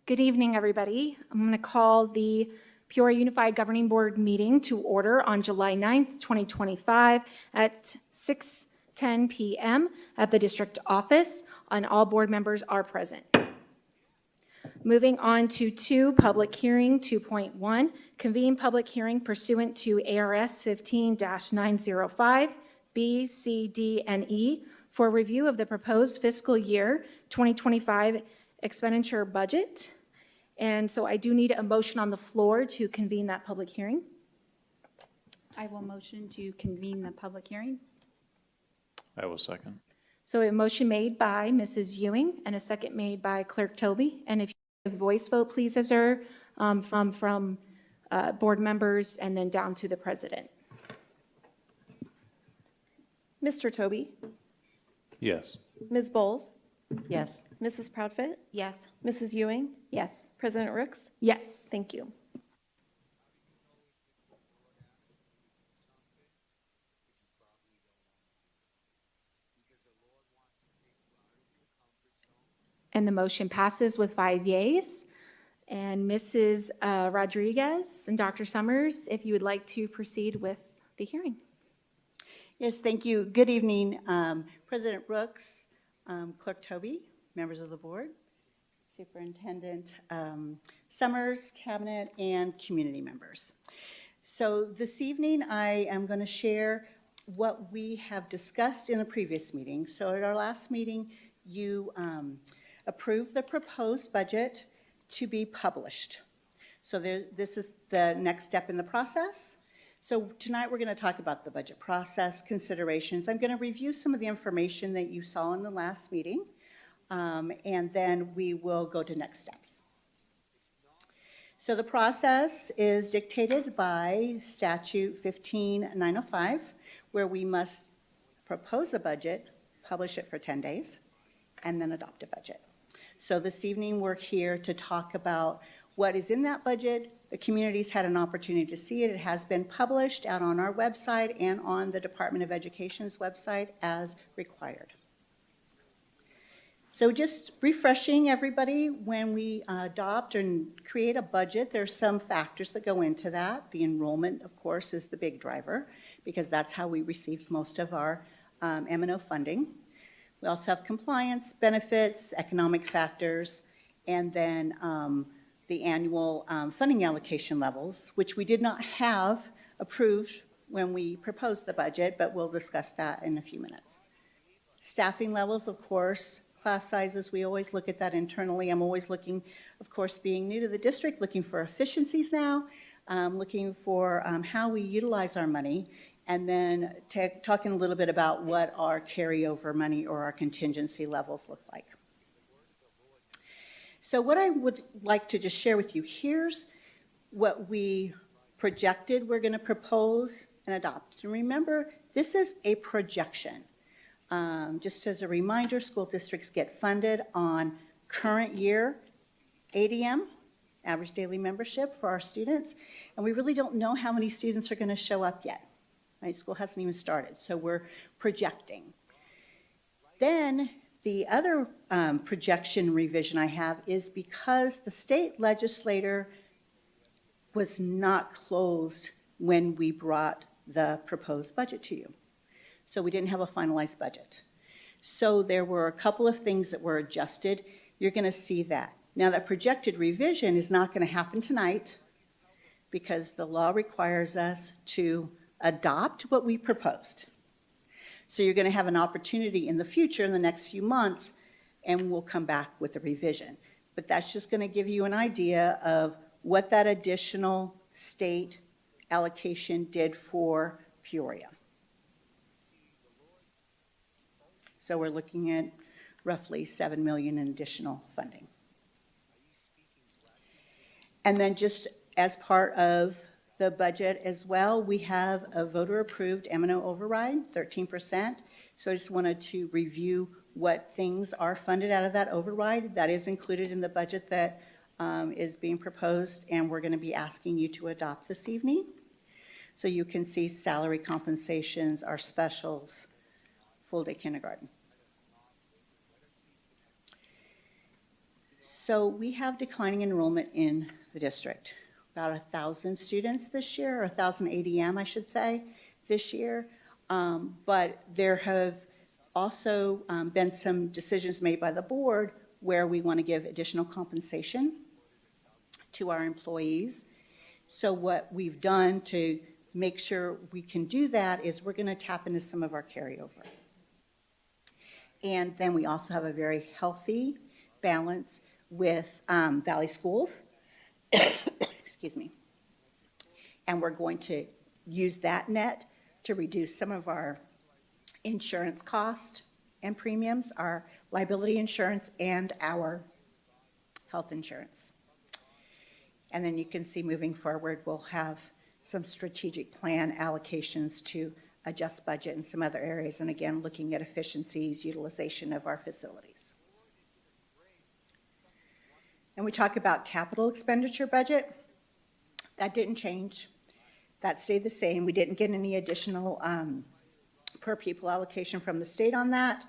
Good evening, everybody. I'm going to call the Peoria Unified Governing Board meeting to order on July 9th, 2025 at 6:10 p.m. at the district office, and all board members are present. Moving on to public hearing 2.1, convene public hearing pursuant to ARS 15-905, B, C, D, and E for review of the proposed fiscal year 2025 expenditure budget. And so I do need a motion on the floor to convene that public hearing. I will motion to convene the public hearing. I will second. So a motion made by Mrs. Ewing and a second made by Clerk Toby. And if you have a voice vote, please, as her from board members and then down to the president. Mr. Toby? Yes. Ms. Bowles? Yes. Mrs. Proudfit? Yes. Mrs. Ewing? Yes. President Rooks? Yes. Thank you. And the motion passes with 5 yeas. And Mrs. Rodriguez and Dr. Summers, if you would like to proceed with the hearing. Yes, thank you. Good evening, President Rooks, Clerk Toby, members of the board, Superintendent Summers, Cabinet, and community members. So this evening, I am going to share what we have discussed in a previous meeting. So at our last meeting, you approved the proposed budget to be published. So this is the next step in the process. So tonight we're going to talk about the budget process, considerations. I'm going to review some of the information that you saw in the last meeting, and then we will go to next steps. So the process is dictated by statute 15-905, where we must propose a budget, publish it for 10 days, and then adopt a budget. So this evening we're here to talk about what is in that budget. The community's had an opportunity to see it. It has been published out on our website and on the Department of Education's website as required. So just refreshing everybody, when we adopt and create a budget, there's some factors that go into that. The enrollment, of course, is the big driver because that's how we received most of our M&O funding. We also have compliance, benefits, economic factors, and then the annual funding allocation levels, which we did not have approved when we proposed the budget, but we'll discuss that in a few minutes. Staffing levels, of course, class sizes, we always look at that internally. I'm always looking, of course, being new to the district, looking for efficiencies now, looking for how we utilize our money, and then talking a little bit about what our carryover money or our contingency levels look like. So what I would like to just share with you, here's what we projected we're going to propose and adopt. And remember, this is a projection. Just as a reminder, school districts get funded on current year ADM, average daily membership for our students, and we really don't know how many students are going to show up yet. Right? School hasn't even started, so we're projecting. Then the other projection revision I have is because the state legislature was not closed when we brought the proposed budget to you. So we didn't have a finalized budget. So there were a couple of things that were adjusted. You're going to see that. Now that projected revision is not going to happen tonight because the law requires us to adopt what we proposed. So you're going to have an opportunity in the future, in the next few months, and we'll come back with a revision. But that's just going to give you an idea of what that additional state allocation did for Peoria. So we're looking at roughly $7 million in additional funding. And then just as part of the budget as well, we have a voter-approved M&O override, 13%. So I just wanted to review what things are funded out of that override. That is included in the budget that is being proposed, and we're going to be asking you to adopt this evening. So you can see salary compensations, our specials, full-day kindergarten. So we have declining enrollment in the district, about 1,000 students this year, or 1,000 ADM, I should say, this year. But there have also been some decisions made by the board where we want to give additional compensation to our employees. So what we've done to make sure we can do that is we're going to tap into some of our carryover. And then we also have a very healthy balance with Valley Schools. Excuse me. And we're going to use that net to reduce some of our insurance cost and premiums, our liability insurance and our health insurance. And then you can see moving forward, we'll have some strategic plan allocations to adjust budget in some other areas, and again, looking at efficiencies, utilization of our facilities. And we talk about capital expenditure budget. That didn't change. That stayed the same. We didn't get any additional per pupil allocation from the state on that,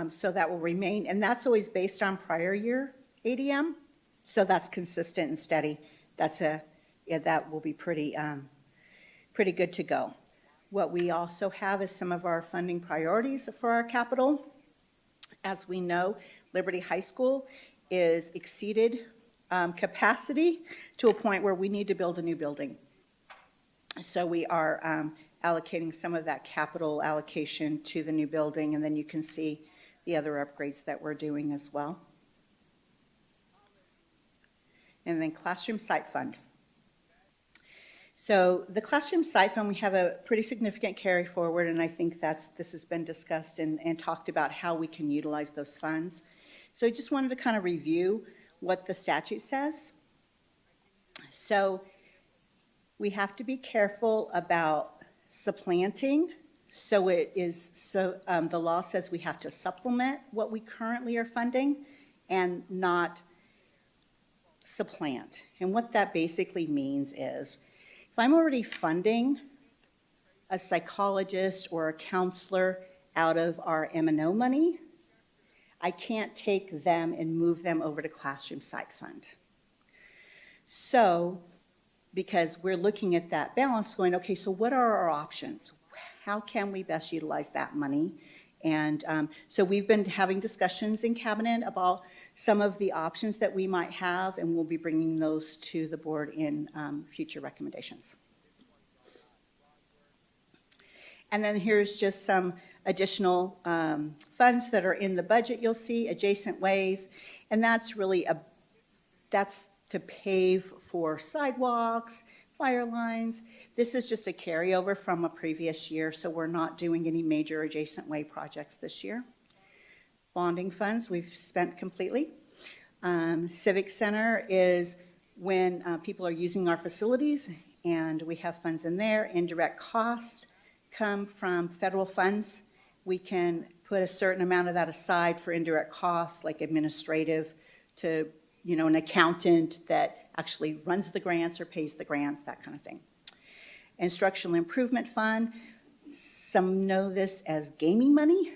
so that will remain, and that's always based on prior year ADM, so that's consistent and steady. That will be pretty good to go. What we also have is some of our funding priorities for our capital. As we know, Liberty High School is exceeded capacity to a point where we need to build a new building. So we are allocating some of that capital allocation to the new building, and then you can see the other upgrades that we're doing as well. And then Classroom Site Fund. So the Classroom Site Fund, we have a pretty significant carry forward, and I think this has been discussed and talked about how we can utilize those funds. So I just wanted to kind of review what the statute says. So we have to be careful about supplanting. So the law says we have to supplement what we currently are funding and not supplant. And what that basically means is if I'm already funding a psychologist or a counselor out of our M&O money, I can't take them and move them over to Classroom Site Fund. So, because we're looking at that balance going, okay, so what are our options? How can we best utilize that money? And so we've been having discussions in Cabinet about some of the options that we might have, and we'll be bringing those to the board in future recommendations. And then here's just some additional funds that are in the budget. You'll see adjacent ways, and that's really that's to pave for sidewalks, fire lines. This is just a carryover from a previous year, so we're not doing any major adjacent way projects this year. Bonding funds we've spent completely. Civic Center is when people are using our facilities, and we have funds in there. Indirect costs come from federal funds. We can put a certain amount of that aside for indirect costs, like administrative, to an accountant that actually runs the grants or pays the grants, that kind of thing. Instructional Improvement Fund, some know this as gaming money.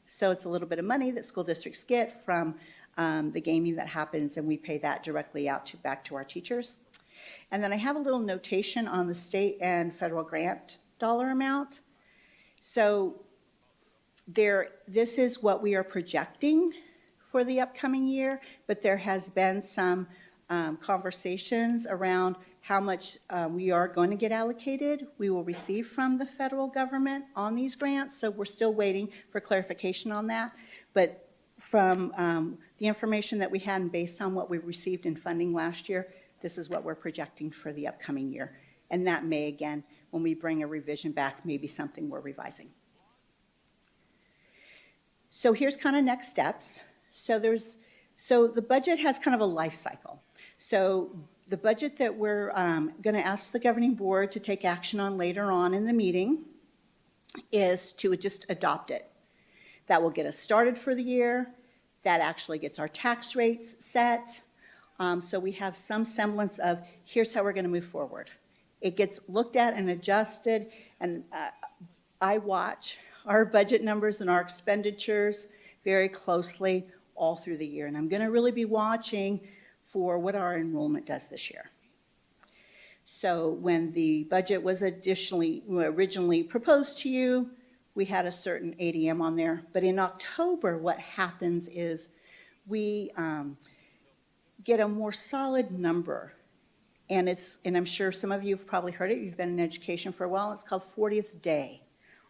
So it's a little bit of money that school districts get from the gaming that happens, and we pay that directly out back to our teachers. And then I have a little notation on the state and federal grant dollar amount. So this is what we are projecting for the upcoming year, but there has been some conversations around how much we are going to get allocated. We will receive from the federal government on these grants, so we're still waiting for clarification on that. But from the information that we had and based on what we received in funding last year, this is what we're projecting for the upcoming year. And that may, again, when we bring a revision back, may be something we're revising. So here's kind of next steps. So the budget has kind of a life cycle. So the budget that we're going to ask the governing board to take action on later on in the meeting is to just adopt it. That will get us started for the year. That actually gets our tax rates set. So we have some semblance of here's how we're going to move forward. It gets looked at and adjusted, and I watch our budget numbers and our expenditures very closely all through the year. And I'm going to really be watching for what our enrollment does this year. So when the budget was originally proposed to you, we had a certain ADM on there. But in October, what happens is we get a more solid number. And I'm sure some of you have probably heard it. You've been in education for a while. It's called 40th day,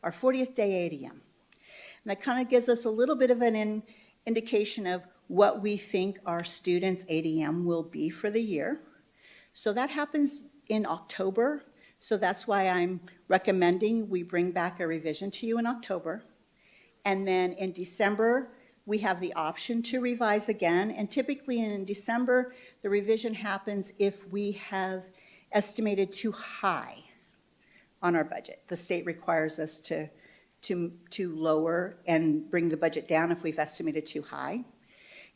our 40th day ADM. And that kind of gives us a little bit of an indication of what we think our students' ADM will be for the year. So that happens in October. So that's why I'm recommending we bring back a revision to you in October. And then in December, we have the option to revise again. And typically in December, the revision happens if we have estimated too high on our budget. The state requires us to lower and bring the budget down if we've estimated too high.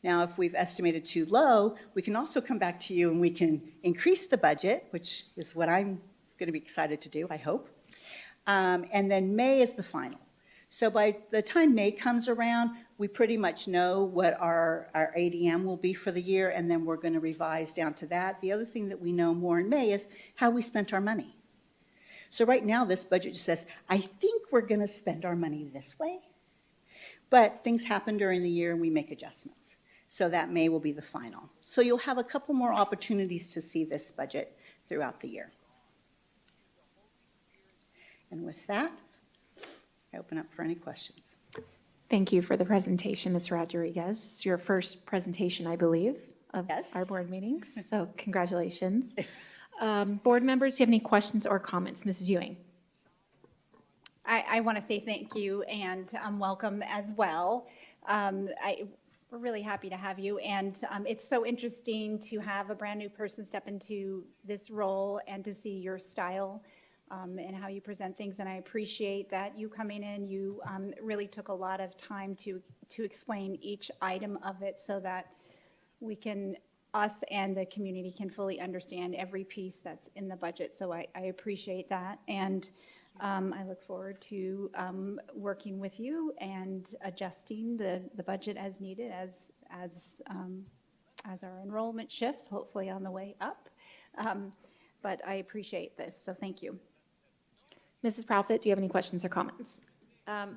Now, if we've estimated too low, we can also come back to you and we can increase the budget, which is what I'm going to be excited to do, I hope. And then May is the final. So by the time May comes around, we pretty much know what our ADM will be for the year, and then we're going to revise down to that. The other thing that we know more in May is how we spent our money. So right now, this budget just says, I think we're going to spend our money this way. But things happen during the year and we make adjustments. So that May will be the final. So you'll have a couple more opportunities to see this budget throughout the year. And with that, I open up for any questions. Thank you for the presentation, Ms. Rodriguez. It's your first presentation, I believe, of Yes. our board meetings, so congratulations. Board members, do you have any questions or comments? Mrs. Ewing? I want to say thank you and welcome as well. We're really happy to have you, and it's so interesting to have a brand new person step into this role and to see your style and how you present things. And I appreciate that you coming in, you really took a lot of time to explain each item of it so that we can, us and the community can fully understand every piece that's in the budget. So I appreciate that. And I look forward to working with you and adjusting the budget as needed as our enrollment shifts, hopefully on the way up. But I appreciate this, so thank you. Mrs. Profit, do you have any questions or comments?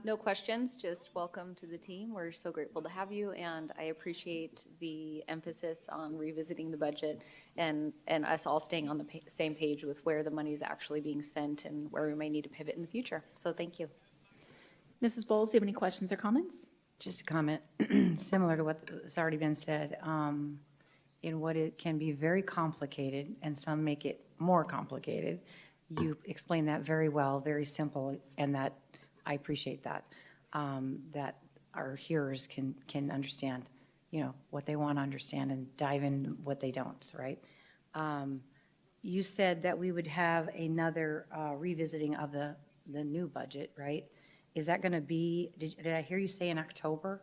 No questions, just welcome to the team. We're so grateful to have you, and I appreciate the emphasis on revisiting the budget and us all staying on the same page with where the money is actually being spent and where we may need to pivot in the future. So thank you. Mrs. Bowles, do you have any questions or comments? Just a comment, similar to what has already been said, in what it can be very complicated, and some make it more complicated. You explain that very well, very simple, and that I appreciate that, that our hearers can understand, what they want to understand and dive in what they don't, right? You said that we would have another revisiting of the new budget, right? Is that going to be, did I hear you say in October?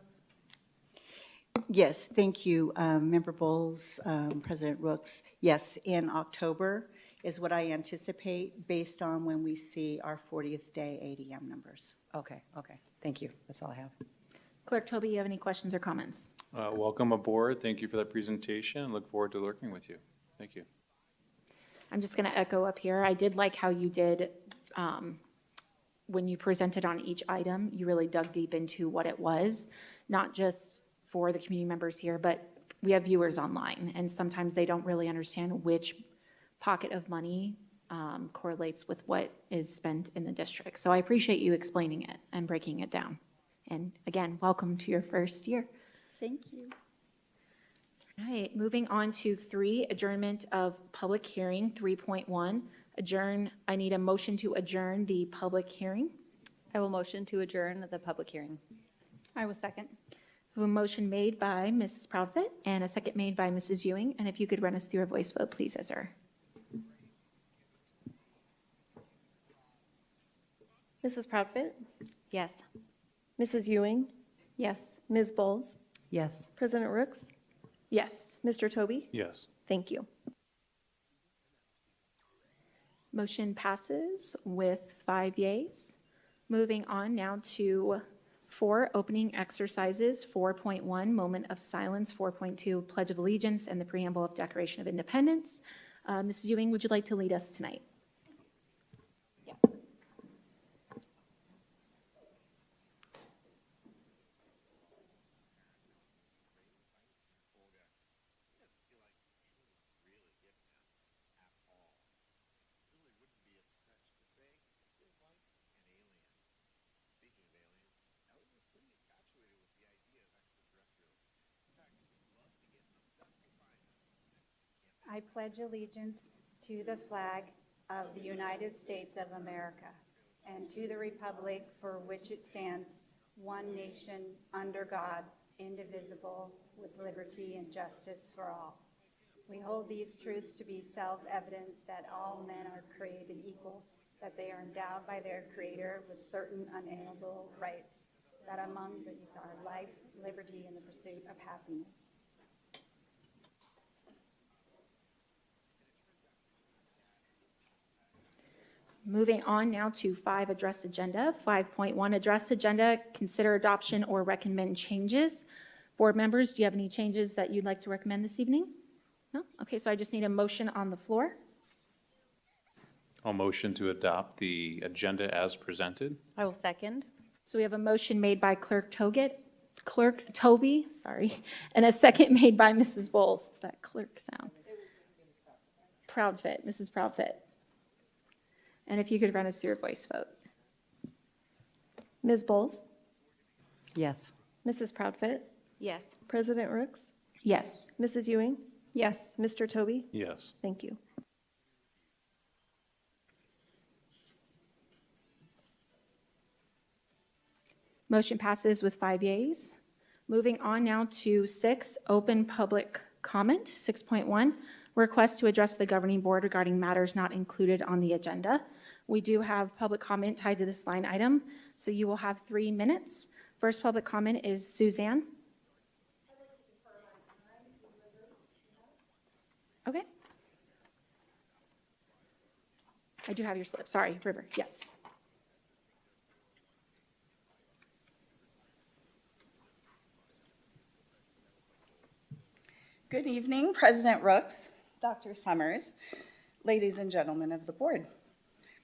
Yes, thank you, Member Bowles, President Rooks. Yes, in October is what I anticipate based on when we see our 40th day ADM numbers. Okay, thank you, that's all I have. Clerk Toby, you have any questions or comments? Welcome aboard. Thank you for that presentation. Look forward to working with you. Thank you. I'm just going to echo up here. I did like how you did, when you presented on each item, you really dug deep into what it was, not just for the community members here, but we have viewers online, and sometimes they don't really understand which pocket of money correlates with what is spent in the district. So I appreciate you explaining it and breaking it down. And again, welcome to your first year. Thank you. All right, moving on to 3, adjournment of public hearing. 3.1, adjourn. I need a motion to adjourn the public hearing. I will motion to adjourn the public hearing. I will second. We have a motion made by Mrs. Proudfit and a second made by Mrs. Ewing. And if you could run us through a voice vote, please, Ezra. Mrs. Proudfit, Yes. Mrs. Ewing, Yes. Ms. Bowles, Yes. President Rooks, Yes. Mr. Toby. Yes. Thank you. Motion passes with 5 yeas. Moving on now to 4, opening exercises, 4.1, moment of silence, 4.2, pledge of allegiance, and the preamble of Declaration of Independence. Mrs. Ewing, would you like to lead us tonight? Yes. I pledge allegiance to the flag of the United States of America and to the republic for which it stands, one nation, under God, indivisible, with liberty and justice for all. We hold these truths to be self-evident, that all men are created equal, that they are endowed by their Creator with certain unalienable rights, that among these are life, liberty, and the pursuit of happiness. Moving on now to 5, address agenda. 5.1, address agenda, consider adoption or recommend changes. Board members, do you have any changes that you'd like to recommend this evening? No? Okay, so I just need a motion on the floor. I'll motion to adopt the agenda as presented. I will second. So we have a motion made by Clerk Toby, and a second made by Mrs. Bowles. It's that clerk sound. Proudfit, Mrs. Proudfit. And if you could run us through a voice vote. Ms. Bowles, Yes. Mrs. Proudfit, Yes. President Rooks, Yes. Mrs. Ewing, Yes. Mr. Toby. Yes. Thank you. Motion passes with 5 yeas. Moving on now to 6, open public comment. 6.1, request to address the governing board regarding matters not included on the agenda. We do have public comment tied to this line item, so you will have 3 minutes. First public comment is Suzanne. Okay. I do have your slip. Sorry, River. Yes. Good evening, President Rooks, Dr. Summers, ladies and gentlemen of the board.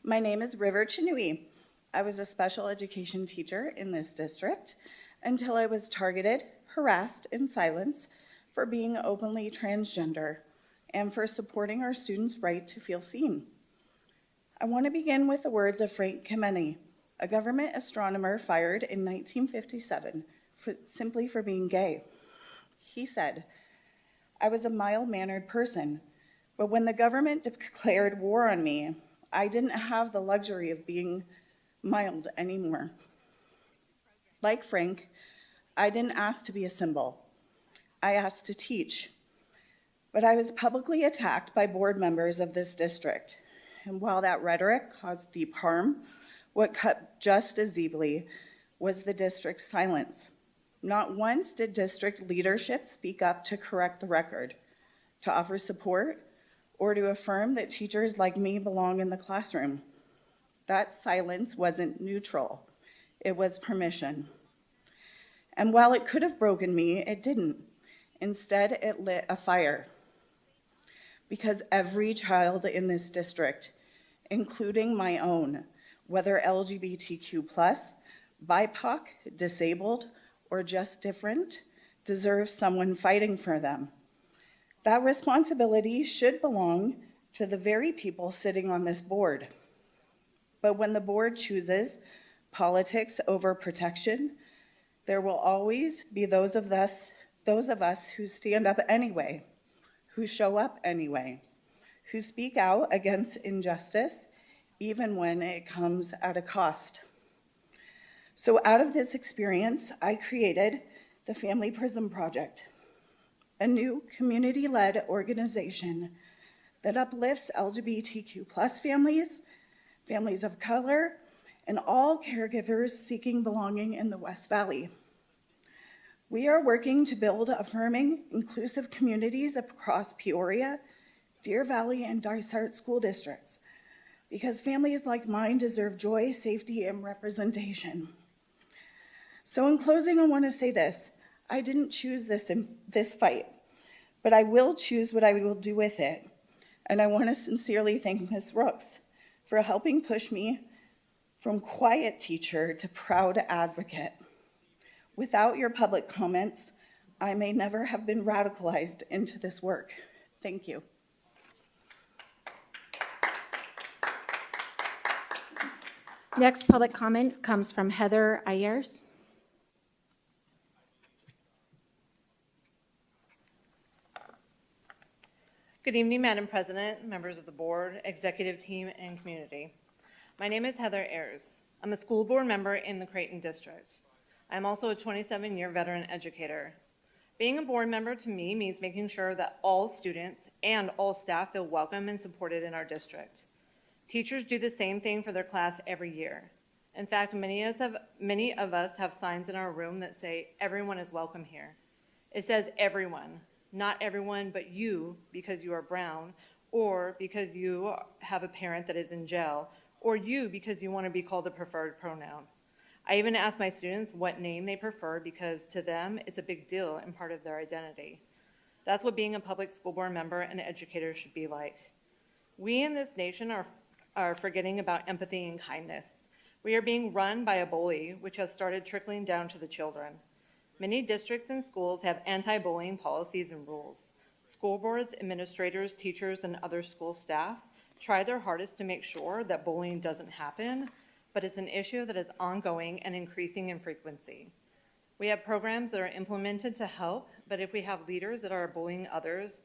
My name is River Chinui. I was a special education teacher in this district until I was targeted, harassed, and silenced for being openly transgender and for supporting our students' right to feel seen. I want to begin with the words of Frank Kameny, a government astronomer fired in 1957 simply for being gay. He said, "I was a mild-mannered person, but when the government declared war on me, I didn't have the luxury of being mild anymore." Like Frank, I didn't ask to be a symbol. I asked to teach. But I was publicly attacked by board members of this district. And while that rhetoric caused deep harm, what cut just as deeply was the district's silence. Not once did district leadership speak up to correct the record, to offer support, or to affirm that teachers like me belong in the classroom. That silence wasn't neutral. It was permission. And while it could have broken me, it didn't. Instead, it lit a fire. Because every child in this district, including my own, whether LGBTQ+, BIPOC, disabled, or just different, deserves someone fighting for them. That responsibility should belong to the very people sitting on this board. But when the board chooses politics over protection, there will always be those of us who stand up anyway, who show up anyway, who speak out against injustice, even when it comes at a cost. So out of this experience, I created the Family Prism Project, a new community-led organization that uplifts LGBTQ+ families, families of color, and all caregivers seeking belonging in the West Valley. We are working to build affirming, inclusive communities across Peoria, Deer Valley, and Dysart school districts, because families like mine deserve joy, safety, and representation. So in closing, I want to say this. I didn't choose this fight, but I will choose what I will do with it. And I want to sincerely thank Ms. Rooks for helping push me from quiet teacher to proud advocate. Without your public comments, I may never have been radicalized into this work. Thank you. Next public comment comes from Heather Ayers. Good evening, Madam President, members of the board, executive team, and community. My name is Heather Ayers. I'm a school board member in the Creighton District. I'm also a 27-year veteran educator. Being a board member to me means making sure that all students and all staff feel welcome and supported in our district. Teachers do the same thing for their class every year. In fact, many of us have signs in our room that say, "Everyone is welcome here." It says everyone, not everyone but you because you are brown, or because you have a parent that is in jail, or you because you want to be called a preferred pronoun. I even ask my students what name they prefer because to them, it's a big deal and part of their identity. That's what being a public school board member and educator should be like. We in this nation are forgetting about empathy and kindness. We are being run by a bully, which has started trickling down to the children. Many districts and schools have anti-bullying policies and rules. School boards, administrators, teachers, and other school staff try their hardest to make sure that bullying doesn't happen, but it's an issue that is ongoing and increasing in frequency. We have programs that are implemented to help, but if we have leaders that are bullying others,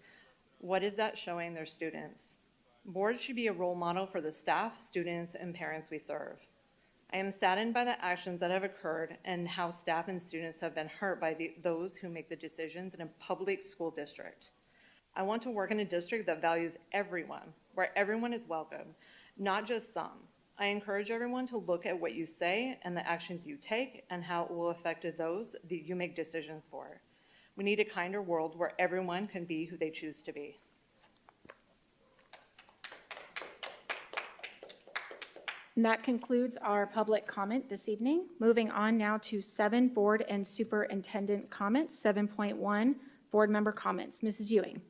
what is that showing their students? Boards should be a role model for the staff, students, and parents we serve. I am saddened by the actions that have occurred and how staff and students have been hurt by those who make the decisions in a public school district. I want to work in a district that values everyone, where everyone is welcome, not just some. I encourage everyone to look at what you say and the actions you take and how it will affect those that you make decisions for. We need a kinder world where everyone can be who they choose to be. And that concludes our public comment this evening. Moving on now to 7 board and superintendent comments. 7.1 board member comments. Mrs. Ewing.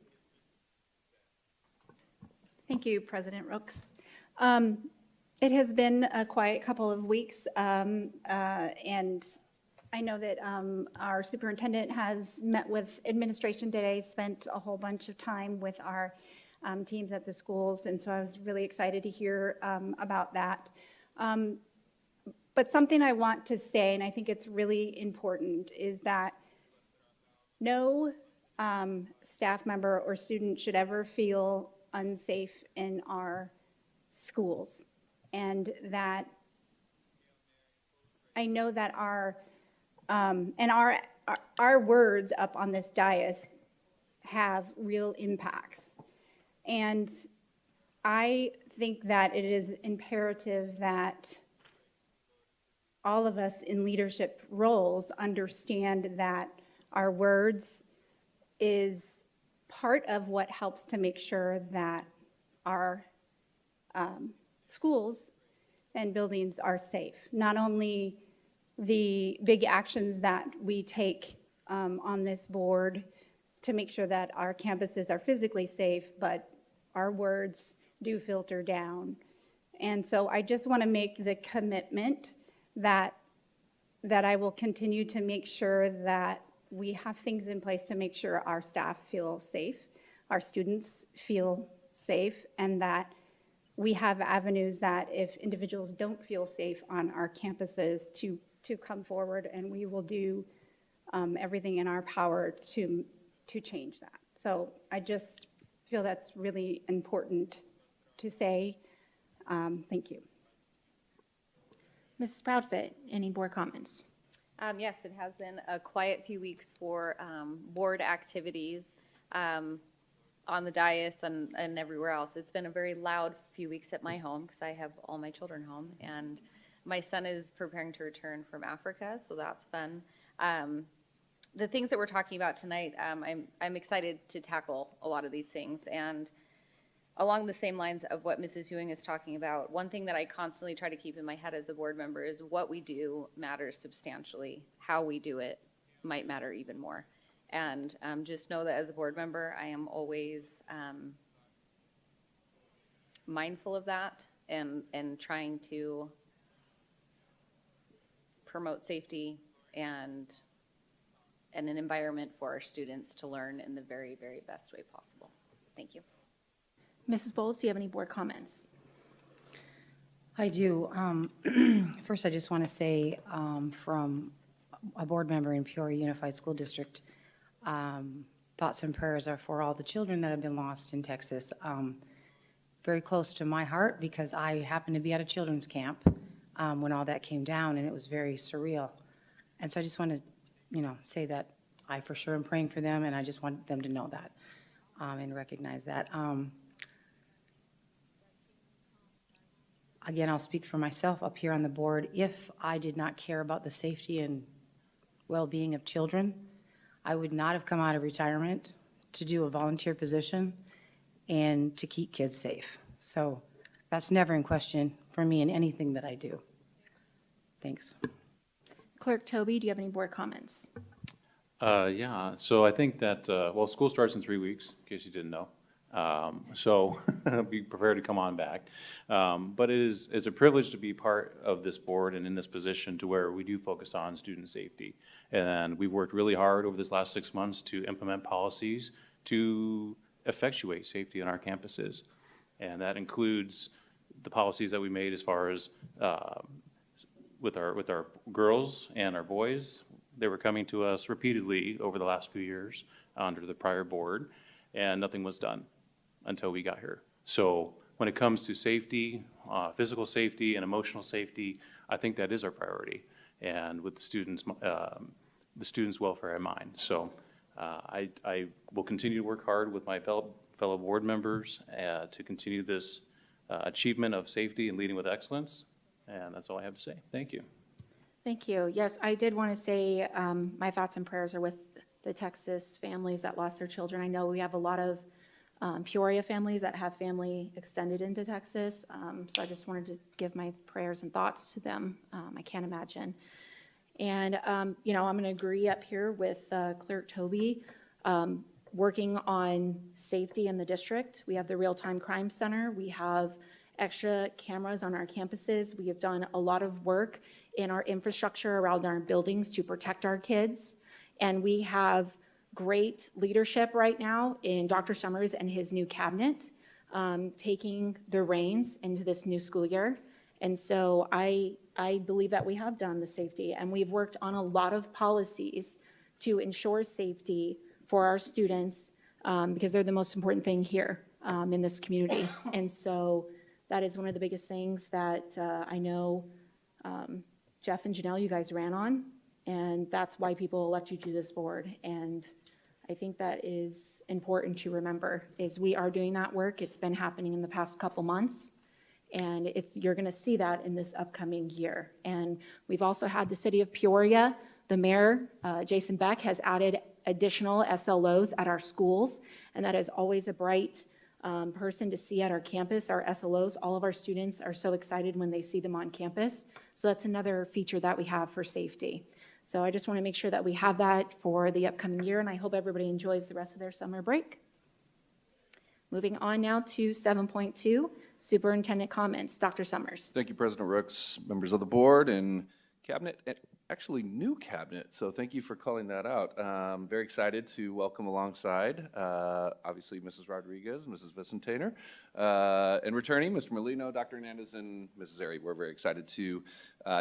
Thank you, President Rooks. It has been a quiet couple of weeks, and I know that our superintendent has met with administration today, spent a whole bunch of time with our teams at the schools, and so I was really excited to hear about that. But something I want to say, and I think it's really important, is that no staff member or student should ever feel unsafe in our schools. And that I know that our words up on this dais have real impacts. And I think that it is imperative that all of us in leadership roles understand that our words is part of what helps to make sure that our schools and buildings are safe. Not only the big actions that we take on this board to make sure that our campuses are physically safe, but our words do filter down. And so I just want to make the commitment that I will continue to make sure that we have things in place to make sure our staff feel safe, our students feel safe, and that we have avenues that if individuals don't feel safe on our campuses to come forward, and we will do everything in our power to change that. So I just feel that's really important to say. Thank you. Mrs. Proudfit, any board comments? Yes, it has been a quiet few weeks for board activities on the dais and everywhere else. It's been a very loud few weeks at my home because I have all my children home, and my son is preparing to return from Africa, so that's fun. The things that we're talking about tonight, I'm excited to tackle a lot of these things, and along the same lines of what Mrs. Ewing is talking about, one thing that I constantly try to keep in my head as a board member is what we do matters substantially. How we do it might matter even more. And just know that as a board member, I am always mindful of that and trying to promote safety and an environment for our students to learn in the very, very best way possible. Thank you. Mrs. Bowles, do you have any board comments? I do. First, I just want to say from a board member in Peoria Unified School District, thoughts and prayers are for all the children that have been lost in Texas. Very close to my heart because I happened to be at a children's camp when all that came down, and it was very surreal. And so I just want to, say that I for sure am praying for them, and I just want them to know that and recognize that. Again, I'll speak for myself up here on the board. If I did not care about the safety and well-being of children, I would not have come out of retirement to do a volunteer position and to keep kids safe. So that's never in question for me in anything that I do. Thanks. Clerk Toby, do you have any board comments? Yeah, so I think that, well, school starts in 3 weeks, in case you didn't know. So be prepared to come on back. But it's a privilege to be part of this board and in this position to where we do focus on student safety. And we've worked really hard over this last 6 months to implement policies to effectuate safety on our campuses. And that includes the policies that we made as far as with our girls and our boys. They were coming to us repeatedly over the last few years under the prior board, and nothing was done until we got here. So when it comes to safety, physical safety and emotional safety, I think that is our priority, and with the students' welfare in mind. So I will continue to work hard with my fellow board members to continue this achievement of safety and leading with excellence, and that's all I have to say. Thank you. Thank you. Yes, I did want to say my thoughts and prayers are with the Texas families that lost their children. I know we have a lot of Peoria families that have family extended into Texas, so I just wanted to give my prayers and thoughts to them. I can't imagine. And, I'm going to agree up here with Clerk Toby, working on safety in the district. We have the Real-Time Crime Center. We have extra cameras on our campuses. We have done a lot of work in our infrastructure around our buildings to protect our kids. And we have great leadership right now in Dr. Summers and his new cabinet, taking the reins into this new school year. And so I believe that we have done the safety, and we've worked on a lot of policies to ensure safety for our students because they're the most important thing here in this community. And so that is one of the biggest things that I know Jeff and Janelle, you guys ran on, and that's why people elect you to this board. And I think that is important to remember, is we are doing that work. It's been happening in the past couple months, and you're going to see that in this upcoming year. And we've also had the city of Peoria, the mayor, Jason Beck, has added additional SLOs at our schools, and that is always a bright person to see at our campus, our SLOs. All of our students are so excited when they see them on campus. So that's another feature that we have for safety. So I just want to make sure that we have that for the upcoming year, and I hope everybody enjoys the rest of their summer break. Moving on now to 7.2, Superintendent comments. Dr. Summers. Thank you, President Rooks, members of the board and cabinet, and actually new cabinet. So thank you for calling that out. Very excited to welcome alongside, obviously, Mrs. Rodriguez, Mrs. Vicentainer, and returning, Mr. Molino, Dr. Hernandez, and Mrs. Airy. We're very excited to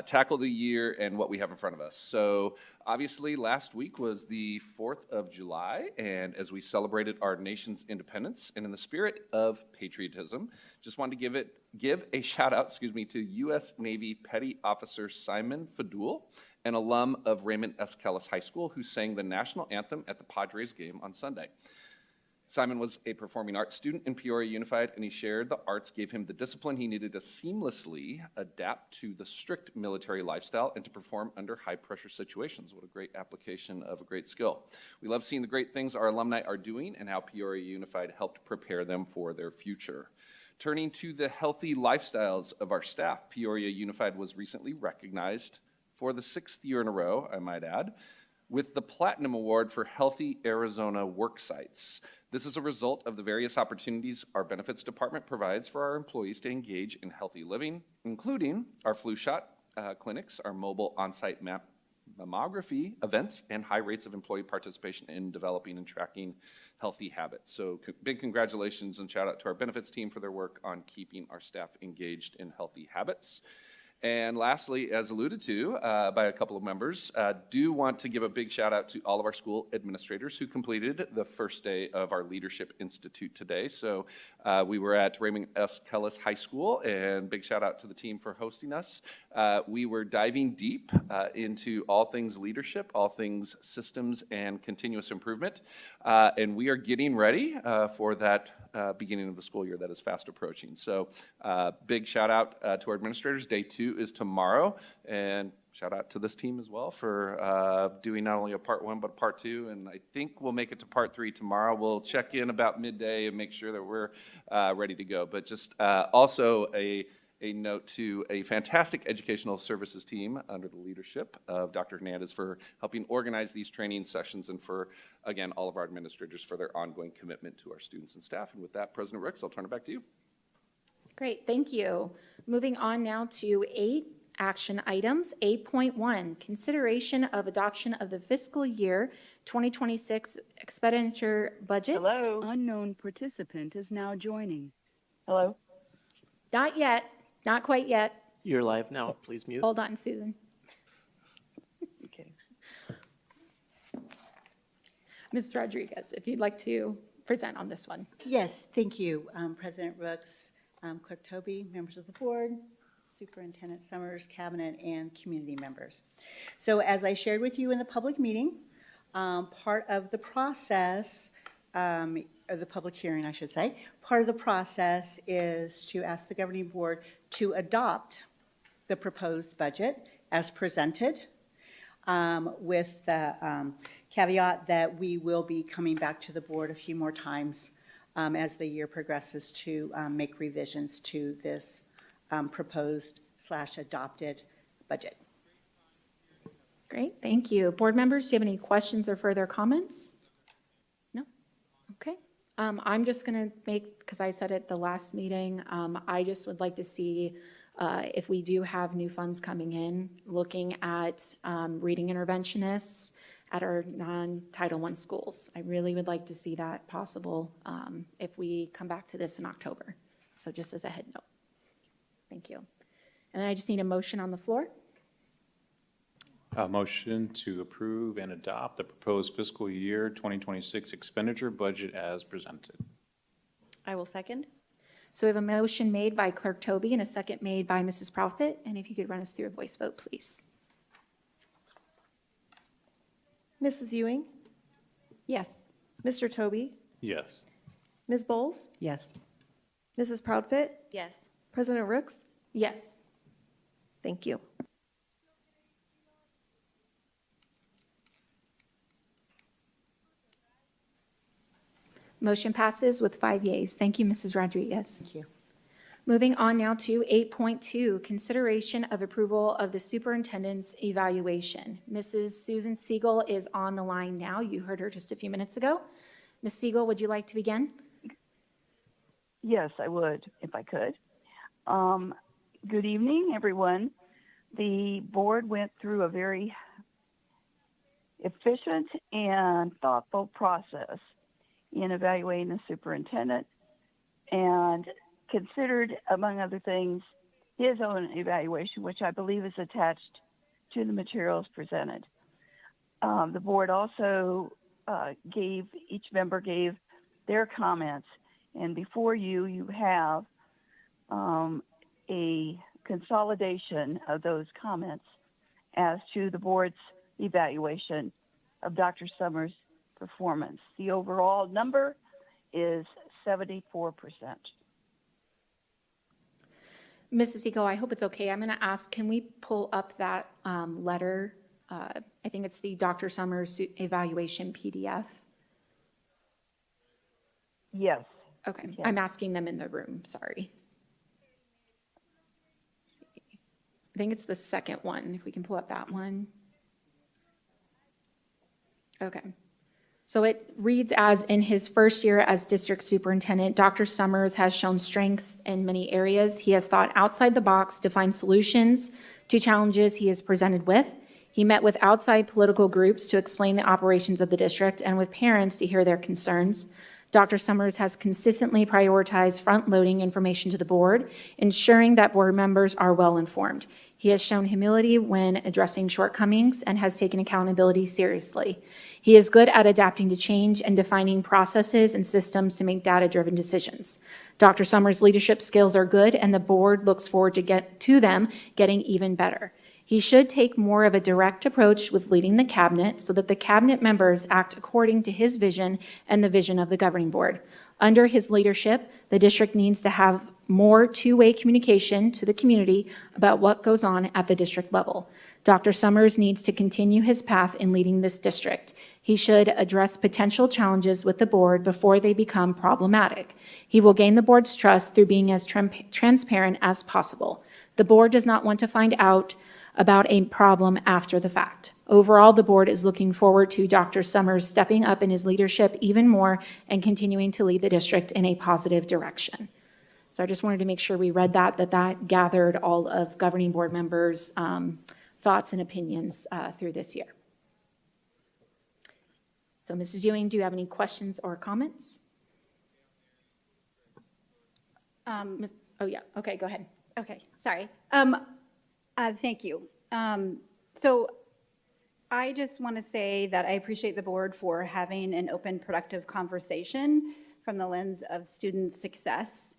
tackle the year and what we have in front of us. So obviously, last week was the 4th of July, and as we celebrated our nation's independence, and in the spirit of patriotism, just wanted to give a shout out, to U.S. Navy Petty Officer Simon Fadul, an alum of Raymond S. Kellis High School, who sang the national anthem at the Padres game on Sunday. Simon was a performing arts student in Peoria Unified, and he shared the arts gave him the discipline he needed to seamlessly adapt to the strict military lifestyle and to perform under high-pressure situations. What a great application of a great skill. We love seeing the great things our alumni are doing and how Peoria Unified helped prepare them for their future. Turning to the healthy lifestyles of our staff, Peoria Unified was recently recognized for the 6th year in a row, I might add, with the Platinum Award for Healthy Arizona Work Sites. This is a result of the various opportunities our benefits department provides for our employees to engage in healthy living, including our flu shot clinics, our mobile on-site mammography events, and high rates of employee participation in developing and tracking healthy habits. So big congratulations and shout out to our benefits team for their work on keeping our staff engaged in healthy habits. And lastly, as alluded to by a couple of members, do want to give a big shout out to all of our school administrators who completed the first day of our Leadership Institute today. So we were at Raymond S. Cullis High School, and big shout out to the team for hosting us. We were diving deep into all things leadership, all things systems and continuous improvement. And we are getting ready for that beginning of the school year that is fast approaching. So big shout out to our administrators. Day 2 is tomorrow, and shout out to this team as well for doing not only a part 1 but a part 2, and I think we'll make it to part 3 tomorrow. We'll check in about midday and make sure that we're ready to go. But just also a note to a fantastic educational services team under the leadership of Dr. Hernandez for helping organize these training sessions, and for, again, all of our administrators for their ongoing commitment to our students and staff. And with that, President Ricks, I'll turn it back to you. Great, thank you. Moving on now to 8 action items. 8.1, consideration of adoption of the fiscal year 2026 expenditure budget. Hello? Unknown participant is now joining. Hello? Not yet, not quite yet. You're live now. Please mute. Hold on, Susan. Okay. Mrs. Rodriguez, if you'd like to present on this one. Yes, thank you, President Rooks, Clerk Toby, members of the board, Superintendent Summers, Cabinet, and community members. So as I shared with you in the public meeting, part of the process, or the public hearing, I should say, part of the process is to ask the governing board to adopt the proposed budget as presented, with the caveat that we will be coming back to the board a few more times as the year progresses to make revisions to this proposed/adopted budget. Great, thank you. Board members, do you have any questions or further comments? No? Okay. I'm just going to make, because I said it the last meeting, I just would like to see if we do have new funds coming in, looking at reading interventionists at our non-Title I schools. I really would like to see that possible if we come back to this in October. So just as a head note. Thank you. And then I just need a motion on the floor. A motion to approve and adopt the proposed fiscal year 2026 expenditure budget as presented. I will second. So we have a motion made by Clerk Toby and a second made by Mrs. Proudfit. And if you could run us through a voice vote, please. Mrs. Ewing, Yes. Mr. Toby, Yes. Ms. Bowles, Yes. Mrs. Proudfit, Yes. President Rooks. Yes. Thank you. Motion passes with 5 yeas. Thank you, Mrs. Rodriguez. Thank you. Moving on now to 8.2, consideration of approval of the superintendent's evaluation. Mrs. Susan Siegel is on the line now. You heard her just a few minutes ago. Ms. Siegel, would you like to begin? Yes, I would, if I could. Good evening, everyone. The board went through a very efficient and thoughtful process in evaluating the superintendent and considered, among other things, his own evaluation, which I believe is attached to the materials presented. The board also each member gave their comments, and before you, you have a consolidation of those comments as to the board's evaluation of Dr. Summers' performance. The overall number is 74%. Mrs. Eco, I hope it's okay. I'm going to ask, can we pull up that letter? I think it's the Dr. Summers evaluation PDF. Yes. Okay, Yes. I'm asking them in the room, sorry. Let's see. I think it's the second one, if we can pull up that one. Okay. So it reads as, in his first year as district superintendent, Dr. Summers has shown strengths in many areas. He has thought outside the box to find solutions to challenges he is presented with. He met with outside political groups to explain the operations of the district and with parents to hear their concerns. Dr. Summers has consistently prioritized front-loading information to the board, ensuring that board members are well-informed. He has shown humility when addressing shortcomings and has taken accountability seriously. He is good at adapting to change and defining processes and systems to make data-driven decisions. Dr. Summers' leadership skills are good, and the board looks forward to them getting even better. He should take more of a direct approach with leading the cabinet so that the cabinet members act according to his vision and the vision of the governing board. Under his leadership, the district needs to have more two-way communication to the community about what goes on at the district level. Dr. Summers needs to continue his path in leading this district. He should address potential challenges with the board before they become problematic. He will gain the board's trust through being as transparent as possible. The board does not want to find out about a problem after the fact. Overall, the board is looking forward to Dr. Summers stepping up in his leadership even more and continuing to lead the district in a positive direction. So I just wanted to make sure we read that gathered all of governing board members' thoughts and opinions through this year. So Mrs. Ewing, do you have any questions or comments? Oh yeah, okay, go ahead. Okay, sorry. Thank you. So I just want to say that I appreciate the board for having an open, productive conversation from the lens of student success.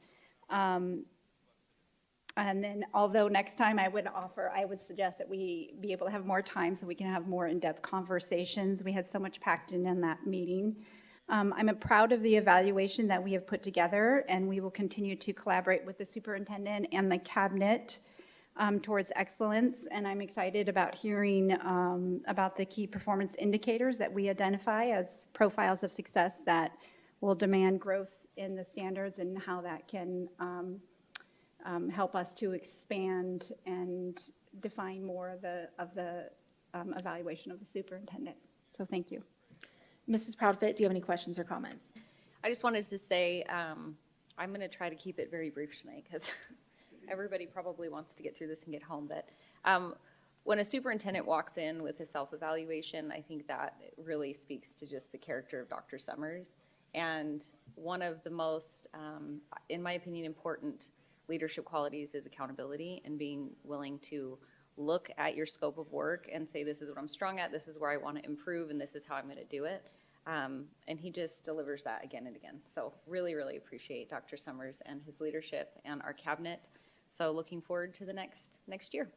And then, although next time I would suggest that we be able to have more time so we can have more in-depth conversations. We had so much packed in that meeting. I'm proud of the evaluation that we have put together, and we will continue to collaborate with the superintendent and the cabinet towards excellence. And I'm excited about hearing about the key performance indicators that we identify as profiles of success that will demand growth in the standards and how that can help us to expand and define more of the evaluation of the superintendent. So thank you. Mrs. Proudfit, do you have any questions or comments? I just wanted to say, I'm going to try to keep it very brief tonight because everybody probably wants to get through this and get home. But when a superintendent walks in with his self-evaluation, I think that really speaks to just the character of Dr. Summers. And one of the most, in my opinion, important leadership qualities is accountability and being willing to look at your scope of work and say, this is what I'm strong at, this is where I want to improve, and this is how I'm going to do it. And he just delivers that again and again. So really, really appreciate Dr. Summers and his leadership and our cabinet. So looking forward to the next year.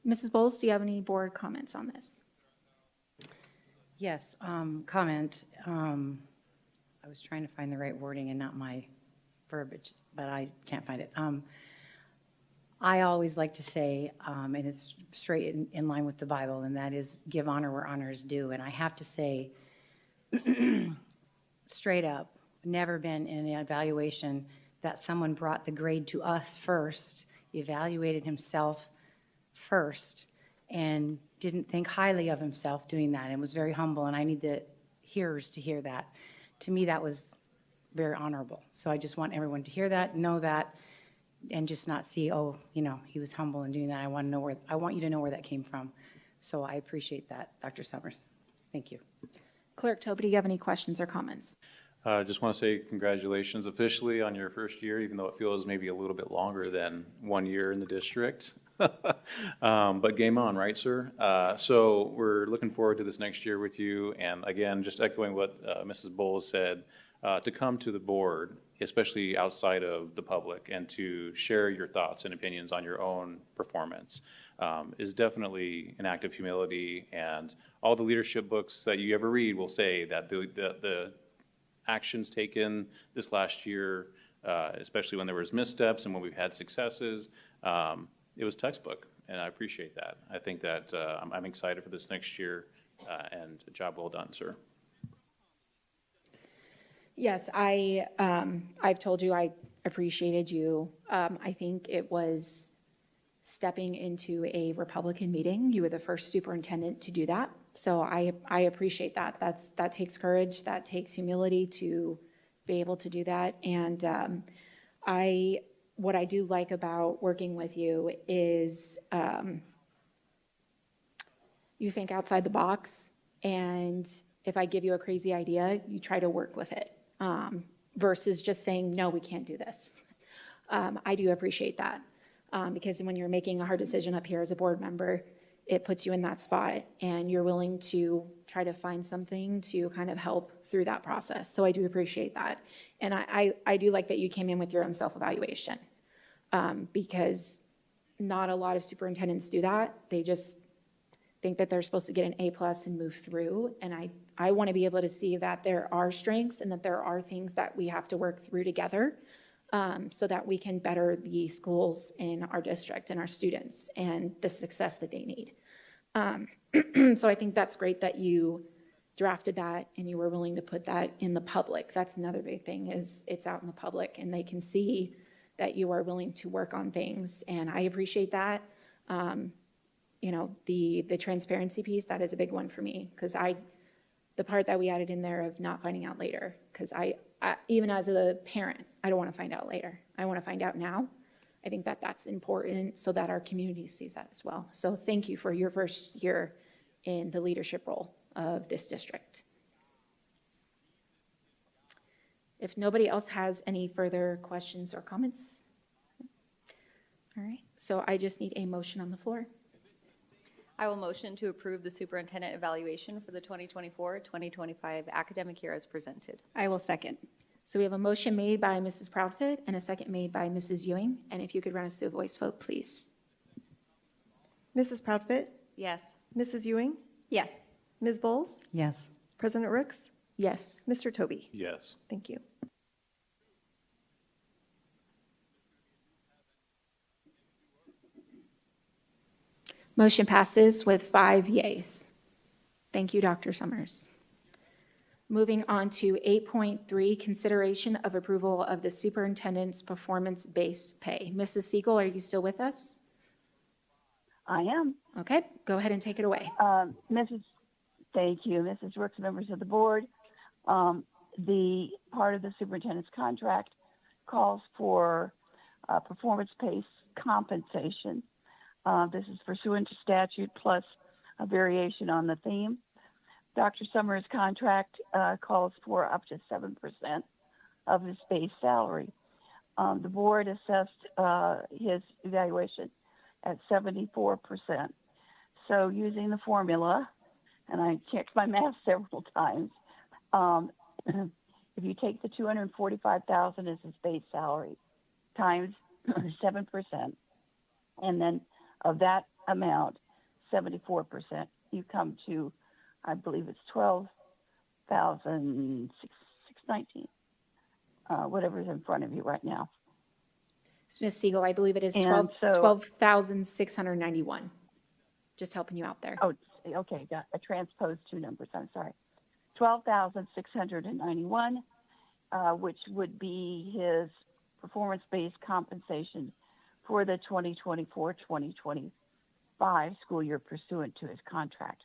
Mrs. Bowles, do you have any board comments on this? Yes, comment. I was trying to find the right wording and not my verbiage, but I can't find it. I always like to say, and it's straight in line with the Bible, and that is give honor where honor is due. And I have to say, straight up, never been in an evaluation that someone brought the grade to us first, evaluated himself first, and didn't think highly of himself doing that, and was very humble. And I need the hearers to hear that. To me, that was very honorable. So I just want everyone to hear that, know that, and just not see, oh, you know, he was humble in doing that. I want you to know where that came from. So I appreciate that, Dr. Summers. Thank you. Clerk Toby, do you have any questions or comments? I just want to say congratulations officially on your first year, even though it feels maybe a little bit longer than 1 year in the district. But game on, right, sir? So we're looking forward to this next year with you. And again, just echoing what Mrs. Bowles said, to come to the board, especially outside of the public, and to share your thoughts and opinions on your own performance is definitely an act of humility. And all the leadership books that you ever read will say that the actions taken this last year, especially when there was missteps and when we've had successes. It was textbook, and I appreciate that. I think that I'm excited for this next year, and a job well done, sir. Yes, I've told you I appreciated you. I think it was stepping into a Republican meeting. You were the first superintendent to do that. So I appreciate that. That takes courage, that takes humility to be able to do that. And what I do like about working with you is you think outside the box, and if I give you a crazy idea, you try to work with it, versus just saying, no, we can't do this. I do appreciate that, because when you're making a hard decision up here as a board member, it puts you in that spot, and you're willing to try to find something to kind of help through that process. So I do appreciate that. And I do like that you came in with your own self-evaluation, because not a lot of superintendents do that. They just think that they're supposed to get an A+ and move through. And I want to be able to see that there are strengths and that there are things that we have to work through together, so that we can better the schools in our district and our students and the success that they need. So I think that's great that you drafted that and you were willing to put that in the public. That's another big thing, is it's out in the public and they can see that you are willing to work on things. And I appreciate that. You know, the transparency piece, that is a big one for me, because the part that we added in there of not finding out later, because I even as a parent, I don't want to find out later. I want to find out now. I think that that's important so that our community sees that as well. So thank you for your first year in the leadership role of this district. If nobody else has any further questions or comments. All right, so I just need a motion on the floor. I will motion to approve the superintendent evaluation for the 2024-2025 academic year as presented. I will second. So we have a motion made by Mrs. Proudfit and a second made by Mrs. Ewing. And if you could run us through a voice vote, please. Mrs. Proudfit, Yes. Mrs. Ewing, Yes. Ms. Bowles, Yes. President Rooks, Yes. Mr. Toby. Yes. Thank you. Motion passes with 5 yeas. Thank you, Dr. Summers. Moving on to 8.3, consideration of approval of the superintendent's performance-based pay. Mrs. Siegel, are you still with us? I am. Okay, go ahead and take it away. Thank you, Mrs. Rooks, members of the board. The part of the superintendent's contract calls for performance-based compensation. This is pursuant to statute plus a variation on the theme. Dr. Summers' contract calls for up to 7% of his base salary. The board assessed his evaluation at 74%. So using the formula, and I checked my math several times, if you take the $245,000 as his base salary times 7%, and then of that amount, 74%, you come to, I believe it's 12,619, whatever's in front of you right now. Ms. Siegel, I believe it is And so- 12,691. Just helping you out there. Oh, okay, got I transposed two numbers, I'm sorry. 12,691, which would be his performance-based compensation for the 2024-2025 school year pursuant to his contract.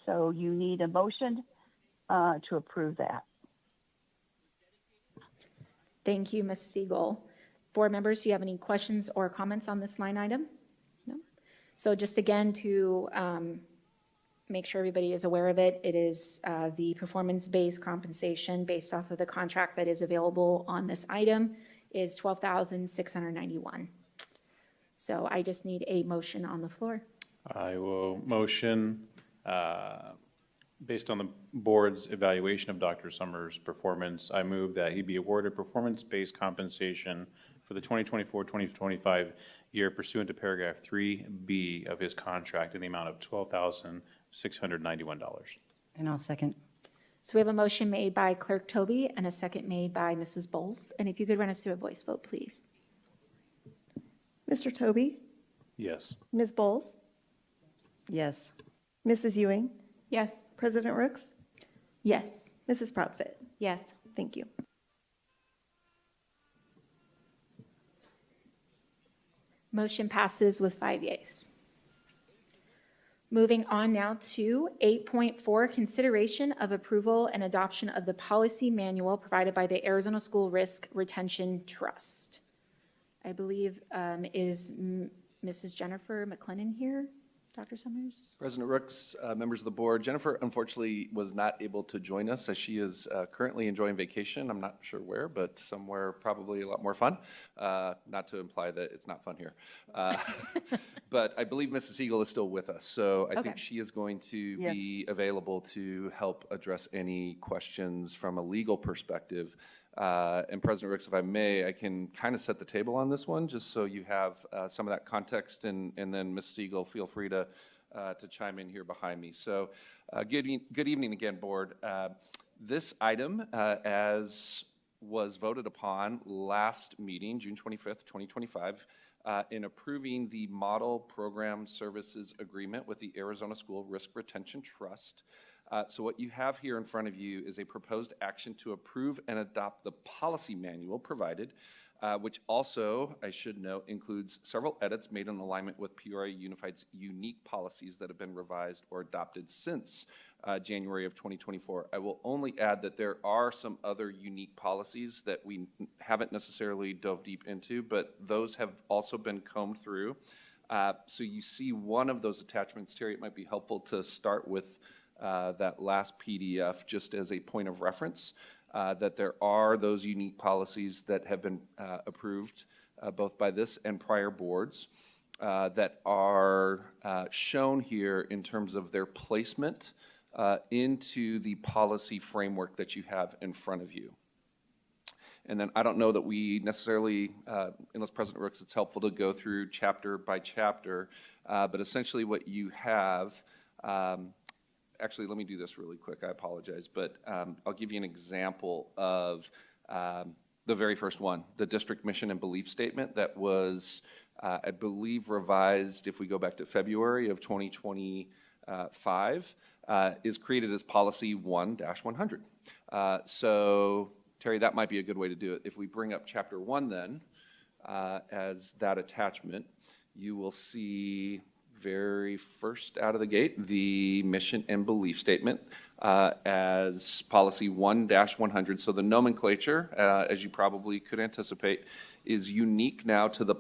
So you need a motion to approve that. Thank you, Ms. Siegel. Board members, do you have any questions or comments on this line item? No? So just again to make sure everybody is aware of it, it is the performance-based compensation based off of the contract that is available on this item is $12,691. So I just need a motion on the floor. I will motion, based on the board's evaluation of Dr. Summers' performance, I move that he be awarded performance-based compensation for the 2024-2025 year pursuant to paragraph 3B of his contract in the amount of $12,691. And I'll second. So we have a motion made by Clerk Toby and a second made by Mrs. Bowles. And if you could run us through a voice vote, please. Mr. Toby, Yes. Ms. Bowles, Yes. Mrs. Ewing, Yes. President Rooks, Yes. Mrs. Proudfit. Yes. Thank you. Motion passes with 5 yeas. Moving on now to 8.4, consideration of approval and adoption of the policy manual provided by the Arizona School Risk Retention Trust. I believe, is Mrs. Jennifer McLennan here? Dr. Summers? President Rooks, members of the board, Jennifer unfortunately was not able to join us as she is currently enjoying vacation. I'm not sure where, but somewhere probably a lot more fun. Not to imply that it's not fun here. But I believe Mrs. Eagle is still with us. So I think she is going to be available to help address any questions from a legal perspective. And President Rooks, if I may, I can kind of set the table on this one, just so you have some of that context, and then Ms. Siegel, feel free to chime in here behind me. So good evening again, board. This item, as was voted upon last meeting, June 25th, 2025, in approving the Model Program Services Agreement with the Arizona School Risk Retention Trust. So what you have here in front of you is a proposed action to approve and adopt the policy manual provided, which also, I should note, includes several edits made in alignment with Peoria Unified's unique policies that have been revised or adopted since January of 2024. I will only add that there are some other unique policies that we haven't necessarily dove deep into, but those have also been combed through. So you see one of those attachments. Terry, it might be helpful to start with that last PDF just as a point of reference, that there are those unique policies that have been approved both by this and prior boards that are shown here in terms of their placement into the policy framework that you have in front of you. And then I don't know that we necessarily, unless President Rooks, it's helpful to go through chapter by chapter, but essentially what you have, actually, let me do this really quick. I apologize, but I'll give you an example of the very first one, the district mission and belief statement that was, I believe, revised, if we go back to February of 2025, is created as policy 1-100. So, Terry, that might be a good way to do it. If we bring up chapter 1 then, as that attachment, you will see very first out of the gate, the mission and belief statement as policy 1-100. So the nomenclature, as you probably could anticipate, is unique now to the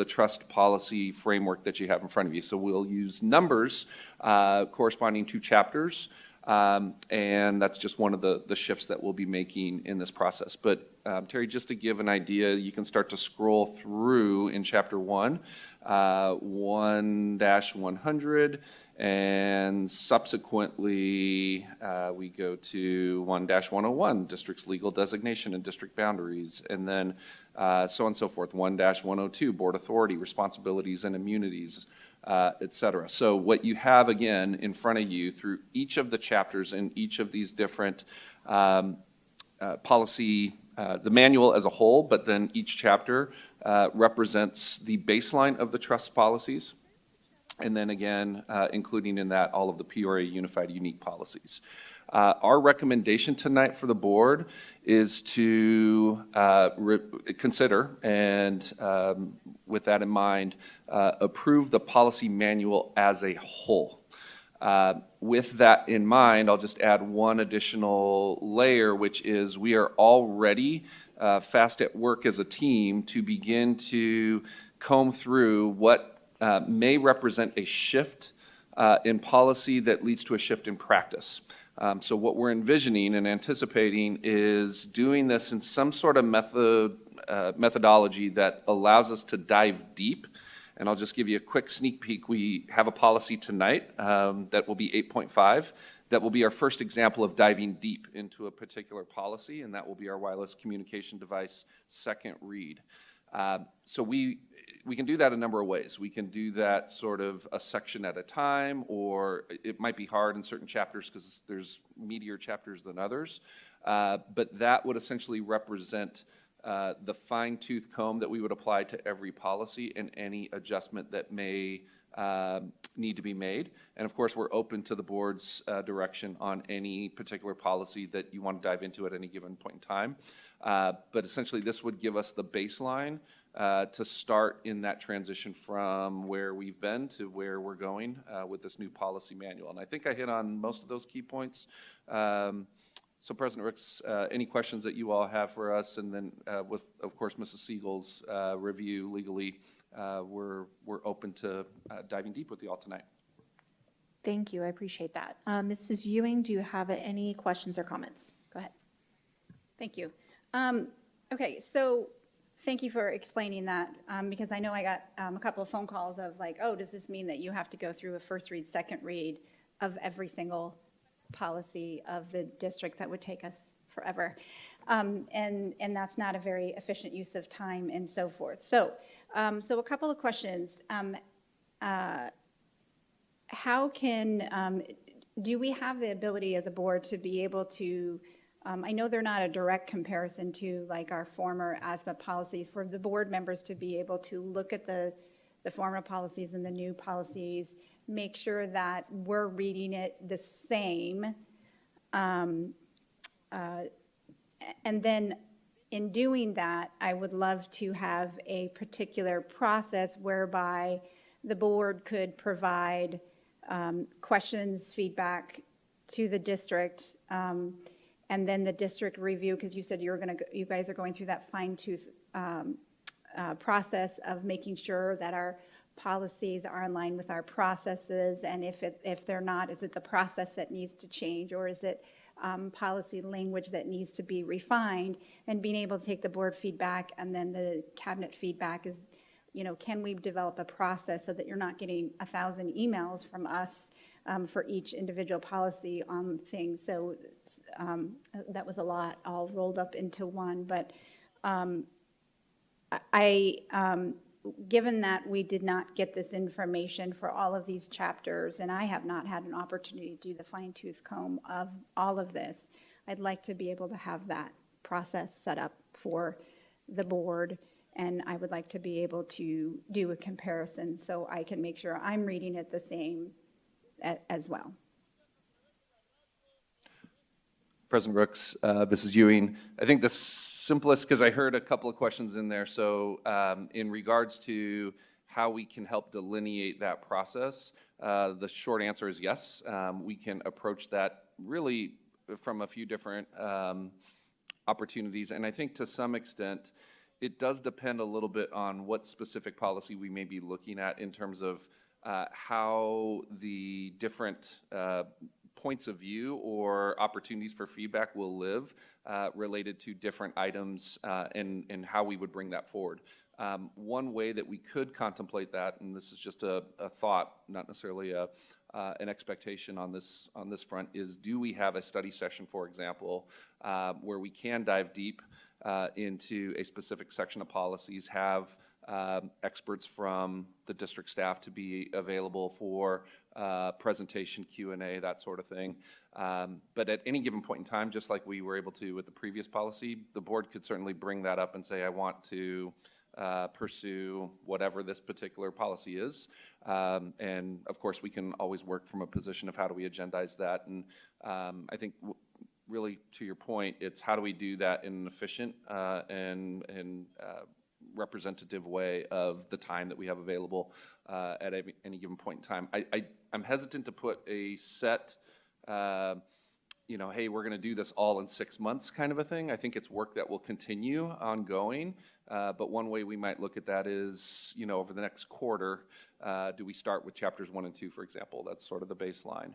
trust policy framework that you have in front of you. So we'll use numbers corresponding to chapters, and that's just one of the shifts that we'll be making in this process. But Terry, just to give an idea, you can start to scroll through in chapter 1, 1-100, and subsequently we go to 1-101, district's legal designation and district boundaries, and then so on and so forth, 1-102, board authority, responsibilities and immunities, et cetera. So what you have again in front of you through each of the chapters in each of these different policy, the manual as a whole, but then each chapter represents the baseline of the trust policies, and then again, including in that all of the Peoria Unified unique policies. Our recommendation tonight for the board is to consider and with that in mind, approve the policy manual as a whole. With that in mind, I'll just add one additional layer, which is we are already fast at work as a team to begin to comb through what may represent a shift in policy that leads to a shift in practice. So what we're envisioning and anticipating is doing this in some sort of methodology that allows us to dive deep. And I'll just give you a quick sneak peek. We have a policy tonight that will be 8.5. That will be our first example of diving deep into a particular policy, and that will be our wireless communication device second read. So we can do that a number of ways. We can do that sort of a section at a time, or it might be hard in certain chapters because there's meatier chapters than others. But that would essentially represent the fine-tooth comb that we would apply to every policy and any adjustment that may need to be made. And of course, we're open to the board's direction on any particular policy that you want to dive into at any given point in time. But essentially, this would give us the baseline to start in that transition from where we've been to where we're going with this new policy manual. And I think I hit on most of those key points. So President Ricks, any questions that you all have for us? And then with, of course, Mrs. Siegel's review legally, we're open to diving deep with you all tonight. Thank you, I appreciate that. Mrs. Ewing, do you have any questions or comments? Go ahead. Thank you. Okay, so thank you for explaining that, because I know I got a couple of phone calls of like, oh, does this mean that you have to go through a first read, second read of every single policy of the districts? That would take us forever. And that's not a very efficient use of time and so forth. So a couple of questions. How can, do we have the ability as a board to be able to, I know they're not a direct comparison to like our former ASMA policies, for the board members to be able to look at the former policies and the new policies, make sure that we're reading it the same. And then in doing that, I would love to have a particular process whereby the board could provide questions, feedback to the district, and then the district review, because you said you guys are going through that fine-tooth process of making sure that our policies are in line with our processes, and if they're not, is it the process that needs to change, or is it policy language that needs to be refined? And being able to take the board feedback and then the cabinet feedback is, can we develop a process so that you're not getting 1,000 emails from us for each individual policy on things? So that was a lot all rolled up into one, but given that we did not get this information for all of these chapters, and I have not had an opportunity to do the fine-tooth comb of all of this, I'd like to be able to have that process set up for the board, and I would like to be able to do a comparison so I can make sure I'm reading it the same as well. President Rooks, Mrs. Ewing, I think the simplest, because I heard a couple of questions in there. So in regards to how we can help delineate that process, the short answer is yes. We can approach that really from a few different opportunities. And I think to some extent, it does depend a little bit on what specific policy we may be looking at in terms of how the different points of view or opportunities for feedback will live related to different items and how we would bring that forward. One way that we could contemplate that, and this is just a thought, not necessarily an expectation on this front, is do we have a study session, for example, where we can dive deep into a specific section of policies, have experts from the district staff to be available for presentation, Q&A, that sort of thing. But at any given point in time, just like we were able to with the previous policy, the board could certainly bring that up and say, I want to pursue whatever this particular policy is. And of course, we can always work from a position of how do we agendize that. And I think really to your point, it's how do we do that in an efficient and representative way of the time that we have available at any given point in time. I'm hesitant to put a set, hey, we're going to do this all in 6 months kind of a thing. I think it's work that will continue ongoing. But one way we might look at that is, over the next quarter, do we start with chapters 1 and 2, for example? That's sort of the baseline.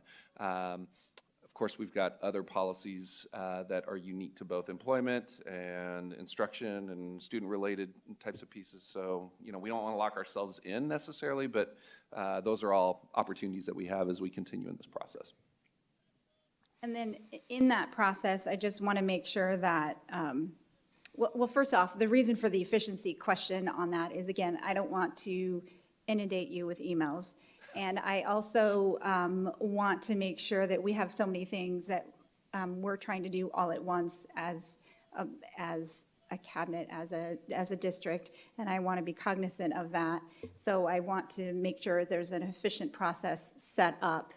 Of course, we've got other policies that are unique to both employment and instruction and student-related types of pieces. So, we don't want to lock ourselves in necessarily, but those are all opportunities that we have as we continue in this process. And then in that process, I just want to make sure that Well, first off, the reason for the efficiency question on that is, again, I don't want to inundate you with emails. And I also want to make sure that we have so many things that we're trying to do all at once as a cabinet, as a district, and I want to be cognizant of that. So I want to make sure there's an efficient process set up.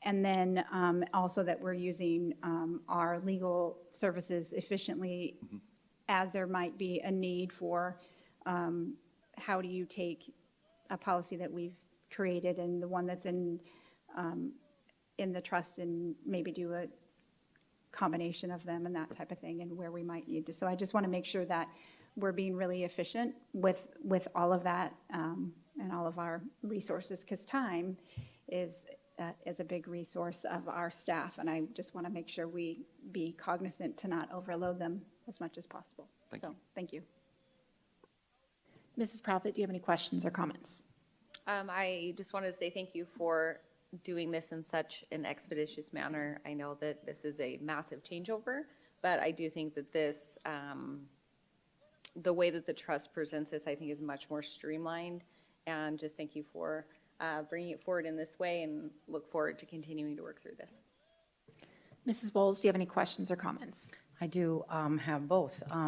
And then also that we're using our legal services efficiently as there might be a need for how do you take a policy that we've created and the one that's in the trust and maybe do a combination of them and that type of thing and where we might need to. So I just want to make sure that we're being really efficient with all of that and all of our resources, because time is a big resource of our staff, and I just want to make sure we be cognizant to not overload them as much as possible. Thank you. Mrs. Profit, do you have any questions or comments? I just wanted to say thank you for doing this in such an expeditious manner. I know that this is a massive changeover, but I do think that this, the way that the trust presents this, I think is much more streamlined. And just thank you for bringing it forward in this way, and look forward to continuing to work through this. Mrs. Bowles, do you have any questions or comments? I do have both. What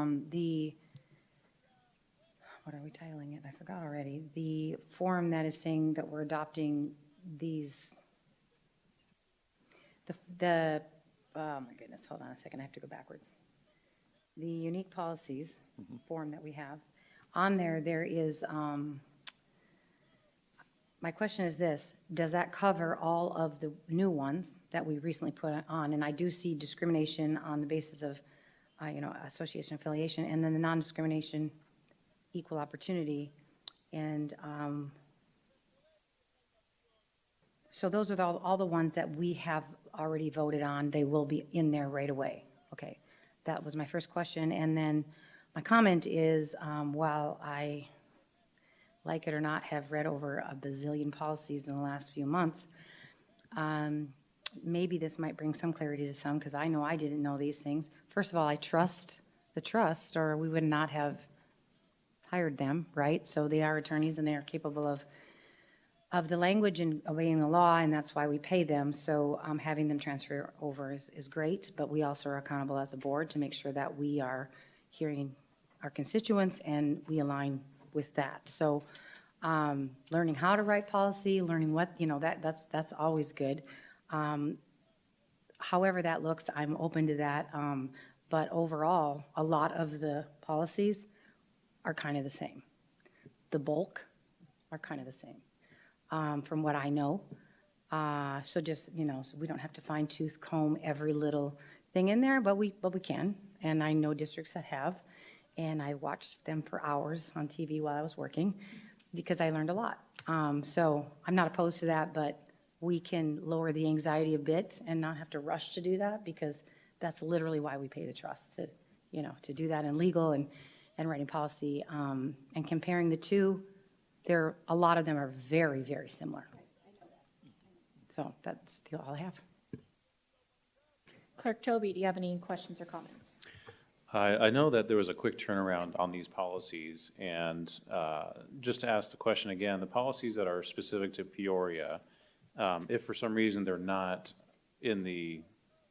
are we titling it? I forgot already. The form that is saying that we're adopting these, oh my goodness, hold on a second, I have to go backwards. The unique policies form that we have, on there is, my question is this: does that cover all of the new ones that we recently put on? And I do see discrimination on the basis of, association affiliation, and then the non-discrimination, equal opportunity, and so those are all the ones that we have already voted on. They will be in there right away. Okay, that was my first question, and then my comment is, while I, like it or not, have read over a bazillion policies in the last few months, maybe this might bring some clarity to some, because I know I didn't know these things. First of all, I trust the trust, or we would not have hired them, right? So they are attorneys and they are capable of the language and obeying the law, and that's why we pay them. So having them transfer over is great, but we also are accountable as a board to make sure that we are hearing our constituents and we align with that. So learning how to write policy, learning what, that's always good. However that looks, I'm open to that. But overall, a lot of the policies are kind of the same. The bulk are kind of the same, from what I know. So just, so we don't have to fine tooth comb every little thing in there, but we can. And I know districts that have, and I watched them for hours on TV while I was working because I learned a lot. So I'm not opposed to that, but we can lower the anxiety a bit and not have to rush to do that, because that's literally why we pay the trust, to do that in legal and writing policy. And comparing the two, a lot of them are very, very similar. So that's all I have. Clerk Toby, do you have any questions or comments? I know that there was a quick turnaround on these policies, and just to ask the question again, the policies that are specific to Peoria, if for some reason they're not in the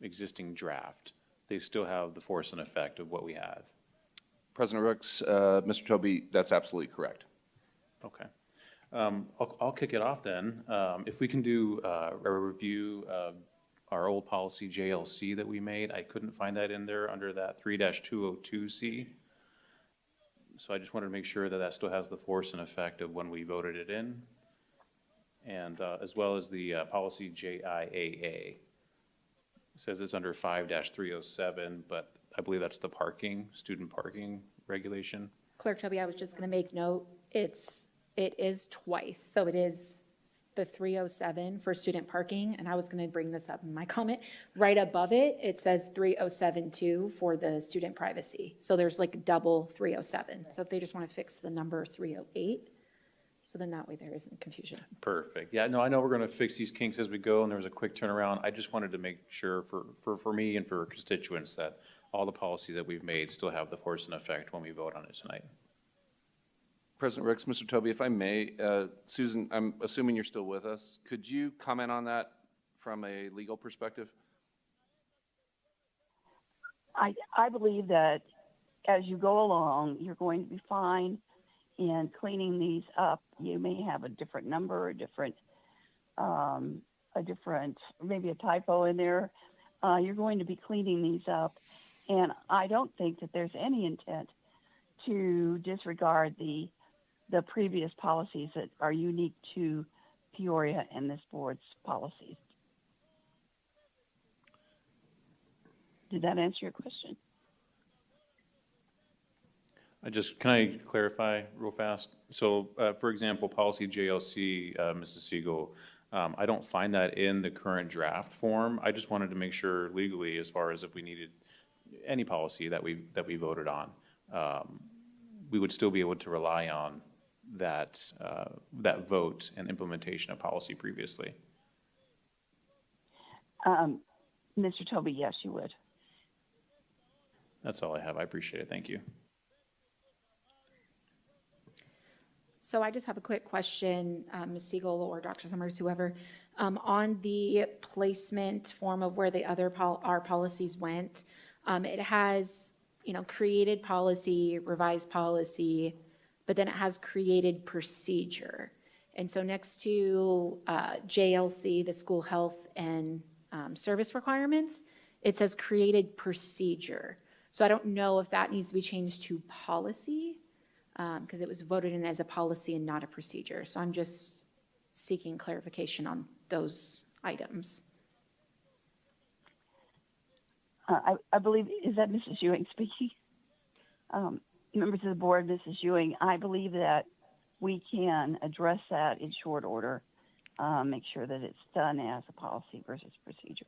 existing draft, they still have the force and effect of what we have. President Rooks, Mr. Toby, that's absolutely correct. Okay. I'll kick it off then. If we can do a review of our old policy JLC that we made, I couldn't find that in there under that 3-202C. So I just wanted to make sure that that still has the force and effect of when we voted it in, and as well as the policy JIAA. It says it's under 5-307, but I believe that's the student parking regulation. Clerk Toby, I was just going to make note, it is twice. So it is the 307 for student parking, and I was going to bring this up in my comment. Right above it, it says 307-2 for the student privacy. So there's like double 307. So if they just want to fix the number 308. So then that way there isn't confusion. Perfect. Yeah, no, I know we're going to fix these kinks as we go, and there was a quick turnaround. I just wanted to make sure for me and for constituents that all the policies that we've made still have the force and effect when we vote on it tonight. President Ricks, Mr. Tobey, if I may, Susan, I'm assuming you're still with us. Could you comment on that from a legal perspective? I believe that as you go along, you're going to be fine in cleaning these up. You may have a different number, maybe a typo in there. You're going to be cleaning these up. And I don't think that there's any intent to disregard the previous policies that are unique to Peoria and this board's policies. Did that answer your question? Can I clarify real fast? So, for example, policy JLC, Mrs. Siegel, I don't find that in the current draft form. I just wanted to make sure legally, as far as if we needed any policy that we voted on, we would still be able to rely on that vote and implementation of policy previously. Mr. Tobey, yes, you would. That's all I have. I appreciate it. Thank you. So I just have a quick question, Ms. Siegel or Dr. Summers, whoever, on the placement form of where the other our policies went. It has, created policy, revised policy, but then it has created procedure. And so next to JLC, the school health and service requirements, it says created procedure. So I don't know if that needs to be changed to policy, because it was voted in as a policy and not a procedure. So I'm just seeking clarification on those items. I believe, is that Mrs. Ewing speaking? Members of the board, Mrs. Ewing, I believe that we can address that in short order, make sure that it's done as a policy versus procedure.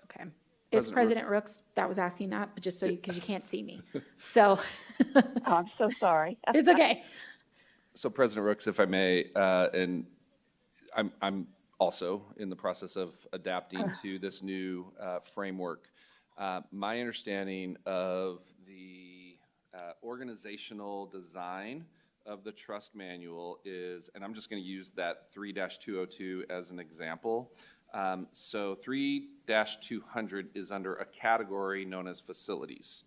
Okay. It's President Rooks that was asking that, but just so because you can't see me. So I'm so sorry. It's okay. So President Rooks, if I may, and I'm also in the process of adapting to this new framework. My understanding of the organizational design of the trust manual is, and I'm just going to use that 3-202 as an example. So 3-200 is under a category known as facilities.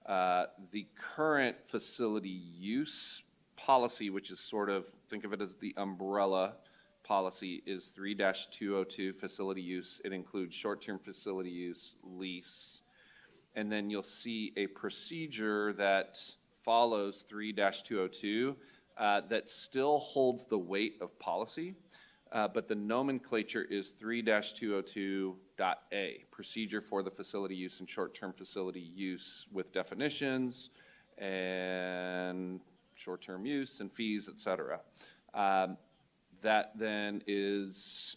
The current facility use policy, which is sort of, think of it as the umbrella policy, is 3-202 facility use. It includes short-term facility use, lease, and then you'll see a procedure that follows 3-202 that still holds the weight of policy. But the nomenclature is 3-202.A, procedure for the facility use and short-term facility use with definitions and short-term use and fees, et cetera. That then is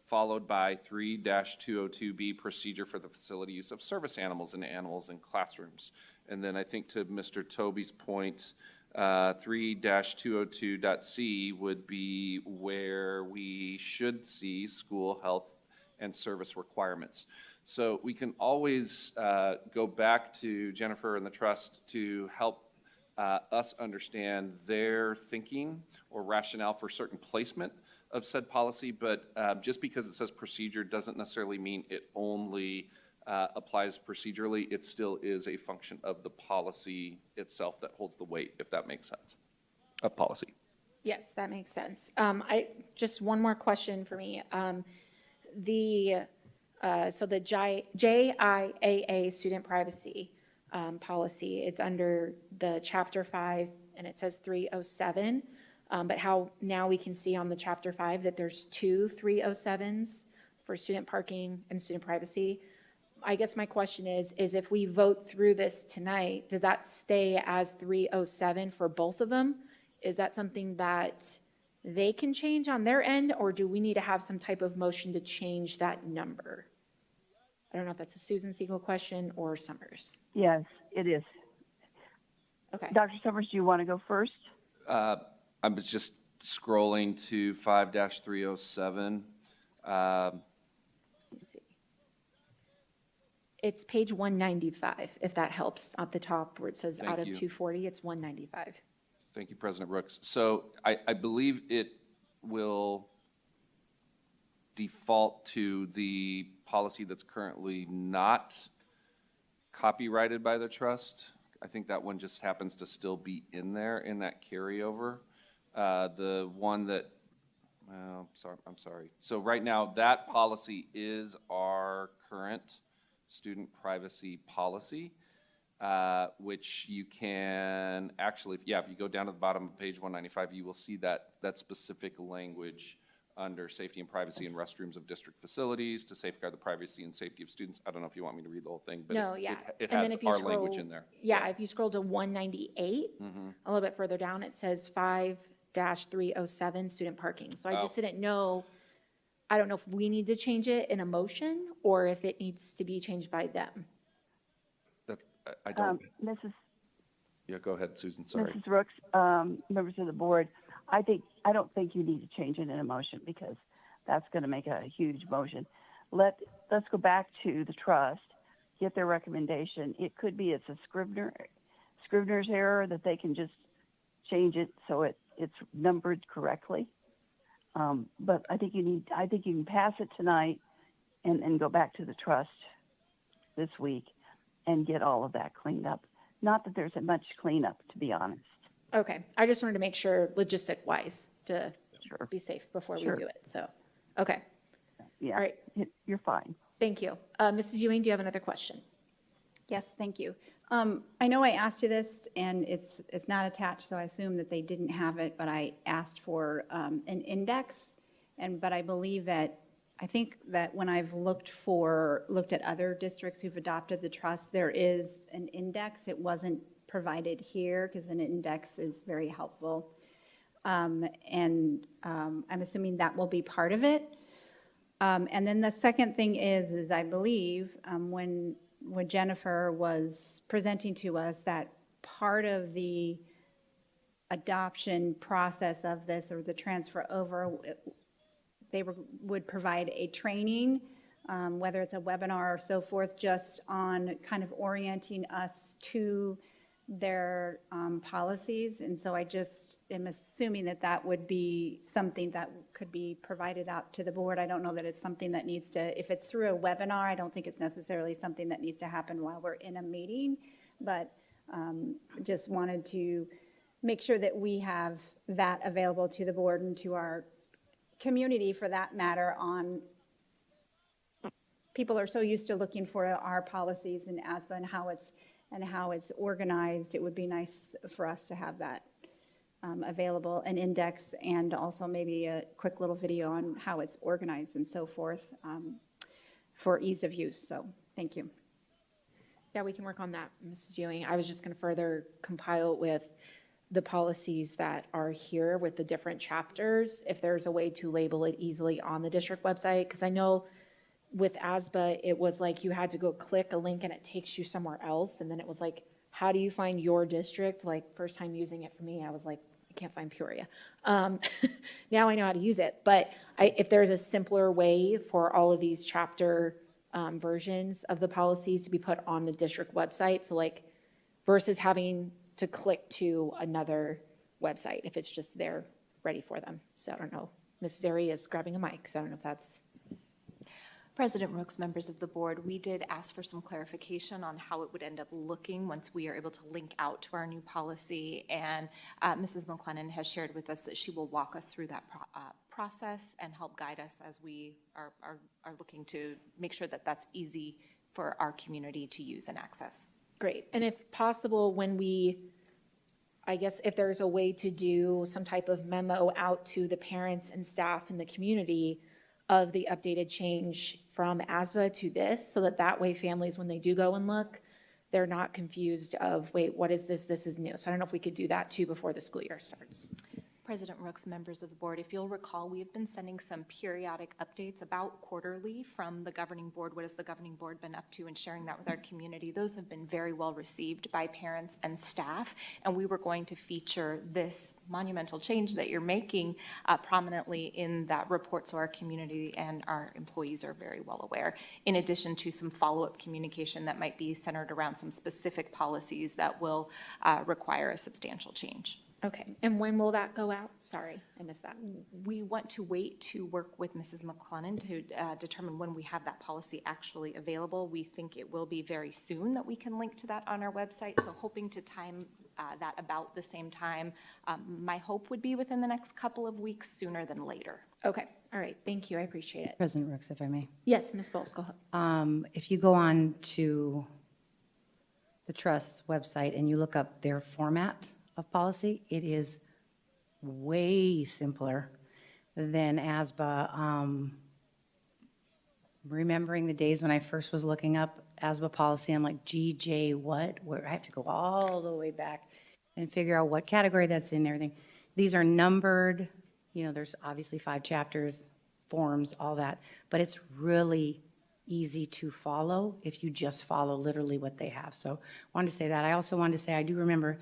followed by 3-202B, procedure for the facility use of service animals and animals in classrooms. And then I think to Mr. Tobey's point, 3-202.C would be where we should see school health and service requirements. So we can always go back to Jennifer and the trust to help us understand their thinking or rationale for certain placement of said policy, but just because it says procedure doesn't necessarily mean it only applies procedurally. It still is a function of the policy itself that holds the weight, if that makes sense, of policy. Yes, that makes sense. Just one more question for me. So the JIAA student privacy policy, it's under the Chapter 5, and it says 307. But how now we can see on the Chapter 5 that there's two 307s for student parking and student privacy. I guess my question is if we vote through this tonight, does that stay as 307 for both of them? Is that something that they can change on their end, or do we need to have some type of motion to change that number? I don't know if that's a Susan Siegel question or Summers. Yes, it is. Okay. Dr. Summers, do you want to go first? I was just scrolling to 5-307. Let me see. It's page 195, if that helps, at the top where it says Thank out of you. 240, it's 195. Thank you, President Brooks. So I believe it will default to the policy that's currently not copyrighted by the trust. I think that one just happens to still be in there in that carryover. The one that, well, I'm sorry. So right now, that policy is our current student privacy policy, which you can actually, if you go down to the bottom of page 195, you will see that specific language under safety and privacy in restrooms of district facilities to safeguard the privacy and safety of students. I don't know if you want me to read the whole thing, but No, yeah. it And has then if you our scroll- language in there. Yeah, if you scroll to 198, a little bit further down, it says 5-307 student parking. So I just didn't know, I don't know if we need to change it in a motion or if it needs to be changed by them. I don't, Mrs. yeah, go ahead, Susan, sorry. Mrs. Rooks, members of the board, I don't think you need to change it in a motion because that's going to make a huge motion. Let's go back to the trust, get their recommendation. It could be it's a Scrivener's error that they can just change it so it's numbered correctly. But I think you can pass it tonight and go back to the trust this week and get all of that cleaned up. Not that there's much cleanup, to be honest. Okay, I just wanted to make sure logistic-wise to Sure. be safe before Sure. we do it, so, okay, Yeah, all right, you're fine. thank you. Mrs. Ewing, do you have another question? Yes, thank you. I know I asked you this, and it's not attached, so I assume that they didn't have it, but I asked for an index, but I believe that, I think that when I've looked at other districts who've adopted the trust, there is an index. It wasn't provided here, because an index is very helpful. I'm assuming that will be part of it. And then the second thing is I believe when Jennifer was presenting to us that part of the adoption process of this or the transfer over, they would provide a training, whether it's a webinar or so forth, just on kind of orienting us to their policies. And so I just am assuming that would be something that could be provided out to the board. I don't know that it's something that needs to, if it's through a webinar, I don't think it's necessarily something that needs to happen while we're in a meeting, but just wanted to make sure that we have that available to the board and to our community for that matter. On people are so used to looking for our policies in ASBA and how it's organized. It would be nice for us to have that available, an index, and also maybe a quick little video on how it's organized and so forth for ease of use. So thank you. Yeah, we can work on that, Mrs. Ewing. I was just going to further compile with the policies that are here with the different chapters, if there's a way to label it easily on the district website, because I know with ASBA, it was like you had to go click a link and it takes you somewhere else, and then it was like, how do you find your district? Like, first time using it for me, I was like, I can't find Peoria. Now I know how to use it, but if there's a simpler way for all of these chapter versions of the policies to be put on the district website, so like, versus having to click to another website if it's just there ready for them. So I don't know. Mrs. Ari is grabbing a mic, so I don't know if that's. President Rooks, members of the board, we did ask for some clarification on how it would end up looking once we are able to link out to our new policy. And Mrs. McLennan has shared with us that she will walk us through that process and help guide us as we are looking to make sure that that's easy for our community to use and access. Great. And if possible, I guess if there's a way to do some type of memo out to the parents and staff in the community of the updated change from ASBA to this, so that way families, when they do go and look, they're not confused of, wait, what is this? This is new. So I don't know if we could do that too before the school year starts. President Rooks, members of the board, if you'll recall, we have been sending some periodic updates about quarterly from the governing board. What has the governing board been up to, and sharing that with our community? Those have been very well received by parents and staff, and we were going to feature this monumental change that you're making prominently in that report, so our community and our employees are very well aware, in addition to some follow-up communication that might be centered around some specific policies that will require a substantial change. Okay, and when will that go out? Sorry, I missed that. We want to wait to work with Mrs. McClellan to determine when we have that policy actually available. We think it will be very soon that we can link to that on our website, so hoping to time that about the same time. My hope would be within the next couple of weeks, sooner than later. Okay, all right, thank you, I appreciate it. President Rooks, if I may. Yes, Ms. Bowles, go ahead. If you go on to the Trust's website and you look up their format of policy, it is way simpler than ASBA. Remembering the days when I first was looking up ASBA policy, I'm like, GJ what? Where I have to go all the way back and figure out what category that's in and everything. These are numbered, you know, there's obviously 5 chapters, forms, all that, but it's really easy to follow if you just follow literally what they have. So I wanted to say that. I also wanted to say I do remember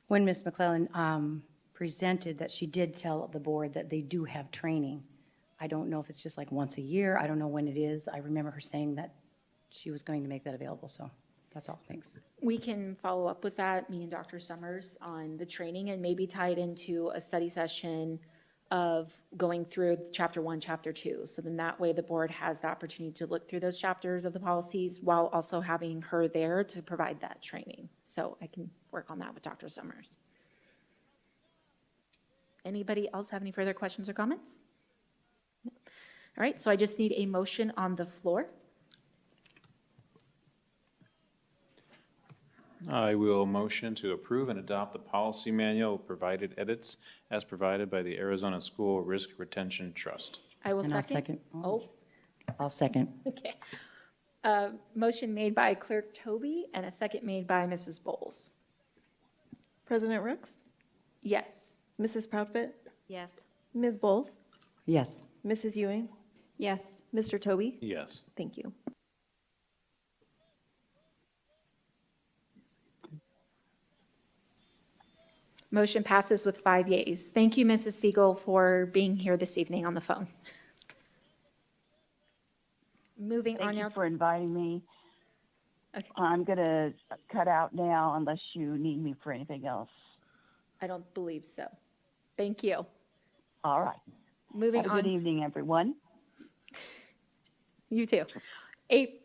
when Ms. McClellan presented that she did tell the board that they do have training. I don't know if it's just like once a year. I don't know when it is. I remember her saying that she was going to make that available. So that's all. Thanks. We can follow up with that, me and Dr. Summers, on the training, and maybe tie it into a study session of going through chapter 1, chapter 2. So then that way the board has the opportunity to look through those chapters of the policies while also having her there to provide that training. So I can work on that with Dr. Summers. Anybody else have any further questions or comments? No. All right, so I just need a motion on the floor. I will motion to approve and adopt the policy manual with provided edits as provided by the Arizona School Risk Retention Trust. I will And I'll second. second. Oh, I'll second. okay. Motion made by Clerk Toby and a second made by Mrs. Bowles. President Rooks, Yes. Mrs. Proudfit, Yes. Ms. Bowles, Yes. Mrs. Ewing, Yes. Mr. Toby. Yes. Thank you. Motion passes with 5 yeas. Thank you, Mrs. Siegel, for being here this evening on the phone. Moving on Thank now. you for inviting me. Okay. I'm going to cut out now unless you need me for anything else. I don't believe so. Thank you. All right. Moving Have a good on. evening, everyone. You too.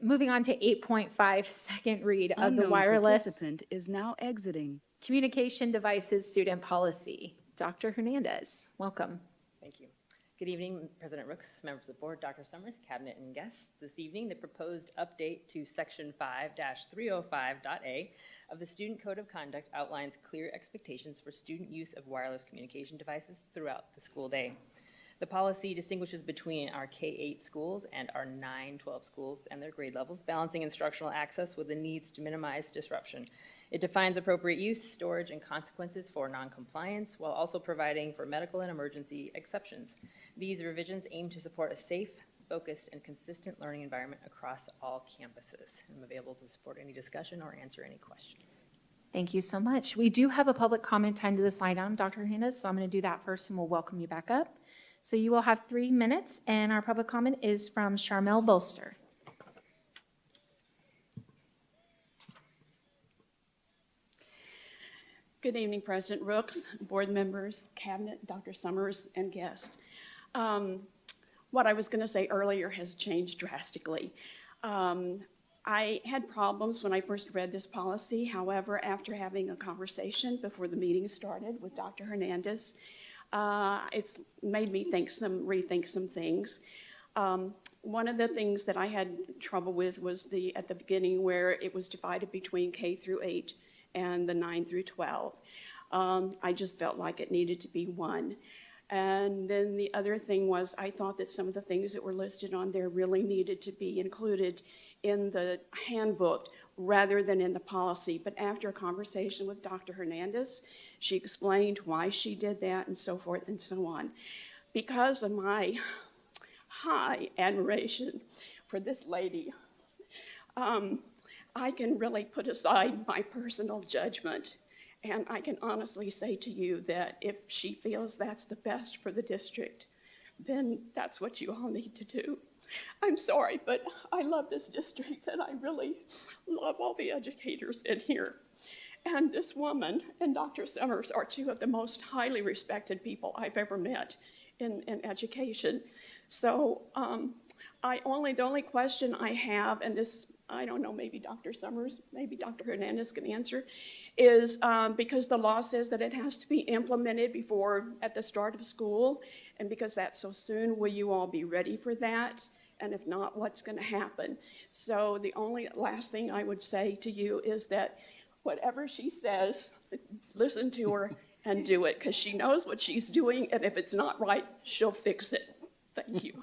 Moving on to 8.5, second read of the Unknown wireless participant is now exiting. communication devices student policy. Dr. Hernandez, welcome. Thank you. Good evening, President Rooks, members of the board, Dr. Summers, cabinet, and guests. This evening, the proposed update to Section 5-305.a of the Student Code of Conduct outlines clear expectations for student use of wireless communication devices throughout the school day. The policy distinguishes between our K-8 schools and our 9-12 schools and their grade levels, balancing instructional access with the needs to minimize disruption. It defines appropriate use, storage, and consequences for noncompliance, while also providing for medical and emergency exceptions. These revisions aim to support a safe, focused, and consistent learning environment across all campuses. I'm available to support any discussion or answer any questions. Thank you so much. We do have a public comment time to this item, Dr. Hernandez, so I'm going to do that first and we'll welcome you back up. So you will have 3 minutes, and our public comment is from Charmel Bolster. Good evening, President Rooks, board members, cabinet, Dr. Summers, and guests. What I was going to say earlier has changed drastically. I had problems when I first read this policy. However, after having a conversation before the meeting started with Dr. Hernandez, it's made me rethink some things. One of the things that I had trouble with was at the beginning where it was divided between K through 8 and the 9 through 12. I just felt like it needed to be one. And then the other thing was I thought that some of the things that were listed on there really needed to be included in the handbook rather than in the policy. But after a conversation with Dr. Hernandez, she explained why she did that and so forth and so on. Because of my high admiration for this lady, I can really put aside my personal judgment, and I can honestly say to you that if she feels that's the best for the district, then that's what you all need to do. I'm sorry, but I love this district, and I really love all the educators in here. And this woman and Dr. Summers are two of the most highly respected people I've ever met in education. So the only question I have, and this, I don't know, maybe Dr. Summers, maybe Dr. Hernandez can answer, is because the law says that it has to be implemented at the start of school, and because that's so soon, will you all be ready for that? And if not, what's going to happen? So the only last thing I would say to you is that whatever she says, listen to her and do it, because she knows what she's doing, and if it's not right, she'll fix it. Thank you.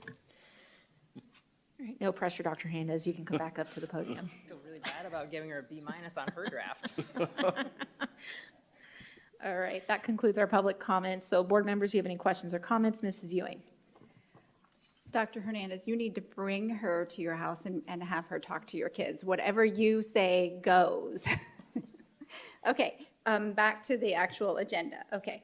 All right, no pressure, Dr. Hernandez. You can come back up to the podium. I feel really bad about giving her a B- on her draft. All right, that concludes our public comments. So board members, do you have any questions or comments? Mrs. Ewing? Dr. Hernandez, you need to bring her to your house and have her talk to your kids. Whatever you say goes. Okay, back to the actual agenda. Okay.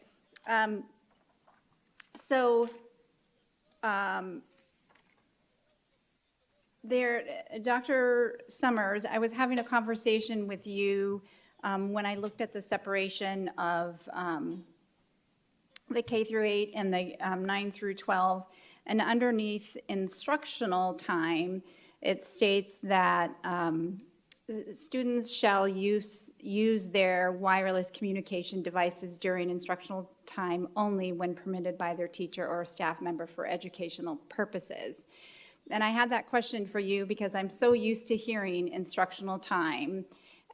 Dr. Summers, I was having a conversation with you when I looked at the separation of the K through 8 and the 9 through 12. And underneath instructional time, it states that students shall use their wireless communication devices during instructional time only when permitted by their teacher or staff member for educational purposes. And I had that question for you because I'm so used to hearing instructional time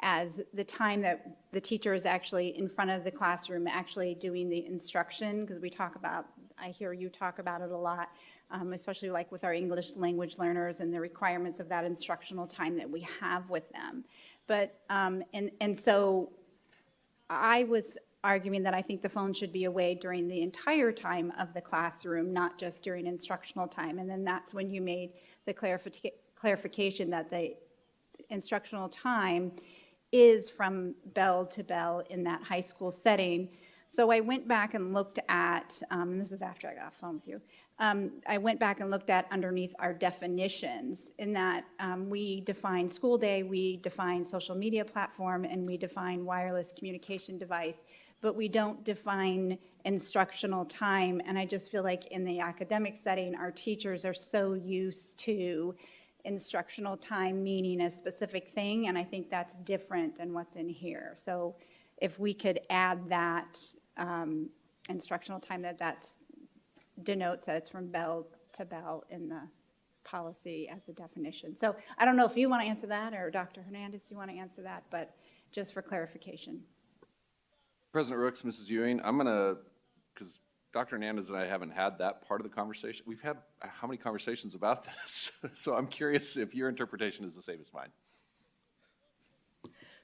as the time that the teacher is actually in front of the classroom actually doing the instruction, because I hear you talk about it a lot, especially like with our English language learners and the requirements of that instructional time that we have with them. But, and so I was arguing that I think the phone should be away during the entire time of the classroom, not just during instructional time. And then that's when you made the clarification that the instructional time is from bell to bell in that high school setting. So I went back and looked at, this is after I got off the phone with you, I went back and looked at underneath our definitions in that we define school day, we define social media platform, and we define wireless communication device, but we don't define instructional time. And I just feel like in the academic setting, our teachers are so used to instructional time meaning a specific thing, and I think that's different than what's in here. So if we could add that instructional time that denotes that it's from bell to bell in the policy as a definition. So I don't know if you want to answer that, or Dr. Hernandez, you want to answer that, but just for clarification. President Rooks, Mrs. Ewing, I'm going to, because Dr. Hernandez and I haven't had that part of the conversation. We've had how many conversations about this? So I'm curious if your interpretation is the same as mine.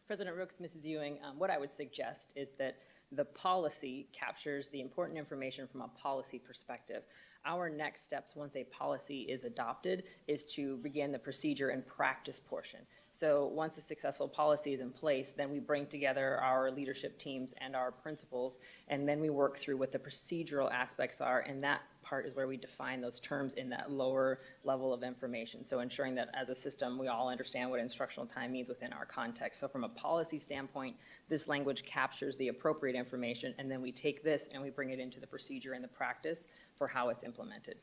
President Rooks, Mrs. Ewing, what I would suggest is that the policy captures the important information from a policy perspective. Our next steps, once a policy is adopted, is to begin the procedure and practice portion. So once a successful policy is in place, then we bring together our leadership teams and our principals, and then we work through what the procedural aspects are, and that part is where we define those terms in that lower level of information. So ensuring that as a system, we all understand what instructional time means within our context. So from a policy standpoint, this language captures the appropriate information, and then we take this and we bring it into the procedure and the practice for how it's implemented.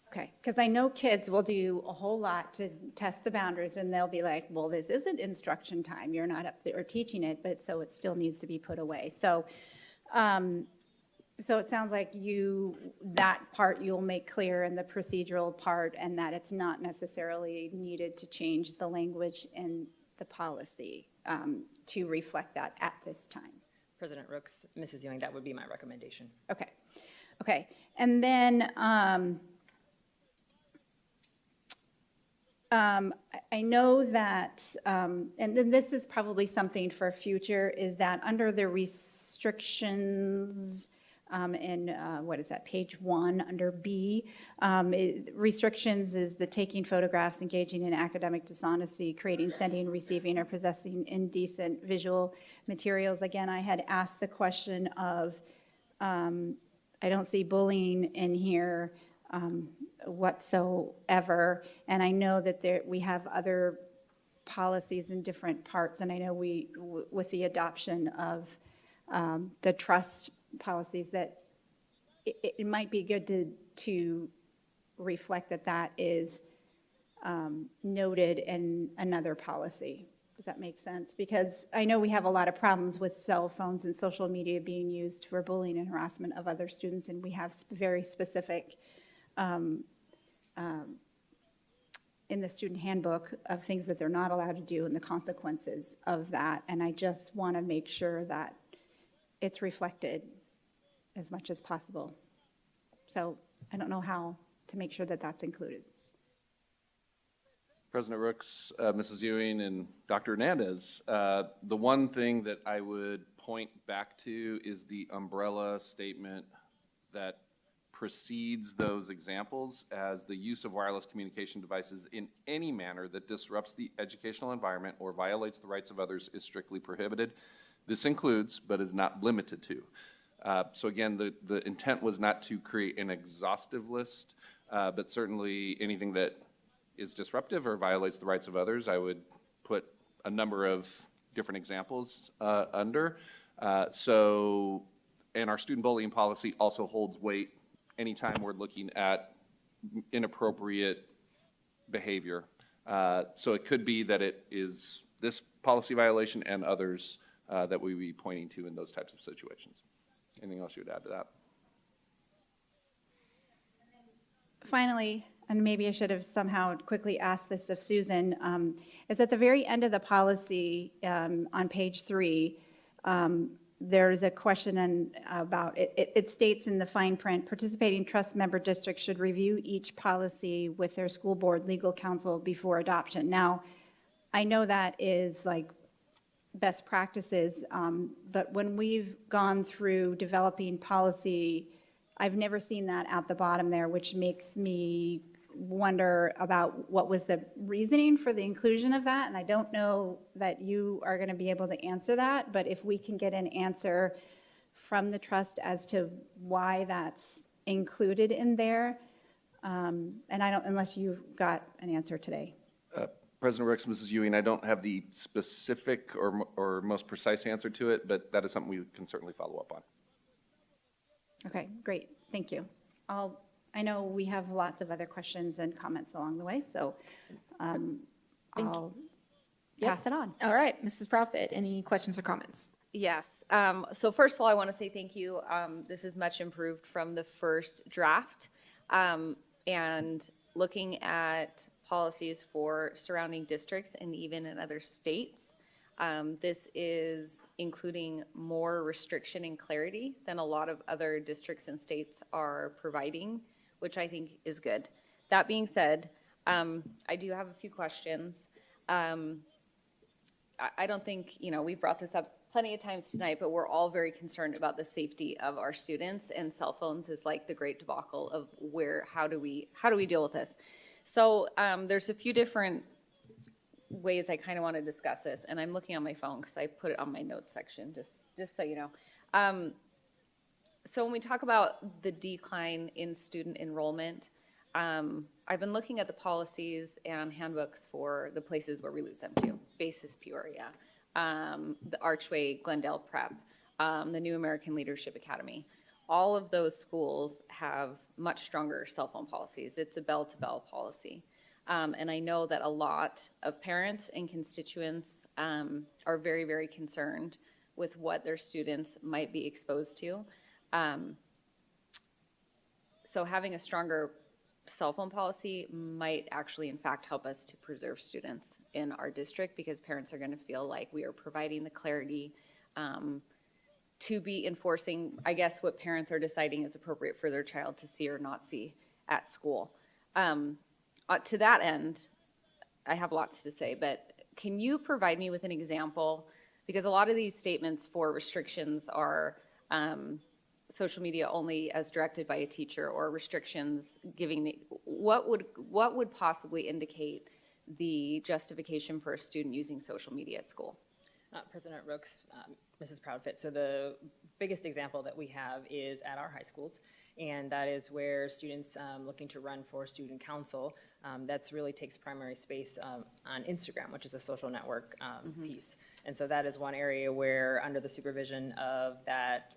Okay, because I know kids will do a whole lot to test the boundaries, and they'll be like, well, this isn't instruction time. You're not up there teaching it, but so it still needs to be put away. So, so it sounds like that part you'll make clear in the procedural part, and that it's not necessarily needed to change the language in the policy to reflect that at this time. President Rooks, Mrs. Ewing, that would be my recommendation. Okay, okay. And then I know that, and then this is probably something for future, is that under the restrictions, in, what is that, page 1, under B, restrictions is the taking photographs, engaging in academic dishonesty, creating, sending, receiving, or possessing indecent visual materials. Again, I had asked the question of, I don't see bullying in here whatsoever, and I know that we have other policies in different parts, and I know with the adoption of the trust policies, that it might be good to reflect that is noted in another policy. Does that make sense? Because I know we have a lot of problems with cell phones and social media being used for bullying and harassment of other students, and we have very specific in the student handbook of things that they're not allowed to do and the consequences of that. And I just want to make sure that it's reflected as much as possible. So I don't know how to make sure that that's included. President Rooks, Mrs. Ewing, and Dr. Hernandez, the one thing that I would point back to is the umbrella statement that precedes those examples as the use of wireless communication devices in any manner that disrupts the educational environment or violates the rights of others is strictly prohibited. This includes, but is not limited to. So again, the intent was not to create an exhaustive list, but certainly anything that is disruptive or violates the rights of others, I would put a number of different examples under. And our student bullying policy also holds weight anytime we're looking at inappropriate behavior. So it could be that it is this policy violation and others that we would be pointing to in those types of situations. Anything else you would add to that? Finally, and maybe I should have somehow quickly asked this of Susan, is at the very end of the policy on page 3, there's a question about, it states in the fine print, participating trust member districts should review each policy with their school board legal counsel before adoption. Now, I know that is like best practices, but when we've gone through developing policy, I've never seen that at the bottom there, which makes me wonder about what was the reasoning for the inclusion of that. And I don't know that you are going to be able to answer that, but if we can get an answer from the trust as to why that's included in there, and I don't, unless you've got an answer today. President Ricks, Mrs. Ewing, I don't have the specific or most precise answer to it, but that is something we can certainly follow up on. Okay, great, thank you. I know we have lots of other questions and comments along the way, so I'll pass it on. All right, Mrs. Profit, any questions or comments? Yes. So first of all, I want to say thank you. This is much improved from the first draft. And looking at policies for surrounding districts and even in other states, this is including more restriction and clarity than a lot of other districts and states are providing, which I think is good. That being said, I do have a few questions. I don't think, we brought this up plenty of times tonight, but we're all very concerned about the safety of our students, and cell phones is like the great debacle of how do we deal with this? So there's a few different ways I kind of want to discuss this, and I'm looking on my phone because I put it on my notes section, just so you know. So when we talk about the decline in student enrollment, I've been looking at the policies and handbooks for the places where we lose them to. Basis Peoria, the Archway Glendale Prep, the New American Leadership Academy. All of those schools have much stronger cell phone policies. It's a bell-to-bell policy. And I know that a lot of parents and constituents are very, very concerned with what their students might be exposed to. So having a stronger cell phone policy might actually, in fact, help us to preserve students in our district, because parents are going to feel like we are providing the clarity to be enforcing, I guess, what parents are deciding is appropriate for their child to see or not see at school. To that end, I have lots to say, but can you provide me with an example? Because a lot of these statements for restrictions are social media only as directed by a teacher, or restrictions giving the, what would possibly indicate the justification for a student using social media at school? President Rooks, Mrs. Proudfit, so the biggest example that we have is at our high schools, and that is where students looking to run for student council, that's really takes primary space on Instagram, which is a social network piece. And so that is one area where, under the supervision of that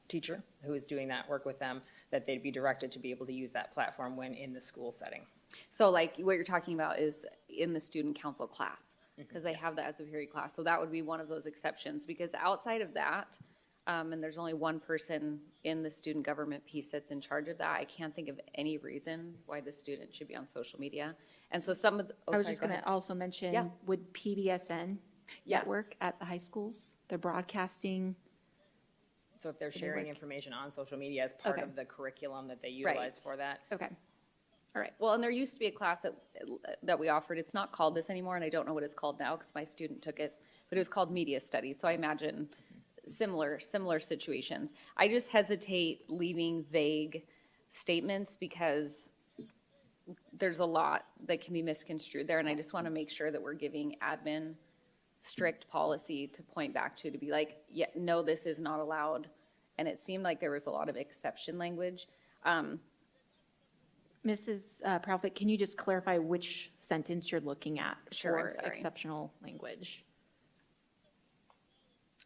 teacher who is doing that work with them, that they'd be directed to be able to use that platform when in the school setting. So like what you're talking about is in the student council class, because they have that as a period class. So that would be one of those exceptions, because outside of that, and there's only one person in the student government piece that's in charge of that, I can't think of any reason why the student should be on social media. And so some of the, I was just going to also mention, would PBSN network at the high schools? They're broadcasting. So if they're sharing information on social media as part of the curriculum that they utilize for that. Okay. All right. Well, and there used to be a class that we offered. It's not called this anymore, and I don't know what it's called now because my student took it, but it was called media studies. So I imagine similar situations. I just hesitate leaving vague statements because there's a lot that can be misconstrued there, and I just want to make sure that we're giving admin strict policy to point back to be like, yeah, no, this is not allowed. And it seemed like there was a lot of exception language. Mrs. Proudfit, can you just clarify which sentence you're looking at Sure, for exceptional language?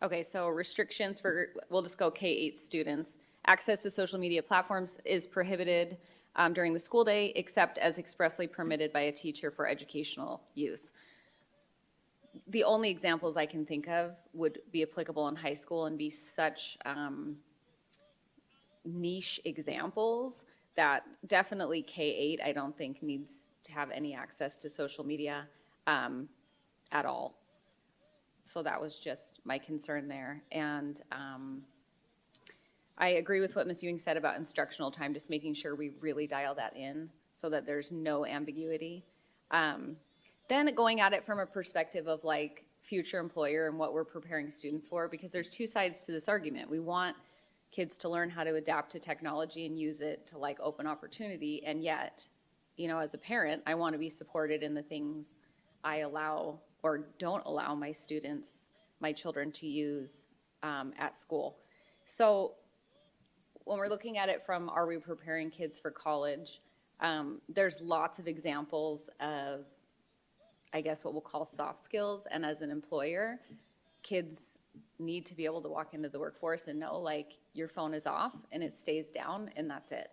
Okay, so restrictions for, we'll just go K-8 students. Access to social media platforms is prohibited during the school day, except as expressly permitted by a teacher for educational use. The only examples I can think of would be applicable in high school and be such niche examples that definitely K-8 I don't think needs to have any access to social media at all. So that was just my concern there. And I agree with what Ms. Ewing said about instructional time, just making sure we really dial that in so that there's no ambiguity. Then going at it from a perspective of like future employer and what we're preparing students for, because there's two sides to this argument. We want kids to learn how to adapt to technology and use it to like open opportunity. And yet, you know, as a parent, I want to be supported in the things I allow or don't allow my students, my children to use at school. So when we're looking at it from, are we preparing kids for college? There's lots of examples of, I guess, what we'll call soft skills. And as an employer, kids need to be able to walk into the workforce and know, like, your phone is off and it stays down and that's it.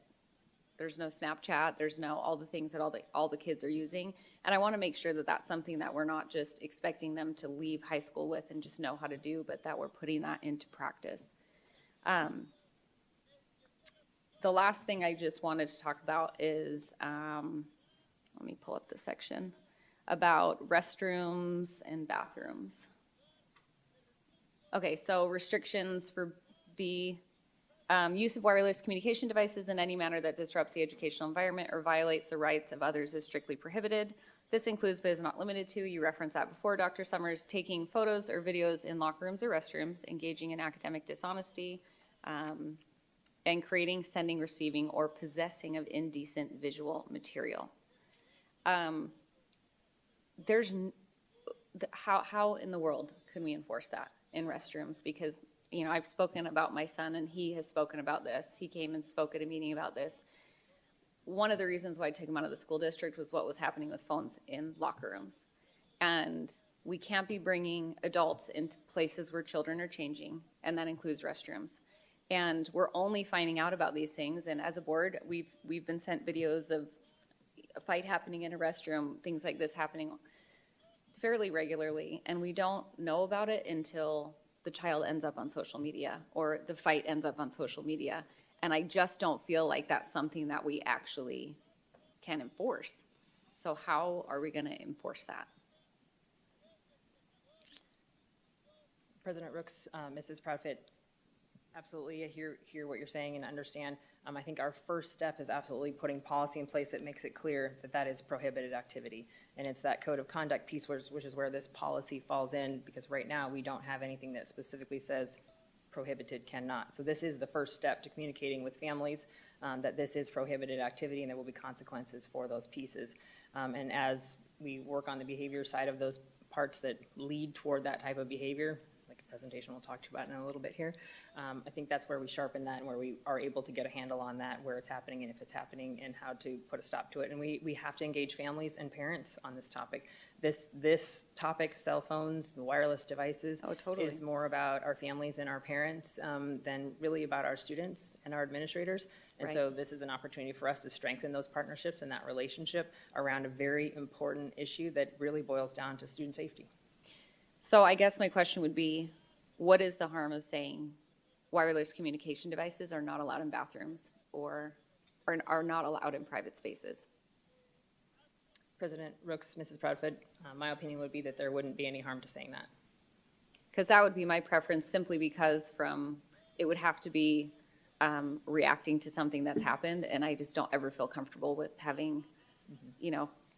There's no Snapchat, there's no all the things that all the kids are using. And I want to make sure that that's something that we're not just expecting them to leave high school with and just know how to do, but that we're putting that into practice. The last thing I just wanted to talk about is, let me pull up the section about restrooms and bathrooms. Okay, so restrictions for B, use of wireless communication devices in any manner that disrupts the educational environment or violates the rights of others is strictly prohibited. This includes, but is not limited to, you referenced that before, Dr. Summers, taking photos or videos in locker rooms or restrooms, engaging in academic dishonesty, and creating, sending, receiving, or possessing of indecent visual material. How in the world can we enforce that in restrooms? Because, you know, I've spoken about my son and he has spoken about this. He came and spoke at a meeting about this. One of the reasons why I took him out of the school district was what was happening with phones in locker rooms. And we can't be bringing adults into places where children are changing, and that includes restrooms. And we're only finding out about these things, and as a board, we've been sent videos of a fight happening in a restroom, things like this happening fairly regularly, and we don't know about it until the child ends up on social media or the fight ends up on social media. And I just don't feel like that's something that we actually can enforce. So how are we going to enforce that? President Rooks, Mrs. Proudfit, Absolutely, I hear what you're saying and understand. I think our first step is absolutely putting policy in place that makes it clear that that is prohibited activity. And it's that code of conduct piece, which is where this policy falls in, because right now we don't have anything that specifically says prohibited cannot. So this is the first step to communicating with families that this is prohibited activity and there will be consequences for those pieces. And as we work on the behavior side of those parts that lead toward that type of behavior, like a presentation we'll talk to about in a little bit here, I think that's where we sharpen that and where we are able to get a handle on that, where it's happening and if it's happening and how to put a stop to it. And we have to engage families and parents on this topic. This topic, cell phones, the wireless devices, is more about our families and our parents than really about our students and our administrators. And so this is an opportunity for us to strengthen those partnerships and that relationship around a very important issue that really boils down to student safety. So I guess my question would be, what is the harm of saying wireless communication devices are not allowed in bathrooms or are not allowed in private spaces? President Rooks, Mrs. Proudfoot, my opinion would be that there wouldn't be any harm to saying that. Because that would be my preference, simply because it would have to be reacting to something that's happened, and I just don't ever feel comfortable with having,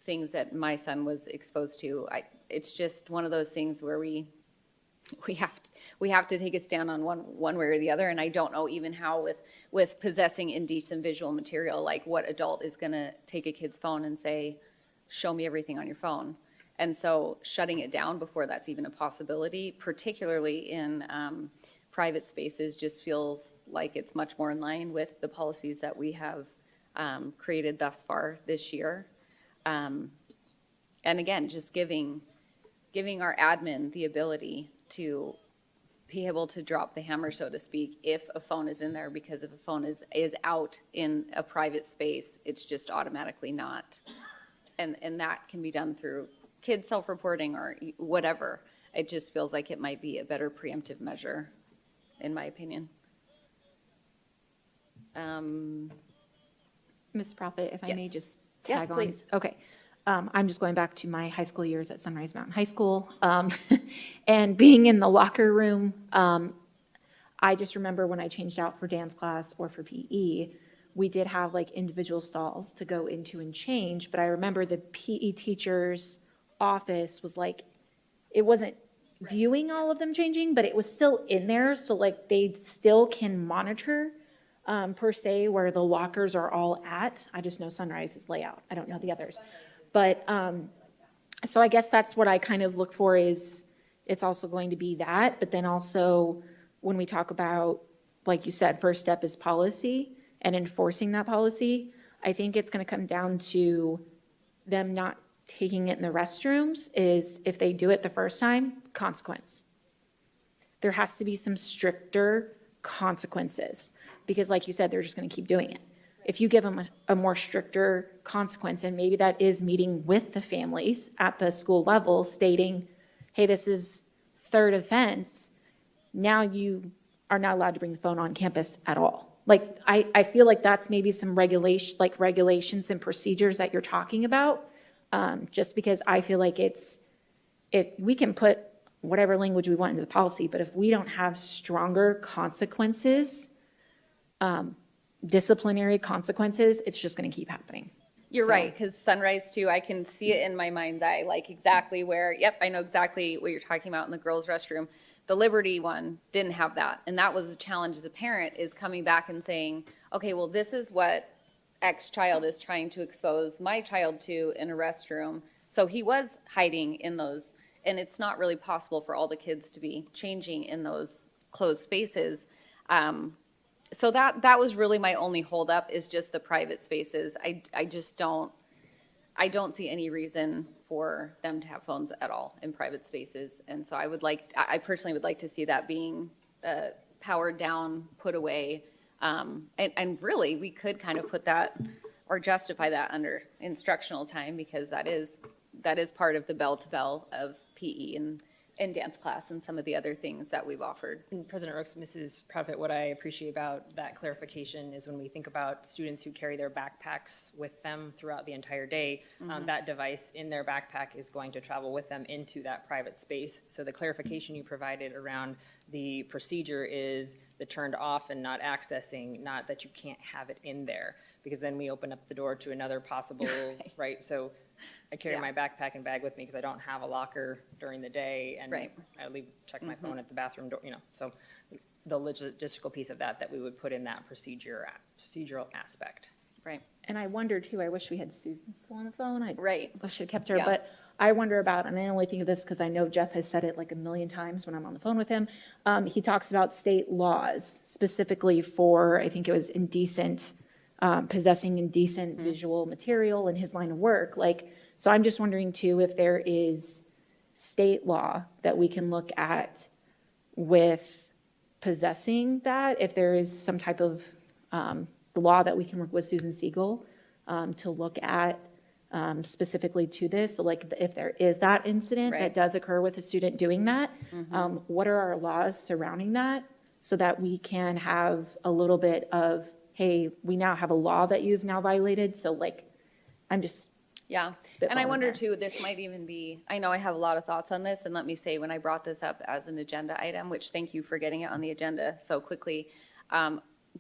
things that my son was exposed to. It's just one of those things where we have to take a stand on one way or the other, and I don't know even how with possessing indecent visual material, like what adult is going to take a kid's phone and say, show me everything on your phone. And so shutting it down before that's even a possibility, particularly in private spaces, just feels like it's much more in line with the policies that we have created thus far this year. And again, just giving our admin the ability to be able to drop the hammer, so to speak, if a phone is in there, because if a phone is out in a private space, it's just automatically not. And that can be done through kids self-reporting or whatever. It just feels like it might be a better preemptive measure, in my opinion. Ms. Prophet, if I may Yes. just Yes, tag on. please. Okay. I'm just going back to my high school years at Sunrise Mountain High School. And being in the locker room, I just remember when I changed out for dance class or for PE, we did have like individual stalls to go into and change. But I remember the PE teacher's office was like, it wasn't viewing all of them changing, but it was still in there. So like they still can monitor per se where the lockers are all at. I just know Sunrise's layout. I don't know the others. But so I guess that's what I kind of look for is it's also going to be that. But then also when we talk about, like you said, first step is policy and enforcing that policy. I think it's going to come down to them not taking it in the restrooms is if they do it the first time, consequence. There has to be some stricter consequences because like you said, they're just going to keep doing it. If you give them a more stricter consequence, and maybe that is meeting with the families at the school level stating, hey, this is third offense. Now you are not allowed to bring the phone on campus at all. Like, I feel like that's maybe some regulations and procedures that you're talking about. Just because I feel like if we can put whatever language we want into the policy, but if we don't have stronger consequences, disciplinary consequences, it's just going to keep happening. You're right, because Sunrise too, I can see it in my mind's eye, like exactly where, yep, I know exactly what you're talking about in the girls' restroom. The Liberty one didn't have that, and that was a challenge as a parent, is coming back and saying, okay, well, this is what X child is trying to expose my child to in a restroom. So he was hiding in those, and it's not really possible for all the kids to be changing in those closed spaces. So that was really my only holdup, is just the private spaces. I just don't see any reason for them to have phones at all in private spaces. And so I personally would like to see that being powered down, put away. And really, we could kind of put that or justify that under instructional time, because that is part of the bell to bell of PE. And and dance class and some of the other things that we've offered. And President Rooks, Mrs. Proudfit, what I appreciate about that clarification is when we think about students who carry their backpacks with them throughout the entire day, that device in their backpack is going to travel with them into that private space. So the clarification you provided around the procedure is the turned off and not accessing, not that you can't have it in there, because then we open up the door to another possible, right? So I carry my backpack and bag with me because I don't have a locker during the day, and I check my phone at the bathroom door, so the logistical piece of that we would put in that procedural aspect. Right. And I wonder too, I wish we had Susan still on the phone. I wish I'd kept her, Yeah. but I wonder about, and I only think of this because I know Jeff has said it like a million times when I'm on the phone with him. He talks about state laws specifically for, I think it was indecent, possessing indecent visual material in his line of work. Like, so I'm just wondering too, if there is state law that we can look at with possessing that, if there is some type of law that we can work with Susan Siegel to look at specifically to this. So like if there is that incident that does occur with a student doing that, what are our laws surrounding that so that we can have a little bit of, hey, we now have a law that you've now violated. So like, I'm just And I spitballing wonder there. too, this might even be, I know I have a lot of thoughts on this, and let me say, when I brought this up as an agenda item, which thank you for getting it on the agenda so quickly,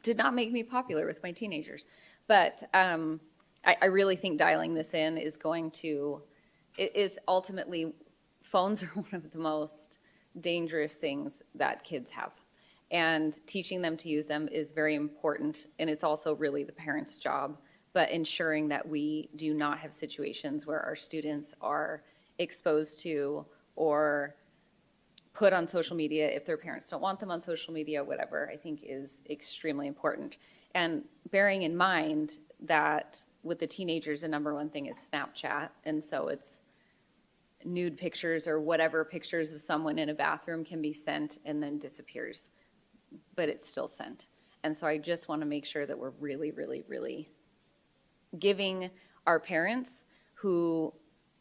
did not make me popular with my teenagers. But I really think dialing this in is going to, it is ultimately, phones are one of the most dangerous things that kids have. And teaching them to use them is very important, and it's also really the parents' job. But ensuring that we do not have situations where our students are exposed to or put on social media if their parents don't want them on social media, whatever, I think is extremely important. And bearing in mind that with the teenagers, the number one thing is Snapchat. And so it's nude pictures or whatever pictures of someone in a bathroom can be sent and then disappears, but it's still sent. And so I just want to make sure that we're really, really, really giving our parents who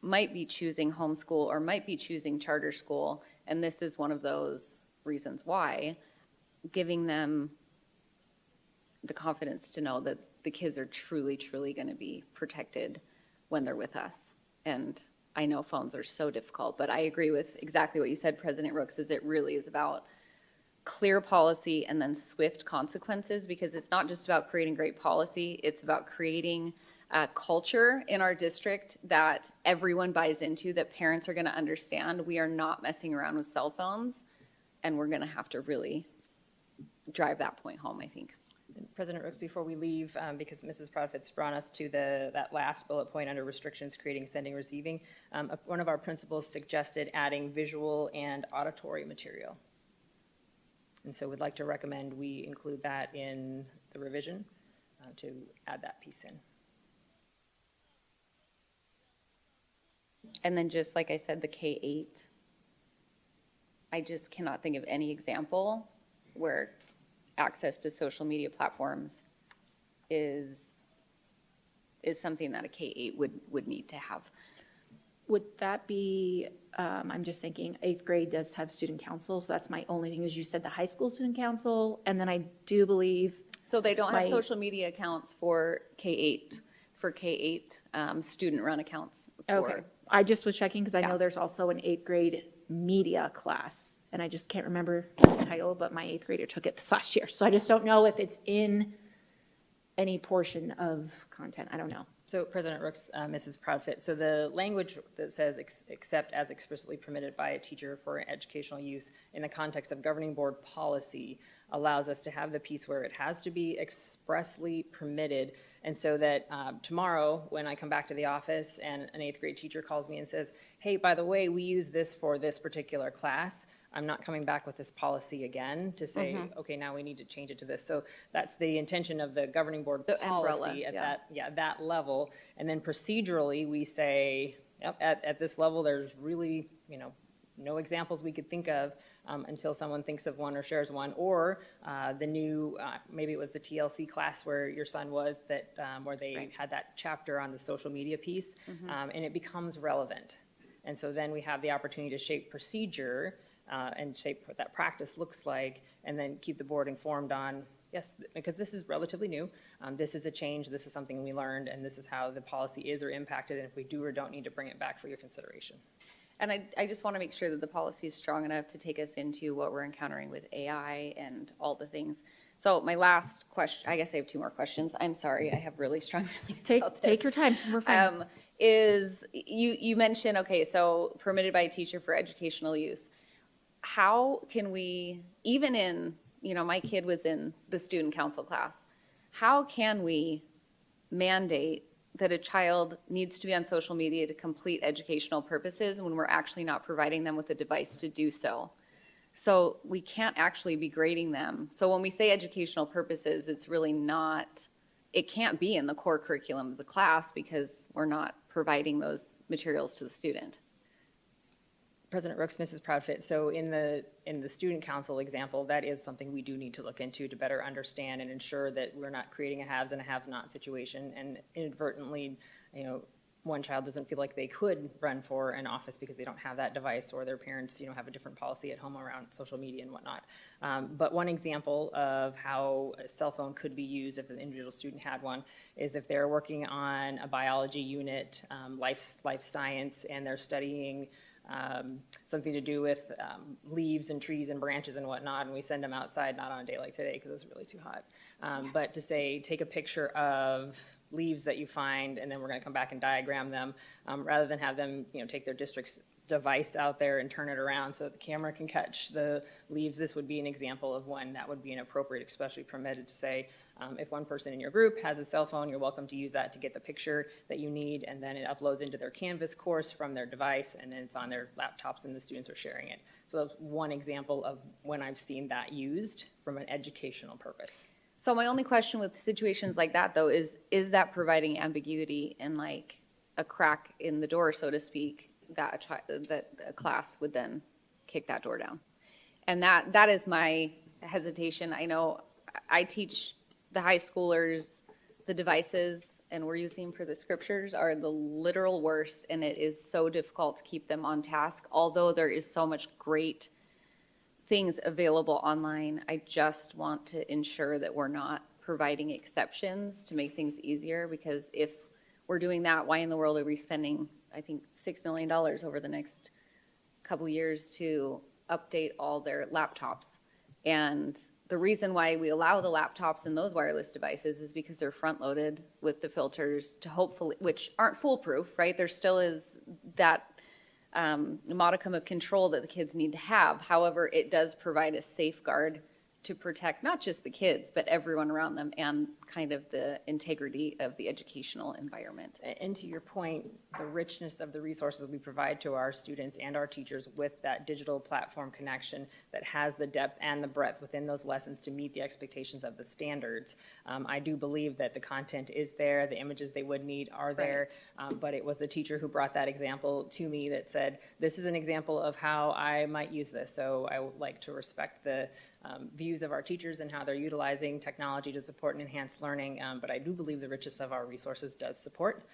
might be choosing homeschool or might be choosing charter school, and this is one of those reasons why, giving them the confidence to know that the kids are truly, truly going to be protected when they're with us. And I know phones are so difficult, but I agree with exactly what you said, President Rooks, is it really is about clear policy and then swift consequences, because it's not just about creating great policy, it's about creating a culture in our district that everyone buys into, that parents are going to understand we are not messing around with cell phones, and we're going to have to really drive that point home, I think. President Rooks, before we leave, because Mrs. Proudfit's brought us to that last bullet point under restrictions, creating, sending, receiving, one of our principals suggested adding visual and auditory material. And so we'd like to recommend we include that in the revision to add that piece in. And then just like I said, the K-8, I just cannot think of any example where access to social media platforms is something that a K-8 would need to have. Would that be, I'm just thinking, 8th grade does have student council, so that's my only thing, is you said the high school student council, and then I do believe. So they don't have my- social media accounts for K-8, student-run accounts. Okay, I just was checking because I Yeah. know there's also an 8th grade media class, and I just can't remember the title, but my 8th grader took it this last year. So I just don't know if it's in any portion of content. I don't know. So President Rooks, Mrs. Proudfit, so the language that says except as expressly permitted by a teacher for educational use in the context of governing board policy allows us to have the piece where it has to be expressly permitted. And so that tomorrow, when I come back to the office and an 8th grade teacher calls me and says, hey, by the way, we use this for this particular class, I'm not coming back with this policy again to say, okay, now we need to change it to this. So that's the intention of the governing board policy at that level. And then procedurally, we say, yep, at this level, there's really, no examples we could think of until someone thinks of one or shares one, or the new, maybe it was the TLC class where your son was, that where they had that chapter on the social media piece, and it becomes relevant. And so then we have the opportunity to shape procedure and shape what that practice looks like, and then keep the board informed on, yes, because this is relatively new. This is a change, this is something we learned, and this is how the policy is or impacted, and if we do or don't need to bring it back for your consideration. And I just want to make sure that the policy is strong enough to take us into what we're encountering with AI and all the things. So my last question, I guess I have 2 more questions. I'm sorry, I have really strong feelings about this. Take your time, we're fine. Is, you mentioned, okay, so permitted by a teacher for educational use. How can we, even in, my kid was in the student council class, how can we mandate that a child needs to be on social media to complete educational purposes when we're actually not providing them with a device to do so? So we can't actually be grading them. So when we say educational purposes, it's really not, it can't be in the core curriculum of the class because we're not providing those materials to the student. President Rooks, Mrs. Proudfit, so in the student council example, that is something we do need to look into to better understand and ensure that we're not creating a haves and a have-not situation, and inadvertently, one child doesn't feel like they could run for an office because they don't have that device, or their parents, have a different policy at home around social media and whatnot. But one example of how a cell phone could be used if an individual student had one is if they're working on a biology unit, life science, and they're studying something to do with leaves and trees and branches and whatnot, and we send them outside, not on a day like today because it's really too hot, but to say, take a picture of leaves that you find, and then we're going to come back and diagram them, rather than have them, take their district's device out there and turn it around so that the camera can catch the leaves. This would be an example of when that would be inappropriate, especially permitted to say, if one person in your group has a cell phone, you're welcome to use that to get the picture that you need, and then it uploads into their Canvas course from their device, and then it's on their laptops and the students are sharing it. So that's one example of when I've seen that used from an educational purpose. So my only question with situations like that, though, is that providing ambiguity and like a crack in the door, so to speak, that a class would then kick that door down? And that is my hesitation. I know I teach the high schoolers, the devices, and we're using them for the scriptures are the literal worst, and it is so difficult to keep them on task. Although there is so much great things available online, I just want to ensure that we're not providing exceptions to make things easier, because if we're doing that, why in the world are we spending, I think, $6 million over the next couple of years to update all their laptops? And the reason why we allow the laptops and those wireless devices is because they're front-loaded with the filters to hopefully, which aren't foolproof, right? There still is that modicum of control that the kids need to have. However, it does provide a safeguard to protect not just the kids, but everyone around them and kind of the integrity of the educational environment. And to your point, the richness of the resources we provide to our students and our teachers with that digital platform connection that has the depth and the breadth within those lessons to meet the expectations of the standards. I do believe that the content is there, the images they would need are there, but it was the teacher who brought that example to me that said, this is an example of how I might use this. So I would like to respect the views of our teachers and how they're utilizing technology to support and enhance learning, but I do believe the richness of our resources does support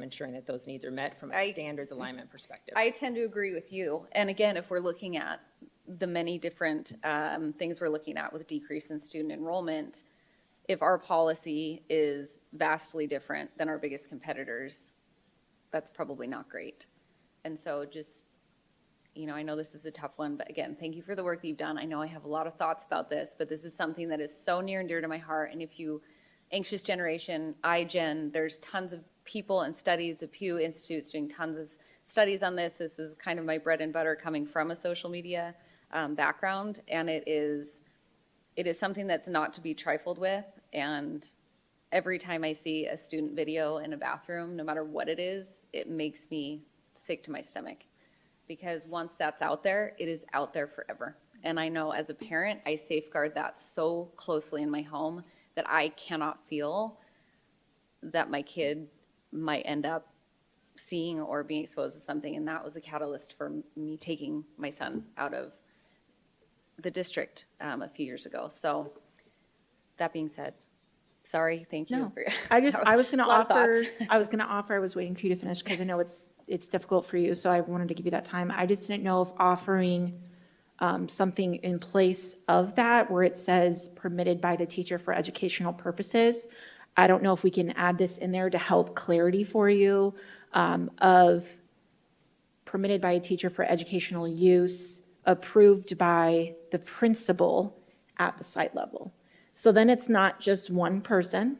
ensuring that those needs are met from a standards alignment perspective. I tend to agree with you. And again, if we're looking at the many different things we're looking at with decrease in student enrollment, if our policy is vastly different than our biggest competitors, that's probably not great. And so just, I know this is a tough one, but again, thank you for the work that you've done. I know I have a lot of thoughts about this, but this is something that is so near and dear to my heart. And if you, Anxious Generation, iGen, there's tons of people and studies, the Pew Institute's doing tons of studies on this. This is kind of my bread and butter coming from a social media background, and it is something that's not to be trifled with. And every time I see a student video in a bathroom, no matter what it is, it makes me sick to my stomach. Because once that's out there, it is out there forever. And I know as a parent, I safeguard that so closely in my home that I cannot feel that my kid might end up seeing or being exposed to something. And that was a catalyst for me taking my son out of the district a few years ago. So that being said, sorry, thank you. No, for- I was going to A lot of offer, thoughts. I was waiting for you to finish because I know it's difficult for you, so I wanted to give you that time. I just didn't know if offering something in place of that where it says permitted by the teacher for educational purposes. I don't know if we can add this in there to help clarity for you of permitted by a teacher for educational use, approved by the principal at the site level. So then it's not just one person.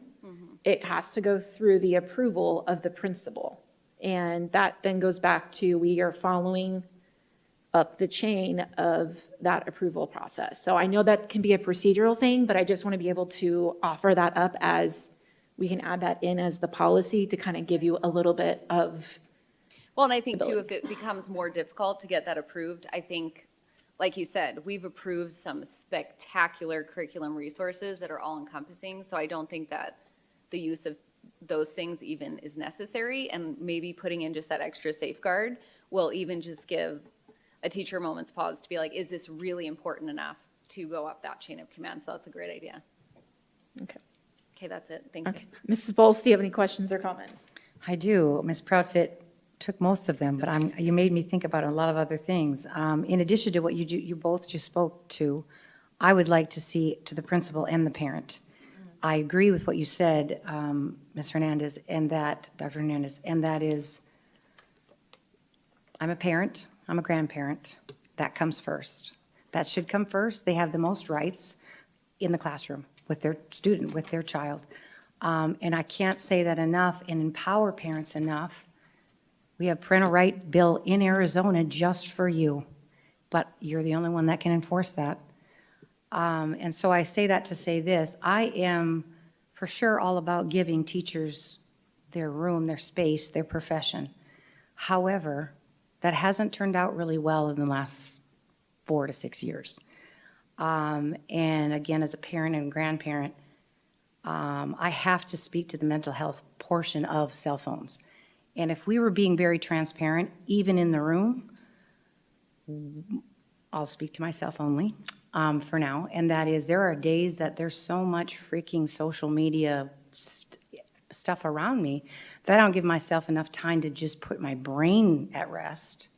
It has to go through the approval of the principal. And that then goes back to we are following up the chain of that approval process. So I know that can be a procedural thing, but I just want to be able to offer that up as we can add that in as the policy to kind of give you a little bit of. Well, and I think too, if it becomes more difficult to get that approved, I think, like you said, we've approved some spectacular curriculum resources that are all encompassing. So I don't think that the use of those things even is necessary. And maybe putting in just that extra safeguard will even just give a teacher a moment's pause to be like, is this really important enough to go up that chain of command? So that's a great idea. Okay. Okay, that's it. Thank you. Okay. Mrs. Bowles, do you have any questions or comments? I do. Ms. Proudfit took most of them, but you made me think about a lot of other things. In addition to what you both just spoke to, I would like to see to the principal and the parent. I agree with what you said, Ms. Hernandez, and that, Dr. Hernandez, and that is, I'm a parent, I'm a grandparent. That comes first. That should come first. They have the most rights in the classroom with their student, with their child. And I can't say that enough and empower parents enough. We have parental right bill in Arizona just for you, but you're the only one that can enforce that. And so I say that to say this, I am for sure all about giving teachers their room, their space, their profession. However, that hasn't turned out really well in the last 4 to 6 years. And again, as a parent and grandparent, I have to speak to the mental health portion of cell phones. And if we were being very transparent, even in the room, I'll speak to myself only for now, and that is there are days that there's so much freaking social media stuff around me that I don't give myself enough time to just put my brain at rest.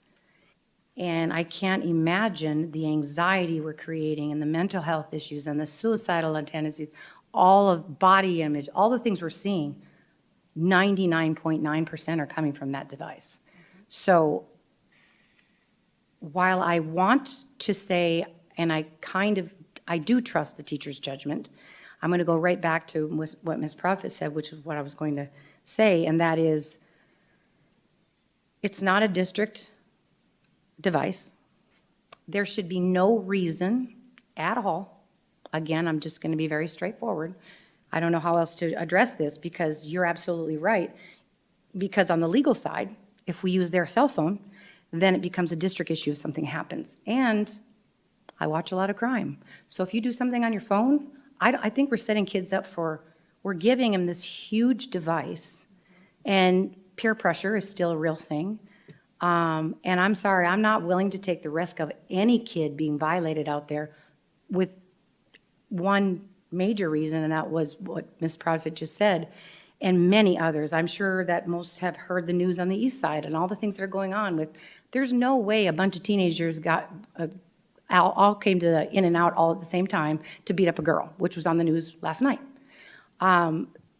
And I can't imagine the anxiety we're creating and the mental health issues and the suicidal tendencies, all of body image, all the things we're seeing, 99.9% are coming from that device. So while I want to say, and I do trust the teacher's judgment, I'm going to go right back to what Ms. Proudfit said, which is what I was going to say, and that is, it's not a district device. There should be no reason at all. Again, I'm just going to be very straightforward. I don't know how else to address this because you're absolutely right. Because on the legal side, if we use their cell phone, then it becomes a district issue if something happens. And I watch a lot of crime. So if you do something on your phone, I think we're setting kids up we're giving them this huge device, and peer pressure is still a real thing. And I'm sorry, I'm not willing to take the risk of any kid being violated out there with one major reason, and that was what Ms. Proudfit just said, and many others. I'm sure that most have heard the news on the east side and all the things that are going on with, there's no way a bunch of teenagers all came to the in and out all at the same time to beat up a girl, which was on the news last night.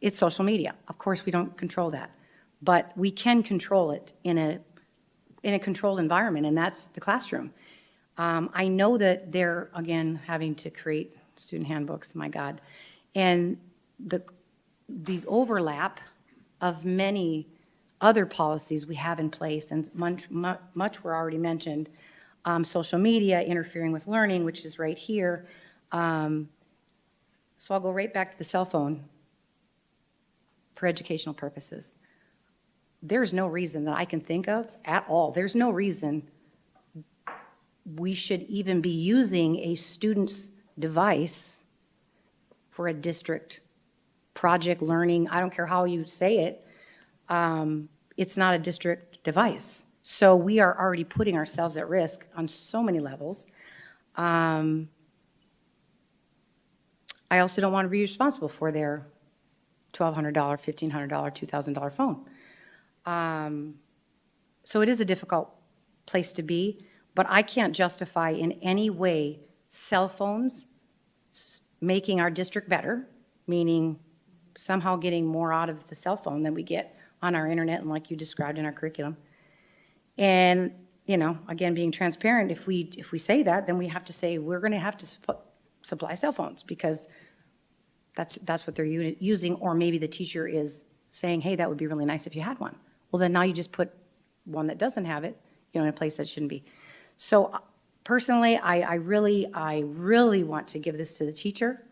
It's social media. Of course, we don't control that, but we can control it in a controlled environment, and that's the classroom. I know that they're, again, having to create student handbooks, my God, and the overlap of many other policies we have in place, and much were already mentioned. Social media, interfering with learning, which is right here. So I'll go right back to the cell phone for educational purposes. There's no reason that I can think of at all. There's no reason we should even be using a student's device for a district project learning. I don't care how you say it. It's not a district device. So we are already putting ourselves at risk on so many levels. I also don't want to be responsible for their $1,200, $1,500, $2,000 phone. So it is a difficult place to be, but I can't justify in any way cell phones making our district better, meaning somehow getting more out of the cell phone than we get on our internet and like you described in our curriculum. And, you know, again, being transparent, if we say that, then we have to say we're going to have to supply cell phones because that's what they're using, or maybe the teacher is saying, hey, that would be really nice if you had one. Well, then now you just put one that doesn't have it, you know, in a place that shouldn't be. So personally, I really want to give this to the teacher,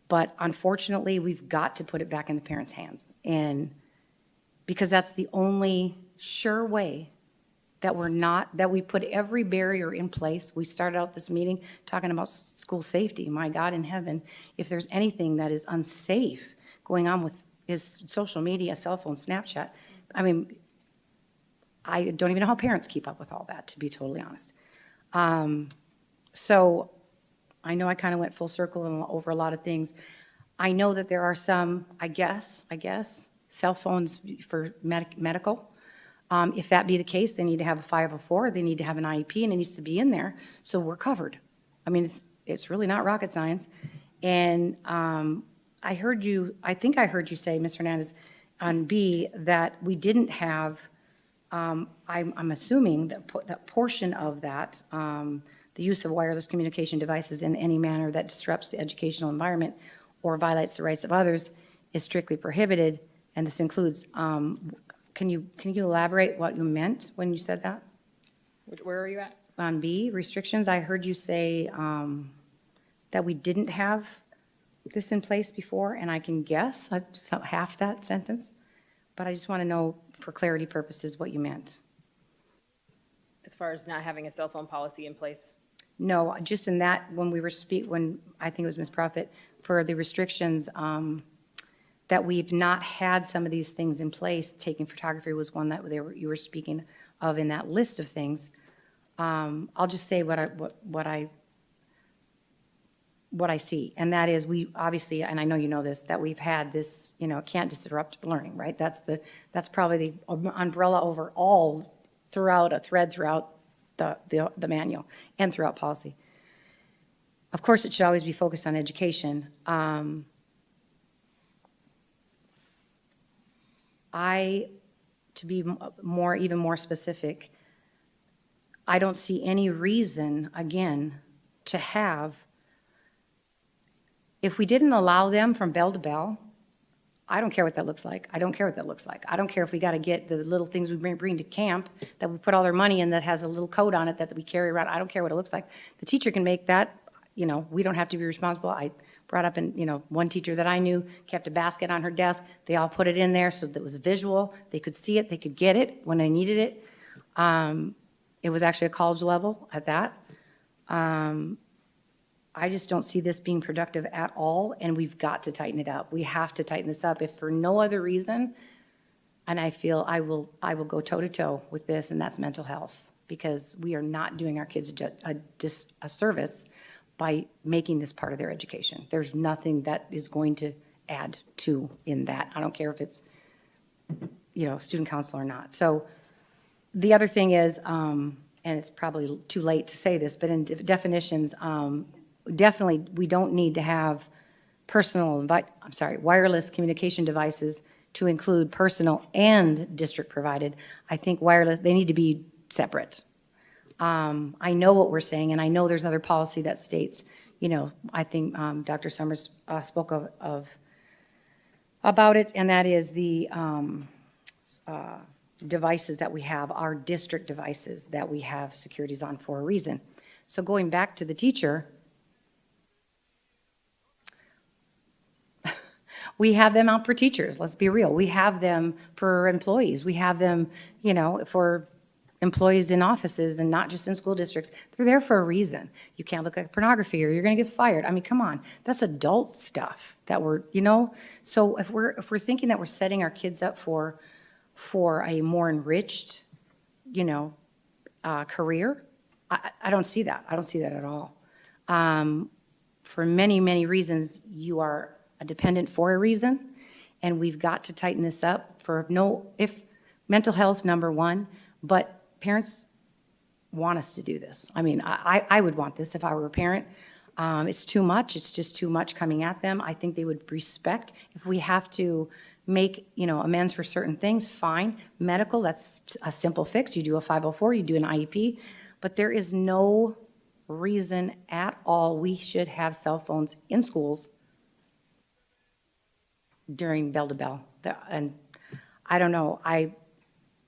but unfortunately, we've got to put it back in the parents' hands. And because that's the only sure way that we put every barrier in place. We started out this meeting talking about school safety. My God in heaven, if there's anything that is unsafe going on with is social media, cell phone, Snapchat. I mean, I don't even know how parents keep up with all that, to be totally honest. So I know I kind of went full circle and over a lot of things. I know that there are some, I guess, cell phones for medical. If that be the case, they need to have a 504, they need to have an IEP, and it needs to be in there, so we're covered. I mean, it's really not rocket science. And I think I heard you say, Ms. Hernandez, on B, that we didn't have, I'm assuming that portion of that, the use of wireless communication devices in any manner that disrupts the educational environment or violates the rights of others is strictly prohibited, and this includes, can you elaborate what you meant when you said that? Where are you at? On B, restrictions, I heard you say that we didn't have this in place before, and I can guess half that sentence, but I just want to know for clarity purposes what you meant. As far as not having a cell phone policy in place? No, just in that, when I think it was Ms. Prophet, for the restrictions, that we've not had some of these things in place. Taking photography was one that you were speaking of in that list of things. I'll just say what I see, and that is we obviously, and I know you know this, that we've had this, you know, can't disrupt learning, right? That's probably the umbrella over all throughout a thread throughout the manual and throughout policy. Of course, it should always be focused on education. To be even more specific, I don't see any reason, again, to have, if we didn't allow them from bell to bell, I don't care what that looks like. I don't care what that looks like. I don't care if we got to get the little things we bring to camp that we put all their money in that has a little code on it that we carry around. I don't care what it looks like. The teacher can make that, you know, we don't have to be responsible. I brought up in, you know, one teacher that I knew kept a basket on her desk. They all put it in there so that it was visual. They could see it. They could get it when they needed it. It was actually a college level at that. I just don't see this being productive at all, and we've got to tighten it up. We have to tighten this up if for no other reason, and I feel I will go toe-to-toe with this, and that's mental health, because we are not doing our kids a service by making this part of their education. There's nothing that is going to add to in that. I don't care if it's, you know, student council or not. So the other thing is, and it's probably too late to say this, but in definitions, definitely we don't need to have wireless communication devices to include personal and district provided. I think wireless, they need to be separate. I know what we're saying, and I know there's other policy that states, you know, I think Dr. Summers spoke about it, and that is the devices that we have, our district devices that we have securities on for a reason. So going back to the teacher, we have them out for teachers, let's be real. We have them for employees. We have them, you know, for employees in offices and not just in school districts. They're there for a reason. You can't look at pornography or you're going to get fired. I mean, come on. That's adult stuff that we're, you know. So if we're thinking that we're setting our kids up for a more enriched, you know, career, I don't see that. I don't see that at all. For many, many reasons, you are a dependent for a reason, and we've got to tighten this up if mental health's number one, but parents want us to do this. I mean, I would want this if I were a parent. It's too much. It's just too much coming at them. I think they would respect if we have to make, amends for certain things, fine. Medical, that's a simple fix. You do a 504, you do an IEP, but there is no reason at all we should have cell phones in schools during bell to bell. And I don't know, I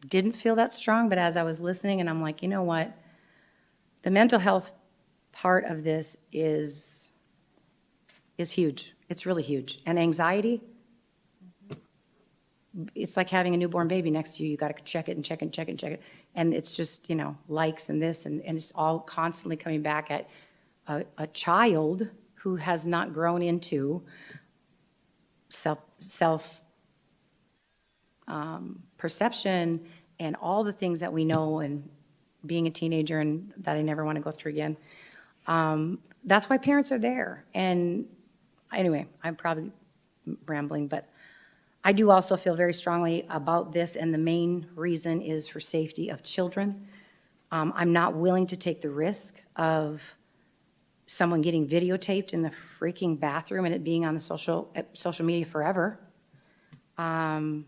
didn't feel that strong, but as I was listening, and I'm like, you know what? The mental health part of this is huge. It's really huge. And anxiety, it's like having a newborn baby next to you. You got to check it and check it and check it and check it. And it's just, likes and this, and it's all constantly coming back at a child who has not grown into self perception and all the things that we know, and being a teenager and that I never want to go through again. That's why parents are there. And anyway, I'm probably rambling, but I do also feel very strongly about this, and the main reason is for safety of children. I'm not willing to take the risk of someone getting videotaped in the freaking bathroom and it being on the social media forever. I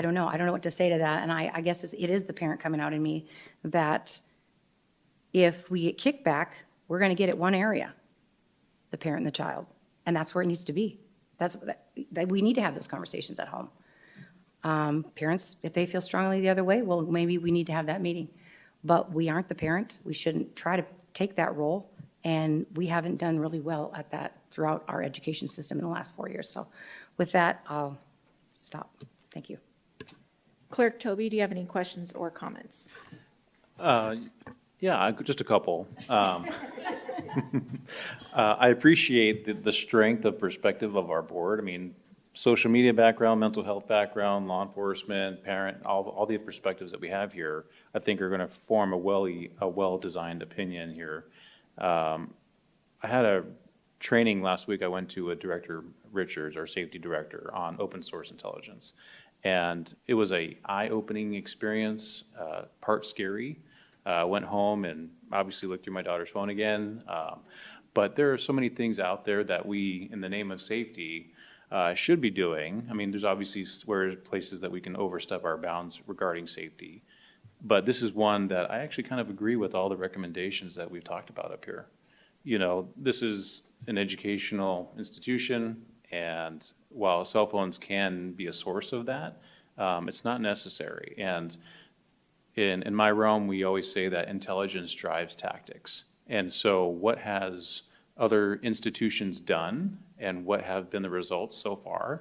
don't know. I don't know what to say to that. And I guess it is the parent coming out in me that if we get kickback, we're going to get it one area, the parent and the child. And that's where it needs to be. We need to have those conversations at home. Parents, if they feel strongly the other way, well, maybe we need to have that meeting. But we aren't the parent. We shouldn't try to take that role. And we haven't done really well at that throughout our education system in the last 4 years. So with that, I'll stop. Thank you. Clerk Toby, do you have any questions or comments? Yeah, just a couple. I appreciate the strength of perspective of our board. I mean, social media background, mental health background, law enforcement, parent, all the perspectives that we have here, I think are going to form a well-designed opinion here. I had a training last week. I went to a Director Richards, our safety director, on open source intelligence. And it was a eye-opening experience, part scary. Went home and obviously looked through my daughter's phone again. But there are so many things out there that we, in the name of safety, should be doing. I mean, there's obviously places that we can overstep our bounds regarding safety. But this is one that I actually kind of agree with all the recommendations that we've talked about up here. This is an educational institution, and while cell phones can be a source of that, it's not necessary. And in my realm, we always say that intelligence drives tactics. And so what has other institutions done, and what have been the results so far?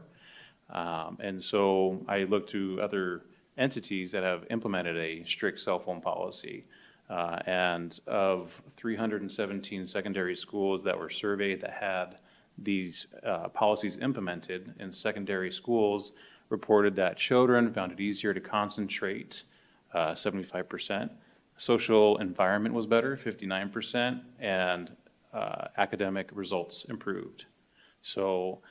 And so I look to other entities that have implemented a strict cell phone policy. And of 317 secondary schools that were surveyed that had these policies implemented, in secondary schools reported that children found it easier to concentrate, 75%. Social environment was better, 59%, and academic results improved. So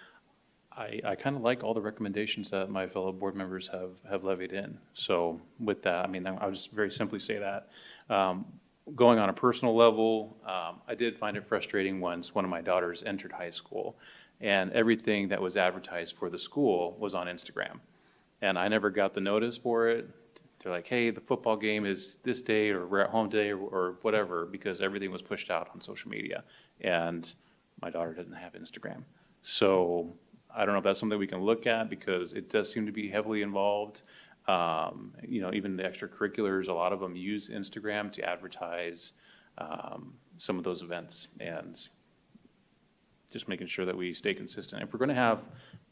I kind of like all the recommendations that my fellow board members have levied in. So with that, I mean, I'll just very simply say that. Going on a personal level, I did find it frustrating once one of my daughters entered high school, and everything that was advertised for the school was on Instagram. And I never got the notice for it. They're like, hey, the football game is this day, or we're at home today, or whatever, because everything was pushed out on social media. And my daughter didn't have Instagram. So I don't know if that's something we can look at, because it does seem to be heavily involved. Even the extracurriculars, a lot of them use Instagram to advertise some of those events, and just making sure that we stay consistent. If we're going to have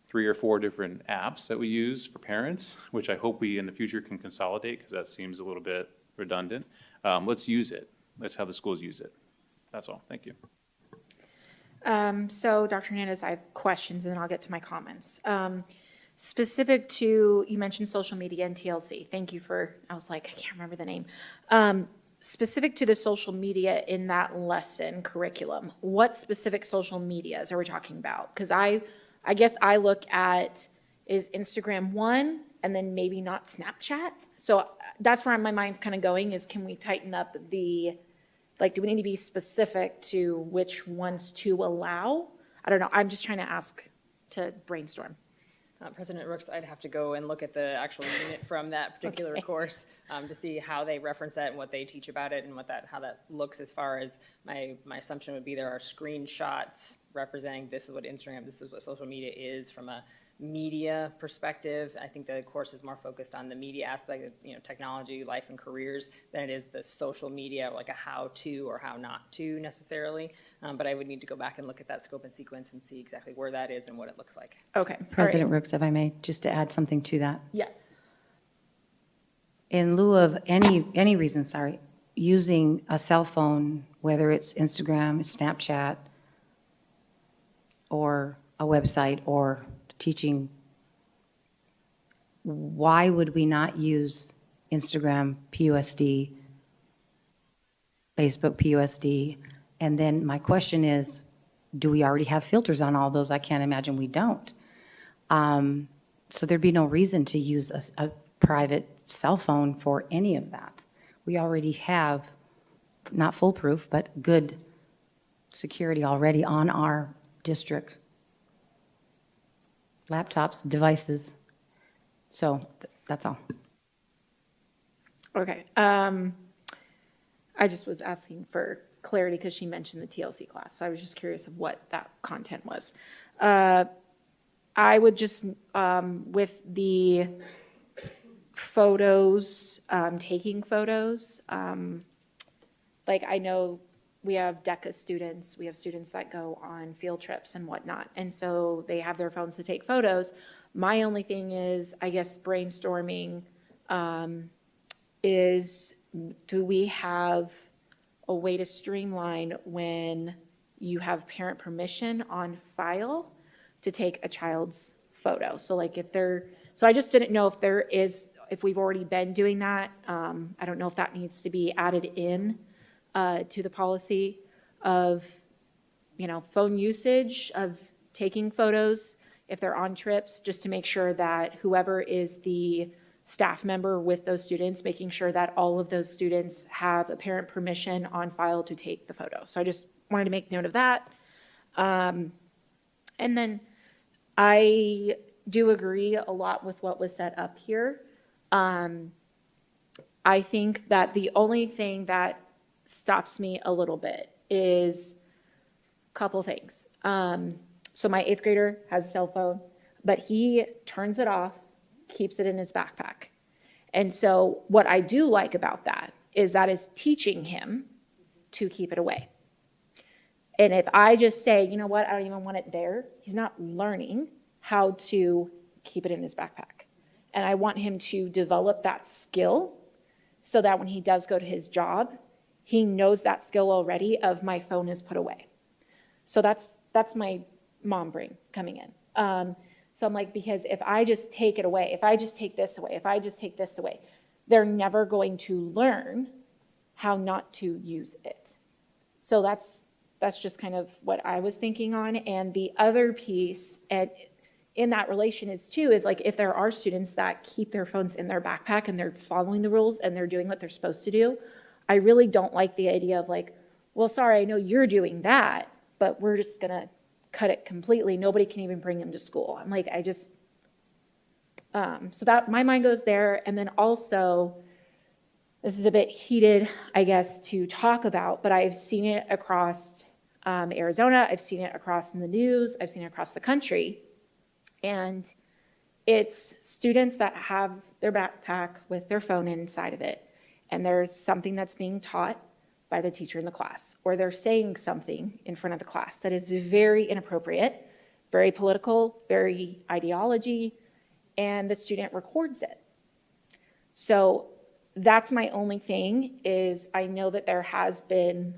3 or 4 different apps that we use for parents, which I hope we in the future can consolidate, because that seems a little bit redundant, let's use it. Let's have the schools use it. That's all. Thank you. So Dr. Hernandez, I have questions, and then I'll get to my comments. Specific to, you mentioned social media and TLC. Thank you for, I was like, I can't remember the name. Specific to the social media in that lesson curriculum, what specific social medias are we talking about? Because I I guess I look at, is Instagram one, and then maybe not Snapchat? So that's where my mind's kind of going, is can we tighten up the, like, do we need to be specific to which ones to allow? I don't know. I'm just trying to ask to brainstorm. President Rooks, I'd have to go and look at the actual unit from that particular course to see how they reference that and what they teach about it and how that looks. As far as my assumption would be, there are screenshots representing this is what Instagram, this is what social media is from a media perspective. I think the course is more focused on the media aspect of, technology, life and careers than it is the social media, like a how to or how not to necessarily. But I would need to go back and look at that scope and sequence and see exactly where that is and what it looks like. Okay. President Rooks, if I may, just to add something to that. Yes. In lieu of any reason, using a cell phone, whether it's Instagram, Snapchat, or a website, or teaching, why would we not use Instagram PUSD, Facebook PUSD? And then my question is, do we already have filters on all those? I can't imagine we don't. So there'd be no reason to use a private cell phone for any of that. We already have, not foolproof, but good security already on our district laptops, devices. So that's all. Okay. I just was asking for clarity because she mentioned the TLC class. So I was just curious of what that content was. I would just, with the photos, taking photos, like I know we have DECA students, we have students that go on field trips and whatnot, and so they have their phones to take photos. My only thing is, I guess, brainstorming, is do we have a way to streamline when you have parent permission on file to take a child's photo? So like so I just didn't know if we've already been doing that. I don't know if that needs to be added in to the policy of, phone usage, of taking photos if they're on trips, just to make sure that whoever is the staff member with those students, making sure that all of those students have a parent permission on file to take the photo. So I just wanted to make note of that. And then I do agree a lot with what was said up here. I think that the only thing that stops me a little bit is a couple things. So my 8th grader has a cell phone, but he turns it off, keeps it in his backpack. And so what I do like about that is teaching him to keep it away. And if I just say, you know what, I don't even want it there, he's not learning how to keep it in his backpack. And I want him to develop that skill so that when he does go to his job, he knows that skill already of my phone is put away. So that's my mom brain coming in. So I'm like, because if I just take it away, if I just take this away, if I just take this away, they're never going to learn how not to use it. So that's just kind of what I was thinking on. And the other piece, and in that relation is like if there are students that keep their phones in their backpack and they're following the rules and they're doing what they're supposed to do, I really don't like the idea of like, well, sorry, I know you're doing that, but we're just going to cut it completely. Nobody can even bring him to school. I'm like, so that my mind goes there. And then also, this is a bit heated, I guess, to talk about, but I've seen it across Arizona. I've seen it across in the news. I've seen it across the country. And it's students that have their backpack with their phone inside of it. And there's something that's being taught by the teacher in the class, or they're saying something in front of the class that is very inappropriate, very political, very ideology, and the student records it. So that's my only thing is I know that there has been,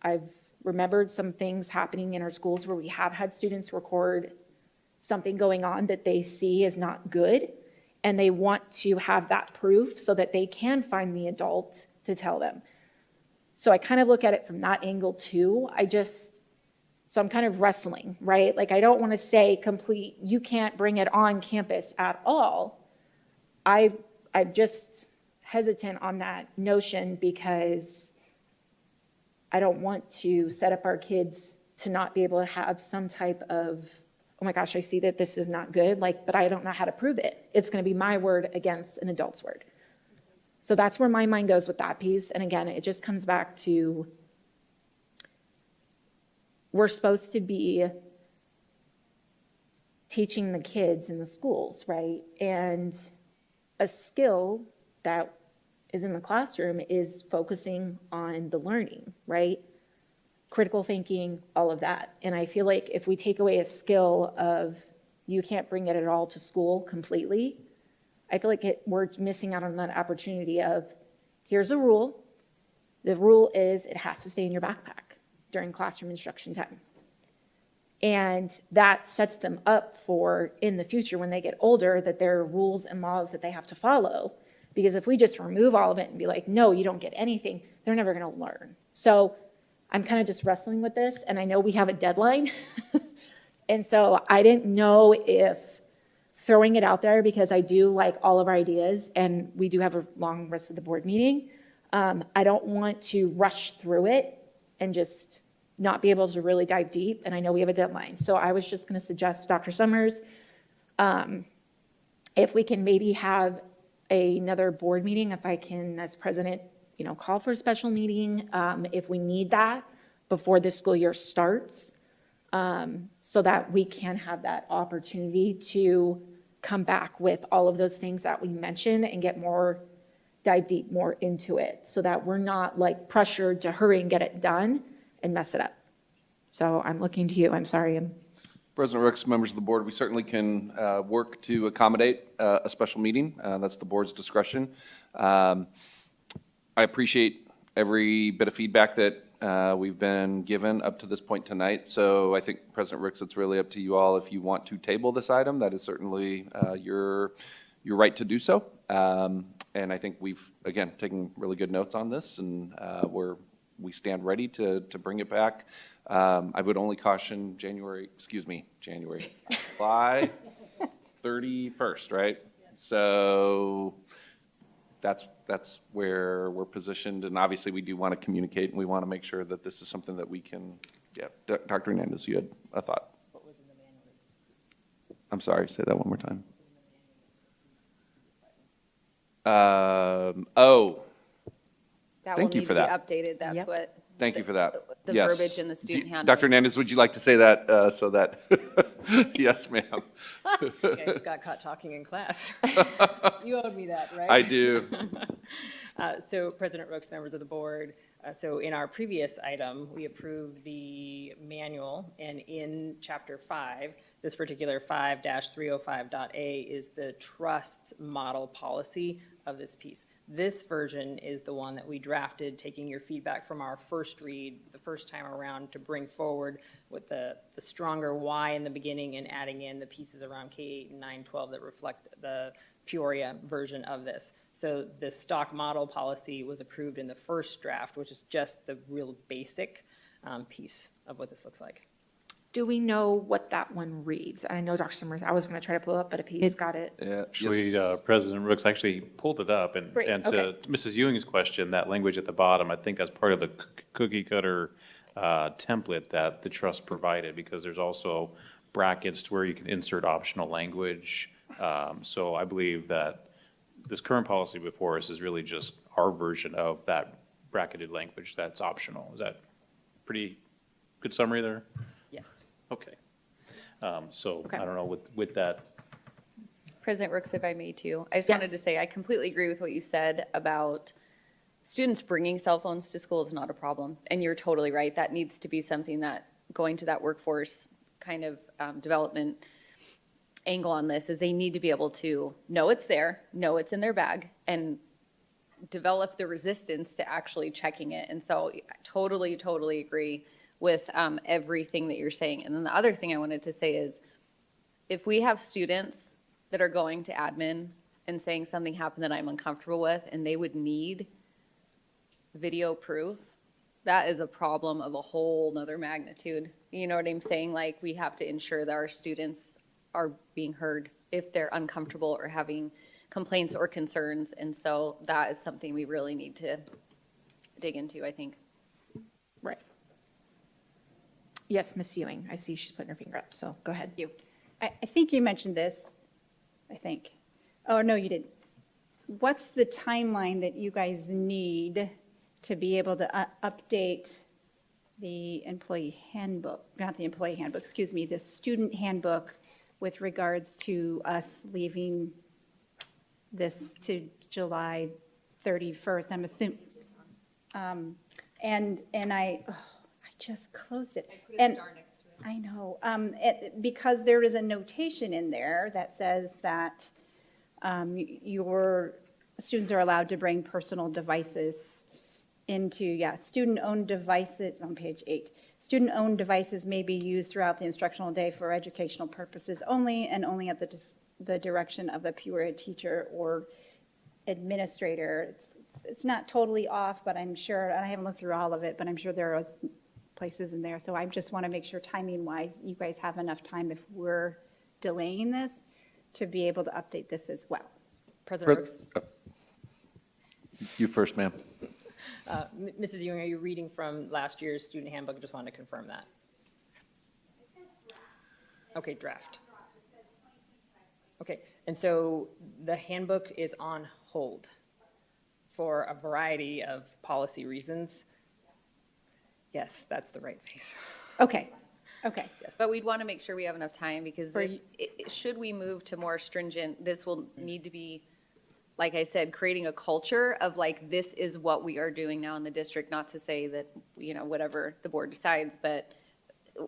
I've remembered some things happening in our schools where we have had students record something going on that they see is not good, and they want to have that proof so that they can find the adult to tell them. So I kind of look at it from that angle too. So I'm kind of wrestling, right? Like, I don't want to say complete, you can't bring it on campus at all. I'm just hesitant on that notion because I don't want to set up our kids to not be able to have some type of, oh my gosh, I see that this is not good, like, but I don't know how to prove it. It's going to be my word against an adult's word. So that's where my mind goes with that piece. And again, it just comes back to, we're supposed to be teaching the kids in the schools, right? And a skill that is in the classroom is focusing on the learning, right? Critical thinking, all of that. And I feel like if we take away a skill of you can't bring it at all to school completely, I feel like we're missing out on that opportunity of, here's a rule. The rule is it has to stay in your backpack during classroom instruction time. And that sets them up for, in the future, when they get older, that there are rules and laws that they have to follow. Because if we just remove all of it and be like, no, you don't get anything, they're never going to learn. So I'm kind of just wrestling with this, and I know we have a deadline. And so I didn't know if throwing it out there, because I do like all of our ideas, and we do have a long rest of the board meeting. I don't want to rush through it and just not be able to really dive deep, and I know we have a deadline. So I was just going to suggest, Dr. Summers, if we can maybe have another board meeting, if I can, as president, call for a special meeting if we need that before the school year starts, so that we can have that opportunity to come back with all of those things that we mentioned and dive deep more into it, so that we're not like pressured to hurry and get it done and mess it up. So I'm looking to you. I'm sorry. President Rooks, members of the board, we certainly can work to accommodate a special meeting. That's the board's discretion. I appreciate every bit of feedback that we've been given up to this point tonight. So I think, President Rooks, it's really up to you all. If you want to table this item, that is certainly your right to do so. And I think we've, again, taken really good notes on this, and we stand ready to bring it back. I would only caution July 31st, right? So that's where we're positioned, and obviously we do want to communicate, and we want to make sure that this is something that we can, Dr. Hernandez, you had a thought. I'm sorry, say that one more time. Thank you for that. Be updated, that's what. Thank you for that. The Yes. verbiage in the student handbook. Dr. Hernandez, would you like to say that so that, yes, ma'am. I just got caught talking in class. You owed me that, right? I do. So President Rooks, members of the board, so in our previous item, we approved the manual, and in Chapter 5, this particular 5-305.A is the trust model policy of this piece. This version is the one that we drafted, taking your feedback from our first read the first time around to bring forward with the stronger why in the beginning and adding in the pieces around K-8 and 9-12 that reflect the Peoria version of this. So the stock model policy was approved in the first draft, which is just the real basic piece of what this looks like. Do we know what that one reads? I know Dr. Summers, I was going to try to pull it up, but if he's got it. Actually, President Rooks actually pulled it up, and Great, to okay. Mrs. Ewing's question, that language at the bottom, I think that's part of the cookie cutter template that the trust provided, because there's also brackets where you can insert optional language. So I believe that this current policy before us is really just our version of that bracketed language that's optional. Is that pretty good summary there? Yes. Okay. So I don't know with that. President Rooks, if I may too, I just Yes. wanted to say I completely agree with what you said about students bringing cell phones to school is not a problem. And you're totally right. That needs to be something that going to that workforce kind of development angle on this is they need to be able to know it's there, know it's in their bag, and develop the resistance to actually checking it. And so I totally agree with everything that you're saying. And then the other thing I wanted to say is if we have students that are going to admin and saying something happened that I'm uncomfortable with and they would need video proof, that is a problem of a whole nother magnitude. You know what I'm saying? Like, we have to ensure that our students are being heard if they're uncomfortable or having complaints or concerns. And so that is something we really need to dig into, I think. Right. Yes, Ms. Ewing, I see she's putting her finger up, so go ahead. I think you mentioned this, I think. Oh, no, you didn't. What's the timeline that you guys need to be able to update the employee handbook, not the employee handbook, excuse me, the student handbook with regards to us leaving this to July 31st, I'm assuming. And I just closed it. And I know, because there is a notation in there that says that your students are allowed to bring personal devices into, student-owned devices on page 8. Student-owned devices may be used throughout the instructional day for educational purposes only, and only at the direction of the Peoria teacher or administrator. It's not totally off, but I'm sure, and I haven't looked through all of it, but I'm sure there are places in there. So I just want to make sure timing-wise, you guys have enough time if we're delaying this to be able to update this as well. President Brooks. You first, ma'am. Mrs. Ewing, are you reading from last year's student handbook? I just wanted to confirm that. Okay, draft. Okay, and so the handbook is on hold for a variety of policy reasons. Yes, that's the right face. Okay, okay. But we'd want to make sure we have enough time because this, should we move to more stringent, this will need to be, like I said, creating a culture of like, this is what we are doing now in the district, not to say that, you know, whatever the board decides, but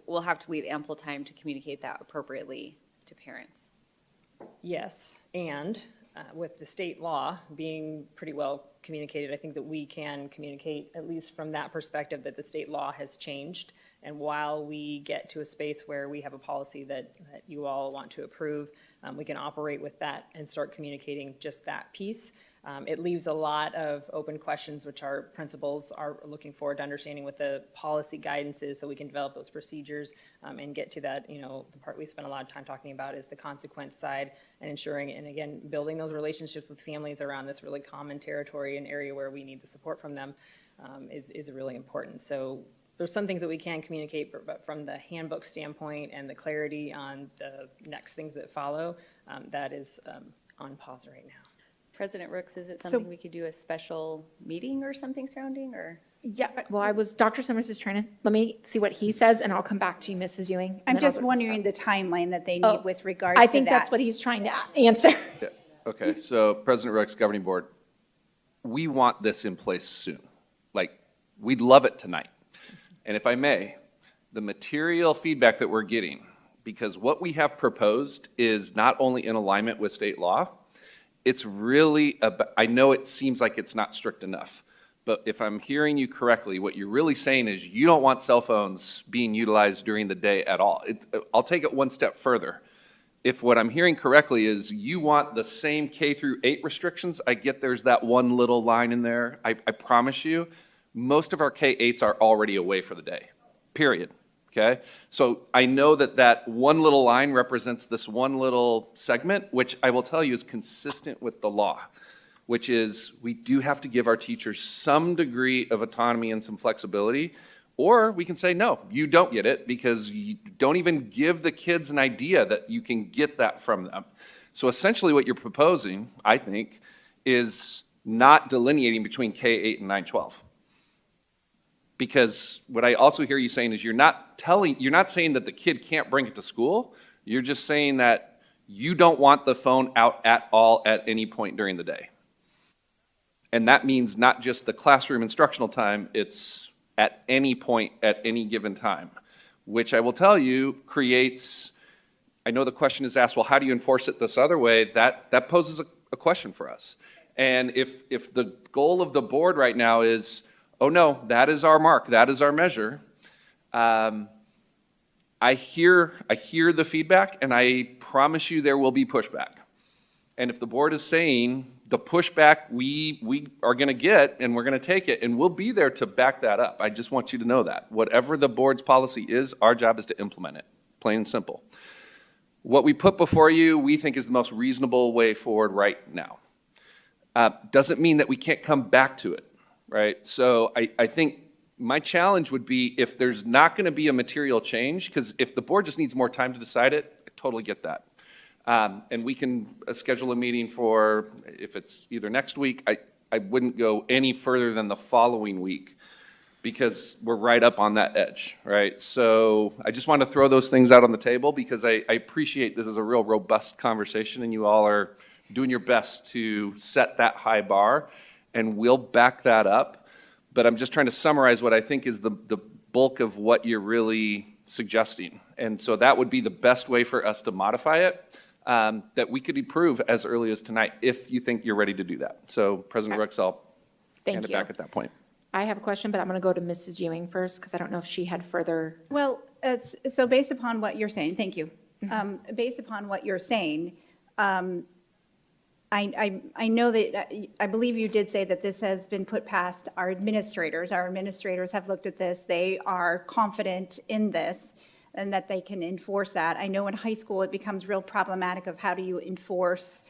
we'll have to leave ample time to communicate that appropriately to parents. Yes, and with the state law being pretty well communicated, I think that we can communicate, at least from that perspective, that the state law has changed. And while we get to a space where we have a policy that you all want to approve, we can operate with that and start communicating just that piece. It leaves a lot of open questions, which our principals are looking forward to understanding what the policy guidance is so we can develop those procedures and get to that, you know, the part we spent a lot of time talking about is the consequence side and ensuring, and again, building those relationships with families around this really common territory, an area where we need the support from them is really important. So there's some things that we can communicate, but from the handbook standpoint and the clarity on the next things that follow, that is on pause right now. President Rooks, is it something we could do a special meeting or something surrounding, or? Yeah, well, Dr. Summers is trying to, let me see what he says, and I'll come back to you, Mrs. Ewing. I'm just wondering the timeline that they need with regards to that. I think that's what he's trying to answer. Yeah. Okay, so President Rex, Governing Board, we want this in place soon. Like, we'd love it tonight. And if I may, the material feedback that we're getting, because what we have proposed is not only in alignment with state law, it's really, I know it seems like it's not strict enough, but if I'm hearing you correctly, what you're really saying is you don't want cell phones being utilized during the day at all. I'll take it one step further. If what I'm hearing correctly is you want the same K-8 restrictions, I get there's that one little line in there. I promise you, most of our K-8s are already away for the day, period. Okay, so I know that that one little line represents this one little segment, which I will tell you is consistent with the law, which is we do have to give our teachers some degree of autonomy and some flexibility, or we can say, no, you don't get it because you don't even give the kids an idea that you can get that from them. So essentially what you're proposing, I think, is not delineating between K-8 and 9-12. Because what I also hear you saying is you're not saying that the kid can't bring it to school. You're just saying that you don't want the phone out at all at any point during the day. And that means not just the classroom instructional time, it's at any point at any given time, which I will tell you creates, I know the question is asked, well, how do you enforce it this other way? That poses a question for us. And if the goal of the board right now is, oh no, that is our mark, that is our measure. I hear the feedback, and I promise you there will be pushback. And if the board is saying the pushback we are going to get, and we're going to take it, and we'll be there to back that up. I just want you to know that. Whatever the board's policy is, our job is to implement it, plain and simple. What we put before you, we think is the most reasonable way forward right now. Doesn't mean that we can't come back to it, right? So I think my challenge would be if there's not going to be a material change, because if the board just needs more time to decide it, I totally get that. And we can schedule a meeting for, if it's either next week, I wouldn't go any further than the following week because we're right up on that edge, right? So I just want to throw those things out on the table because I appreciate this is a real robust conversation and you all are doing your best to set that high bar, and we'll back that up. But I'm just trying to summarize what I think is the bulk of what you're really suggesting. And so that would be the best way for us to modify it. That we could approve as early as tonight if you think you're ready to do that. So President Rooks, I'll hand it back at that point. I have a question, but I'm going to go to Mrs. Ewing first because I don't know if she had further. Well, so based upon what you're saying, thank you. Based upon what you're saying, I know that, I believe you did say that this has been put past our administrators. Our administrators have looked at this. They are confident in this and that they can enforce that. I know in high school it becomes real problematic of how do you enforce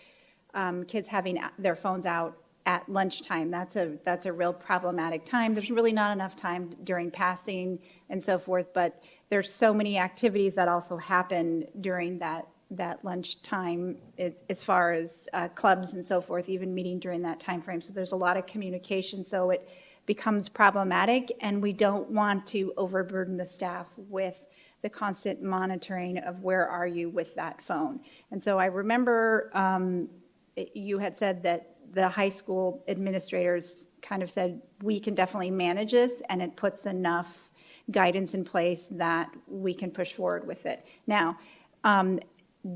kids having their phones out at lunchtime. That's a real problematic time. There's really not enough time during passing and so forth, but there's so many activities that also happen during that lunchtime as far as clubs and so forth, even meeting during that time frame. So there's a lot of communication, so it becomes problematic, and we don't want to overburden the staff with the constant monitoring of where are you with that phone. And so I remember you had said that the high school administrators kind of said, we can definitely manage this, and it puts enough guidance in place that we can push forward with it. Now,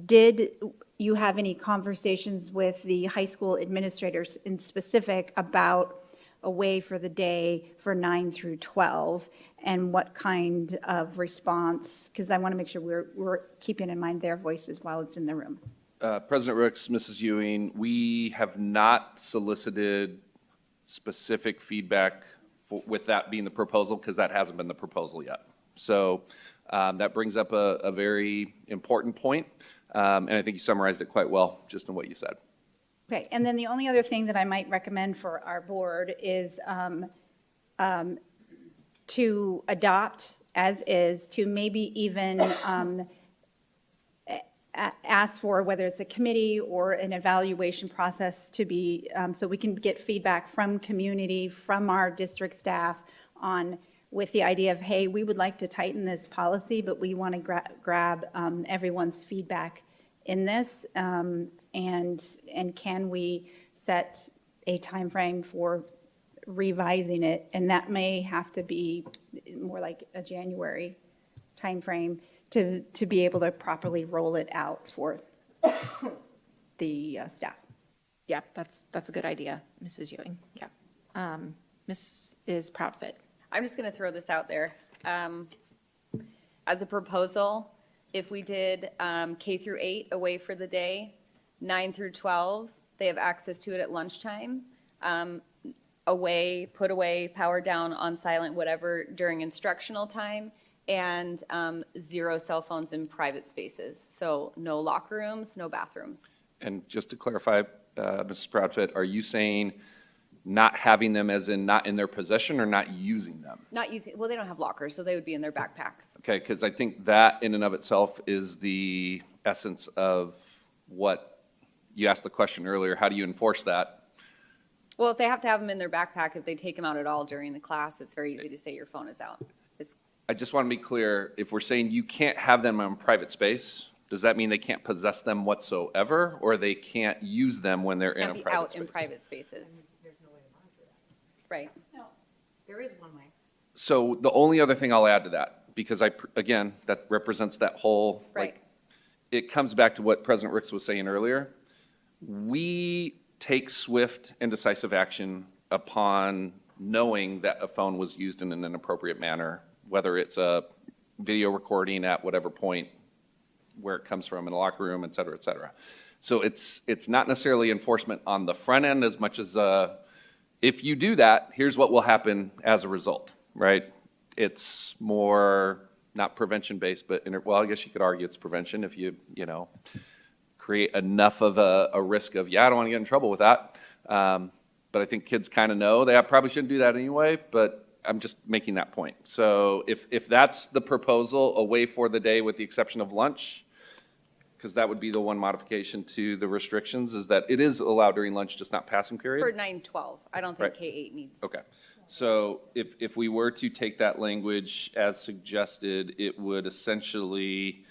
did you have any conversations with the high school administrators in specific about a way for the day for 9 through 12 and what kind of response? Because I want to make sure we're keeping in mind their voices while it's in the room. President Rooks, Mrs. Ewing, we have not solicited specific feedback with that being the proposal because that hasn't been the proposal yet. So that brings up a very important point, and I think you summarized it quite well just in what you said. Okay, and then the only other thing that I might recommend for our board is to adopt as is, to maybe even ask for whether it's a committee or an evaluation process to be, so we can get feedback from community, from our district staff on, with the idea of, hey, we would like to tighten this policy, but we want to grab everyone's feedback in this, and can we set a time frame for revising it? And that may have to be more like a January time frame to be able to properly roll it out for the staff. Yeah, that's a good idea, Mrs. Ewing. Yeah. Mrs. Proudfit. I'm just going to throw this out there. As a proposal, if we did K through 8 away for the day, 9 through 12, they have access to it at lunchtime, away, put away, power down, on silent, whatever, during instructional time, and 0 cell phones in private spaces. So no locker rooms, no bathrooms. And just to clarify, Mrs. Proudfit, are you saying not having them as in not in their possession or not using them? Not using, well, they don't have lockers, so they would be in their backpacks. Okay, because I think that in and of itself is the essence of what you asked the question earlier. How do you enforce that? Well, if they have to have them in their backpack, if they take them out at all during the class, it's very easy to say your phone is out. I just want to be clear, if we're saying you can't have them in private space, does that mean they can't possess them whatsoever, or they can't use them when they're in a private space? Out in private spaces. There's no way to monitor that. Right. No, there is one way. So the only other thing I'll add to that, because again, that represents that whole, Right. It comes back to what President Rooks was saying earlier. We take swift and decisive action upon knowing that a phone was used in an inappropriate manner, whether it's a video recording at whatever point, where it comes from, in a locker room, et cetera, et cetera. So it's not necessarily enforcement on the front end as much as, if you do that, here's what will happen as a result, right? It's more, not prevention-based, but, well, I guess you could argue it's prevention if you create enough of a risk of, I don't want to get in trouble with that. But I think kids kind of know they probably shouldn't do that anyway, but I'm just making that point. So if that's the proposal, away for the day with the exception of lunch, because that would be the one modification to the restrictions, is that it is allowed during lunch, just not passing period? For 9-12, I don't think Right. K-8 needs. Okay. So if we were to take that language as suggested, it would essentially,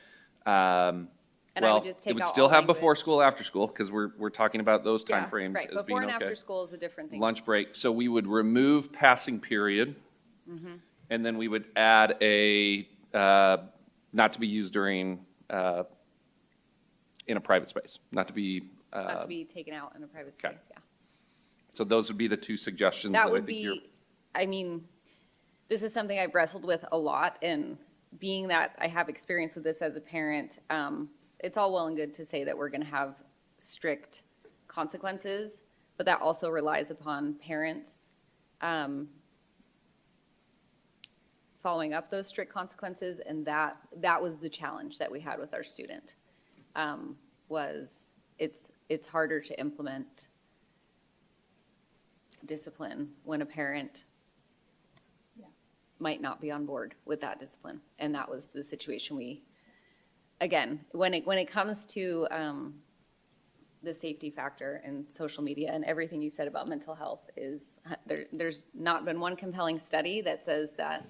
And I would just take it would out still all have before language. school, after school, because we're talking about those Yeah, timeframes right. as being Before and okay. after school is a different thing. Lunch break. So we would remove passing period, Mm-hmm. and then we would add a, not to be used during, in a private space, not to be, Not to be taken out in a private okay. space, yeah. so those would be the two suggestions That that I would think you're. be, I mean, this is something I've wrestled with a lot, and being that I have experience with this as a parent, it's all well and good to say that we're going to have strict consequences, but that also relies upon parents following up those strict consequences, and that was the challenge that we had with our student, was it's harder to implement discipline when a parent might not be on board with that discipline. And that was the situation again, when it comes to the safety factor and social media and everything you said about mental health is, there's not been one compelling study that says that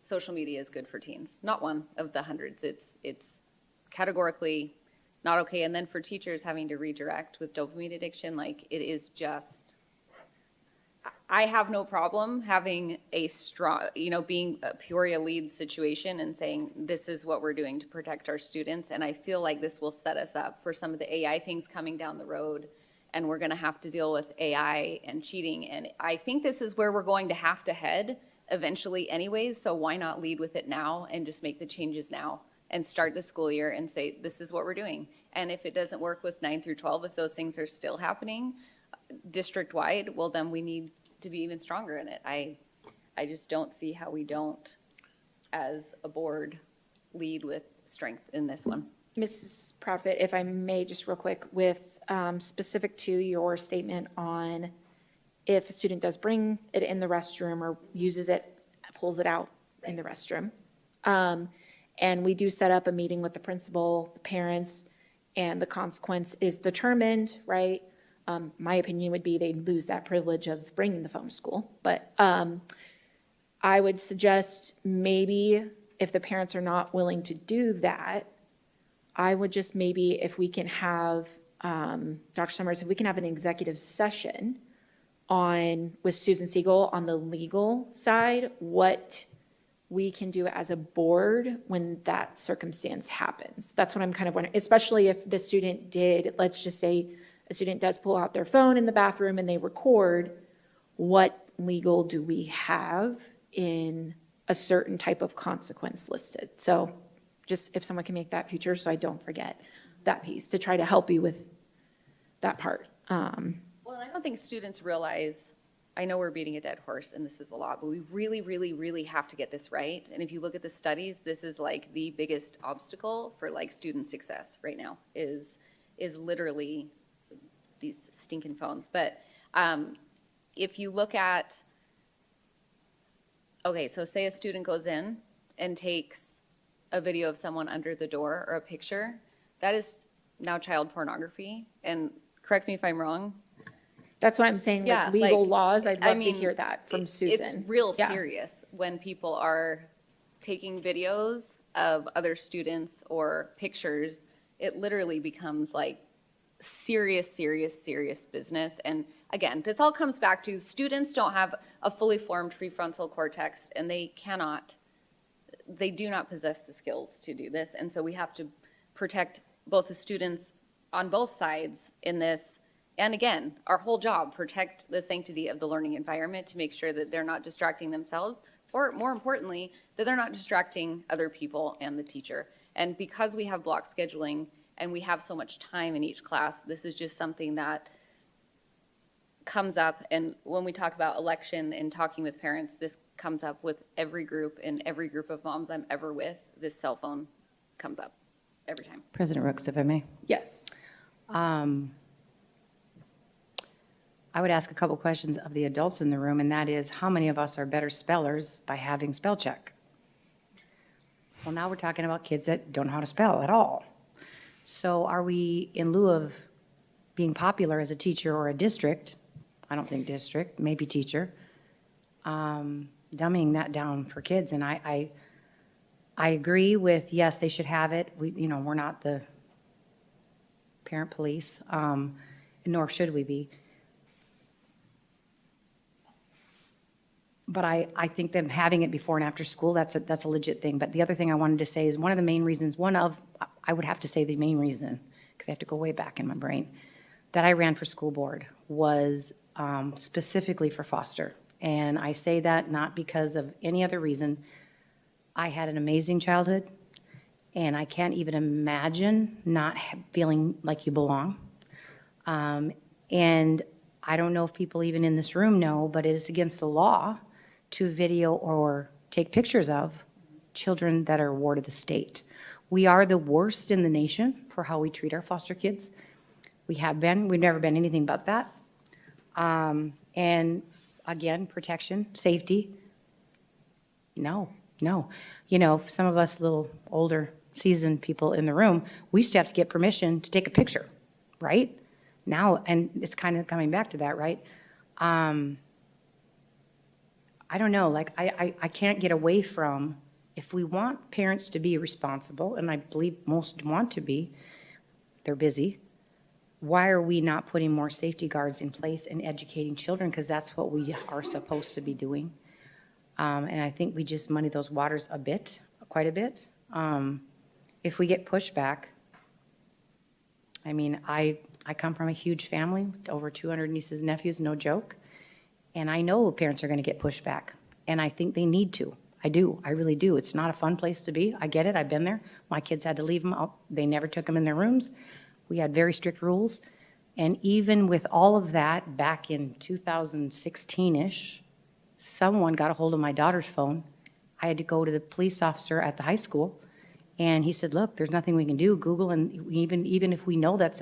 social media is good for teens. Not one of the hundreds. It's categorically not okay. And then for teachers having to redirect with dopamine addiction, like, it is just, I have no problem having a strong, being a Peoria lead situation and saying, this is what we're doing to protect our students. And I feel like this will set us up for some of the AI things coming down the road. And we're going to have to deal with AI and cheating. And I think this is where we're going to have to head eventually anyways. So why not lead with it now and just make the changes now and start the school year and say, this is what we're doing. And if it doesn't work with 9 through 12, if those things are still happening district-wide, well, then we need to be even stronger in it. I just don't see how we don't, as a board, lead with strength in this one. Mrs. Proudfit, if I may, just real quick, with specific to your statement on if a student does bring it in the restroom or uses it, pulls it out in the restroom. And we do set up a meeting with the principal, the parents, and the consequence is determined, right? My opinion would be they'd lose that privilege of bringing the phone to school. But I would suggest maybe if the parents are not willing to do that, I would just maybe, if we can have, Dr. Summers, if we can have an executive session with Susan Siegel on the legal side, what we can do as a board when that circumstance happens. That's what I'm kind of wondering, especially if the student did, let's just say a student does pull out their phone in the bathroom and they record, what legal do we have in a certain type of consequence listed? So just if someone can make that future so I don't forget that piece to try to help you with that part. Well, and I don't think students realize, I know we're beating a dead horse and this is a lot, but we really, really, really have to get this right. And if you look at the studies, this is like the biggest obstacle for like student success right now is literally these stinking phones. But if you look at, okay, so say a student goes in and takes a video of someone under the door or a picture, that is now child pornography. And correct me if I'm wrong. That's what I'm saying, Yeah, like legal like, laws, I'd I love to mean, hear that from Susan. It's real Yeah. serious when people are taking videos of other students or pictures. It literally becomes like serious, serious, serious business. And again, this all comes back to students don't have a fully formed prefrontal cortex and they do not possess the skills to do this. And so we have to protect both the students on both sides in this. And again, our whole job, protect the sanctity of the learning environment to make sure that they're not distracting themselves, or more importantly, that they're not distracting other people and the teacher. And because we have block scheduling and we have so much time in each class. This is just something that comes up, and when we talk about election and talking with parents, this comes up with every group, and every group of moms I'm ever with, this cell phone comes up every time. President Rooks, if I may. Yes. I would ask a couple questions of the adults in the room, and that is, how many of us are better spellers by having spell check? Well, now we're talking about kids that don't know how to spell at all. So are we, in lieu of being popular as a teacher or a district, I don't think district, maybe teacher, dumbing that down for kids? And I agree with, yes, they should have it. We're not the parent police, nor should we be. But I think them having it before and after school, that's a legit thing. But the other thing I wanted to say is one of the main reasons, I would have to say the main reason, because I have to go way back in my brain, that I ran for school board was specifically for foster. And I say that not because of any other reason. I had an amazing childhood, and I can't even imagine not feeling like you belong. And I don't know if people even in this room know, but it is against the law to video or take pictures of children that are ward of the state. We are the worst in the nation for how we treat our foster kids. We have been. We've never been anything but that. And again, protection, safety, no. Some of us little older, seasoned people in the room, we used to have to get permission to take a picture, right? Now, and it's kind of coming back to that, right? I don't know, I can't get away from, if we want parents to be responsible, and I believe most want to be, they're busy, why are we not putting more safety guards in place and educating children? Because that's what we are supposed to be doing. And I think we just muddy those waters quite a bit. If we get pushback, I mean, I come from a huge family, over 200 nieces and nephews, no joke. And I know parents are going to get pushback, and I think they need to. I do. I really do. It's not a fun place to be. I get it. I've been there. My kids had to leave them out. They never took them in their rooms. We had very strict rules. And even with all of that, back in 2016-ish, someone got a hold of my daughter's phone. I had to go to the police officer at the high school, and he said, look, there's nothing we can do. Google, and even if we know that's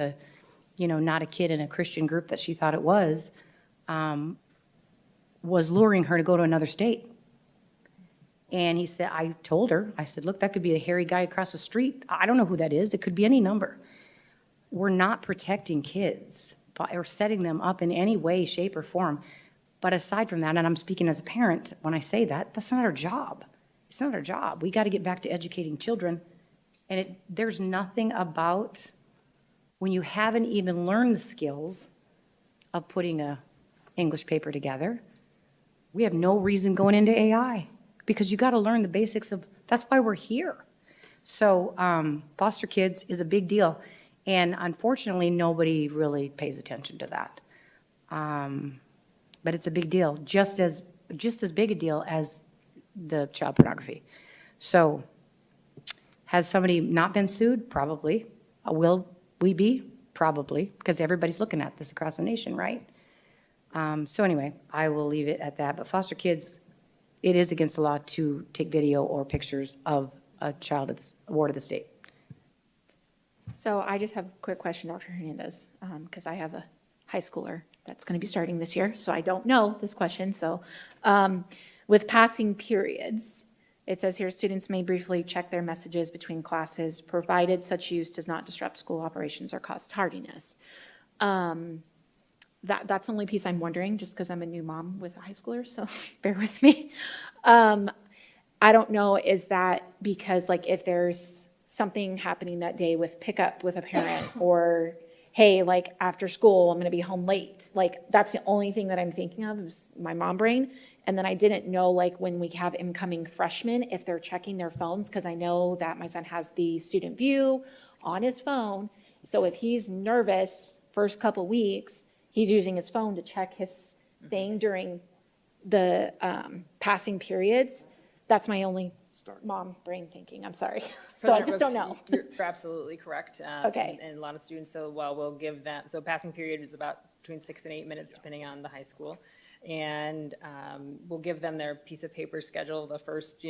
not a kid in a Christian group that she thought it was luring her to go to another state. And he said, I told her, I said, look, that could be a hairy guy across the street. I don't know who that is. It could be any number. We're not protecting kids or setting them up in any way, shape, or form. But aside from that, and I'm speaking as a parent when I say that, that's not our job. It's not our job. We got to get back to educating children. And there's nothing about when you haven't even learned the skills of putting a English paper together. We have no reason going into AI, because you got to learn the basics of, that's why we're here. So foster kids is a big deal. And unfortunately, nobody really pays attention to that. But it's a big deal, just as big a deal as the child pornography. So has somebody not been sued? Probably. Will we be? Probably, because everybody's looking at this across the nation, right? So anyway, I will leave it at that. But foster kids, it is against the law to take video or pictures of a child that's a ward of the state. So I just have a quick question, Dr. Hernandez, because I have a high schooler that's going to be starting this year, so I don't know this question. So with passing periods, it says here, students may briefly check their messages between classes, provided such use does not disrupt school operations or cause tardiness. That's the only piece I'm wondering, just because I'm a new mom with a high schooler, so bear with me. I don't know, is that because if there's something happening that day with pickup with a parent, or hey, after school, I'm going to be home late. That's the only thing that I'm thinking of is my mom brain. And then I didn't know, when we have incoming freshmen, if they're checking their phones, because I know that my son has the student view on his phone. So if he's nervous first couple weeks, he's using his phone to check his thing during the passing periods. That's my only mom brain thinking, I'm sorry. So I just don't know. You're absolutely correct. Okay. And a lot of students, so while we'll give them, so passing period is about between 6 and 8 minutes, depending on the high school. And we'll give them their piece of paper schedule the first,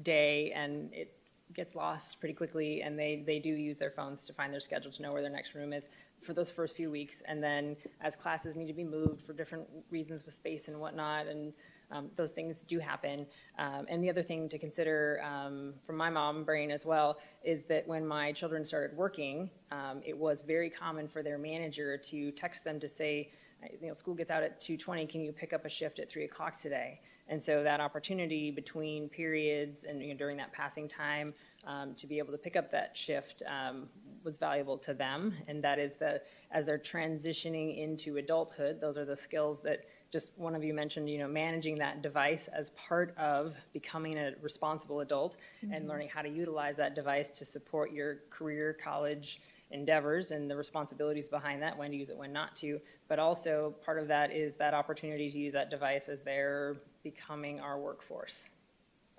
day, and it gets lost pretty quickly, and they do use their phones to find their schedule to know where their next room is for those first few weeks. And then as classes need to be moved for different reasons with space and whatnot, and those things do happen. And the other thing to consider from my mom brain as well is that when my children started working, it was very common for their manager to text them to say, school gets out at 2:20, can you pick up a shift at 3 o'clock today? And so that opportunity between periods and during that passing time to be able to pick up that shift was valuable to them. And that is as they're transitioning into adulthood, those are the skills that just one of you mentioned, managing that device as part of becoming a responsible adult and learning how to utilize that device to support your career, college endeavors and the responsibilities behind that, when to use it, when not to. But also part of that is that opportunity to use that device as they're becoming our workforce.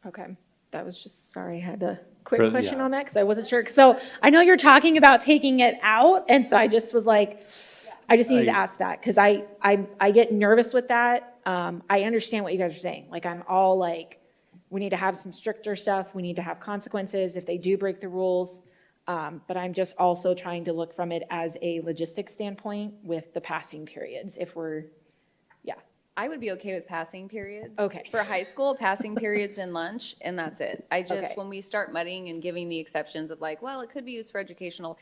Okay, that was just, sorry, I had a quick Yeah. question on that because I wasn't sure. So I know you're talking about taking it out, and so I just was like, I just needed to ask that because I get nervous with that. I understand what you guys are saying. Like, I'm all like, we need to have some stricter stuff. We need to have consequences if they do break the rules. But I'm just also trying to look from it as a logistics standpoint with the passing periods. If we're, I would be okay with passing periods. Okay. For high school, passing periods and lunch, and that's it. Okay. When we start muddying and giving the exceptions of like, well, it could be used for educational,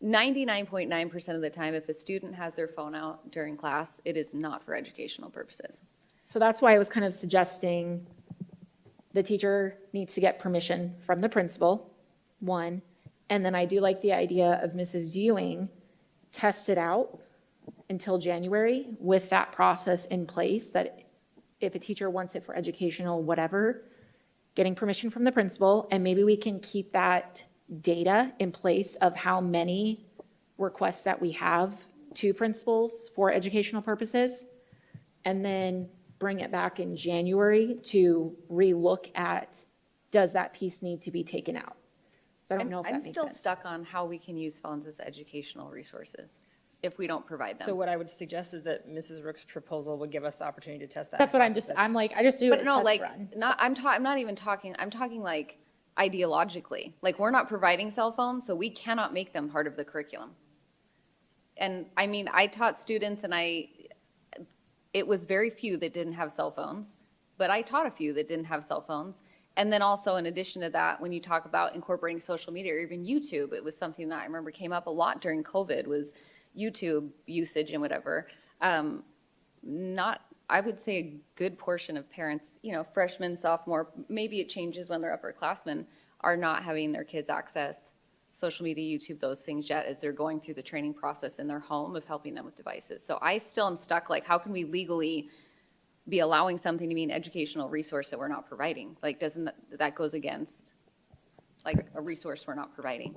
99.9% of the time, if a student has their phone out during class, it is not for educational purposes. So that's why I was kind of suggesting the teacher needs to get permission from the principal, one. And then I do like the idea of Mrs. Ewing test it out until January with that process in place, that if a teacher wants it for educational, whatever, getting permission from the principal, and maybe we can keep that data in place of how many requests that we have to principals for educational purposes, and then bring it back in January to relook at, does that piece need to be taken out? So I don't know if that makes sense. I'm still stuck on how we can use phones as educational resources if we don't provide them. So what I would suggest is that Mrs. Rook's proposal would give us the opportunity to test that. That's what I just do a But no, test like, run. I'm talking like ideologically. Like, we're not providing cell phones, so we cannot make them part of the curriculum. And I mean, I taught students and it was very few that didn't have cell phones, but I taught a few that didn't have cell phones. And then also, in addition to that, when you talk about incorporating social media or even YouTube, it was something that I remember came up a lot during COVID, was YouTube usage and whatever. I would say a good portion of parents, freshmen, sophomore, maybe it changes when they're upperclassmen, are not having their kids access social media, YouTube, those things yet, as they're going through the training process in their home of helping them with devices. So I still am stuck, like, how can we legally be allowing something to be an educational resource that we're not providing? Like, doesn't that goes against, like, a resource we're not providing?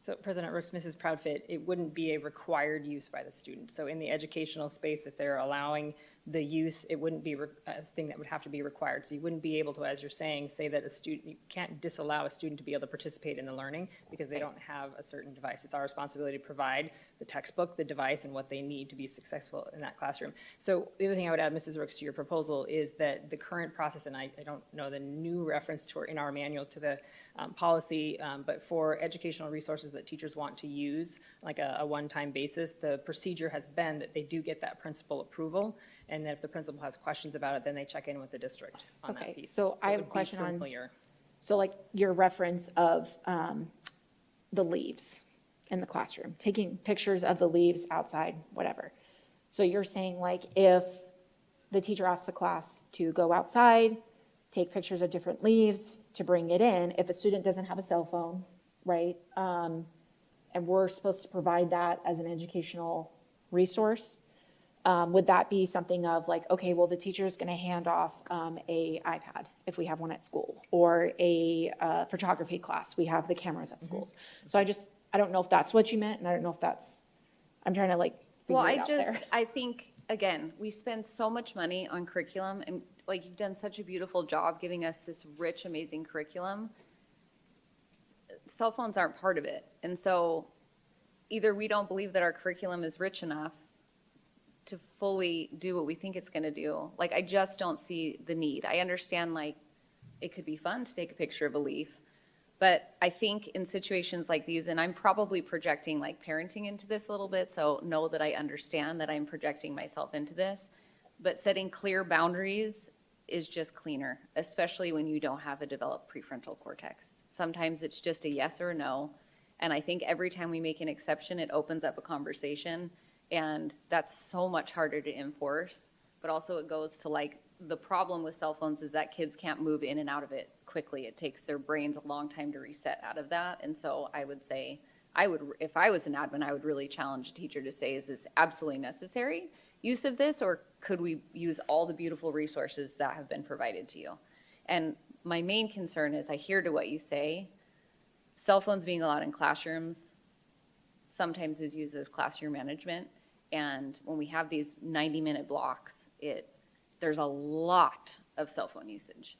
So President Rooks, Mrs. Proudfit, it wouldn't be a required use by the student. So in the educational space, if they're allowing the use, it wouldn't be a thing that would have to be required. So you wouldn't be able to, as you're saying, say that you can't disallow a student to be able to participate in the learning because they don't have a certain device. It's our responsibility to provide the textbook, the device, and what they need to be successful in that classroom. So the other thing I would add, Mrs. Rooks, to your proposal is that the current process, and I don't know the new reference to in our manual to the policy, but for educational resources that teachers want to use, like a one-time basis, the procedure has been that they do get that principal approval, and that if the principal has questions about it, then they check in with the district on that piece. So I it have a would be question on, clear. so like your reference of the leaves in the classroom, taking pictures of the leaves outside, whatever. So you're saying, like, if the teacher asks the class to go outside, take pictures of different leaves, to bring it in, if a student doesn't have a cell phone, right? And we're supposed to provide that as an educational resource, would that be something of like, okay, well, the teacher's going to hand off a iPad if we have one at school, or a photography class, we have the cameras at schools. So I don't know if that's what you meant, and I don't know if that's, I'm trying to like figure it out there. I think, again, we spend so much money on curriculum, and like, you've done such a beautiful job giving us this rich, amazing curriculum. Cell phones aren't part of it. And so either we don't believe that our curriculum is rich enough to fully do what we think it's going to do. Like, I just don't see the need. I understand, like, it could be fun to take a picture of a leaf, but I think in situations like these, and I'm probably projecting like parenting into this a little bit, so know that I understand that I'm projecting myself into this, but setting clear boundaries is just cleaner, especially when you don't have a developed prefrontal cortex. Sometimes it's just a yes or a no, and I think every time we make an exception, it opens up a conversation, and that's so much harder to enforce. But also it goes to, like, the problem with cell phones is that kids can't move in and out of it quickly. It takes their brains a long time to reset out of that. And so I would say, if I was an admin, I would really challenge a teacher to say, is this absolutely necessary use of this, or could we use all the beautiful resources that have been provided to you? And my main concern is, I hear to what you say, cell phones being allowed in classrooms sometimes is used as classroom management. And when we have these 90-minute blocks, there's a lot of cell phone usage.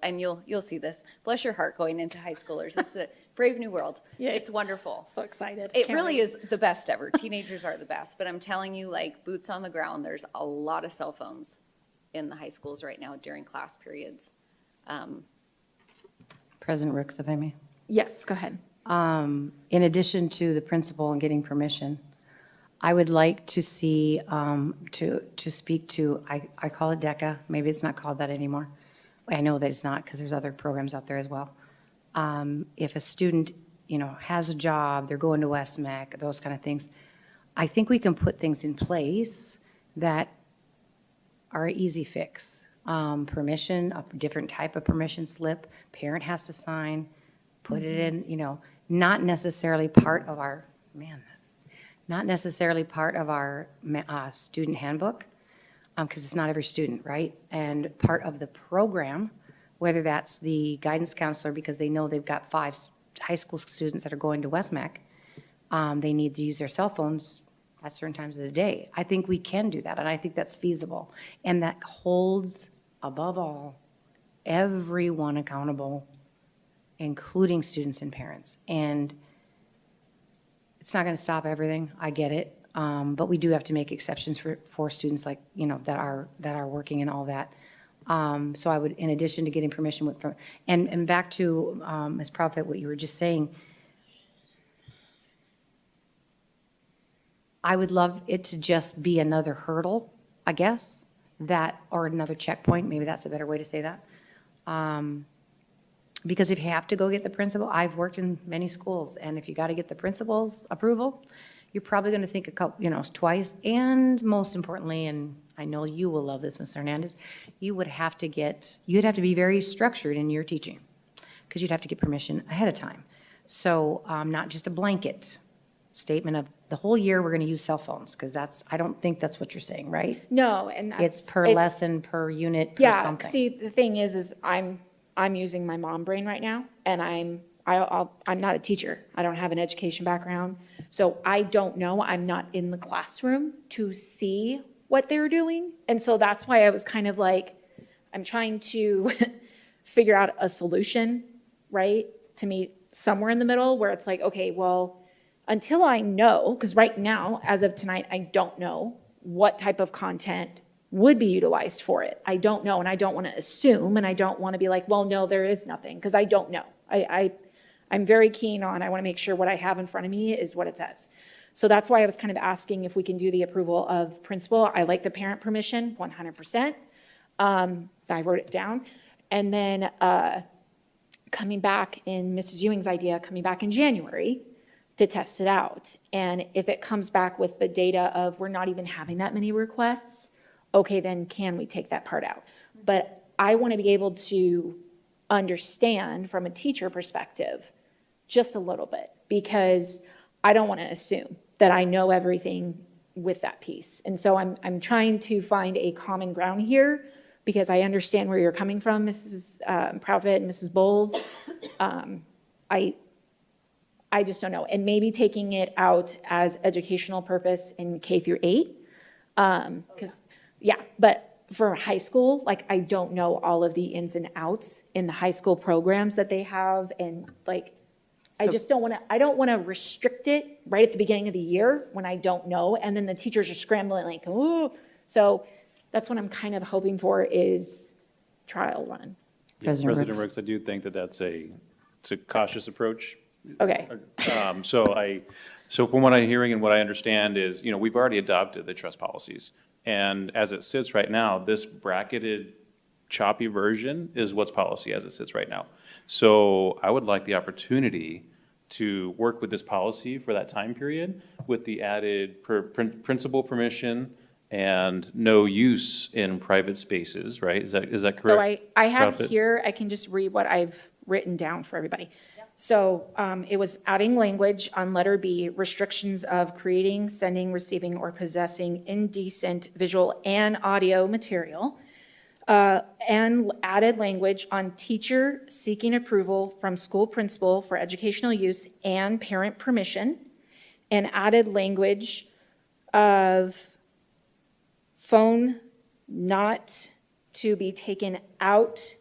And you'll see this. Bless your heart going into high schoolers. It's a brave new world. Yeah. It's wonderful. So excited. It Can't really wait. is the best ever. Teenagers are the best. But I'm telling you, like, boots on the ground, there's a lot of cell phones in the high schools right now during class periods. President Rooks, if I may. Yes, go ahead. In addition to the principal and getting permission, I would like to see, to speak to, I call it DECA, maybe it's not called that anymore. I know that it's not, because there's other programs out there as well. If a student, has a job, they're going to WestMec, those kind of things, I think we can put things in place that are an easy fix. Permission, a different type of permission slip, parent has to sign, put it in, not necessarily part of our, student handbook, because it's not every student, right? And part of the program, whether that's the guidance counselor, because they know they've got 5 high school students that are going to WestMec, they need to use their cell phones at certain times of the day. I think we can do that, and I think that's feasible. And that holds, above all, everyone accountable, including students and parents. And it's not going to stop everything. I get it. But we do have to make exceptions for students like, that are working and all that. So I would, in addition to getting permission and back to Ms. Prophet, what you were just saying, I would love it to just be another hurdle, I guess, or another checkpoint, maybe that's a better way to say that. Because if you have to go get the principal, I've worked in many schools, and if you got to get the principal's approval, you're probably going to think twice. And most importantly, and I know you will love this, Ms. Hernandez, you'd have to be very structured in your teaching, because you'd have to get permission ahead of time. So not just a blanket statement of the whole year we're going to use cell phones, because I don't think that's what you're saying, right? No, and It's per lesson, per unit, per yeah, something. see, the thing is I'm using my mom brain right now, and I'm not a teacher. I don't have an education background, so I don't know. I'm not in the classroom to see what they're doing, and so that's why I was kind of like, I'm trying to figure out a solution, right, to meet somewhere in the middle where it's like, okay, well, until I know, because right now, as of tonight, I don't know what type of content would be utilized for it. I don't know, and I don't want to assume, and I don't want to be like, well, no, there is nothing, because I don't know. I'm very keen on, I want to make sure what I have in front of me is what it says. So that's why I was kind of asking if we can do the approval of principal. I like the parent permission, 100%. I wrote it down. And then coming back in Mrs. Ewing's idea, coming back in January to test it out. And if it comes back with the data of we're not even having that many requests, okay, then can we take that part out? But I want to be able to understand from a teacher perspective just a little bit, because I don't want to assume that I know everything with that piece. And so I'm trying to find a common ground here, because I understand where you're coming from, Mrs. Proudfit and Mrs. Bowles. I just don't know. And maybe taking it out as educational purpose in K through 8. Because, yeah, but for high school, like, I don't know all of the ins and outs in the high school programs that they have, and like, I just don't want to, I don't want to restrict it right at the beginning of the year when I don't know, and then the teachers are scrambling like, oh, so that's what I'm kind of hoping for is trial run. Yeah, President President Rooks. Rooks, I do think that it's a cautious approach. Okay, So from what I'm hearing and what I understand is, we've already adopted the trust policies. And as it sits right now, this bracketed choppy version is what's policy as it sits right now. So I would like the opportunity to work with this policy for that time period with the added principal permission and no use in private spaces, right? Is that correct? so I have Prophet? here, I can just read what I've written down for everybody. So it was adding language on letter B, restrictions of creating, sending, receiving, or possessing indecent visual and audio material, and added language on teacher seeking approval from school principal for educational use and parent permission, and added language of phone not to be taken out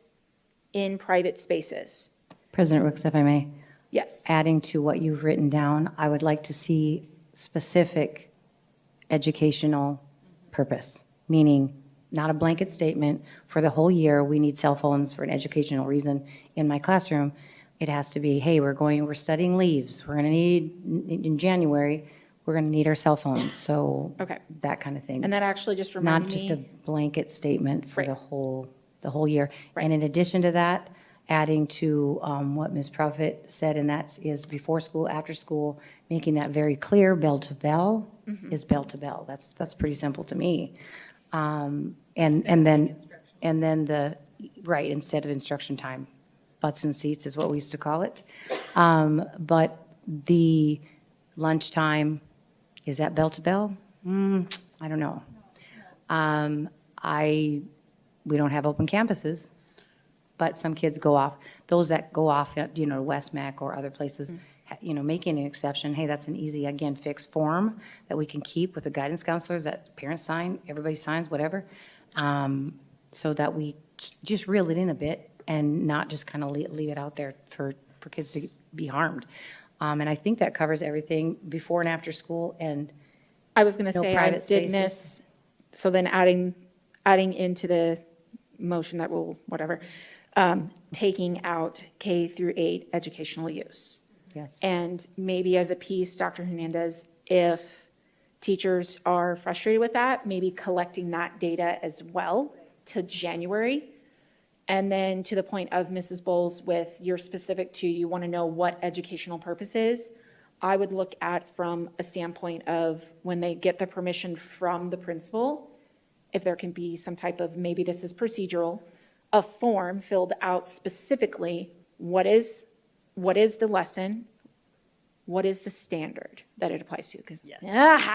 in private spaces. President Rooks, if I may, Yes. adding to what you've written down, I would like to see specific educational purpose, meaning not a blanket statement for the whole year, we need cell phones for an educational reason in my classroom. It has to be, hey, we're studying leaves, we're going to need, in January, we're going to need our cell phones, so Okay. that kind of thing. And that actually just Not reminded just a me, blanket statement for Right. the whole year. And in addition to that, adding to what Ms. Prophet said, and that is before school, after school, making that very clear, bell to bell is bell to bell. That's pretty simple to me. And then right, instead of instruction time, butts and seats is what we used to call it. But the lunchtime, is that bell to bell? I don't know. We don't have open campuses, but some kids go off. Those that go off at, West Mac or other places, making an exception, hey, that's an easy, again, fixed form that we can keep with the guidance counselors, that parents sign, everybody signs, whatever, so that we just reel it in a bit and not just kind of leave it out there for kids to be harmed. And I think that covers everything before and after school, and I was going to no say, I private did spaces. miss, so then adding into the motion that will, whatever, taking out K through 8 educational use. Yes. And maybe as a piece, Dr. Hernandez, if teachers are frustrated with that, maybe collecting that data as well to January. And then to the point of Mrs. Bowles with your specific to, you want to know what educational purposes, I would look at from a standpoint of when they get the permission from the principal, if there can be some type of, maybe this is procedural, a form filled out specifically, what is the lesson? What is the standard that it applies to? Because,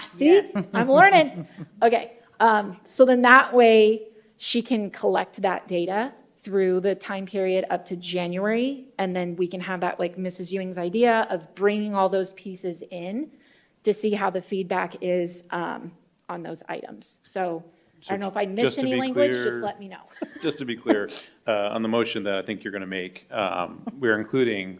see, I'm learning. Okay, so then that way she can collect that data through the time period up to January, and then we can have that, like Mrs. Ewing's idea of bringing all those pieces in to see how the feedback is on those items. So I don't know if I just missed to any be language, clear- just let me know. Just to be clear, on the motion that I think you're going to make, we're including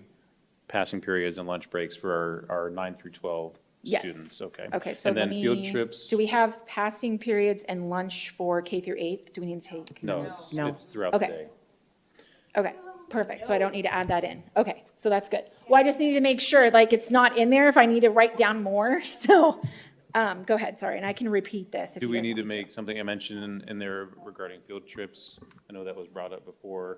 passing periods and lunch breaks for our 9 through 12 Yes. students, okay? Okay, so And let then field me, trips, do we have passing periods and lunch for K through 8? Do we need to take? no, No. it's throughout the Okay. day. Okay, perfect. So I don't need to add that in. Okay, so that's good. Well, I just need to make sure, like, it's not in there if I need to write down more. So, go ahead, sorry, and I can repeat this if Do you we guys need to want me make something I mentioned in there regarding field trips? I know that was brought up before.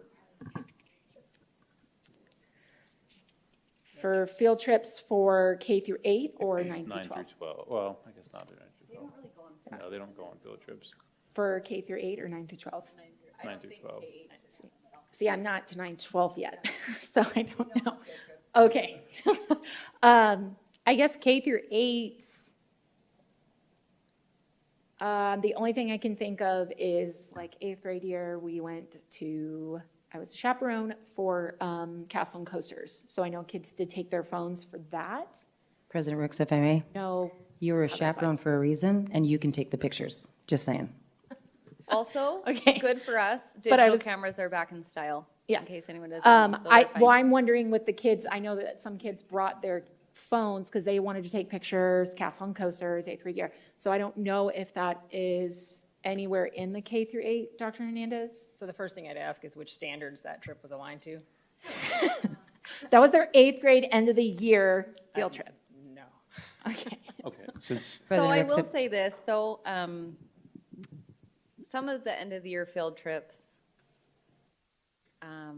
For field trips for K through 8 or 9 through 9 12? through 12, well, I guess not through 9 through 12. No, they don't go on field trips, For K through 8 or 9 through 12? 9 through 12. See, I'm not to 9-12 yet, so I don't know. Okay. I guess K through 8, the only thing I can think of is like 8th grade year, I was a chaperone for Castle and Coasters. So I know kids did take their phones for that. President Rooks, if I may, No. you were a how that chaperone was. for a reason, and you can take the pictures, just saying. Also, Okay. good for us, But I digital was- cameras are back in style. Yeah. In case anyone doesn't know, so they're fine. Well, I'm wondering with the kids, I know that some kids brought their phones because they wanted to take pictures, Castle and Coasters, 8th grade year. So I don't know if that is anywhere in the K through 8, Dr. Hernandez? So the first thing I'd ask is which standards that trip was aligned to? That was their 8th grade end of the year field trip. No. Okay. Okay, since, So I President will Rooks, say this, though, some of the end of the year field trips,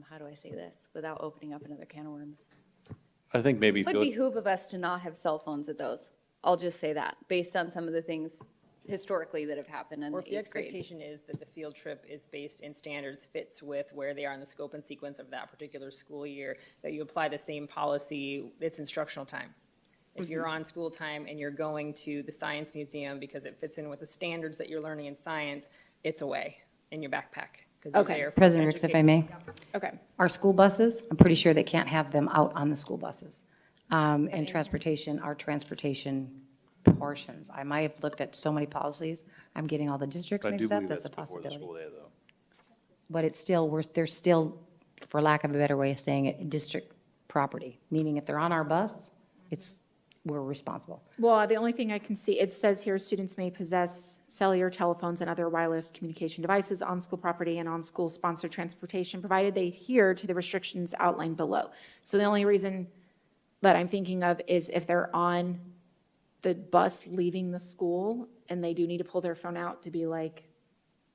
how do I say this without opening up another can of worms? I think maybe It would field, behoove of us to not have cell phones at those. I'll just say that, based on some of the things historically that have happened in Or the if the 8th grade. expectation is that the field trip is based in standards, fits with where they are in the scope and sequence of that particular school year, that you apply the same policy, it's instructional time. If you're on school time and you're going to the science museum because it fits in with the standards that you're learning in science, it's away in your backpack. 'Cause you're Okay. there for President Ricks, if I may. Okay. Our school buses, I'm pretty sure they can't have them out on the school buses. And transportation, our transportation portions. I might have looked at so many policies, I'm getting all the districts I do mixed up, believe that's that's a before the possibility. school day, though. But it's still, they're still, for lack of a better way of saying it, district property, meaning if they're on our bus, we're responsible. Well, the only thing I can see, it says here, students may possess cellular telephones and other wireless communication devices on school property and on school-sponsored transportation, provided they adhere to the restrictions outlined below. So the only reason that I'm thinking of is if they're on the bus leaving the school and they do need to pull their phone out to be like,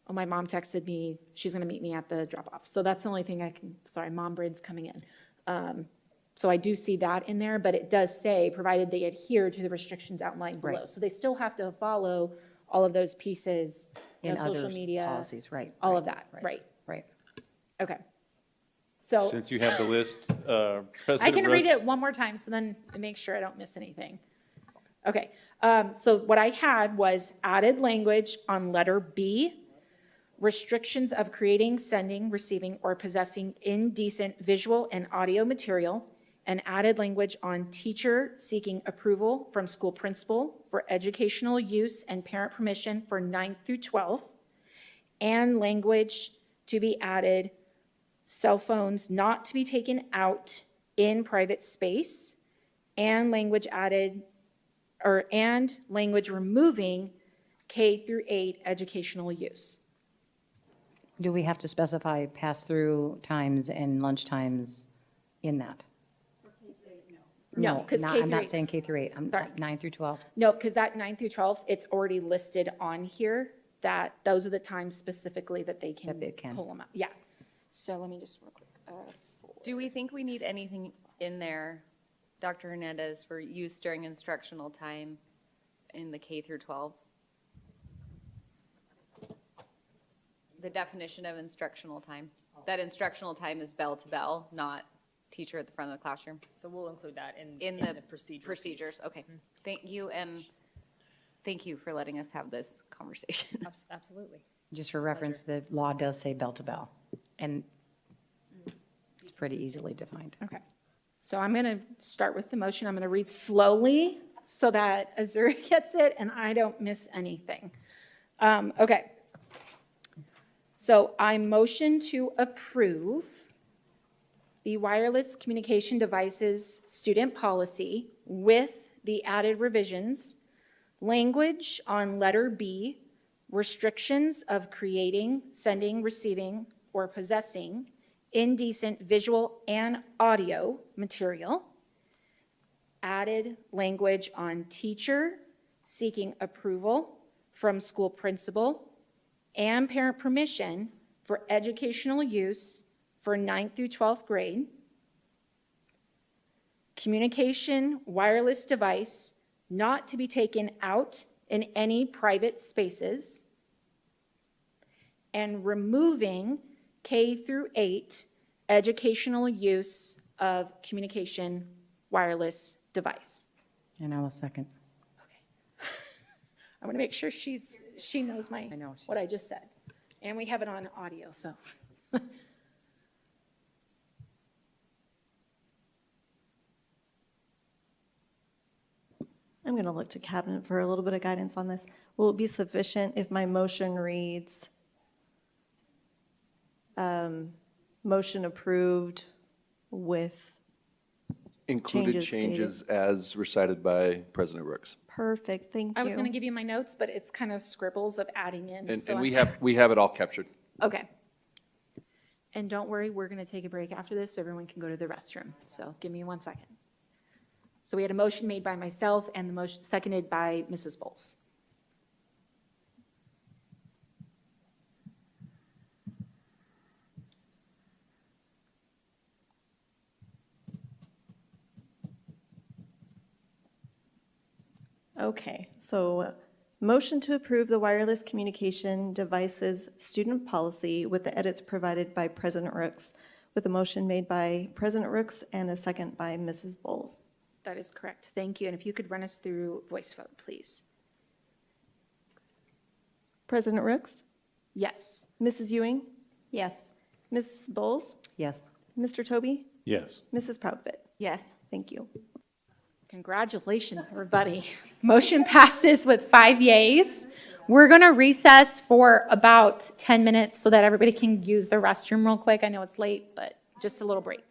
oh, my mom texted me, she's going to meet me at the drop-off. So that's the only thing I can, sorry, mom brain's coming in. So I do see that in there, but it does say, provided they adhere to the restrictions outlined below. Right. So they still have to follow all of those pieces, In social other media. policies, right, All right, of that, right. Right. Okay. So Since you have the list, I President can read Brooks- it one more time, so then to make sure I don't miss anything. Okay, so what I had was added language on letter B, restrictions of creating, sending, receiving, or possessing indecent visual and audio material, and added language on teacher seeking approval from school principal for educational use and parent permission for 9th through 12th, and language to be added, cell phones not to be taken out in private space, and language added, and language removing K through 8 educational use. Do we have to specify pass-through times and lunch times in that? No, 'cause K I'm through not eight's- saying K through 8, I'm Sorry. 9 through 12. No, because that 9 through 12, it's already listed on here, that those are the times specifically that they can That they can. pull them out. Yeah. So let me just real quick. Do we think we need anything in there, Dr. Hernandez, for use during instructional time in the K through 12? The definition of instructional time. That instructional time is bell to bell, not teacher at the front of the classroom. So we'll include that In the procedures. procedures, okay. Thank you, and thank you for letting us have this conversation. Absolutely. Just for reference, the law does say bell to bell, and it's pretty easily defined. Okay. So I'm going to start with the motion. I'm going to read slowly so that Azuri gets it and I don't miss anything. Okay. So I motion to approve the wireless communication devices student policy with the added revisions, language on letter B, restrictions of creating, sending, receiving, or possessing indecent visual and audio material, added language on teacher seeking approval from school principal and parent permission for educational use for 9th through 12th grade, communication wireless device not to be taken out in any private spaces, and removing K through 8 educational use of communication wireless device. And I will second. I want to make sure she knows I know. what I just said. And we have it on audio, so. I'm going to look to cabinet for a little bit of guidance on this. Will it be sufficient if my motion reads Motion approved with Included changes changes as recited by President Rooks. perfect, thank you. I was going to give you my notes, but it's kind of scribbles of adding in. And, so and I'm we have it all captured. Okay. And don't worry, we're going to take a break after this so everyone can go to the restroom. So give me 1 second. So we had a motion made by myself and the motion seconded by Mrs. Bowles. Okay, so motion to approve the wireless communication devices student policy with the edits provided by President Rooks, with a motion made by President Rooks and a second by Mrs. Bowles. That is correct. Thank you. And if you could run us through voice vote, please. President Rooks, Yes. Mrs. Ewing, Yes. Mrs. Bowles, Yes. Mr. Toby, Yes. Mrs. Proudfit. Yes. Thank you. Congratulations, everybody. Motion passes with 5 yeas. We're going to recess for about 10 minutes so that everybody can use the restroom real quick. I know it's late, but just a little break.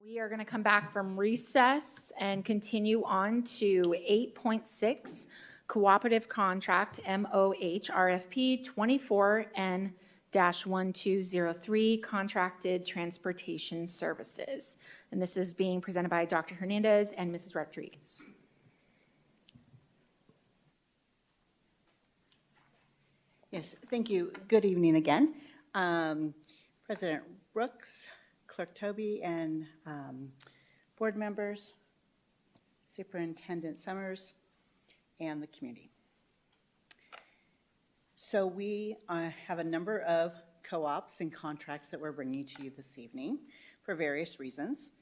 We are going to come back from recess and continue on to 8.6, Cooperative Contract, MOH, RFP 24N-1203, Contracted Transportation Services. And this is being presented by Dr. Hernandez and Mrs. Rodriguez. Yes, thank you. Good evening again. President Brooks, Clerk Toby, and board members, Superintendent Summers, and the community. So we have a number of co-ops and contracts that we're bringing to you this evening for various reasons.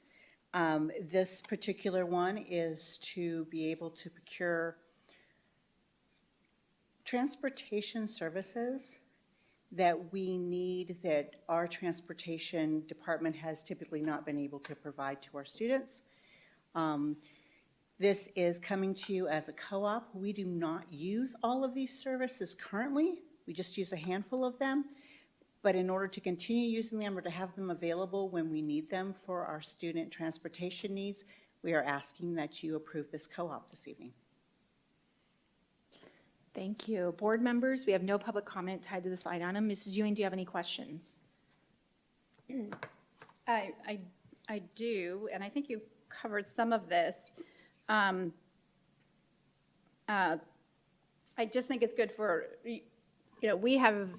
This particular one is to be able to procure transportation services that we need, that our transportation department has typically not been able to provide to our students. This is coming to you as a co-op. We do not use all of these services currently. We just use a handful of them. But in order to continue using them or to have them available when we need them for our student transportation needs, we are asking that you approve this co-op this evening. Thank you. Board members, we have no public comment tied to this line item. Mrs. Ewing, do you have any questions? I do, and I think you covered some of this. I just think it's good for, we have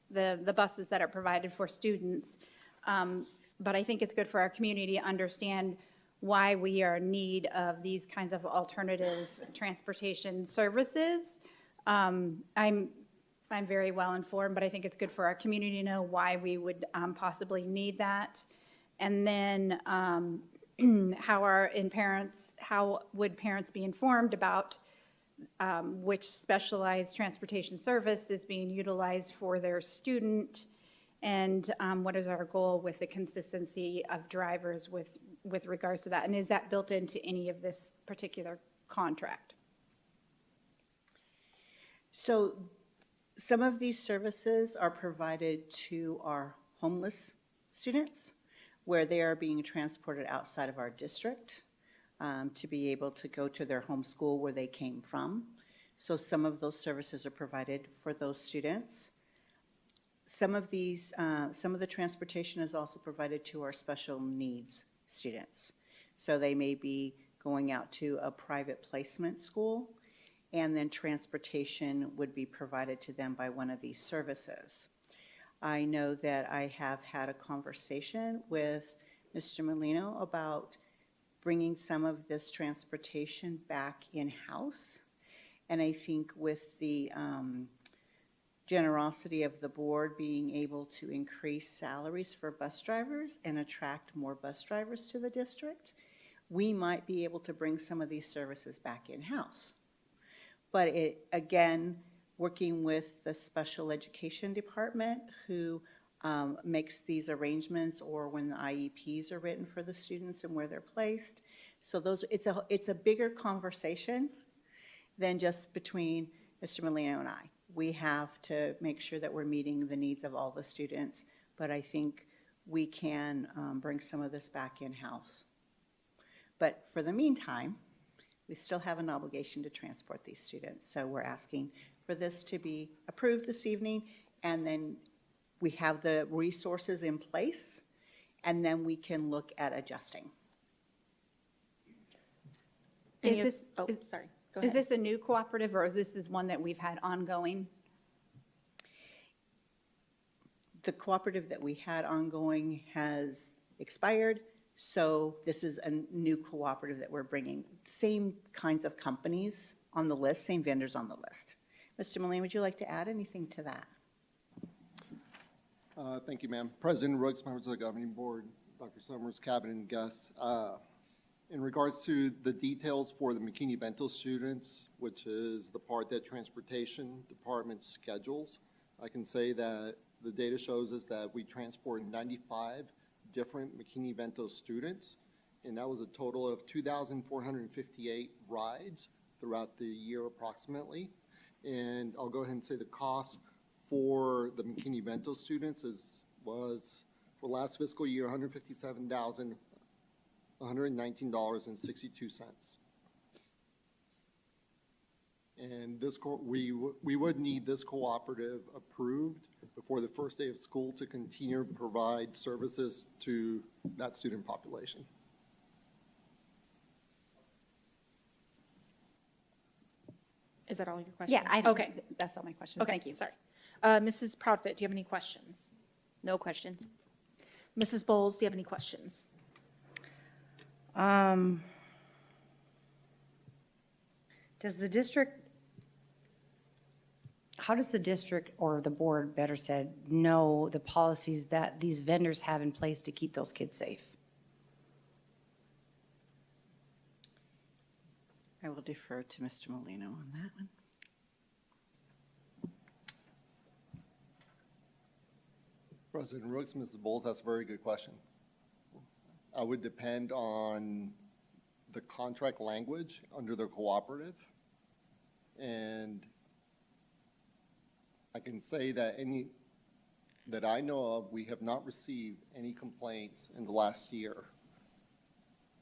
the buses that are provided for students, but I think it's good for our community to understand why we are in need of these kinds of alternative transportation services. I'm very well informed, but I think it's good for our community to know why we would possibly need that. And then how would parents be informed about which specialized transportation service is being utilized for their student, and what is our goal with the consistency of drivers with regards to that? And is that built into any of this particular contract? So some of these services are provided to our homeless students, where they are being transported outside of our district to be able to go to their home school where they came from. So some of those services are provided for those students. Some of the transportation is also provided to our special needs students. So they may be going out to a private placement school, and then transportation would be provided to them by one of these services. I know that I have had a conversation with Mr. Molino about bringing some of this transportation back in-house. And I think with the generosity of the board being able to increase salaries for bus drivers and attract more bus drivers to the district, we might be able to bring some of these services back in-house. But again, working with the special education department who makes these arrangements, or when the IEPs are written for the students and where they're placed. So it's a bigger conversation than just between Mr. Molino and I. We have to make sure that we're meeting the needs of all the students, but I think we can bring some of this back in-house. But for the meantime, we still have an obligation to transport these students. So we're asking for this to be approved this evening, and then we have the resources in place, and then we can look at adjusting. Sorry. Go ahead. Is this a new cooperative, or is this one that we've had ongoing? The cooperative that we had ongoing has expired. So this is a new cooperative that we're bringing. Same kinds of companies on the list, same vendors on the list. Mr. Molina, would you like to add anything to that? Thank you, ma'am. President Rooks, members of the governing board, Dr. Summers, cabinet, and guests. In regards to the details for the McKinney-Vento students, which is the part that transportation department schedules, I can say that the data shows us that we transport 95 different McKinney-Vento students, and that was a total of 2,458 rides throughout the year approximately. And I'll go ahead and say the cost for the McKinney-Vento students was for last fiscal year $157,000 $119.62. And this, we would need this cooperative approved before the first day of school to continue to provide services to that student population. Is that all your questions? Yeah, Okay. That's all my questions. Okay, Thank you. sorry. Mrs. Proudfit, do you have any questions? No questions. Mrs. Bowles, do you have any questions? Does the district, how does the district, or the board, better said, know the policies that these vendors have in place to keep those kids safe? I will defer to Mr. Molino on that one. President Rooks, Mrs. Bowles, that's a very good question. I would depend on the contract language under the cooperative. And I can say that that I know of, we have not received any complaints in the last year,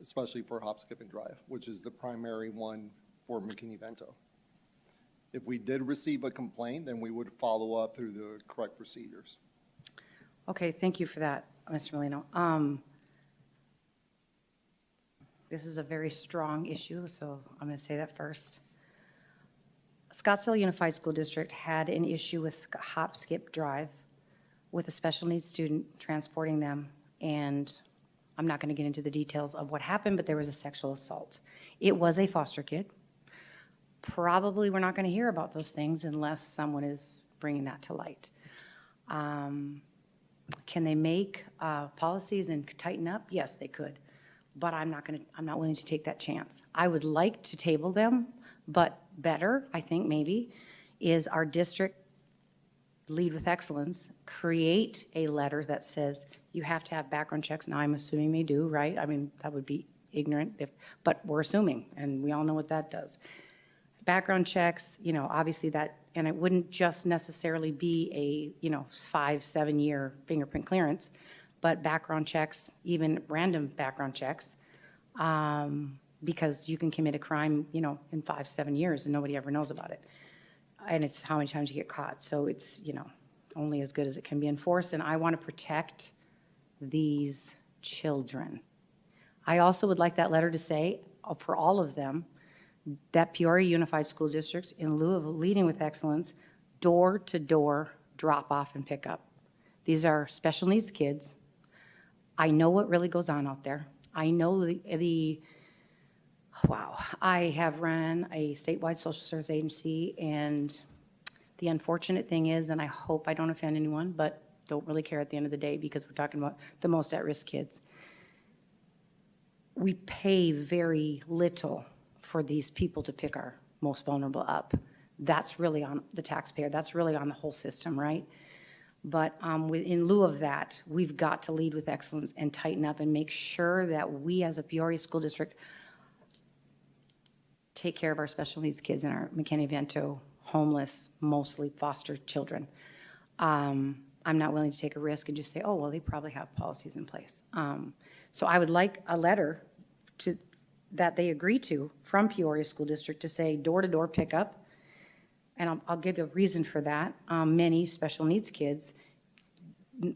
especially for hop, skip, and drive, which is the primary one for McKinney-Vento. If we did receive a complaint, then we would follow up through the correct procedures. Okay, thank you for that, Mr. Molino. This is a very strong issue, so I'm going to say that first. Scottsdale Unified School District had an issue with hop, skip, drive with a special needs student transporting them, and I'm not going to get into the details of what happened, but there was a sexual assault. It was a foster kid. Probably we're not going to hear about those things unless someone is bringing that to light. Can they make policies and tighten up? Yes, they could, but I'm not willing to take that chance. I would like to table them, but better, I think maybe, is our district lead with excellence, create a letter that says you have to have background checks. Now, I'm assuming they do, right? I mean, that would be ignorant, but we're assuming, and we all know what that does. Background checks, you know, obviously that, and it wouldn't just necessarily be a, 5-7 year fingerprint clearance, but background checks, even random background checks, because you can commit a crime, in 5-7 years and nobody ever knows about it. And it's how many times you get caught. So it's, only as good as it can be enforced. And I want to protect these children. I also would like that letter to say, for all of them, that Peoria Unified School Districts, in lieu of leading with excellence, door-to-door drop-off and pick-up. These are special needs kids. I know what really goes on out there. I know wow. I have run a statewide social service agency, and the unfortunate thing is, and I hope I don't offend anyone, but don't really care at the end of the day because we're talking about the most at-risk kids. We pay very little for these people to pick our most vulnerable up. That's really on the taxpayer. That's really on the whole system, right? But in lieu of that, we've got to lead with excellence and tighten up and make sure that we as a Peoria School District take care of our special needs kids and our McKinney-Vento homeless, mostly foster children. I'm not willing to take a risk and just say, oh, well, they probably have policies in place. So I would like a letter that they agree to from Peoria School District to say door-to-door pickup. And I'll give you a reason for that. Many special needs kids,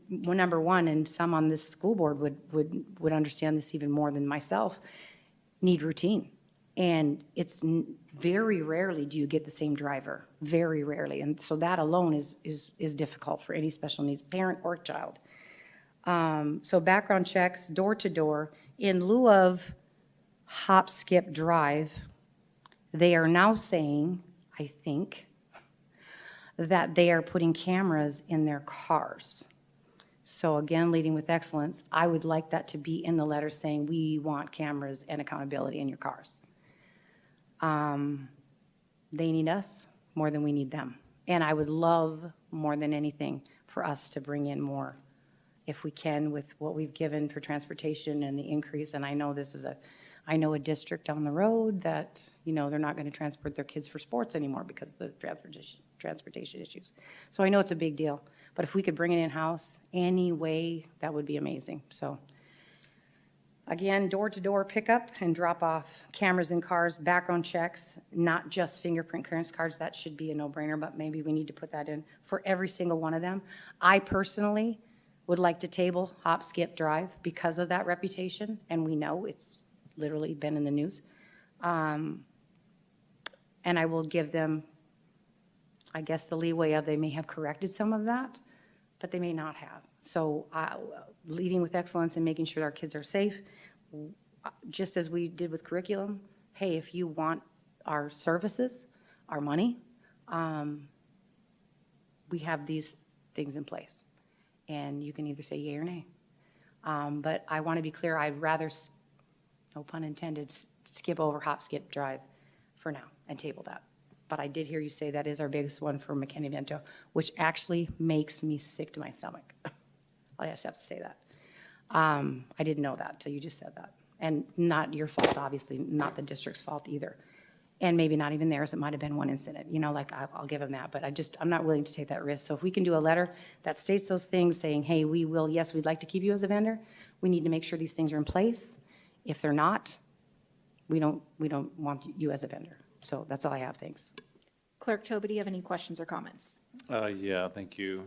number one, and some on this school board would understand this even more than myself, need routine. And it's very rarely do you get the same driver, very rarely. And so that alone is difficult for any special needs parent or child. So background checks, door-to-door. In lieu of hop, skip, drive, they are now saying, I think, that they are putting cameras in their cars. So again, leading with excellence, I would like that to be in the letter saying we want cameras and accountability in your cars. They need us more than we need them. And I would love more than anything for us to bring in more if we can with what we've given for transportation and the increase. And I know I know a district down the road that, they're not going to transport their kids for sports anymore because of the transportation issues. So I know it's a big deal. But if we could bring it in-house any way, that would be amazing. So Again, door-to-door pickup and drop-off, cameras in cars, background checks, not just fingerprint clearance cards. That should be a no-brainer, but maybe we need to put that in for every single one of them. I personally would like to table hop, skip, drive because of that reputation, and we know it's literally been in the news. And I will give them, I guess, the leeway of they may have corrected some of that, but they may not have. So leading with excellence and making sure our kids are safe, just as we did with curriculum. Hey, if you want our services, our money, we have these things in place. And you can either say yay or nay. But I want to be clear, I'd rather, no pun intended, skip over hop, skip, drive for now and table that. But I did hear you say that is our biggest one for McKinney-Vento, which actually makes me sick to my stomach. I just have to say that. I didn't know that till you just said that. And not your fault, obviously, not the district's fault either. And maybe not even theirs, it might have been one incident, you know, like I'll give them that, but I'm not willing to take that risk. So if we can do a letter that states those things saying, hey, we will, yes, we'd like to keep you as a vendor, we need to make sure these things are in place. If they're not, we don't want you as a vendor. So that's all I have, thanks. Clerk Toby, do you have any questions or comments? Yeah, thank you.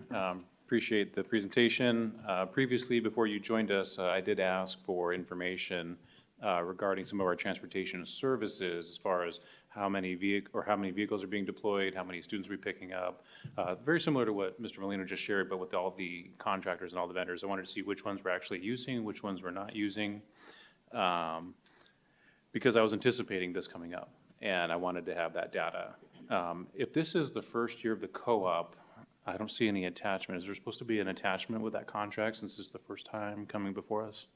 Appreciate the presentation. Previously, before you joined us, I did ask for information regarding some of our transportation services as far as how many vehicles are being deployed, how many students are we picking up. Very similar to what Mr. Molino just shared, but with all the contractors and all the vendors. I wanted to see which ones we're actually using, which ones we're not using, because I was anticipating this coming up, and I wanted to have that data. If this is the first year of the co-op, I don't see any attachment. Is there supposed to be an attachment with that contract since this is the first time coming before us?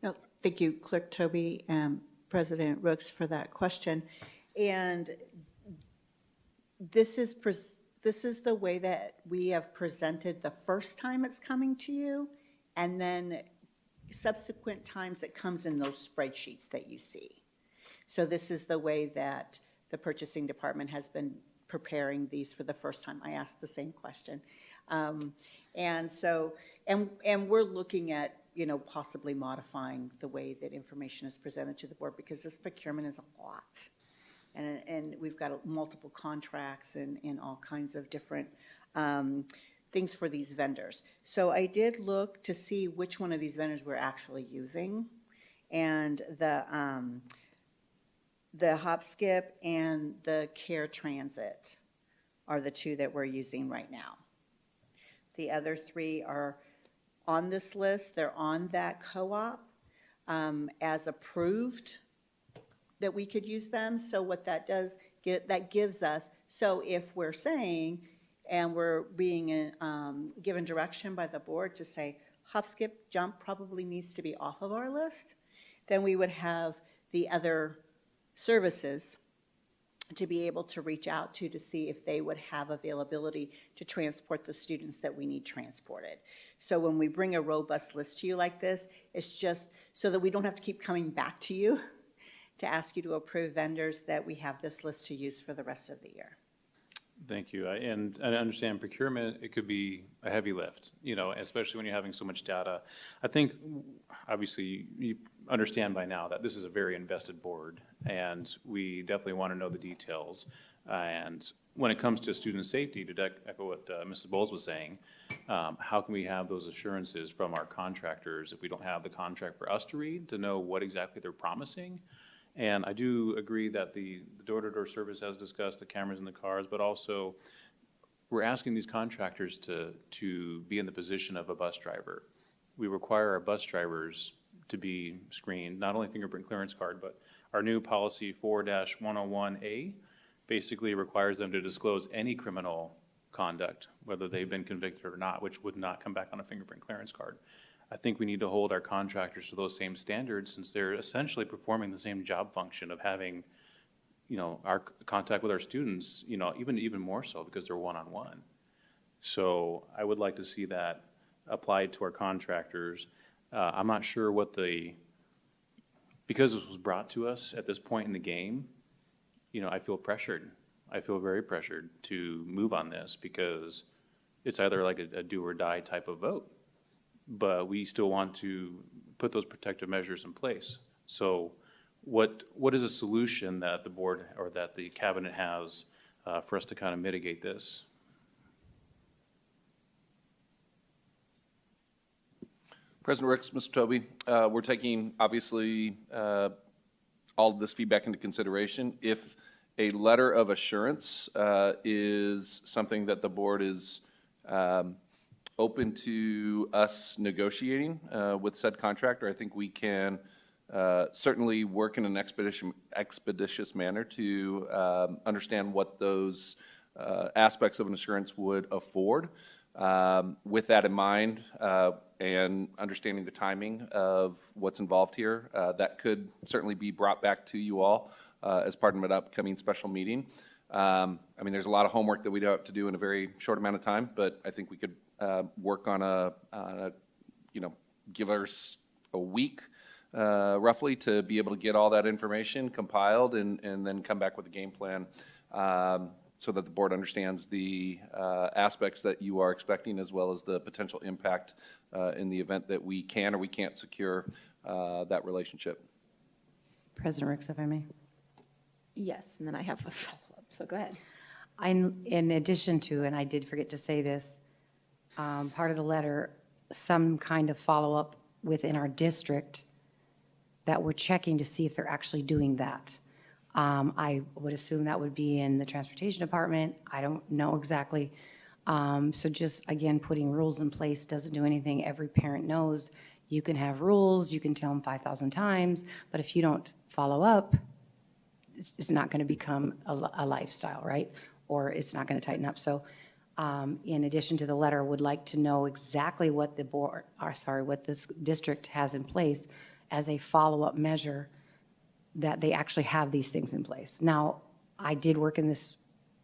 No, thank you, Clerk Toby and President Rooks, for that question. And this is the way that we have presented the first time it's coming to you, and then subsequent times it comes in those spreadsheets that you see. So this is the way that the purchasing department has been preparing these for the first time. I asked the same question. And we're looking at, you know, possibly modifying the way that information is presented to the board, because this procurement is a lot. And we've got multiple contracts and all kinds of different things for these vendors. So I did look to see which one of these vendors we're actually using. And the Hop Skip and the Care Transit are the two that we're using right now. The other three are on this list. They're on that co-op as approved that we could use them. So what that does, that gives us, so if we're saying, and we're being given direction by the board to say, Hop, Skip, Jump probably needs to be off of our list, then we would have the other services to be able to reach out to see if they would have availability to transport the students that we need transported. So when we bring a robust list to you like this, it's just so that we don't have to keep coming back to you to ask you to approve vendors, that we have this list to use for the rest of the year. Thank you. And I understand procurement, it could be a heavy lift, you know, especially when you're having so much data. I think, obviously, you understand by now that this is a very invested board, and we definitely want to know the details. And when it comes to student safety, to echo what Mrs. Bowles was saying, how can we have those assurances from our contractors if we don't have the contract for us to read, to know what exactly they're promising? And I do agree that the door-to-door service, as discussed, the cameras in the cars, but also we're asking these contractors to be in the position of a bus driver. We require our bus drivers to be screened, not only fingerprint clearance card, but our new policy 4-101A basically requires them to disclose any criminal conduct, whether they've been convicted or not, which would not come back on a fingerprint clearance card. I think we need to hold our contractors to those same standards, since they're essentially performing the same job function of having, you know, our contact with our students, you know, even more so because they're one-on-one. So I would like to see that applied to our contractors. I'm not sure what because this was brought to us at this point in the game, you know, I feel pressured. I feel very pressured to move on this, because it's either like a do or die type of vote. but we still want to put those protective measures in place. So what is a solution that the board or that the cabinet has for us to kind of mitigate this? President Ricks, Mr. Toby, we're taking, obviously, all of this feedback into consideration. If a letter of assurance is something that the board is open to us negotiating with said contractor, I think we can certainly work in an expeditious manner to understand what those aspects of an assurance would afford. With that in mind, and understanding the timing of what's involved here, that could certainly be brought back to you all as part of an upcoming special meeting. I mean, there's a lot of homework that we'd have to do in a very short amount of time, but I think we could work on a give us a week roughly to be able to get all that information compiled and then come back with a game plan so that the board understands the aspects that you are expecting as well as the potential impact in the event that we can or we can't secure that relationship. President Ricks, if I may. Yes, and then I have a follow-up, so go ahead. In addition to, and I did forget to say this, part of the letter, some kind of follow-up within our district that we're checking to see if they're actually doing that. I would assume that would be in the transportation department. I don't know exactly. So just, again, putting rules in place doesn't do anything. Every parent knows you can have rules, you can tell them 5,000 times, but if you don't follow up, it's not going to become a lifestyle, right? Or it's not going to tighten up. So in addition to the letter, would like to know exactly what the board, or sorry, what this district has in place as a follow-up measure that they actually have these things in place. Now, I did work in this,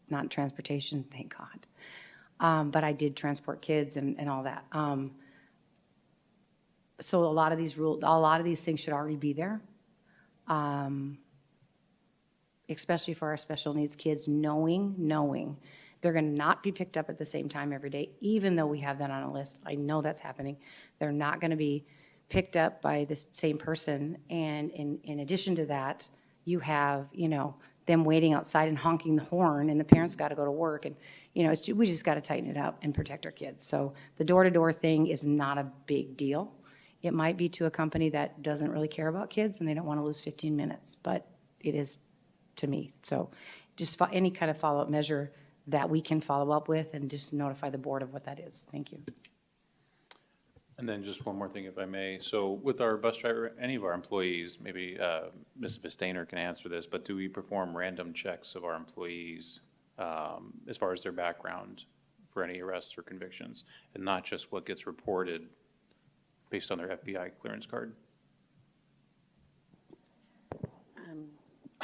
not in transportation, thank God, but I did transport kids and all that. So a lot of these rules, a lot of these things should already be there, especially for our special needs kids, knowing they're going to not be picked up at the same time every day, even though we have that on a list. I know that's happening. They're not going to be picked up by the same person. And in addition to that, you have, them waiting outside and honking the horn, and the parents got to go to work. And, we just got to tighten it up and protect our kids. So the door-to-door thing is not a big deal. It might be to a company that doesn't really care about kids and they don't want to lose 15 minutes, but it is to me. So just any kind of follow-up measure that we can follow up with and just notify the board of what that is. Thank you. And then just one more thing, if I may. So with our bus driver, any of our employees, maybe Ms. Vistainer can answer this, but do we perform random checks of our employees as far as their background for any arrests or convictions, and not just what gets reported based on their FBI clearance card?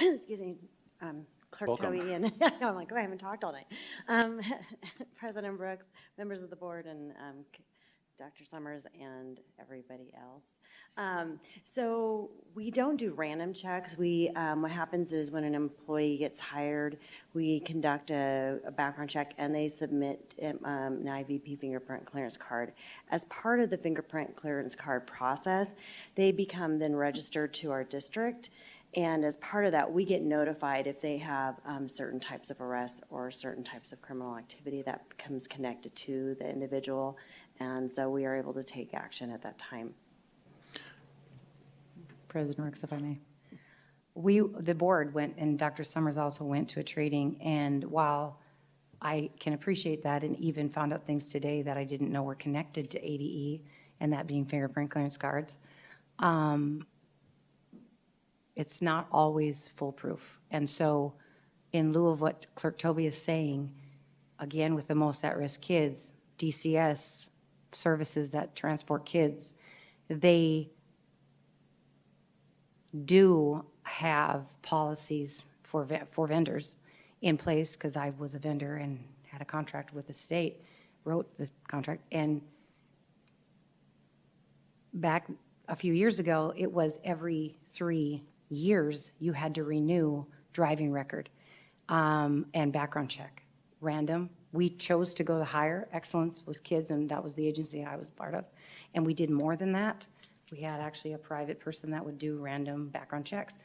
Excuse me, Clerk Welcome. Toby, and I'm like, oh, I haven't talked all night. President Brooks, members of the board, and Dr. Summers, and everybody else. So we don't do random checks. What happens is when an employee gets hired, we conduct a background check, and they submit an IVP fingerprint clearance card. As part of the fingerprint clearance card process, they become then registered to our district. And as part of that, we get notified if they have certain types of arrests or certain types of criminal activity that becomes connected to the individual. And so we are able to take action at that time. President Ricks, if I may. The board went, and Dr. Summers also went to a training, and while I can appreciate that and even found out things today that I didn't know were connected to ADE, and that being fingerprint clearance cards, it's not always foolproof. And so in lieu of what Clerk Toby is saying, again, with the most at-risk kids, DCS services that transport kids, they do have policies for vendors in place, because I was a vendor and had a contract with the state, wrote the contract, and back a few years ago, it was every 3 years you had to renew driving record and background check. Random, We chose to go higher. Excellence was kids, and that was the agency I was part of. And we did more than that. We had actually a private person that would do random background checks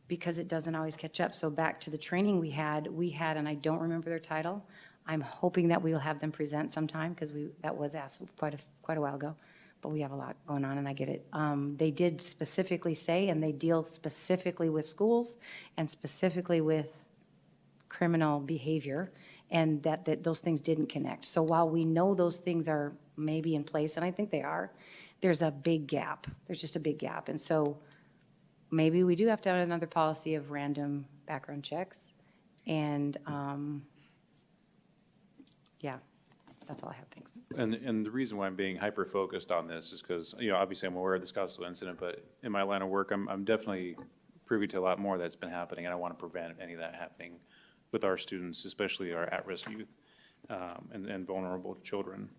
because it doesn't always catch up. So back to the training we had, and I don't remember their title. I'm hoping that we'll have them present sometime because that was asked quite a while ago. But we have a lot going on, and I get it. They did specifically say, and they deal specifically with schools and specifically with criminal behavior, and that those things didn't connect. So while we know those things are maybe in place, and I think they are, there's a big gap. There's just a big gap. And so maybe we do have to have another policy of random background checks. And yeah, that's all I have. Thanks. And the reason why I'm being hyper-focused on this is because, obviously I'm aware of the Scottsdale incident, but in my line of work, I'm definitely privy to a lot more that's been happening, and I want to prevent any of that happening with our students, especially our at-risk youth and vulnerable children.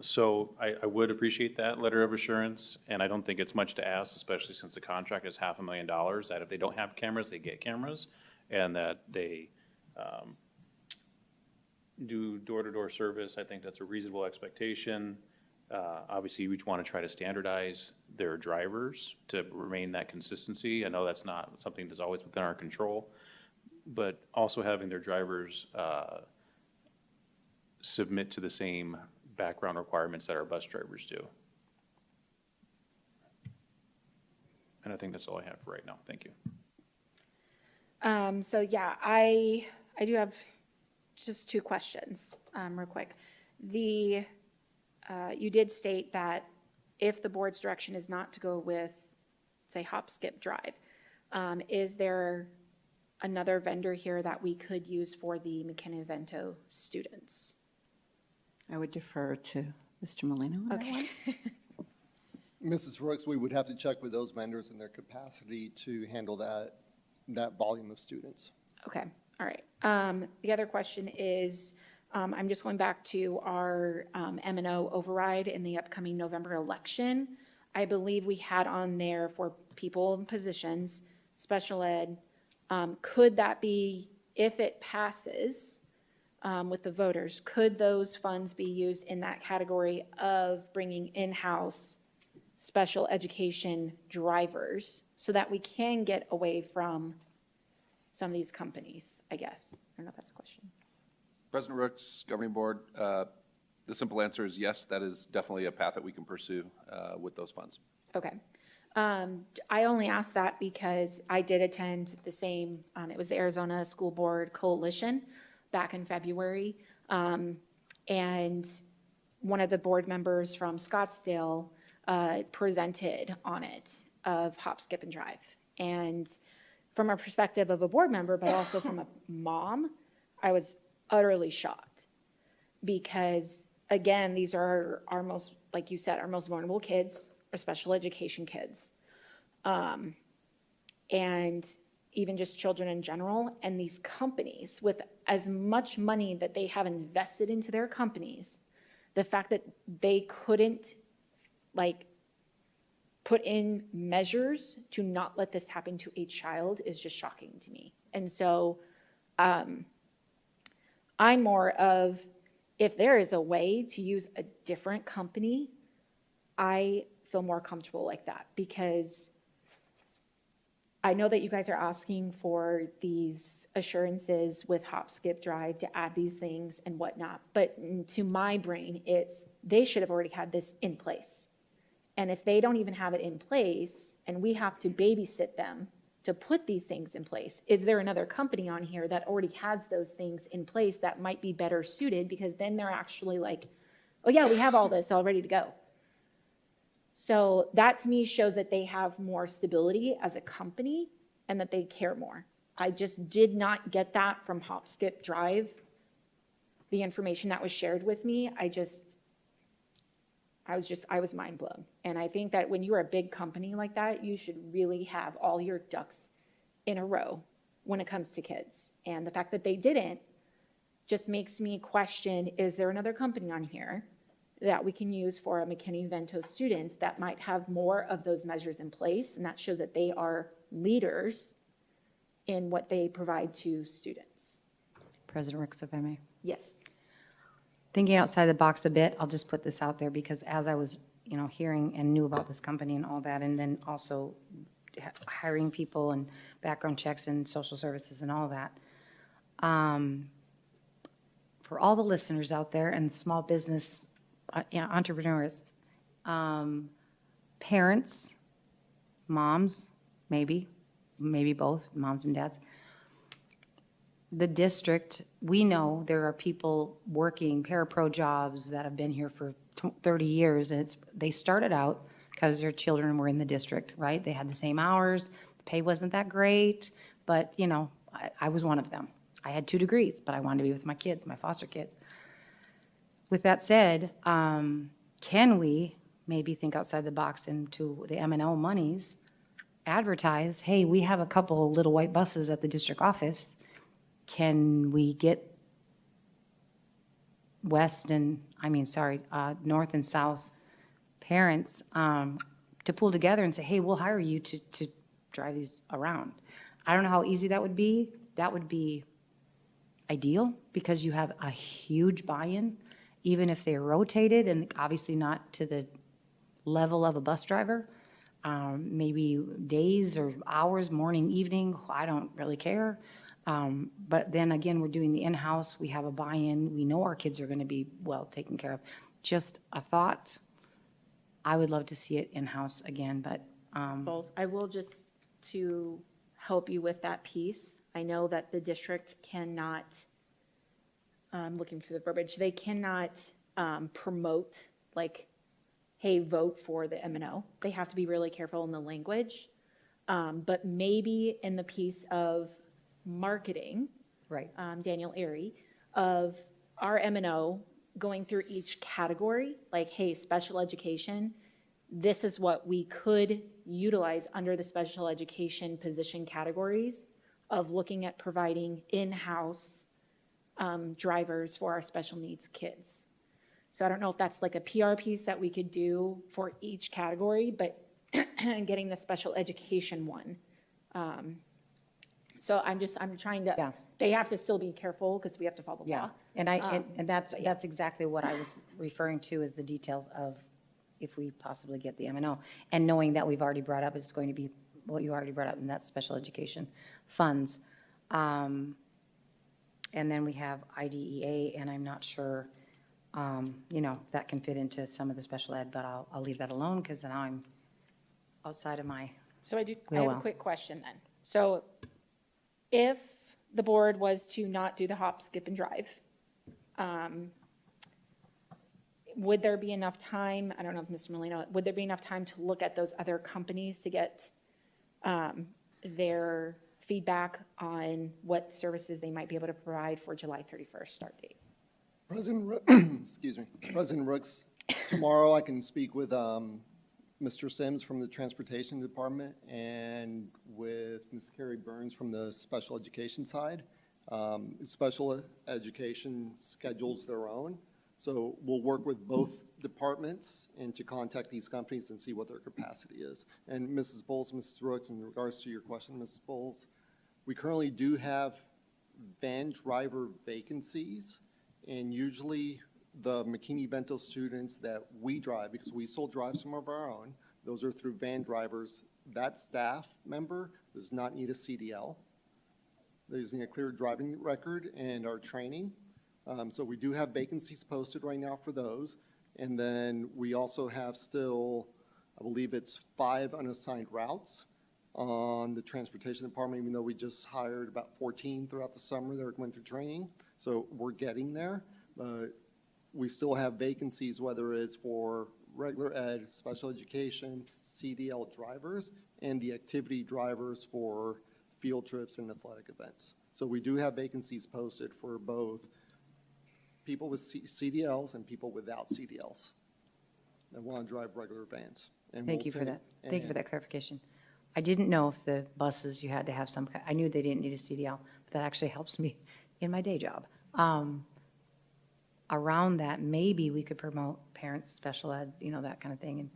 So I would appreciate that letter of assurance, and I don't think it's much to ask, especially since the contract is $500,000, that if they don't have cameras, they get cameras, and that they do door-to-door service. I think that's a reasonable expectation. Obviously, we want to try to standardize their drivers to remain that consistency. I know that's not something that's always within our control, but also having their drivers submit to the same background requirements that our bus drivers do. And I think that's all I have for right now. Thank you. So yeah, I do have just two questions, real quick. You did state that if the board's direction is not to go with, say, hop, skip, drive, is there another vendor here that we could use for the McKinney-Vento students? I would defer to Mr. Molino on that Okay. one. Mrs. Rooks, we would have to check with those vendors and their capacity to handle that volume of students. Okay, all right. The other question is, I'm just going back to our M&O override in the upcoming November election. I believe we had on there for people in positions, special ed. Could that be, if it passes with the voters, could those funds be used in that category of bringing in-house special education drivers so that we can get away from some of these companies, I guess? I don't know if that's a question. President Rooks, Governing Board, the simple answer is yes, that is definitely a path that we can pursue with those funds. Okay. I only asked that because I did attend the same, it was the Arizona School Board Coalition back in February. And one of the board members from Scottsdale presented on it of hop, skip, and drive. And from a perspective of a board member, but also from a mom, I was utterly shocked because, again, these are our most, like you said, our most vulnerable kids, our special education kids, and even just children in general. And these companies, with as much money that they have invested into their companies, the fact that they couldn't, put in measures to not let this happen to a child is just shocking to me. And so I'm more of, if there is a way to use a different company, I feel more comfortable like that, because I know that you guys are asking for these assurances with hop, skip, drive to add these things and whatnot. But to my brain, it's they should have already had this in place. And if they don't even have it in place and we have to babysit them to put these things in place, is there another company on here that already has those things in place that might be better suited? Because then they're actually like, oh yeah, we have all this all ready to go. So that to me shows that they have more stability as a company and that they care more. I just did not get that from hop, skip, drive. The information that was shared with me, I was mind blown. And I think that when you're a big company like that, you should really have all your ducks in a row when it comes to kids. And the fact that they didn't just makes me question, is there another company on here that we can use for a McKinney-Vento students that might have more of those measures in place? And that shows that they are leaders in what they provide to students. President Ricks, if I may. Yes. Thinking outside the box a bit, I'll just put this out there because as I was, hearing and knew about this company and all that, and then also hiring people and background checks and social services and all that. For all the listeners out there and small business entrepreneurs, parents, moms, maybe both, moms and dads. The district, we know there are people working parapro jobs that have been here for 30 years, and they started out because their children were in the district, right? They had the same hours, the pay wasn't that great, but, I was one of them. I had 2 degrees, but I wanted to be with my kids, my foster kids. With that said, can we maybe think outside the box into the M&L monies, advertise, hey, we have a couple little white buses at the district office. Can we get north and south parents to pull together and say, hey, we'll hire you to drive these around? I don't know how easy that would be. That would be ideal because you have a huge buy-in, even if they're rotated and obviously not to the level of a bus driver. Maybe days or hours, morning, evening, I don't really care. But then again, we're doing the in-house, we have a buy-in, we know our kids are gonna be well taken care of. Just a thought, I would love to see it in-house again, but, I will just, to help you with that piece, I know that the district cannot, I'm looking for the verbiage, they cannot promote, like, hey, vote for the M&O. They have to be really careful in the language. But maybe in the piece of marketing, right, Daniel Airy, of our M&O going through each category, like, hey, special education, this is what we could utilize under the special education position categories of looking at providing in-house drivers for our special needs kids. So I don't know if that's like a PR piece that we could do for each category, but getting the special education one. So I'm trying to, they have to still be careful because we have to follow the law. And that's exactly what I was referring to as the details of if we possibly get the M&O. And knowing that we've already brought up, it's going to be what you already brought up, and that's special education funds. And then we have IDEA, and I'm not sure, that can fit into some of the special ed, but I'll leave that alone because now I'm outside of my. So I have a quick question then. So if the board was to not do the hop, skip, and drive, would there be enough time, I don't know if Mr. Molino, would there be enough time to look at those other companies to get their feedback on what services they might be able to provide for July 31st start date? President Rooks, tomorrow I can speak with Mr. Sims from the Transportation Department and with Ms. Carrie Burns from the special education side. Special education schedules their own, so we'll work with both departments and to contact these companies and see what their capacity is. And Mrs. Bowles, Mrs. Rooks, in regards to your question, Mrs. Bowles, we currently do have van driver vacancies, and usually the McKinney-Vento students that we drive, because we still drive some of our own, those are through van drivers. That staff member does not need a CDL. They're using a clear driving record and our training. So we do have vacancies posted right now for those. And then we also have still, I believe it's 5 unassigned routes on the transportation department, even though we just hired about 14 throughout the summer that went through training. So we're getting there. We still have vacancies, whether it's for regular ed, special education, CDL drivers, and the activity drivers for field trips and athletic events. So we do have vacancies posted for both people with CDLs and people without CDLs that want to drive regular vans. And Thank you for that. Thank you for that clarification. I didn't know if the buses, you had to have some, I knew they didn't need a CDL, but that actually helps me in my day job. Around that, maybe we could promote parents, special ed, that kind of thing, and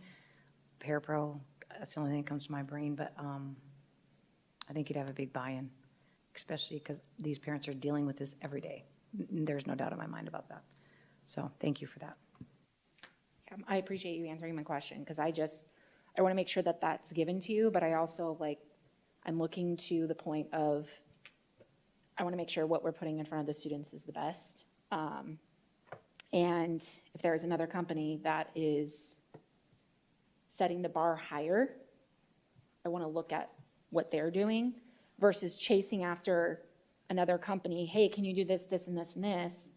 parapro, that's the only thing that comes to my brain, but I think you'd have a big buy-in, especially because these parents are dealing with this every day. There's no doubt in my mind about that. So thank you for that. I appreciate you answering my question, because I want to make sure that that's given to you, but I also I'm looking to the point of, I want to make sure what we're putting in front of the students is the best. And if there is another company that is setting the bar higher, I want to look at what they're doing versus chasing after another company. Hey, can you do this, this, and this, and this?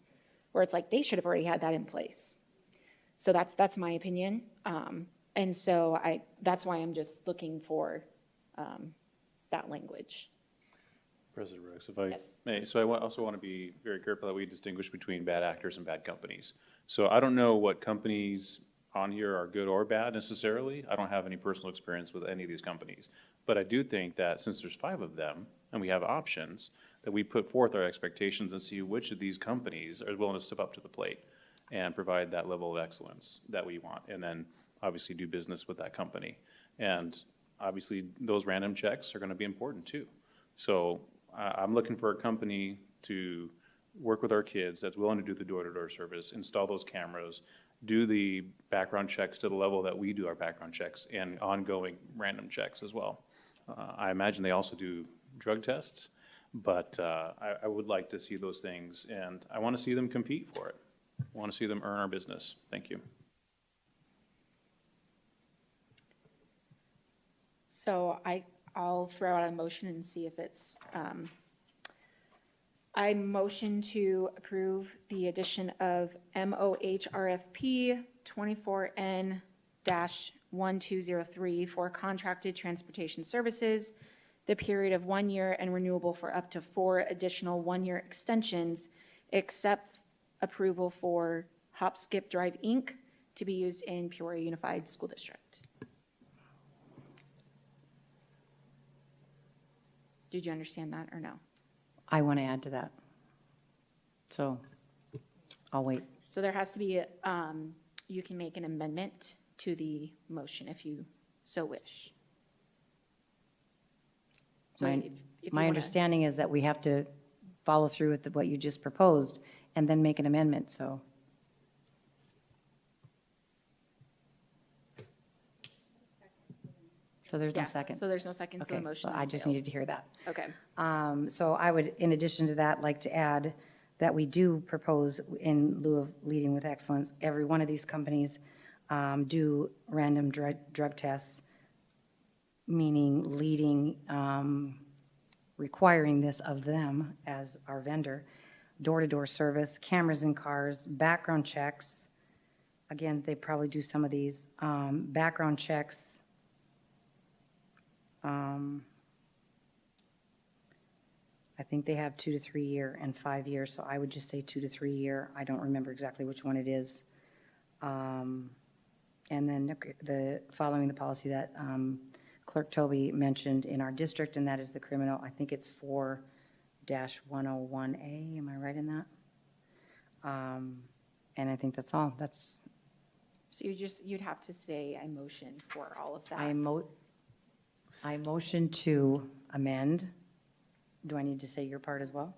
Where it's like, they should have already had that in place. So that's my opinion. And so that's why I'm just looking for that language. President Brooks, if I may, so I also want to be very careful that we distinguish between bad actors and bad companies. So I don't know what companies on here are good or bad necessarily. I don't have any personal experience with any of these companies. But I do think that since there's 5 of them and we have options, that we put forth our expectations and see which of these companies are willing to step up to the plate and provide that level of excellence that we want, and then obviously do business with that company. And obviously those random checks are going to be important too. So I'm looking for a company to work with our kids that's willing to do the door-to-door service, install those cameras, do the background checks to the level that we do our background checks, and ongoing random checks as well. I imagine they also do drug tests, but I would like to see those things, and I want to see them compete for it. I want to see them earn our business. Thank you. So I'll throw out a motion and see if it's, I motion to approve the addition of MOHRFP 24N-1203 for contracted transportation services, the period of 1 year and renewable for up to 4 additional 1-year extensions, except approval for Hop Skip Drive, Inc. to be used in Peoria Unified School District. Did you understand that or no? I want to add to that. So I'll wait. So there has to be, you can make an amendment to the motion if you so wish. So if you My wanna- understanding is that we have to follow through with what you just proposed and then make an amendment, so. So there's no Yeah, second. so there's no second, so the Okay, motion well, I just fails. needed to hear that. Okay. So I would, in addition to that, like to add that we do propose, in lieu of leading with excellence, every one of these companies do random drug tests, meaning leading, requiring this of them as our vendor, door-to-door service, cameras in cars, background checks. Again, they probably do some of these, background checks. I think they have 2 to 3 year and 5 year, so I would just say 2 to 3 year. I don't remember exactly which one it is. And then the following the policy that Clerk Toby mentioned in our district, and that is the criminal, I think it's 4-101A, am I right in that? And I think that's all. That's. So you'd have to say I motion for all of that. I motion to amend. Do I need to say your part as well?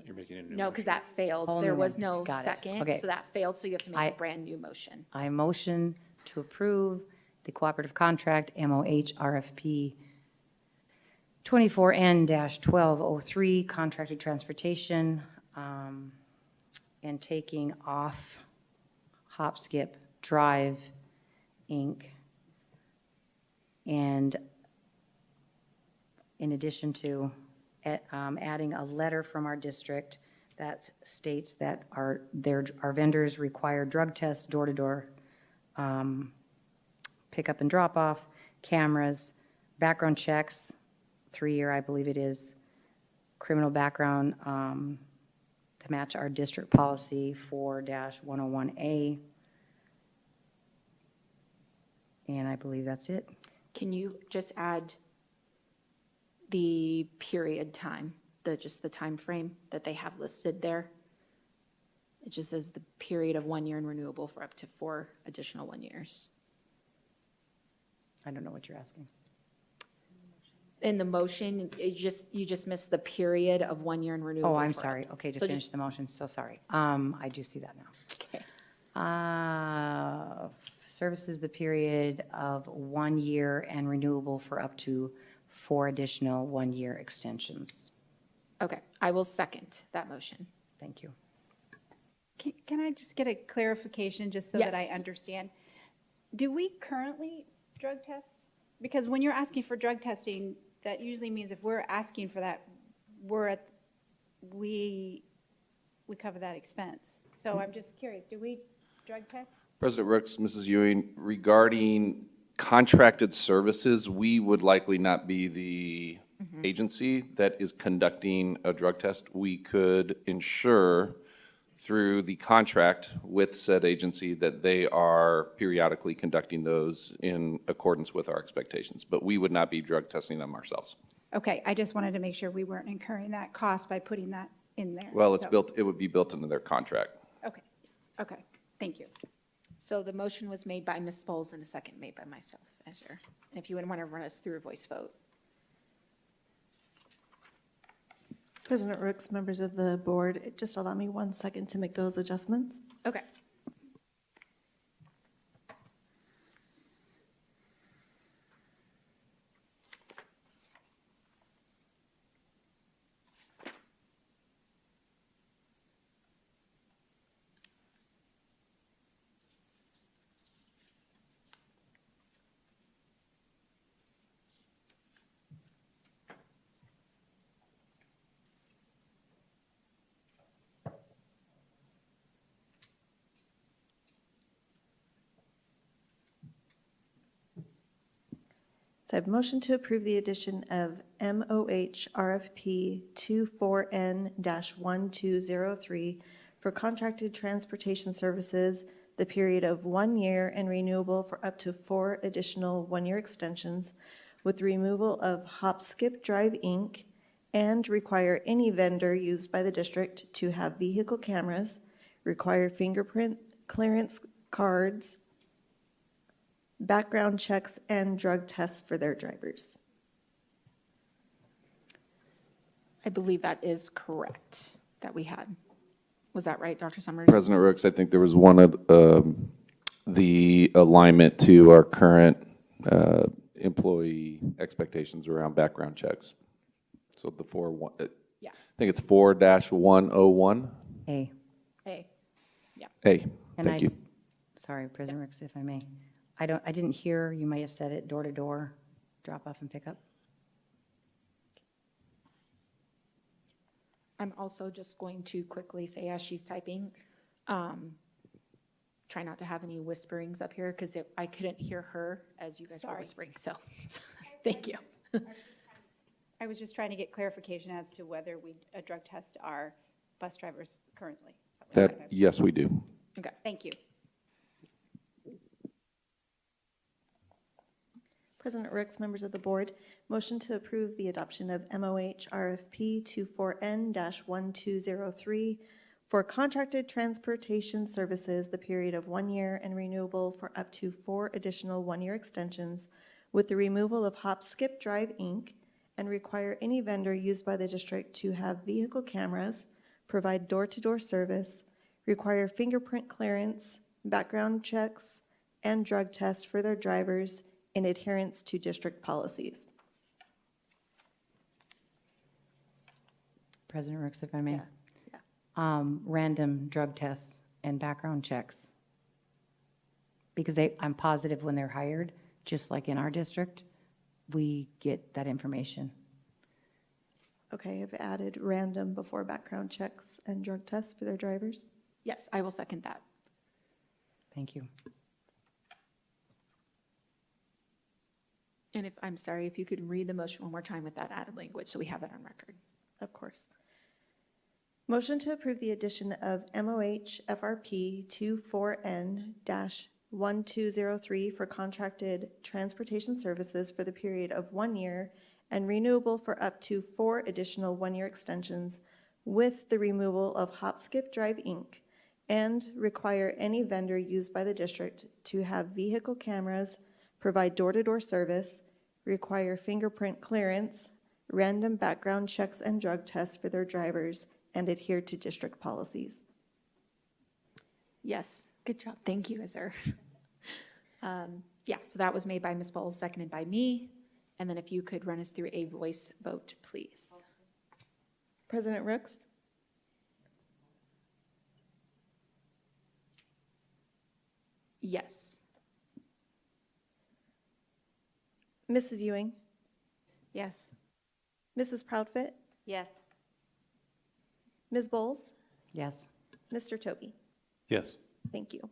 You're making a new No, because that failed. Whole There new was one. no Got it. second, Okay. so that failed, so you have to make a brand new motion. I motion to approve the cooperative contract MOH RFP 24N-1203, contracted transportation, and taking off Hop Skip Drive, Inc. And in addition to adding a letter from our district that states that our vendors require drug tests, door-to-door pickup and drop-off, cameras, background checks, 3-year, I believe it is, criminal background to match our district policy 4-101A. And I believe that's it. Can you just add the period time, just the time frame that they have listed there? It just says the period of 1 year and renewable for up to 4 additional 1 years. I don't know what you're asking. in the motion, you just missed the period of 1 year and renewable. Oh, I'm for sorry. up. Okay, to So finish just- the motion, so sorry. I do see that now. Okay. Services the period of 1 year and renewable for up to 4 additional 1-year extensions. Okay, I will second that motion. Thank you. Can I just get a clarification, just so that I Yes. understand? Do we currently drug test? Because when you're asking for drug testing, that usually means if we're asking for that, we cover that expense. So I'm just curious, do we drug test? President Rooks, Mrs. Ewing, regarding contracted services, we would likely not be the agency that is conducting a drug test. We could ensure through the contract with said agency that they are periodically conducting those in accordance with our expectations, but we would not be drug testing them ourselves. Okay, I just wanted to make sure we weren't incurring that cost by putting that in there. Well, it's So- built, it would be built into their contract. Okay, thank you. So the motion was made by Ms. Bowles and a second made by myself, as your, if you would want to run us through a voice vote. President Rooks, members of the board, just allow me 1 second to make those adjustments. Okay. So I have a motion to approve the addition of MOH RFP 24N-1203 for contracted transportation services, the period of 1 year and renewable for up to 4 additional 1-year extensions, with the removal of Hop Skip Drive Inc., and require any vendor used by the district to have vehicle cameras, require fingerprint clearance cards, background checks, and drug tests for their drivers. I believe that is correct, that we had. Was that right, Dr. Summers? President Rooks, I think there was one of the alignment to our current employee expectations around background checks. So the 4-1, Yeah. I think it's 4-101. A. A. Yeah. A, And thank you. Sorry, President Ricks, if I may. I didn't hear, you might have said it, door to door, drop off and pick up. I'm also just going to quickly say, as she's typing, try not to have any whisperings up here, because I couldn't hear her as you guys were Sorry. whispering, so, thank you. I was just trying to get clarification as to whether we drug test our bus drivers currently. Yes, we do. Okay, thank you. President Ricks, members of the board, motion to approve the adoption of MOH RFP 24N-1203 for contracted transportation services, the period of 1 year and renewable for up to 4 additional 1-year extensions, with the removal of Hop Skip Drive Inc., and require any vendor used by the district to have vehicle cameras, provide door-to-door service, require fingerprint clearance, background checks, and drug tests for their drivers in adherence to district policies. President Ricks, if I may. Yeah. Random drug tests and background checks. Because I'm positive when they're hired, just like in our district, we get that information. Okay, I've added random before background checks and drug tests for their drivers. Yes, I will second that. Thank you. And I'm sorry, if you could read the motion one more time with that added language, so we have that on record. Of course. Motion to approve the addition of MOH FRP 24N-1203 for contracted transportation services for the period of 1 year and renewable for up to 4 additional 1-year extensions, with the removal of Hop Skip Drive Inc., and require any vendor used by the district to have vehicle cameras, provide door-to-door service, require fingerprint clearance, random background checks and drug tests for their drivers, and adhere to district policies. Yes, good job. Thank you, Azur. Yeah, so that was made by Ms. Bowles, seconded by me. And then if you could run us through a voice vote, please. President Rooks? Yes. Mrs. Ewing? Yes. Mrs. Proudfit? Yes. Ms. Bowles? Yes. Mr. Toby? Yes. Thank you.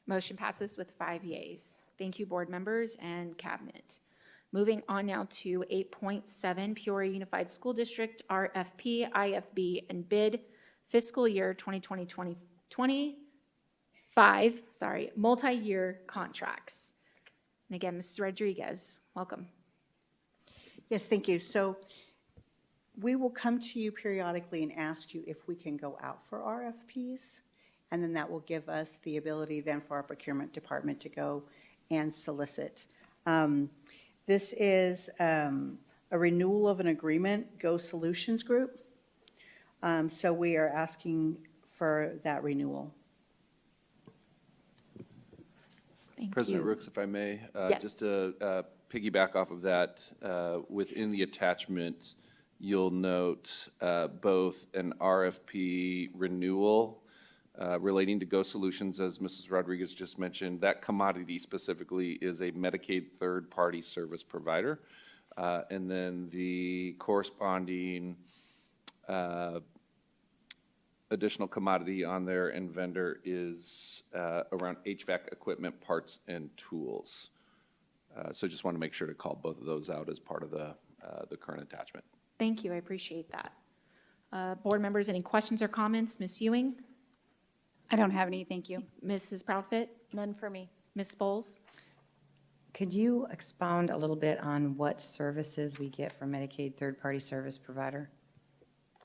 Motion passes with 5 yeas. Thank you, board members and cabinet. Moving on now to 8.7, Peoria Unified School District, RFP, IFB, and bid fiscal year 2020-2025, multi-year contracts. And again, Mrs. Rodriguez, welcome. Yes, thank you. So we will come to you periodically and ask you if we can go out for RFPs, and then that will give us the ability then for our procurement department to go and solicit. This is a renewal of an agreement, Go Solutions Group. So we are asking for that renewal. Thank President you. Rooks, if I may, Yes. just to piggyback off of that, within the attachment, you'll note both an RFP renewal relating to Go Solutions, as Mrs. Rodriguez just mentioned. That commodity specifically is a Medicaid third-party service provider. And then the corresponding additional commodity on there and vendor is around HVAC equipment, parts, and tools. So just want to make sure to call both of those out as part of the current attachment. Thank you, I appreciate that. Board members, any questions or comments? Ms. Ewing? I don't have any, thank you. Mrs. Proudfit? None for me. Ms. Bowles? Could you expound a little bit on what services we get from Medicaid third-party service provider?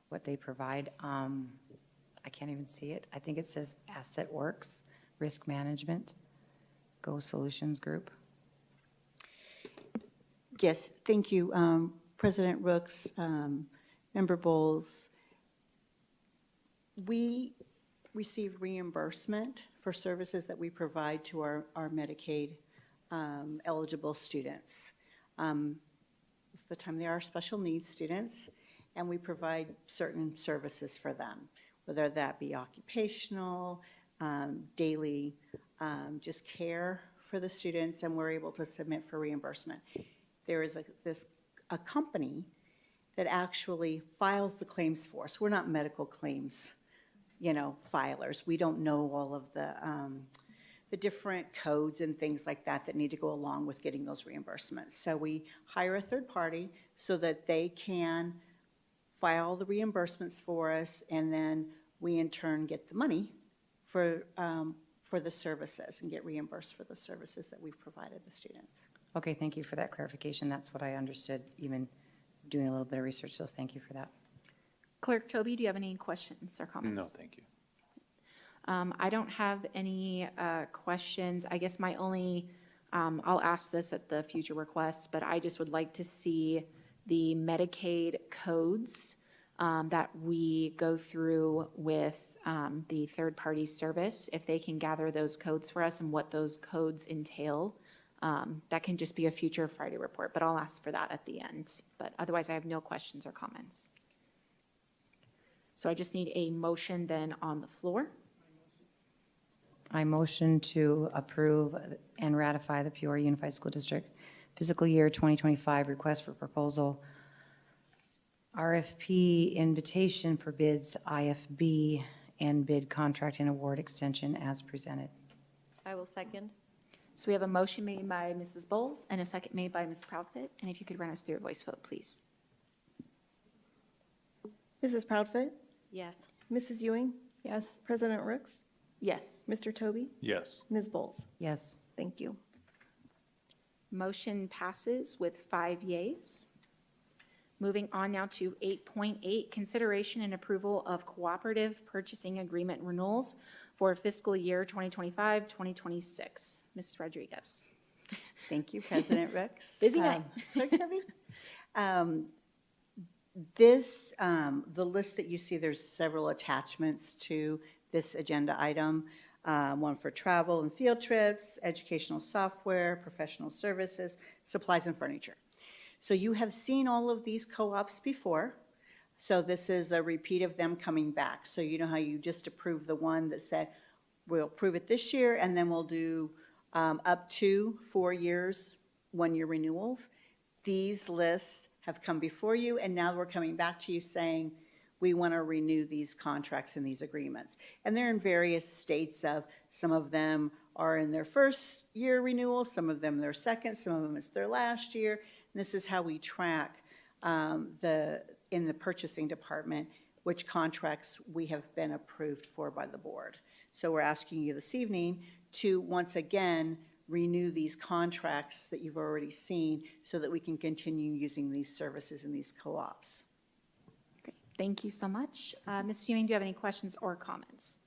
What they provide? I can't even see it. I think it says Asset Works, Risk Management, Go Solutions Group. Yes, thank you, President Rooks, Member Bowles. We receive reimbursement for services that we provide to our Medicaid eligible students. Most of the time they are special needs students, and we provide certain services for them, whether that be occupational, daily, just care for the students, and we're able to submit for reimbursement. There is a company that actually files the claims for us. We're not medical claims, filers. We don't know all of the different codes and things like that need to go along with getting those reimbursements. So we hire a third party so that they can file the reimbursements for us, and then we in turn get the money for the services and get reimbursed for the services that we've provided the students. Okay, thank you for that clarification. That's what I understood, even doing a little bit of research, so thank you for that. Clerk Toby, do you have any questions or comments? No, thank you. I don't have any questions. I guess my only, I'll ask this at the future requests, but I just would like to see the Medicaid codes that we go through with the third-party service, if they can gather those codes for us and what those codes entail. That can just be a future Friday report, but I'll ask for that at the end. But otherwise, I have no questions or comments. So I just need a motion then on the floor. I motion to approve and ratify the Peoria Unified School District fiscal year 2025 request for proposal, RFP invitation for bids, IFB, and bid contract and award extension as presented. I will second. So we have a motion made by Mrs. Bowles and a second made by Ms. Proudfit. And if you could run us through a voice vote, please. Mrs. Proudfit? Yes. Mrs. Ewing? Yes. President Rooks? Yes. Mr. Toby? Yes. Ms. Bowles? Yes. Thank you. Motion passes with 5 yeas. Moving on now to 8.8, consideration and approval of cooperative purchasing agreement renewals for fiscal year 2025-2026. Mrs. Rodriguez. Thank you, President Rooks. Busy night. Clerk Debbie? The list that you see, there's several attachments to this agenda item. One for travel and field trips, educational software, professional services, supplies and furniture. So you have seen all of these co-ops before. So this is a repeat of them coming back. So you know how you just approved the one that said, we'll approve it this year, and then we'll do up to 4 years, 1-year renewals. These lists have come before you, and now we're coming back to you saying, we want to renew these contracts and these agreements. And they're in various states of, some of them are in their first year renewal, some of them their second, some of them it's their last year. And this is how we track in the purchasing department, which contracts we have been approved for by the board. So we're asking you this evening to once again renew these contracts that you've already seen so that we can continue using these services in these co-ops. Great. Thank you so much. Ms. Ewing, do you have any questions or comments?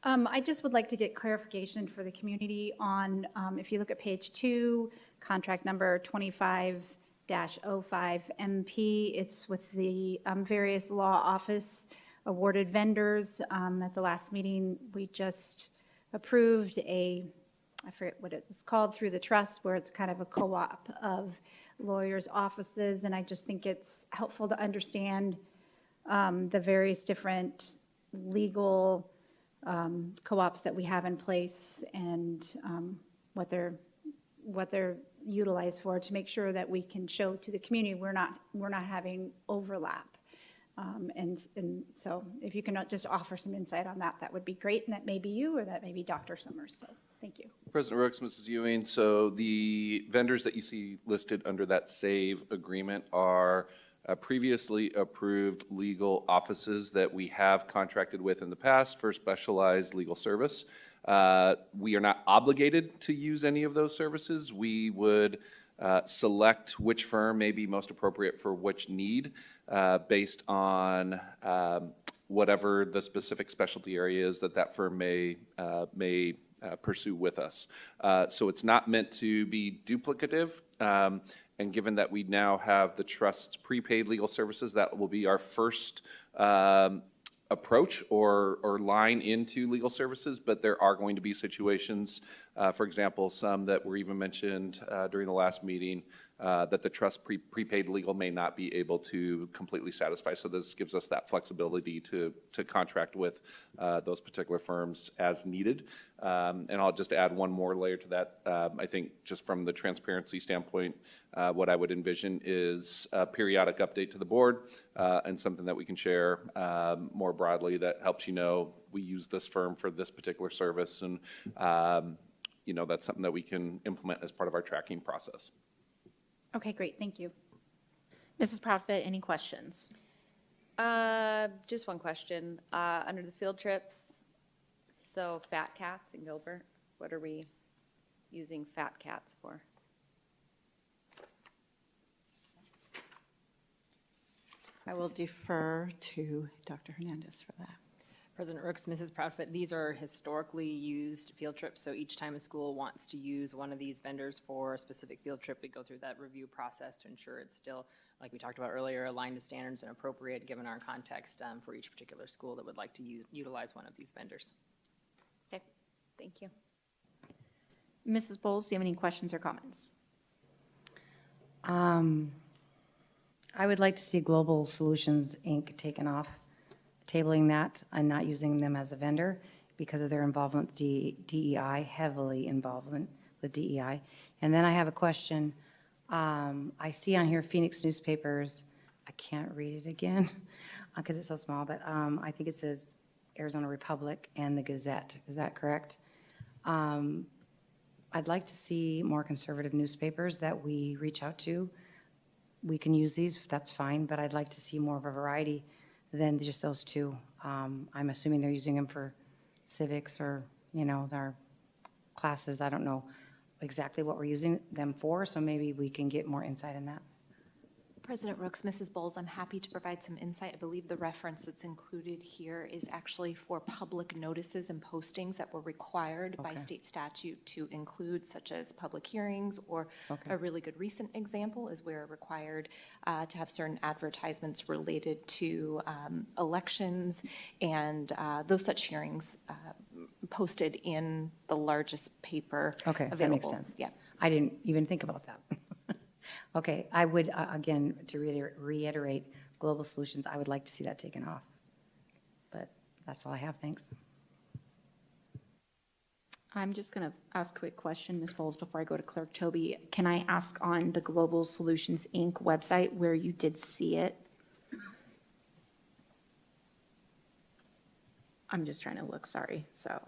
I just would like to get clarification for the community on, if you look at page 2, contract number 25-05MP, it's with the various law office awarded vendors. At the last meeting, we just approved I forget what it was called, through the trust, where it's kind of a co-op of lawyers' offices, and I just think it's helpful to understand the various different legal co-ops that we have in place and what they're utilized for, to make sure that we can show to the community we're not having overlap. And so if you can just offer some insight on that, that would be great. And that may be you, or that may be Dr. Summers. So thank you. President Rooks, Mrs. Ewing, so the vendors that you see listed under that SAVE agreement are previously approved legal offices that we have contracted with in the past for specialized legal service. We are not obligated to use any of those services. We would select which firm may be most appropriate for which need based on whatever the specific specialty area is that firm may pursue with us. So it's not meant to be duplicative. And given that we now have the trust's prepaid legal services, that will be our first approach or line into legal services, but there are going to be situations, for example, some that were even mentioned during the last meeting, that the trust prepaid legal may not be able to completely satisfy. So this gives us that flexibility to contract with those particular firms as needed. And I'll just add one more layer to that. I think just from the transparency standpoint, what I would envision is a periodic update to the board and something that we can share more broadly that helps you know we use this firm for this particular service, and that's something that we can implement as part of our tracking process. Okay, great. Thank you. Mrs. Profit, any questions? Just one question. Under the field trips, so Fat Cats in Gilbert, what are we using Fat Cats for? I will defer to Dr. Hernandez for that. President Rooks, Mrs. Proudfoot, these are historically used field trips, so each time a school wants to use one of these vendors for a specific field trip, we go through that review process to ensure it's still, like we talked about earlier, aligned to standards and appropriate given our context for each particular school that would like to utilize one of these vendors. Okay, thank you. Mrs. Bowles, do you have any questions or comments? I would like to see Global Solutions, Inc. taken off, tabling that and not using them as a vendor because of their involvement with DEI, heavily involvement with DEI. And then I have a question. I see on here Phoenix newspapers. I can't read it again because it's so small, but I think it says Arizona Republic and the Gazette. Is that correct? I'd like to see more conservative newspapers that we reach out to. We can use these, that's fine, but I'd like to see more of a variety than just those two. I'm assuming they're using them for civics or, their classes. I don't know exactly what we're using them for, so maybe we can get more insight in that. President Rooks, Mrs. Bowles, I'm happy to provide some insight. I believe the reference that's included here is actually for public notices and postings that were required by state statute to include, such as public hearings, or a really good recent example is where required to have certain advertisements related to elections and those such hearings posted in the largest paper available. That makes sense. Yeah. I didn't even think about that. Okay, I would, again, to reiterate, Global Solutions, I would like to see that taken off. But that's all I have, thanks. I'm just going to ask a quick question, Ms. Bowles, before I go to Clerk Toby. Can I ask on the Global Solutions, Inc. website where you did see it? I'm just trying to look, sorry, so.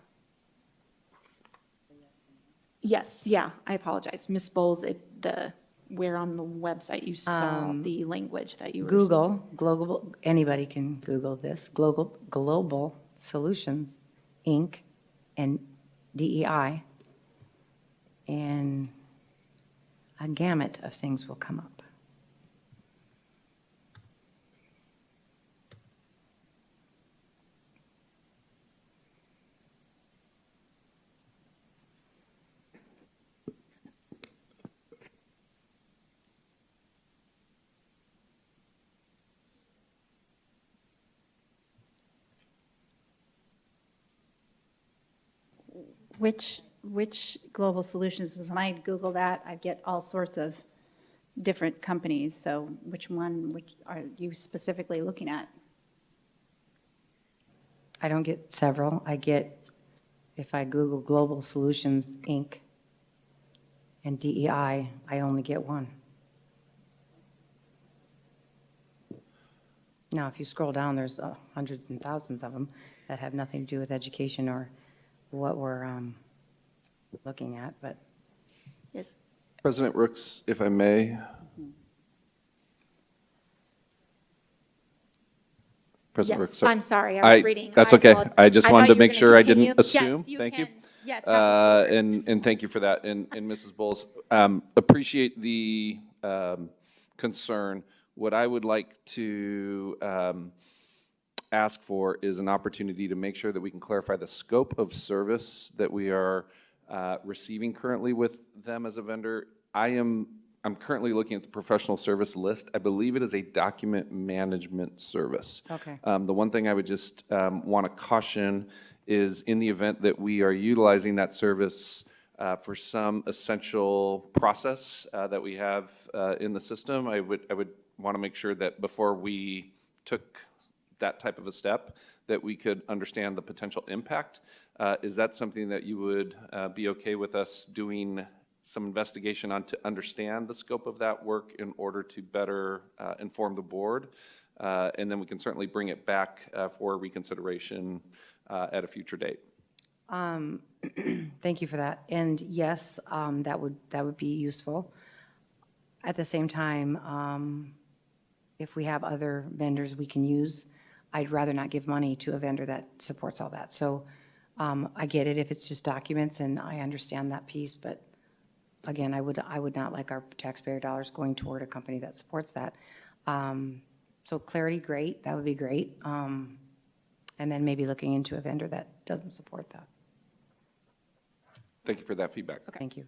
Yes, yeah, I apologize. Ms. Bowles, where on the website you saw the language that you were. Global, anybody can Google this, Global Solutions, Inc., and DEI, and a gamut of things will come up. Which global solutions? When I Google that, I get all sorts of different companies. So which are you specifically looking at? I don't get several. I get, if I Google Global Solutions, Inc. and DEI, I only get one. Now, if you scroll down, there's hundreds and thousands of them that have nothing to do with education or what we're looking at, but. Yes. President Rooks, if I may. President Yes, Rooks, sorry. I'm sorry, I was reading. That's okay. I just wanted to make sure I continue. didn't assume. Yes, you Thank can. you. Yes, have the floor. And thank you for that. And Mrs. Bowles, appreciate the concern. What I would like to ask for is an opportunity to make sure that we can clarify the scope of service that we are receiving currently with them as a vendor. I'm currently looking at the professional service list. I believe it is a document management service. Okay. The one thing I would just want to caution is in the event that we are utilizing that service for some essential process that we have in the system, I would want to make sure that before we took that type of a step, that we could understand the potential impact. Is that something that you would be okay with us doing some investigation on to understand the scope of that work in order to better inform the board? And then we can certainly bring it back for reconsideration at a future date. Thank you for that. And yes, that would be useful. At the same time, if we have other vendors we can use, I'd rather not give money to a vendor that supports all that. So I get it if it's just documents, and I understand that piece, but again, I would not like our taxpayer dollars going toward a company that supports that. So clarity, great, that would be great. And then maybe looking into a vendor that doesn't support that. Thank you for that feedback. Okay. Thank you.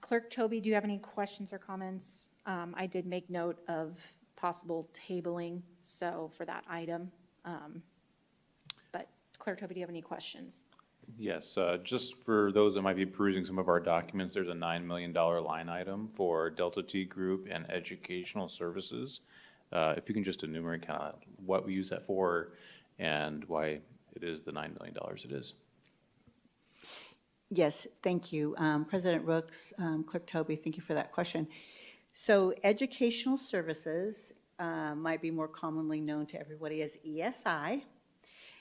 Clerk Toby, do you have any questions or comments? I did make note of possible tabling, so for that item. But Clerk Toby, do you have any questions? Yes, just for those that might be perusing some of our documents, there's a $9 million line item for Delta T Group and educational services. If you can just enumerate kind of what we use that for and why it is the $9 million it is. Yes, thank you. President Rooks, Clerk Toby, thank you for that question. So educational services might be more commonly known to everybody as ESI.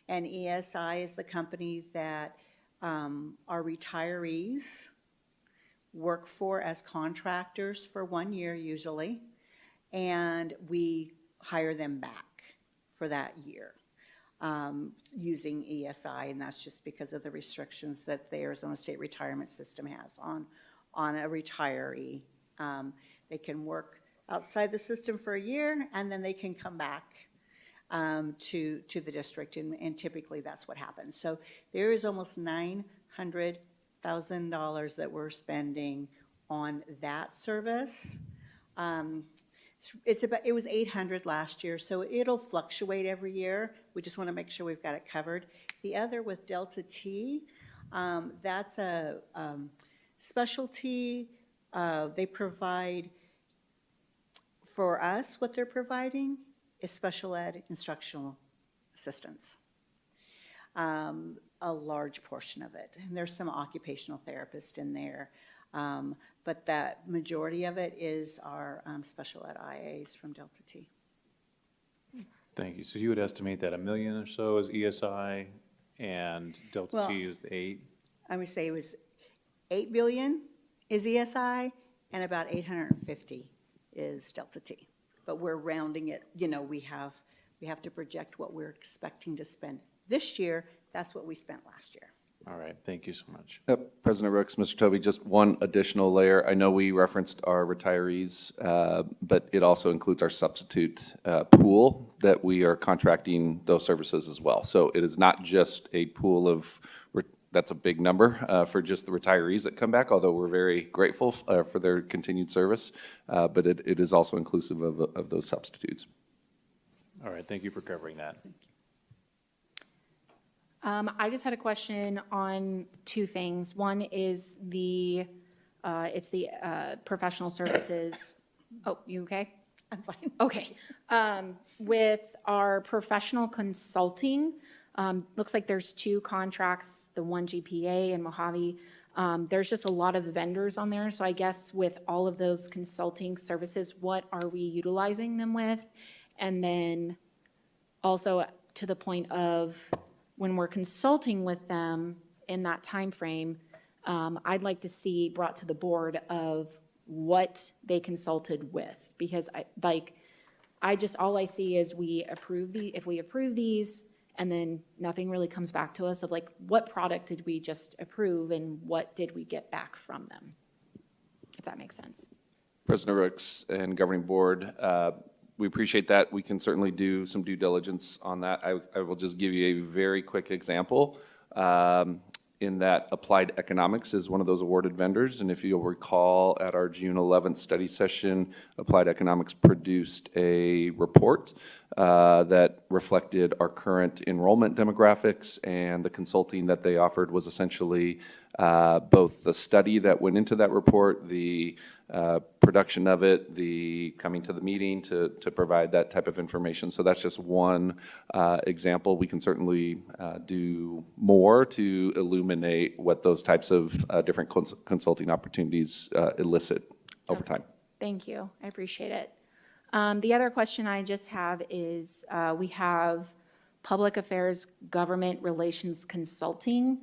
And ESI is the company that our retirees work for as contractors for 1 year usually, and we hire them back for that year using ESI, and that's just because of the restrictions that the Arizona State Retirement System has on a retiree. They can work outside the system for a year, and then they can come back to the district, and typically that's what happens. So there is almost $900,000 that we're spending on that service. It was 800 last year, so it'll fluctuate every year. We just want to make sure we've got it covered. The other with Delta T, that's a specialty. They provide, for us, what they're providing is special ed instructional assistance. A large portion of it. And there's some occupational therapists in there. But that majority of it is our special ed IAs from Delta T. Thank you. So you would estimate that $1 million or so is ESI and Delta T is 8? I would say it was $8 billion is ESI and about 850 is Delta T. But we're rounding it, you know, we have to project what we're expecting to spend this year. That's what we spent last year. All right, thank you so much. President Rooks, Mr. Tobey, just one additional layer. I know we referenced our retirees, but it also includes our substitute pool that we are contracting those services as well. So it is not just a pool of, that's a big number for just the retirees that come back, although we're very grateful for their continued service, but it is also inclusive of those substitutes. All right, thank you for covering that. I just had a question on two things. One is it's the professional services. Oh, you okay? I'm fine. Okay. With our professional consulting, looks like there's 2 contracts, the one GPA and Mojave. There's just a lot of vendors on there. So I guess with all of those consulting services, what are we utilizing them with? And then also to the point of when we're consulting with them in that time frame, I'd like to see brought to the board of what they consulted with, because all I see is if we approve these, and then nothing really comes back to us of like, what product did we just approve and what did we get back from them? If that makes sense. President Rooks and Governing Board, we appreciate that. We can certainly do some due diligence on that. I will just give you a very quick example in that Applied Economics is one of those awarded vendors. And if you'll recall, at our June 11th study session, Applied Economics produced a report that reflected our current enrollment demographics, and the consulting that they offered was essentially both the study that went into that report, the production of it, the coming to the meeting to provide that type of information. So that's just one example. We can certainly do more to illuminate what those types of different consulting opportunities elicit over time. Thank you. I appreciate it. The other question I just have is we have Public Affairs Government Relations Consulting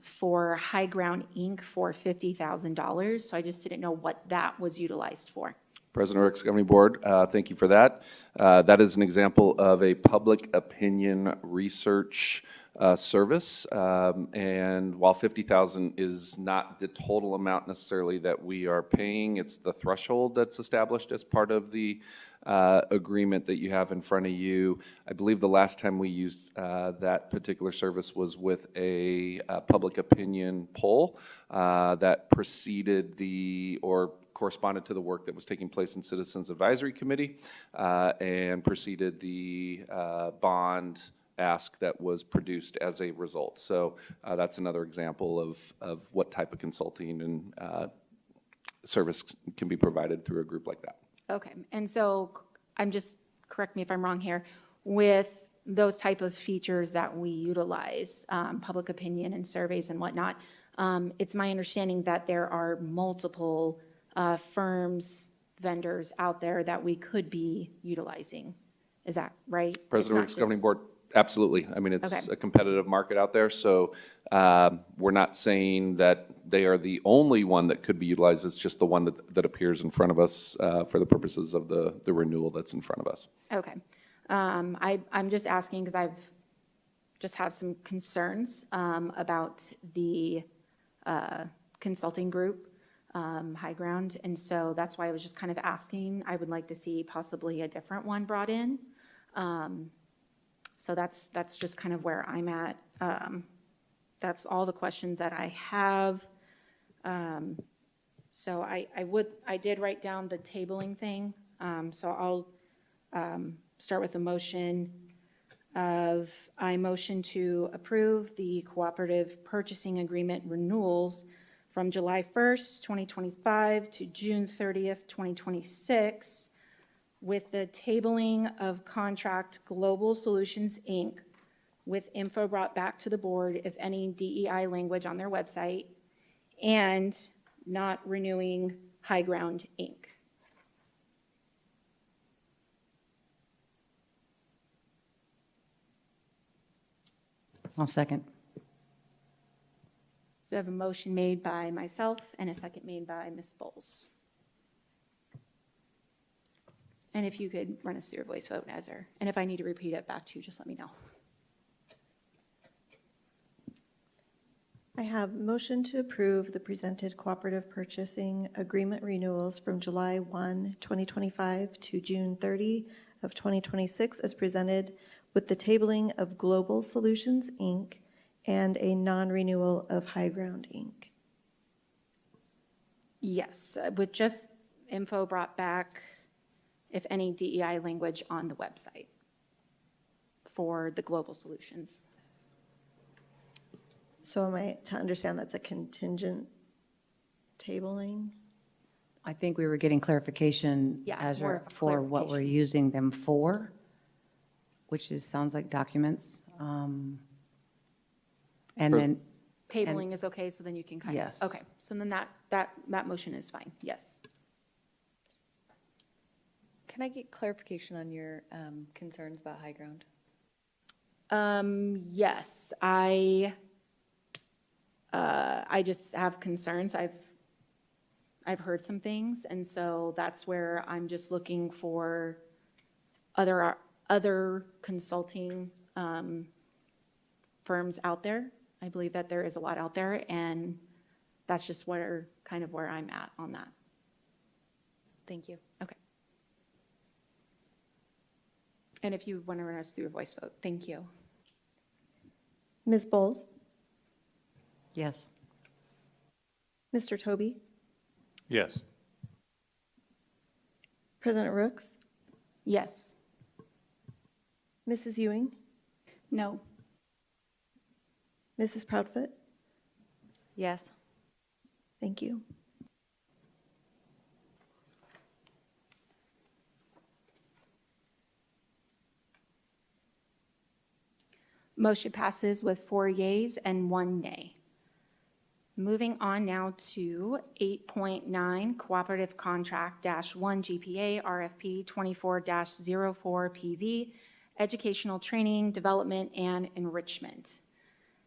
for High Ground Inc. for $50,000. So I just didn't know what that was utilized for. President Rooks, Governing Board, thank you for that. That is an example of a public opinion research service. And while $50,000 is not the total amount necessarily that we are paying, it's the threshold that's established as part of the agreement that you have in front of you. I believe the last time we used that particular service was with a public opinion poll that preceded or corresponded to the work that was taking place in Citizens Advisory Committee and preceded the bond ask that was produced as a result. So that's another example of what type of consulting and service can be provided through a group like that. Okay, and so correct me if I'm wrong here, with those type of features that we utilize, public opinion and surveys and whatnot, it's my understanding that there are multiple firms, vendors out there that we could be utilizing. Is that right? President Rooks, Governing Board, absolutely. I mean, it's Okay. a competitive market out there, so we're not saying that they are the only one that could be utilized. It's just the one that appears in front of us for the purposes of the renewal that's in front of us. Okay. I'm just asking because I've just have some concerns about the consulting group. high ground. And so that's why I was just kind of asking. I would like to see possibly a different one brought in. So that's just kind of where I'm at. That's all the questions that I have. So I did write down the tabling thing. So I'll start with a motion I motion to approve the cooperative purchasing agreement renewals from July 1st, 2025 to June 30th, 2026, with the tabling of contract Global Solutions, Inc., with info brought back to the board if any DEI language on their website, and not renewing High Ground, Inc. I'll second. So I have a motion made by myself and a second made by Ms. Bowles. And if you could run us through a voice vote, Nazar. And if I need to repeat it back to you, just let me know. I have motion to approve the presented cooperative purchasing agreement renewals from July 1, 2025 to June 30 of 2026 as presented, with the tabling of Global Solutions, Inc. and a non-renewal of High Ground, Inc. Yes, with just info brought back, if any DEI language on the website for the Global Solutions. So am I to understand that's a contingent tabling? I think we were getting clarification Yeah, as more of a for what we're clarification. using them for, which sounds like documents. And then, Tabling is okay, so then you can kind of. Yes. Okay, so then that motion is fine, yes. Can I get clarification on your concerns about high ground? Yes, I just have concerns. I've heard some things, and so that's where I'm just looking for other consulting firms out there. I believe that there is a lot out there, and that's just where I'm at on that. Thank you. Okay. And if you want to run us through a voice vote, thank you. Ms. Bowles? yes. Mr. Toby? Yes. President Rooks? Yes. Mrs. Ewing? No. Mrs. Proudfoot? Yes. Thank you. Motion passes with 4 yeas and 1 nay. Moving on now to 8.9, Cooperative Contract -1 GPA RFP 24-04 PV, Educational Training, Development, and Enrichment.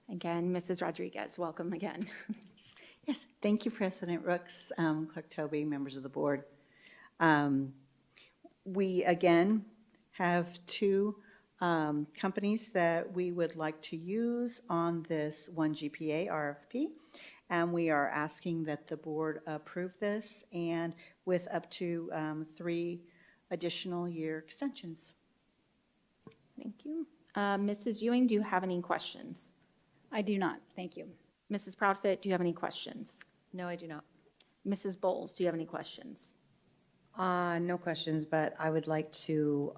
Again, Mrs. Rodriguez, welcome again. Yes, thank you, President Rooks, Clerk Toby, members of the board. We, again, have two companies that we would like to use on this 1 GPA RFP, and we are asking that the board approve this and with up to 3 additional year extensions. Thank you. Mrs. Ewing, do you have any questions? I do not, thank you. Mrs. Proudfoot, do you have any questions? No, I do not. Mrs. Bowles, do you have any questions? No questions, but I would like to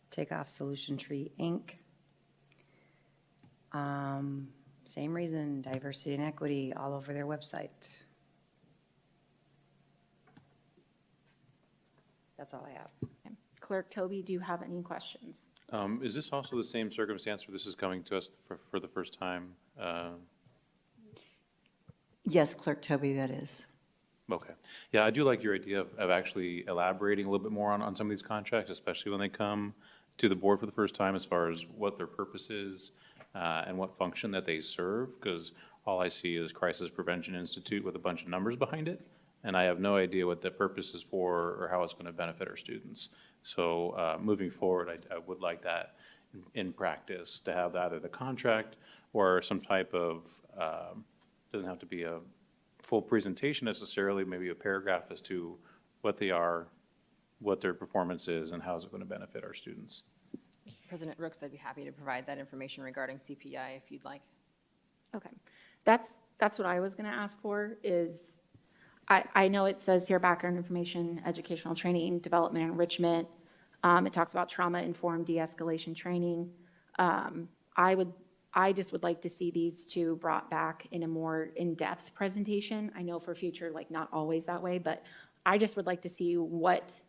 take off Solution Tree, Inc. Same reason, diversity and equity all over their website. That's all I have. Okay. Clerk Toby, do you have any questions? Is this also the same circumstance where this is coming to us for the first time? Yes, Clerk Toby, that is. Okay. Yeah, I do like your idea of actually elaborating a little bit more on some of these contracts, especially when they come to the board for the first time as far as what their purpose is and what function that they serve, because all I see is Crisis Prevention Institute with a bunch of numbers behind it, and I have no idea what the purpose is for or how it's going to benefit our students. So moving forward, I would like that in practice to have either the contract or some type of Doesn't have to be a full presentation necessarily, maybe a paragraph as to what they are, what their performance is, and how is it going to benefit our students. President Rooks, I'd be happy to provide that information regarding CPI if you'd like. Okay, that's what I was going to ask for is, I know it says here background information, educational training, development, enrichment. It talks about trauma-informed de-escalation training. I just would like to see these two brought back in a more in-depth presentation. I know for future, like not always that way, but I just would like to see what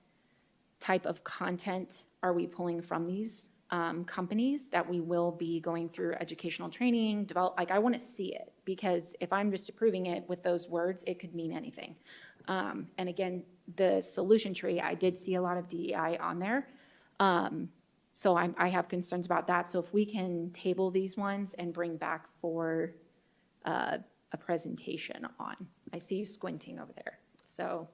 type of content are we pulling from these companies that we will be going through educational training, like I want to see it, because if I'm just approving it with those words, it could mean anything. And again, the solution tree, I did see a lot of DEI on there. So I have concerns about that. So if we can table these ones and bring back for a presentation on, I see you squinting over there. So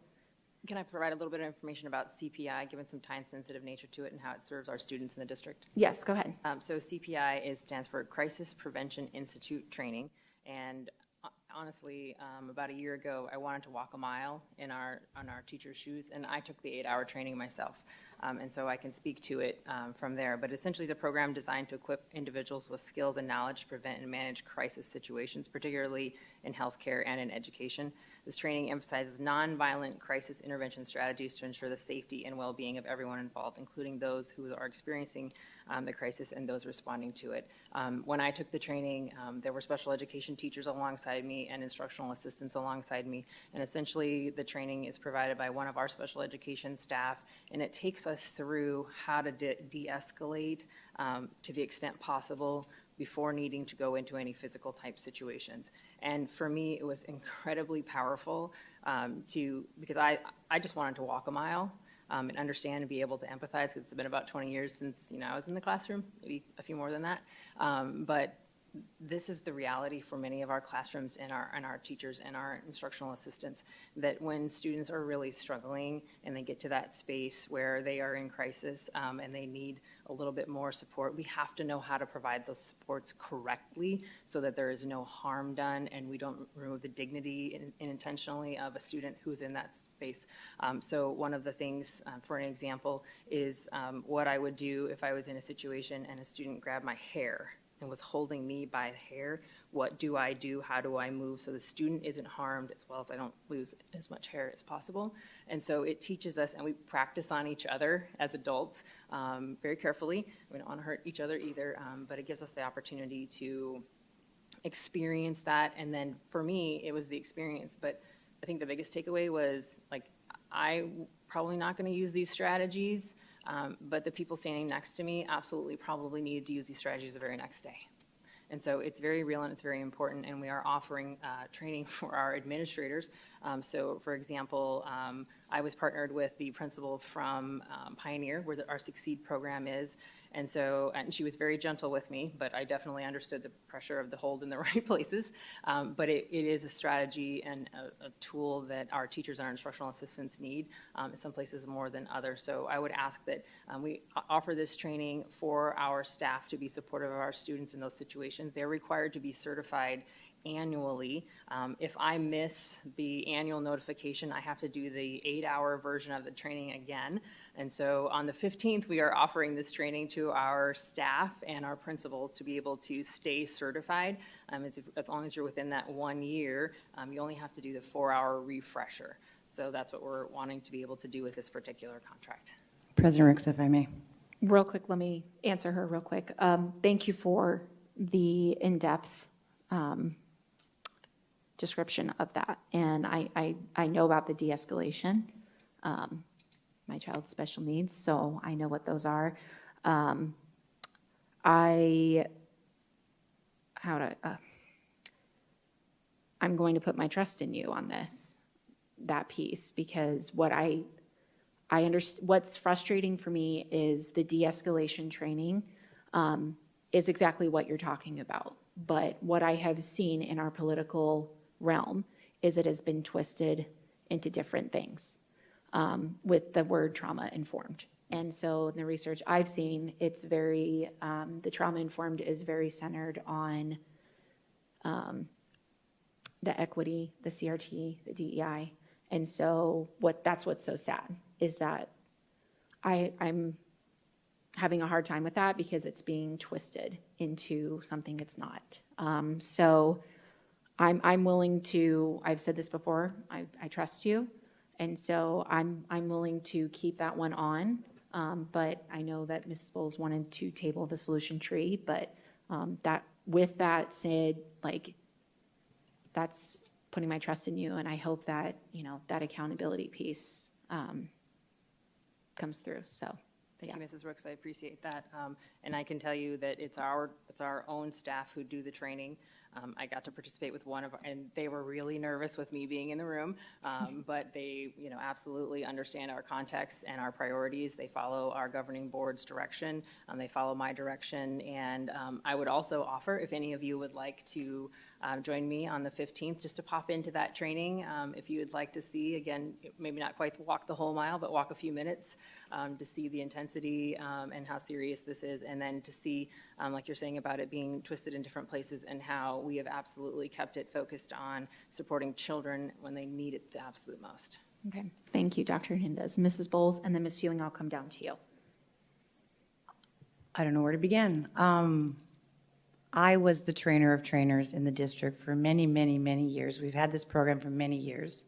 Can I provide a little bit of information about CPI, given some time-sensitive nature to it and how it serves our students in the district? yes, go ahead. So CPI stands for Crisis Prevention Institute Training, and honestly, about a year ago, I wanted to walk a mile on our teachers' shoes, and I took the 8-hour training myself. And so I can speak to it from there. But essentially, it's a program designed to equip individuals with skills and knowledge to prevent and manage crisis situations, particularly in healthcare and in education. This training emphasizes nonviolent crisis intervention strategies to ensure the safety and well-being of everyone involved, including those who are experiencing the crisis and those responding to it. When I took the training, there were special education teachers alongside me and instructional assistants alongside me. And essentially, the training is provided by one of our special education staff, and it takes us through how to de-escalate to the extent possible before needing to go into any physical type situations. And for me, it was incredibly powerful because I just wanted to walk a mile and understand and be able to empathize, because it's been about 20 years since I was in the classroom, maybe a few more than that. But this is the reality for many of our classrooms and our teachers and our instructional assistants, that when students are really struggling and they get to that space where they are in crisis and they need a little bit more support, we have to know how to provide those supports correctly so that there is no harm done and we don't remove the dignity intentionally of a student who's in that space. So one of the things, for an example, is what I would do if I was in a situation and a student grabbed my hair and was holding me by the hair. What do I do? How do I move so the student isn't harmed as well as I don't lose as much hair as possible? And so it teaches us, and we practice on each other as adults very carefully. We don't want to hurt each other either, but it gives us the opportunity to experience that. And then for me, it was the experience. But I think the biggest takeaway was, like, I'm probably not going to use these strategies, but the people standing next to me absolutely probably needed to use these strategies the very next day. And so it's very real and it's very important, and we are offering training for our administrators. So for example, I was partnered with the principal from Pioneer, where our Succeed program is. And so, and she was very gentle with me, but I definitely understood the pressure of the hold in the right places. But it is a strategy and a tool that our teachers and our instructional assistants need, in some places more than others. So I would ask that we offer this training for our staff to be supportive of our students in those situations. They're required to be certified annually. If I miss the annual notification, I have to do the 8-hour version of the training again. And so on the 15th, we are offering this training to our staff and our principals to be able to stay certified. As long as you're within that 1 year, you only have to do the 4-hour refresher. So that's what we're wanting to be able to do with this particular contract. President Ricks, if I may. Real quick, let me answer her real quick. Thank you for the in-depth description of that. And I know about the de-escalation. My child's special needs, so I know what those are. I'm going to put my trust in you on that piece, because what's frustrating for me is the de-escalation training is exactly what you're talking about. But what I have seen in our political realm is it has been twisted into different things with the word trauma-informed. And so in the research I've seen, it's very, the trauma-informed is very centered on the equity, the CRT, the DEI. And so that's what's so sad is that I'm having a hard time with that because it's being twisted into something it's not. So I'm willing to, I've said this before, I trust you. And so I'm willing to keep that one on. But I know that Mrs. Bowles wanted to table the solution tree, but with that said, like, that's putting my trust in you, and I hope that, that accountability piece comes through, so. Thank you, Mrs. Rooks. I appreciate that. And I can tell you that it's our own staff who do the training. I got to participate with and they were really nervous with me being in the room, but they, absolutely understand our context and our priorities. They follow our governing board's direction. They follow my direction. And I would also offer, if any of you would like to join me on the 15th, just to pop into that training. If you would like to see, again, maybe not quite walk the whole mile, but walk a few minutes to see the intensity and how serious this is, and then to see, like you're saying about it being twisted in different places, and how we have absolutely kept it focused on supporting children when they need it the absolute most. Okay, thank you, Dr. Hernandez. Mrs. Bowles, and then Ms. Ewing, I'll come down to you. I don't know where to begin. I was the trainer of trainers in the district for many, many, many years. We've had this program for many years.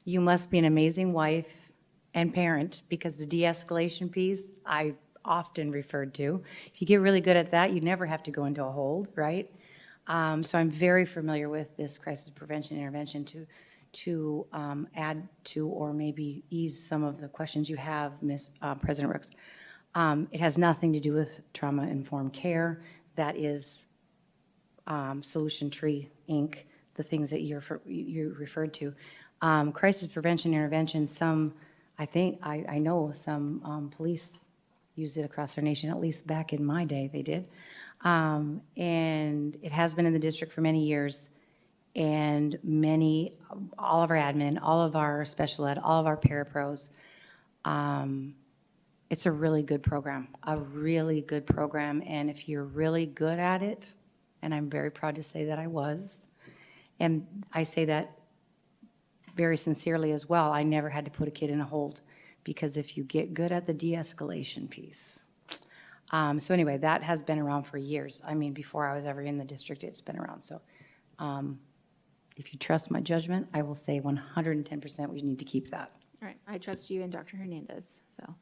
You must be an amazing wife and parent, because the de-escalation piece I often referred to. If you get really good at that, you never have to go into a hold, right? So I'm very familiar with this crisis prevention intervention to add to or maybe ease some of the questions you have, President Rooks. It has nothing to do with trauma-informed care. That is Solution Tree, Inc., the things that you referred to. Crisis prevention intervention, I know some police use it across our nation, at least back in my day they did. And it has been in the district for many years. And all of our admin, all of our special ed, all of our parapros, it's a really good program, And if you're really good at it, and I'm very proud to say that I was, and I say that very sincerely as well, I never had to put a kid in a hold, because if you get good at the de-escalation piece. So anyway, that has been around for years. I mean, before I was ever in the district, it's been around. So if you trust my judgment, I will say 110% we need to keep that. All right, I trust you and Dr. Hernandez, so.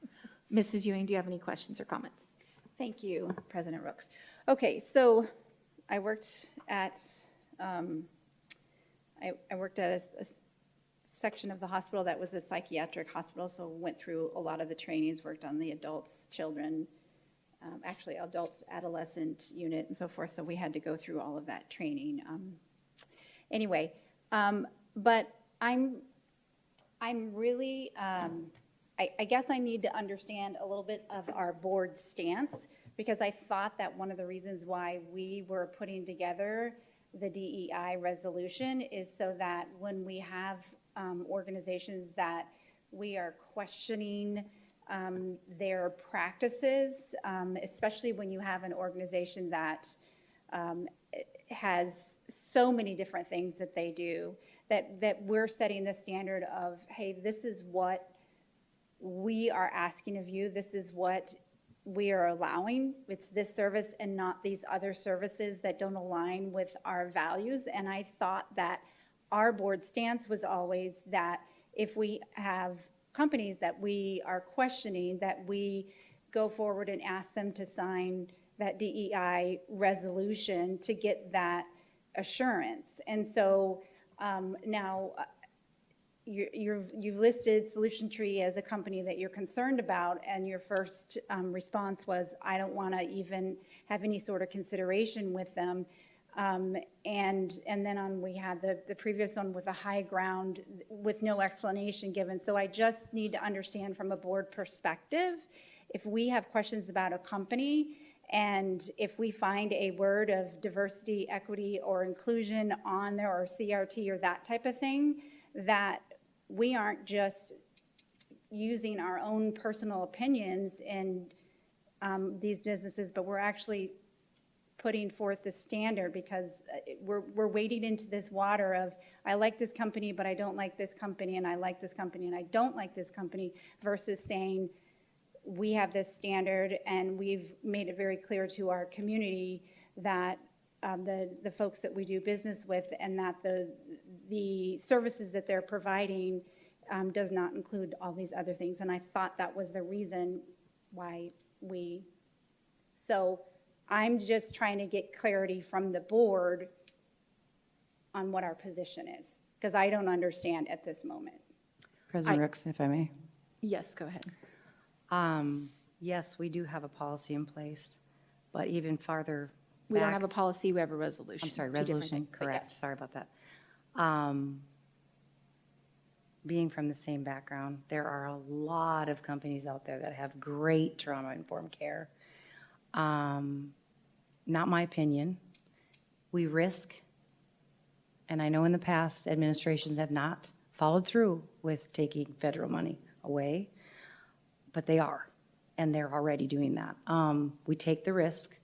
Mrs. Ewing, do you have any questions or comments? Thank you, President Rooks. Okay, so I worked at a section of the hospital that was a psychiatric hospital, so went through a lot of the trainings, worked on the adults, children, actually adults, adolescent unit and so forth, so we had to go through all of that training. But I'm really, I guess I need to understand a little bit of our board's stance, because I thought that one of the reasons why we were putting together the DEI resolution is so that when we have organizations that we are questioning their practices, especially when you have an organization that has so many different things that they do, that we're setting the standard of, hey, this is what we are asking of you, this is what we are allowing, it's this service and not these other services that don't align with our values. And I thought that our board stance was always that if we have companies that we are questioning, that we go forward and ask them to sign that DEI resolution to get that assurance. And so now you've listed Solution Tree as a company that you're concerned about, and your first response was, I don't want to even have any sort of consideration with them. And then we had the previous one with a high ground with no explanation given. So I just need to understand from a board perspective, if we have questions about a company, and if we find a word of diversity, equity, or inclusion on there, or CRT, or that type of thing, that we aren't just using our own personal opinions in these businesses, but we're actually putting forth the standard, because we're wading into this water of, I like this company, but I don't like this company, and I like this company, and I don't like this company, versus saying, we have this standard, and we've made it very clear to our community that the folks that we do business with, and that the services that they're providing does not include all these other things. And I thought that was the reason why so I'm just trying to get clarity from the board on what our position is, because I don't understand at this moment. President Rooks, if I may. Yes, go ahead. Yes, we do have a policy in place, but even farther We don't back- have a policy, we have a resolution. I'm sorry, Two different resolution, things, but correct, yes. sorry about that. Being from the same background, there are a lot of companies out there that have great trauma-informed care. Not my opinion. We risk, and I know in the past, administrations have not followed through with taking federal money away, but they are, and they're already doing that. We take the risk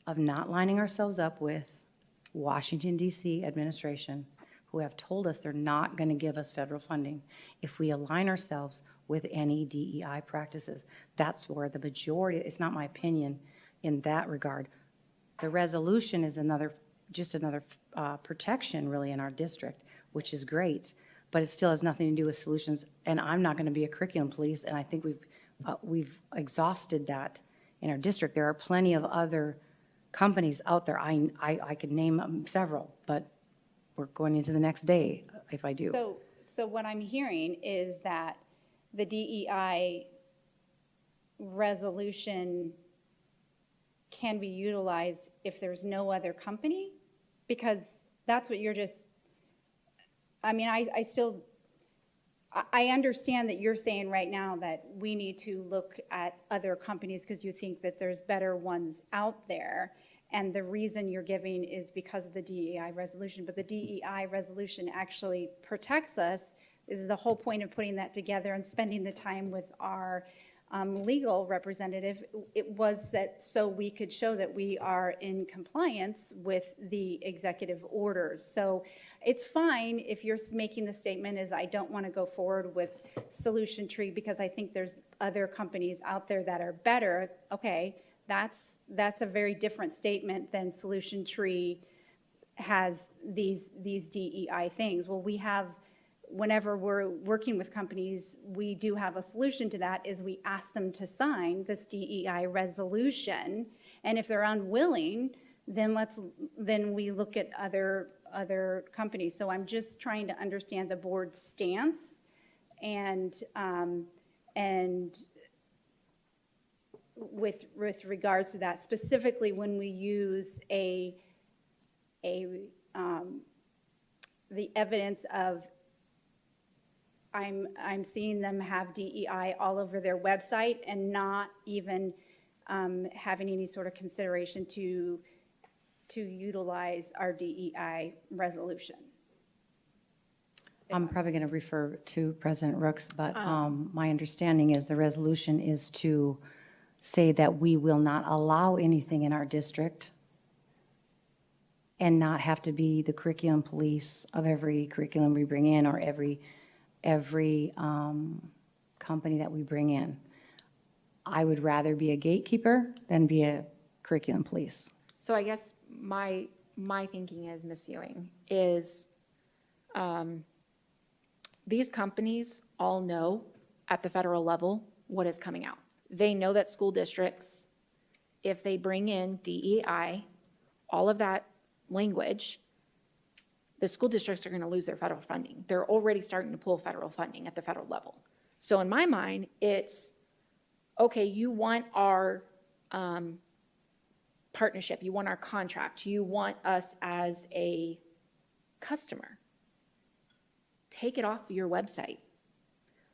of not lining ourselves up with Washington, D.C. administration, who have told us they're not going to give us federal funding if we align ourselves with any DEI practices. That's where the majority, it's not my opinion in that regard. The resolution is just another protection really in our district, which is great, but it still has nothing to do with solutions. And I'm not going to be a curriculum police, and I think we've exhausted that in our district. There are plenty of other companies out there. I could name several, but we're going into the next day if I do. So what I'm hearing is that the DEI resolution can be utilized if there's no other company? Because that's what you're just, I mean, I understand that you're saying right now that we need to look at other companies because you think that there's better ones out there. And the reason you're giving is because of the DEI resolution. But the DEI resolution actually protects us. Is the whole point of putting that together and spending the time with our legal representative. It was that so we could show that we are in compliance with the executive orders. So it's fine if you're making the statement is I don't want to go forward with Solution Tree because I think there's other companies out there that are better. Okay. That's a very different statement than Solution Tree has these DEI things. Well, we have, whenever we're working with companies, we do have a solution to that is we ask them to sign this DEI resolution. And if they're unwilling, then we look at other companies. So I'm just trying to understand the board's stance and with regards to that, specifically when we use the evidence of I'm seeing them have DEI all over their website and not even having any sort of consideration to utilize our DEI resolution. I'm probably going to refer to President Rooks, but my understanding is the resolution is to say that we will not allow anything in our district and not have to be the curriculum police of every curriculum we bring in or every company that we bring in. I would rather be a gatekeeper than be a curriculum police. So I guess my thinking is, Ms. Ewing, is these companies all know at the federal level what is coming out. They know that school districts, if they bring in DEI, all of that language, the school districts are going to lose their federal funding. They're already starting to pull federal funding at the federal level. So in my mind, it's, okay, you want our partnership, you want our contract, you want us as a customer. Take it off your website.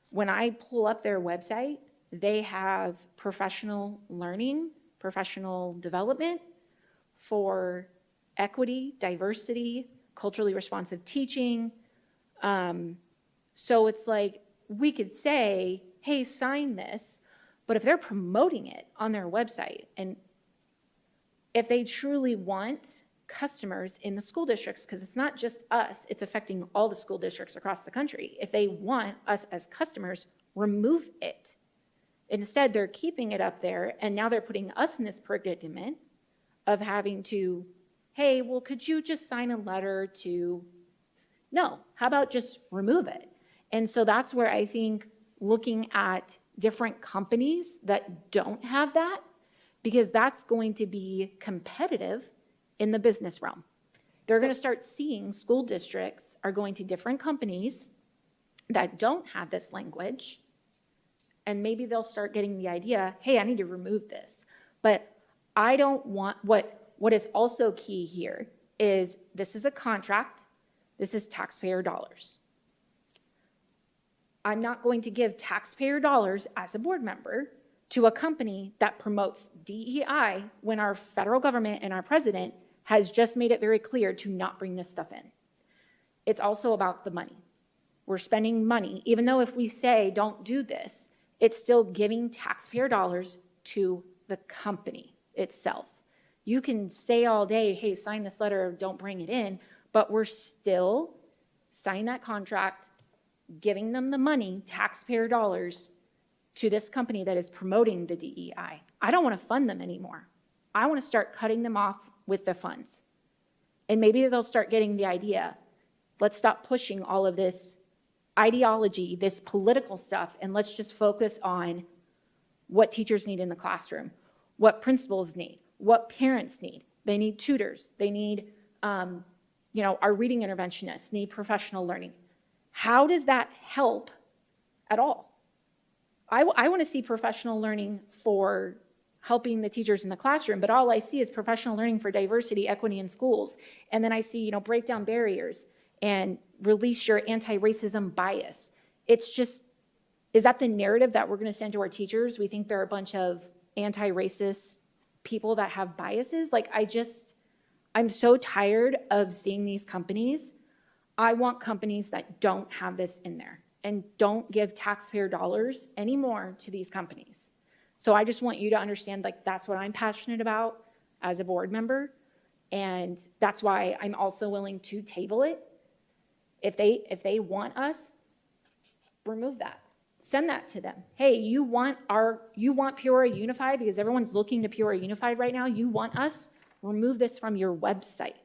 When I pull up their website, they have professional learning, professional development for equity, diversity, culturally responsive teaching. So it's like we could say, hey, sign this, but if they're promoting it on their website, and if they truly want customers in the school districts, because it's not just us, it's affecting all the school districts across the country. If they want us as customers, remove it. Instead, they're keeping it up there, and now they're putting us in this predicament of having to, hey, well, could you just sign a letter to, no, how about just remove it? And so that's where I think looking at different companies that don't have that, because that's going to be competitive in the business realm. They're going to start seeing school districts are going to different companies that don't have this language, and maybe they'll start getting the idea, hey, I need to remove this. But I don't want, what is also key here is this is a contract, this is taxpayer dollars. I'm not going to give taxpayer dollars as a board member to a company that promotes DEI when our federal government and our president has just made it very clear to not bring this stuff in. It's also about the money. We're spending money, even though if we say don't do this, it's still giving taxpayer dollars to the company itself. You can say all day, hey, sign this letter, don't bring it in, but we're still signing that contract, giving them the money, taxpayer dollars, to this company that is promoting the DEI. I don't want to fund them anymore. I want to start cutting them off with the funds. And maybe they'll start getting the idea, let's stop pushing all of this ideology, this political stuff, and let's just focus on what teachers need in the classroom, what principals need, what parents need. They need tutors. They need, our reading interventionists need professional learning. How does that help at all? I want to see professional learning for helping the teachers in the classroom, but all I see is professional learning for diversity, equity in schools. And then I see, break down barriers and release your anti-racism bias. It's just, is that the narrative that we're going to send to our teachers? We think they're a bunch of anti-racist people that have biases? I'm so tired of seeing these companies. I want companies that don't have this in there and don't give taxpayer dollars anymore to these companies. So I just want you to understand, that's what I'm passionate about as a board member. And that's why I'm also willing to table it. If they want us, remove that. Send that to them. Hey, you want Peoria Unified because everyone's looking to Peoria Unified right now. You want us? Remove this from your website.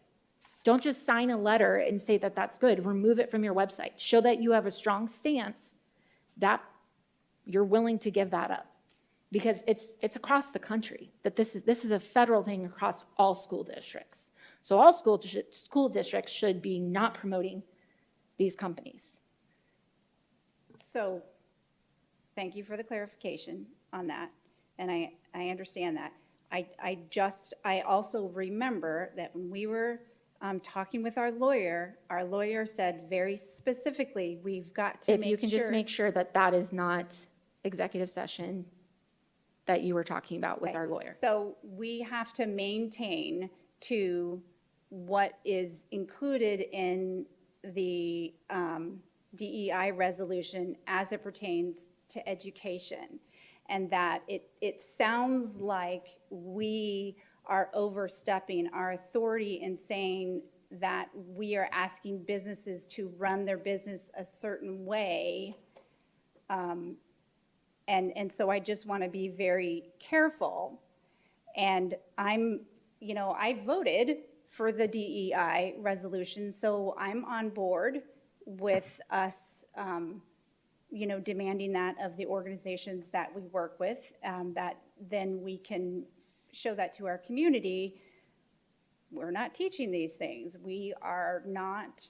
Don't just sign a letter and say that that's good. Remove it from your website. Show that you have a strong stance that you're willing to give that up. Because it's across the country that this is a federal thing across all school districts. So all school districts should be not promoting these companies. So thank you for the clarification on that, and I understand that. I also remember that when we were talking with our lawyer said very specifically, we've got to make sure. If you can just make sure that that is not executive session that you were talking about with our lawyer. So we have to maintain to what is included in the DEI resolution as it pertains to education. And that it sounds like we are overstepping our authority in saying that we are asking businesses to run their business a certain way. And so I just want to be very careful. And I voted for the DEI resolution, so I'm on board with us, demanding that of the organizations that we work with, that then we can show that to our community. We're not teaching these things. We are not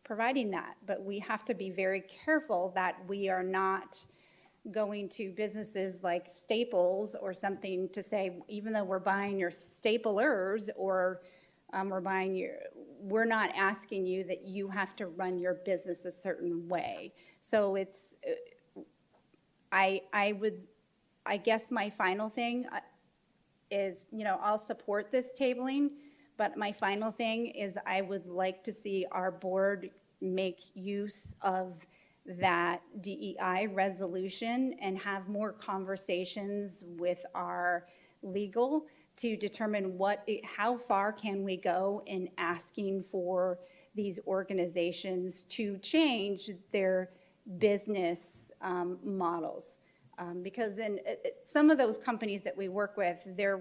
providing that, but we have to be very careful that we are not going to businesses like Staples or something to say, even though we're buying your staplers or we're not asking you that you have to run your business a certain way. So I guess my final thing is, I'll support this tabling, but my final thing is I would like to see our board make use of that DEI resolution and have more conversations with our legal to determine how far can we go in asking for these organizations to change their business models. Because in some of those companies that we work with, they're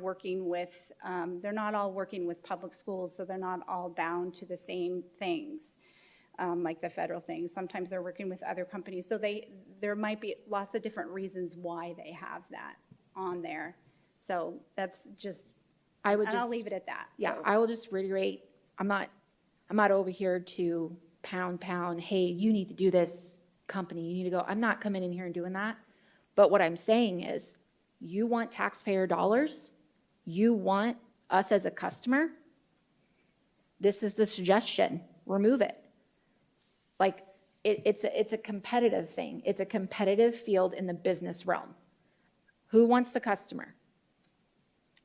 not all working with public schools, so they're not all bound to the same things, like the federal things. Sometimes they're working with other companies, so there might be lots of different reasons why they have that on there. So that's just, and I'll leave it at that. Yeah, So. I will just reiterate, I'm not over here to pound, hey, you need to do this, company, you need to go. I'm not coming in here and doing that. But what I'm saying is, you want taxpayer dollars, you want us as a customer, this is the suggestion, remove it. Like, it's a competitive thing. It's a competitive field in the business realm. Who wants the customer?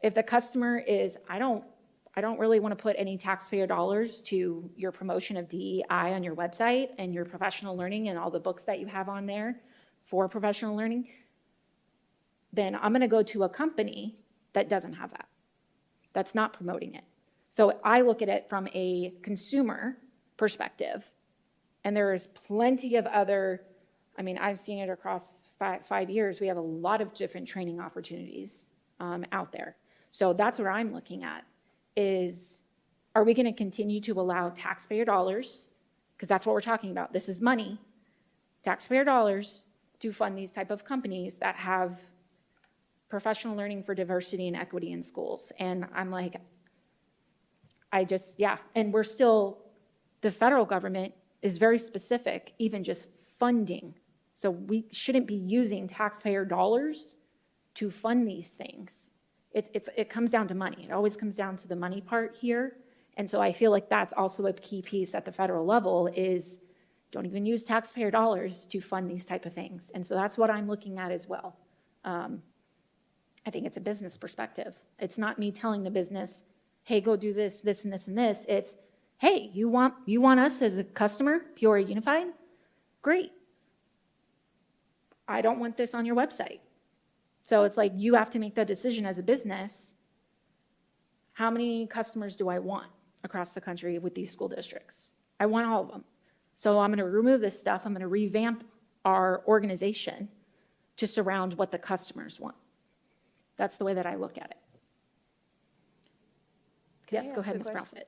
If the customer is, I don't really want to put any taxpayer dollars to your promotion of DEI on your website and your professional learning and all the books that you have on there for professional learning, then I'm going to go to a company that doesn't have that, that's not promoting it. So I look at it from a consumer perspective, and there's plenty of other, I mean, I've seen it across 5 years. We have a lot of different training opportunities out there. So that's what I'm looking at is, are we going to continue to allow taxpayer dollars, because that's what we're talking about. This is money, taxpayer dollars to fund these type of companies that have professional learning for diversity and equity in schools. And I'm like, and we're still, the federal government is very specific, even just funding. So we shouldn't be using taxpayer dollars to fund these things. It comes down to money. It always comes down to the money part here. And so I feel like that's also a key piece at the federal level is don't even use taxpayer dollars to fund these type of things. And so that's what I'm looking at as well. I think it's a business perspective. It's not me telling the business, hey, go do this, this, and this, and this. It's, hey, you want us as a customer, Peoria Unified? Great. I don't want this on your website. So it's like you have to make that decision as a business. How many customers do I want across the country with these school districts? I want all of them. So I'm going to remove this stuff. I'm going to revamp our organization to surround what the customers want. That's the way that I look at it. Yes, go ahead, Ms. Profit.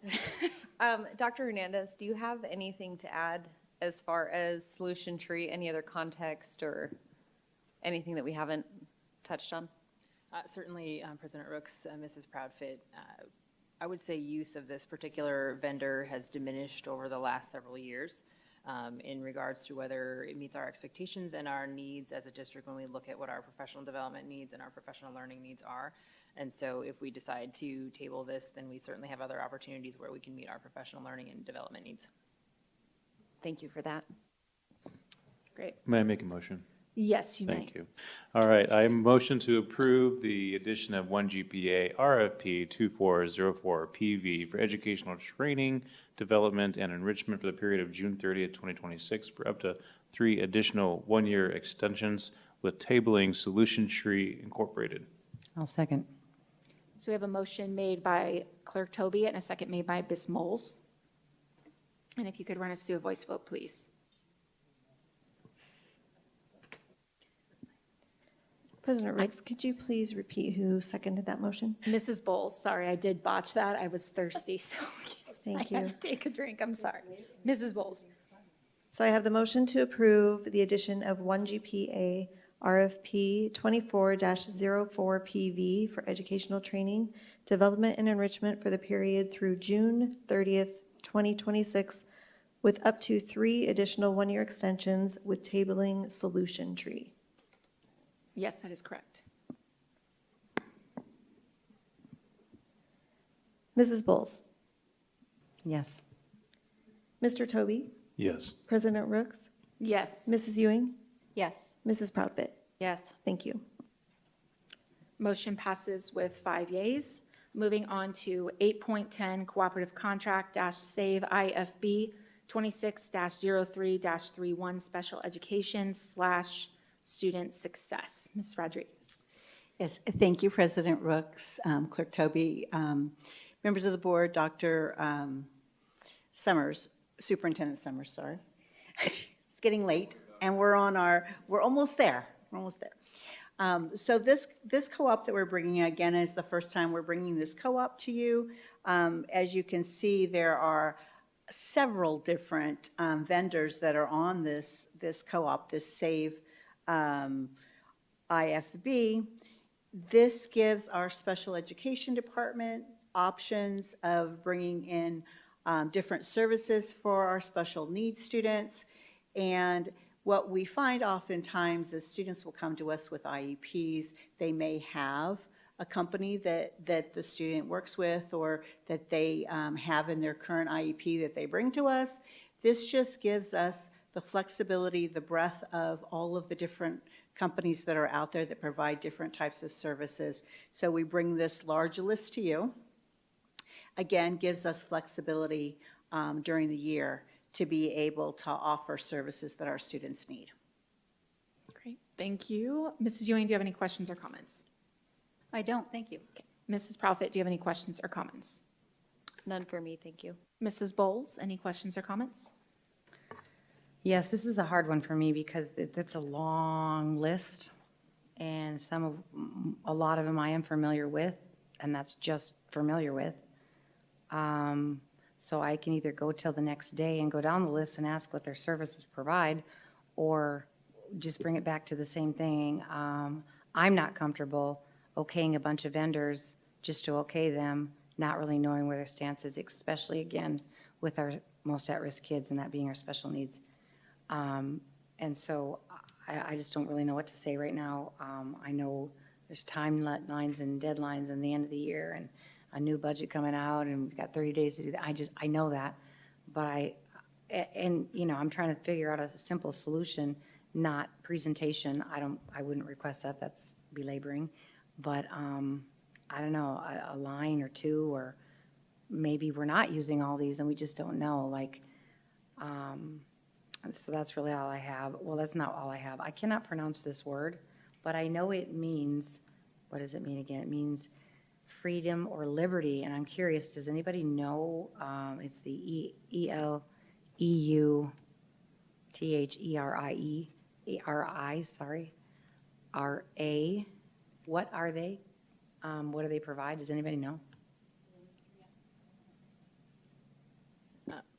Dr. Hernandez, do you have anything to add as far as solution tree, any other context or anything that we haven't touched on? Certainly, President Rooks, Mrs. Proudfit, I would say use of this particular vendor has diminished over the last several years in regards to whether it meets our expectations and our needs as a district when we look at what our professional development needs and our professional learning needs are. And so if we decide to table this, then we certainly have other opportunities where we can meet our professional learning and development needs. Thank you for that. Great. May I make a motion? Yes, you may. Thank you. All right, I motion to approve the addition of 1 GPA RFP 2404 PV for educational training, development, and enrichment for the period of June 30th, 2026 for up to 3 additional one-year extensions with tabling Solution Tree Incorporated. I'll second. So we have a motion made by Clerk Toby and a second made by Ms. Moles. And if you could run us through a voice vote, please. President Rooks, could you please repeat who seconded that motion? Mrs. Bowles, sorry, I did botch that. I was thirsty, so Thank I you. had to take a drink. I'm sorry. Mrs. Bowles. So I have the motion to approve the addition of 1 GPA RFP 24-04 PV for educational training, development, and enrichment for the period through June 30th, 2026, with up to 3 additional one-year extensions with tabling Solution Tree. Yes, that is correct. Mrs. Bowles. Yes. Mr. Toby. Yes. President Rooks. Yes. Mrs. Ewing. Yes. Mrs. Proudfit. Yes. Thank you. Motion passes with 5 yeas. Moving on to 8.10 Cooperative Contract Save IFB 26-03-31 Special Education / Student Success. Ms. Rodriguez. Yes, thank you, President Rooks, Clerk Toby, members of the board, Dr. Summers, Superintendent Summers, sorry. It's getting late, and we're almost there. We're almost there. So this co-op that we're bringing, again, is the first time we're bringing this co-op to you. As you can see, there are several different vendors that are on this co-op, this SAVE IFB. This gives our special education department options of bringing in different services for our special needs students. And what we find oftentimes is students will come to us with IEPs. They may have a company that the student works with or that they have in their current IEP that they bring to us. This just gives us the flexibility, the breadth of all of the different companies that are out there that provide different types of services. So we bring this large list to you. Again, gives us flexibility during the year to be able to offer services that our students need. Great, thank you. Mrs. Ewing, do you have any questions or comments? I don't, thank you. Okay. Mrs. Profit, do you have any questions or comments? None for me, thank you. Mrs. Bowles, any questions or comments? Yes, this is a hard one for me because that's a long list, and a lot of them I am familiar with, and that's just familiar with. So I can either go till the next day and go down the list and ask what their services provide, or just bring it back to the same thing. I'm not comfortable okaying a bunch of vendors just to okay them, not really knowing where their stance is, especially again with our most at-risk kids, and that being our special needs. And so I just don't really know what to say right now. I know there's timelines and deadlines in the end of the year and a new budget coming out, and we've got 30 days to do that. I know that, but I'm trying to figure out a simple solution, not presentation. I wouldn't request that. That's belaboring, but I don't know, a line or two, or maybe we're not using all these and we just don't know. So that's really all I have. Well, that's not all I have. I cannot pronounce this word, but I know it means, what does it mean again? It means freedom or liberty, and I'm curious, does anybody know? It's the ELEUTHERI, What are they? What do they provide? Does anybody know?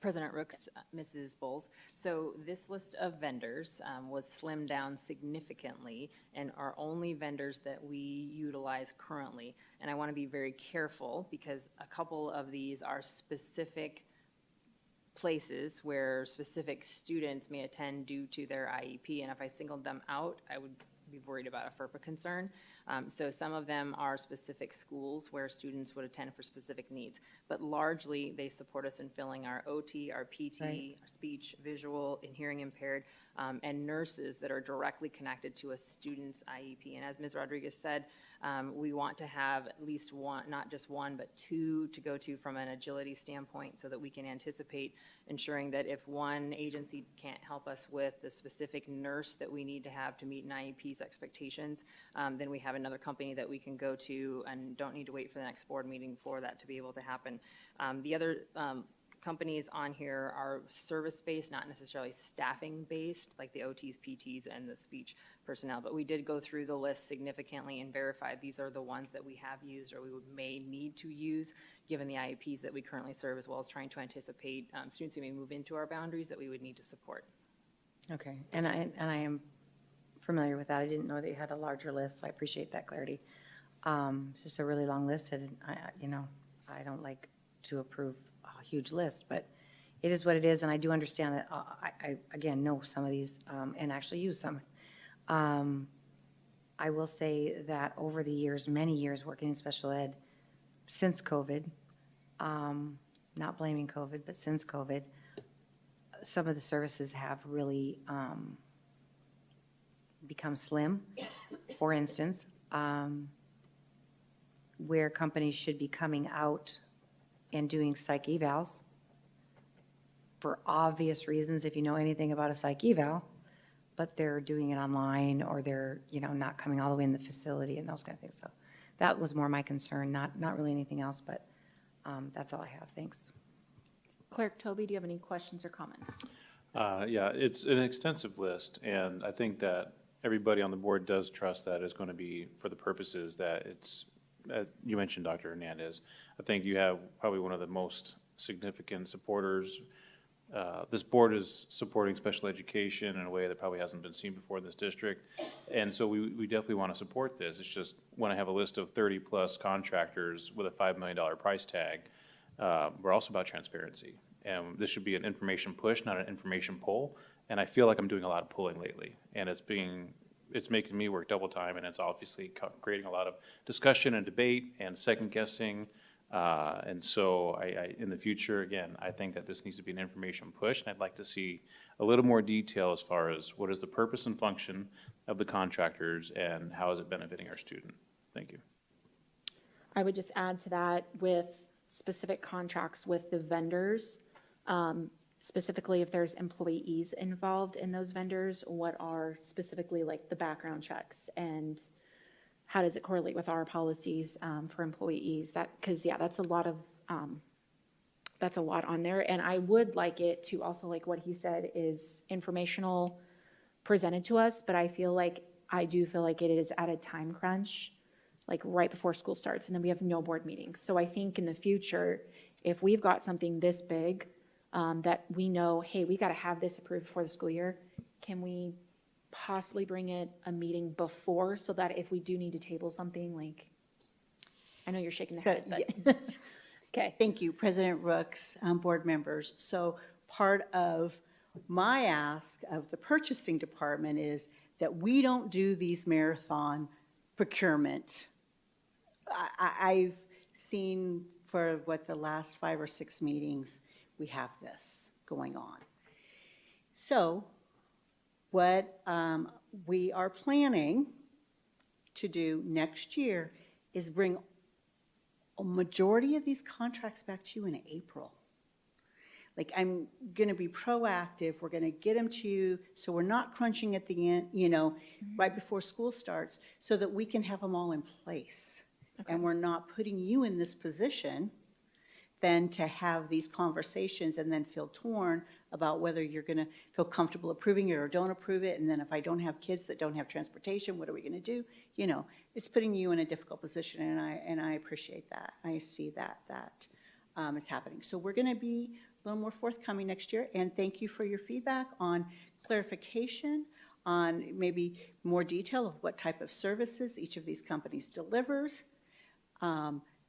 President Rooks, Mrs. Bowles. So this list of vendors was slimmed down significantly and are only vendors that we utilize currently. And I want to be very careful because a couple of these are specific places where specific students may attend due to their IEP. And if I singled them out, I would be worried about a FERPA concern. So some of them are specific schools where students would attend for specific needs, but largely they support us in filling our OT, our PT, Right. our speech, visual, and hearing impaired, and nurses that are directly connected to a student's IEP. And as Ms. Rodriguez said, we want to have at least one, not just one, but two to go to from an agility standpoint so that we can anticipate ensuring that if one agency can't help us with the specific nurse that we need to have to meet an IEP's expectations, then we have another company that we can go to and don't need to wait for the next board meeting for that to be able to happen. The other companies on here are service-based, not necessarily staffing-based, like the OTs, PTs, and the speech personnel. But we did go through the list significantly and verify these are the ones that we have used or we may need to use, given the IEPs that we currently serve, as well as trying to anticipate students who may move into our boundaries that we would need to support. Okay, and I am familiar with that. I didn't know that you had a larger list, so I appreciate that clarity. It's just a really long list, and I don't like to approve a huge list, but it is what it is, and I do understand that I again know some of these and actually use some. I will say that over the years, many years working in special ed, since COVID, not blaming COVID, but since COVID, some of the services have really become slim. For instance, where companies should be coming out and doing psych evals for obvious reasons. If you know anything about a psych eval, but they're doing it online, or they're, you know, not coming all the way in the facility and those kind of things. So that was more my concern, not really anything else, but that's all I have. Thanks. Clerk Toby, do you have any questions or comments? Yeah, it's an extensive list, and I think that everybody on the board does trust that it's going to be for the purposes that it's, you mentioned Dr. Hernandez. I think you have probably one of the most significant supporters. This board is supporting special education in a way that probably hasn't been seen before in this district, and so we definitely want to support this. It's just when I have a list of 30-plus contractors with a $5 million price tag, we're also about transparency. And this should be an information push, not an information pull. And I feel like I'm doing a lot of pulling lately. And it's making me work double time, and it's obviously creating a lot of discussion and debate and second guessing. And so in the future, again, I think that this needs to be an information push. And I'd like to see a little more detail as far as what is the purpose and function of the contractors and how is it benefiting our student. Thank you. I would just add to that with specific contracts with the vendors, specifically if there's employees involved in those vendors, what are specifically like the background checks and how does it correlate with our policies for employees? Because yeah, that's a lot on there. And I would like it to also, like what he said, is informational presented to us, but I do feel like it is at a time crunch, like right before school starts, and then we have no board meetings. So I think in the future, if we've got something this big, that we know, hey, we got to have this approved before the school year, can we possibly bring it a meeting before so that if we do need to table something, like, I know you're shaking the head, but, okay. Thank you, President Rooks, board members. So part of my ask of the purchasing department is that we don't do these marathon procurement. I've seen for the last 5 or 6 meetings, we have this going on. So what we are planning to do next year is bring a majority of these contracts back to you in April. Like, I'm going to be proactive. We're going to get them to you so we're not crunching at the end, right before school starts, so that we can have them all in place. Okay. And we're not putting you in this position then to have these conversations and then feel torn about whether you're going to feel comfortable approving it or don't approve it. And then if I don't have kids that don't have transportation, what are we going to do? It's putting you in a difficult position, and I appreciate that. I see that is happening. So we're going to be a little more forthcoming next year, and thank you for your feedback on clarification, on maybe more detail of what type of services each of these companies delivers.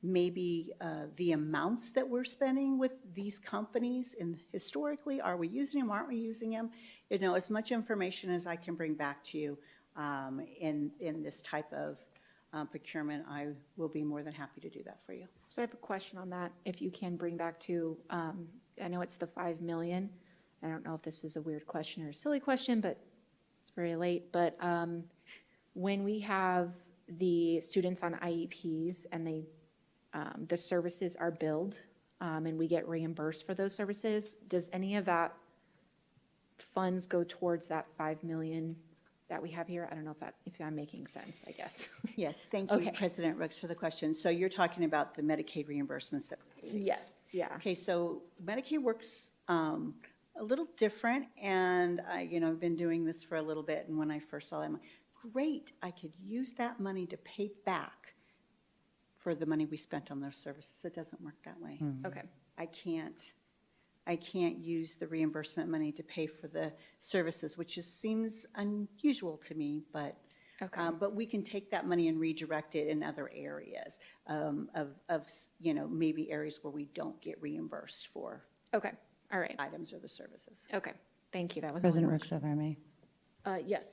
Maybe the amounts that we're spending with these companies, and historically, are we using them, aren't we using them? As much information as I can bring back to you in this type of procurement, I will be more than happy to do that for you. So I have a question on that, if you can bring back to, I know it's the 5 million. I don't know if this is a weird question or a silly question, but it's very late. But when we have the students on IEPs and the services are billed and we get reimbursed for those services, does any of that funds go towards that 5 million that we have here? I don't know if I'm making sense, I guess. Yes, thank you, Okay. President Rooks, for the question. So you're talking about the Medicaid reimbursements that we receive? Yes, yeah. Okay, so Medicaid works a little different, and I've been doing this for a little bit, and when I first saw it, I'm like, great, I could use that money to pay back for the money we spent on those services. It doesn't work that way. Okay. I can't use the reimbursement money to pay for the services, which just seems unusual to me, but Okay. But we can take that money and redirect it in other areas of maybe areas where we don't get reimbursed for Okay, all right. items or the services. Okay, thank you. That was President my Rooks, if I may. Yes.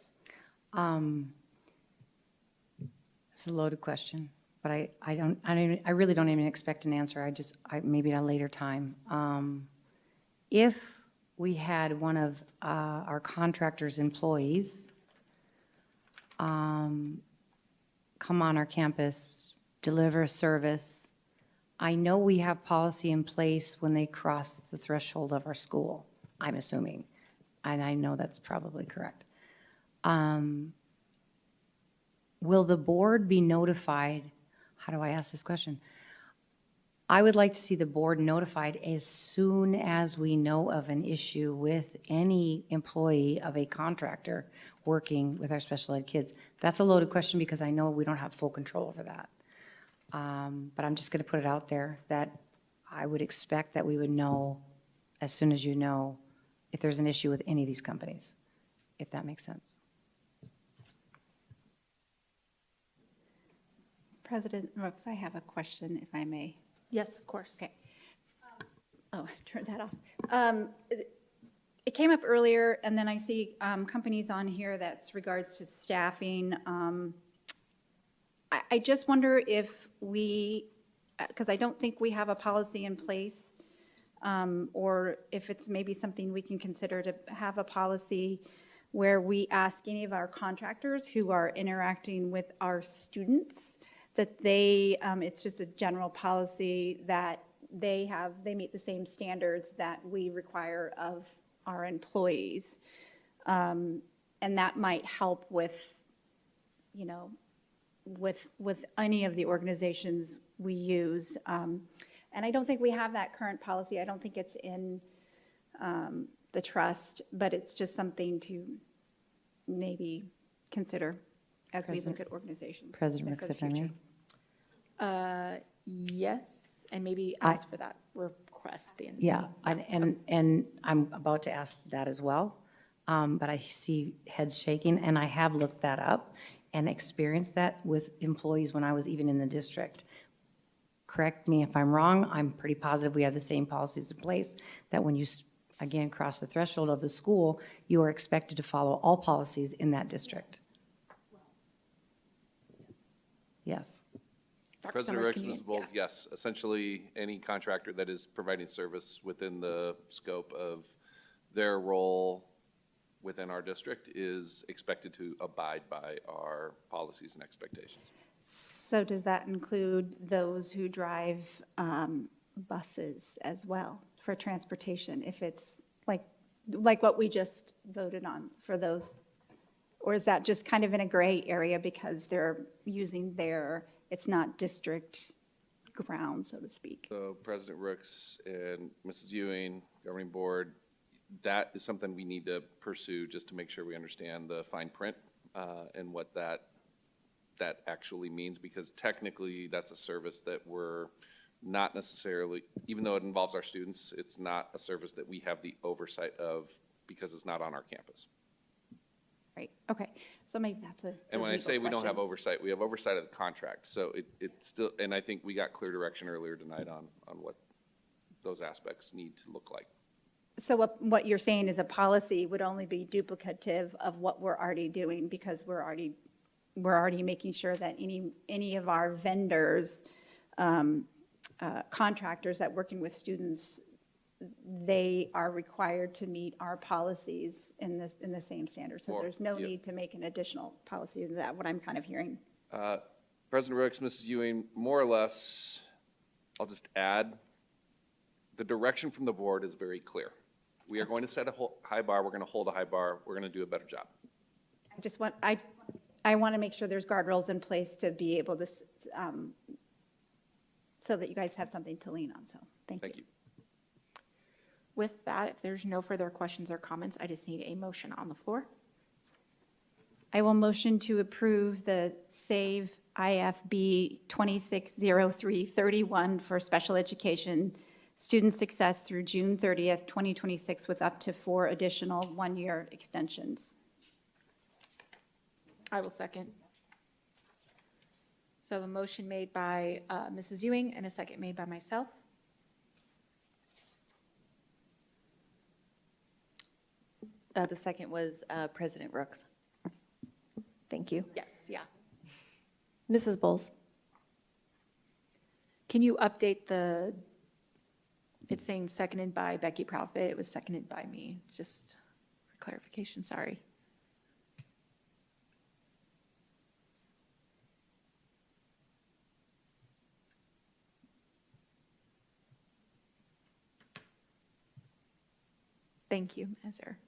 It's a loaded question, but I really don't even expect an answer. Maybe at a later time. If we had one of our contractors' employees come on our campus, deliver a service, I know we have policy in place when they cross the threshold of our school, I'm assuming, and I know that's probably correct. Will the board be notified? How do I ask this question? I would like to see the board notified as soon as we know of an issue with any employee of a contractor working with our special ed kids. That's a loaded question because I know we don't have full control over that. But I'm just going to put it out there that I would expect that we would know as soon as you know if there's an issue with any of these companies, if that makes sense. President Rooks, I have a question, if I may. Yes, of course. Okay. Oh, turn that off. It came up earlier, and then I see companies on here that's regards to staffing. I just wonder if we, because I don't think we have a policy in place, or if it's maybe something we can consider to have a policy where we ask any of our contractors who are interacting with our students that they, it's just a general policy that they meet the same standards that we require of our employees. And that might help with, you know, with any of the organizations we use. And I don't think we have that current policy. I don't think it's in the trust, but it's just something to maybe consider as we look at organizations. President Ricks, if I may. Yes, and maybe ask for that request. Yeah, and I'm about to ask that as well, but I see heads shaking, and I have looked that up and experienced that with employees when I was even in the district. Correct me if I'm wrong, I'm pretty positive we have the same policies in place, that when you, again, cross the threshold of the school, you are expected to follow all policies in that district. Yes. Dr. President Summers, Ricks, can you- Ms. Bowles, yes. Essentially, any contractor that is providing service within the scope of their role within our district is expected to abide by our policies and expectations. So does that include those who drive buses as well for transportation? If it's like what we just voted on for those? Or is that just kind of in a gray area because they're using it's not district ground, so to speak? So President Rooks and Mrs. Ewing, Governing Board, that is something we need to pursue just to make sure we understand the fine print and what that actually means, because technically that's a service that we're not necessarily, even though it involves our students, it's not a service that we have the oversight of because it's not on our campus. Right, okay. So maybe that's a And when I legal say we don't have question. oversight, we have oversight of the contract. So it's still, and I think we got clear direction earlier tonight on what those aspects need to look like. So what you're saying is a policy would only be duplicative of what we're already doing because we're already making sure that any of our vendors, contractors that working with students, they are required to meet our policies in the same standards. So there's no need to make an additional policy. Is that what I'm kind of hearing? President Rooks, Mrs. Ewing, more or less, I'll just add, the direction from the board is very clear. We are going to set a high bar. We're going to hold a high bar. We're going to do a better job. I want to make sure there's guardrails in place to be able to, so that you guys have something to lean on. So thank you. With that, if there's no further questions or comments, I just need a motion on the floor. I will motion to approve the SAVE IFB 260331 for special education student success through June 30th, 2026, with up to 4 additional one-year extensions. I will second. So a motion made by Mrs. Ewing and a second made by myself. The second was President Rooks. Thank you. Yes, yeah. Mrs. Bowles? Can you update it's saying seconded by Becky Profit. It was seconded by me, just for clarification, sorry. Thank you, Ezer.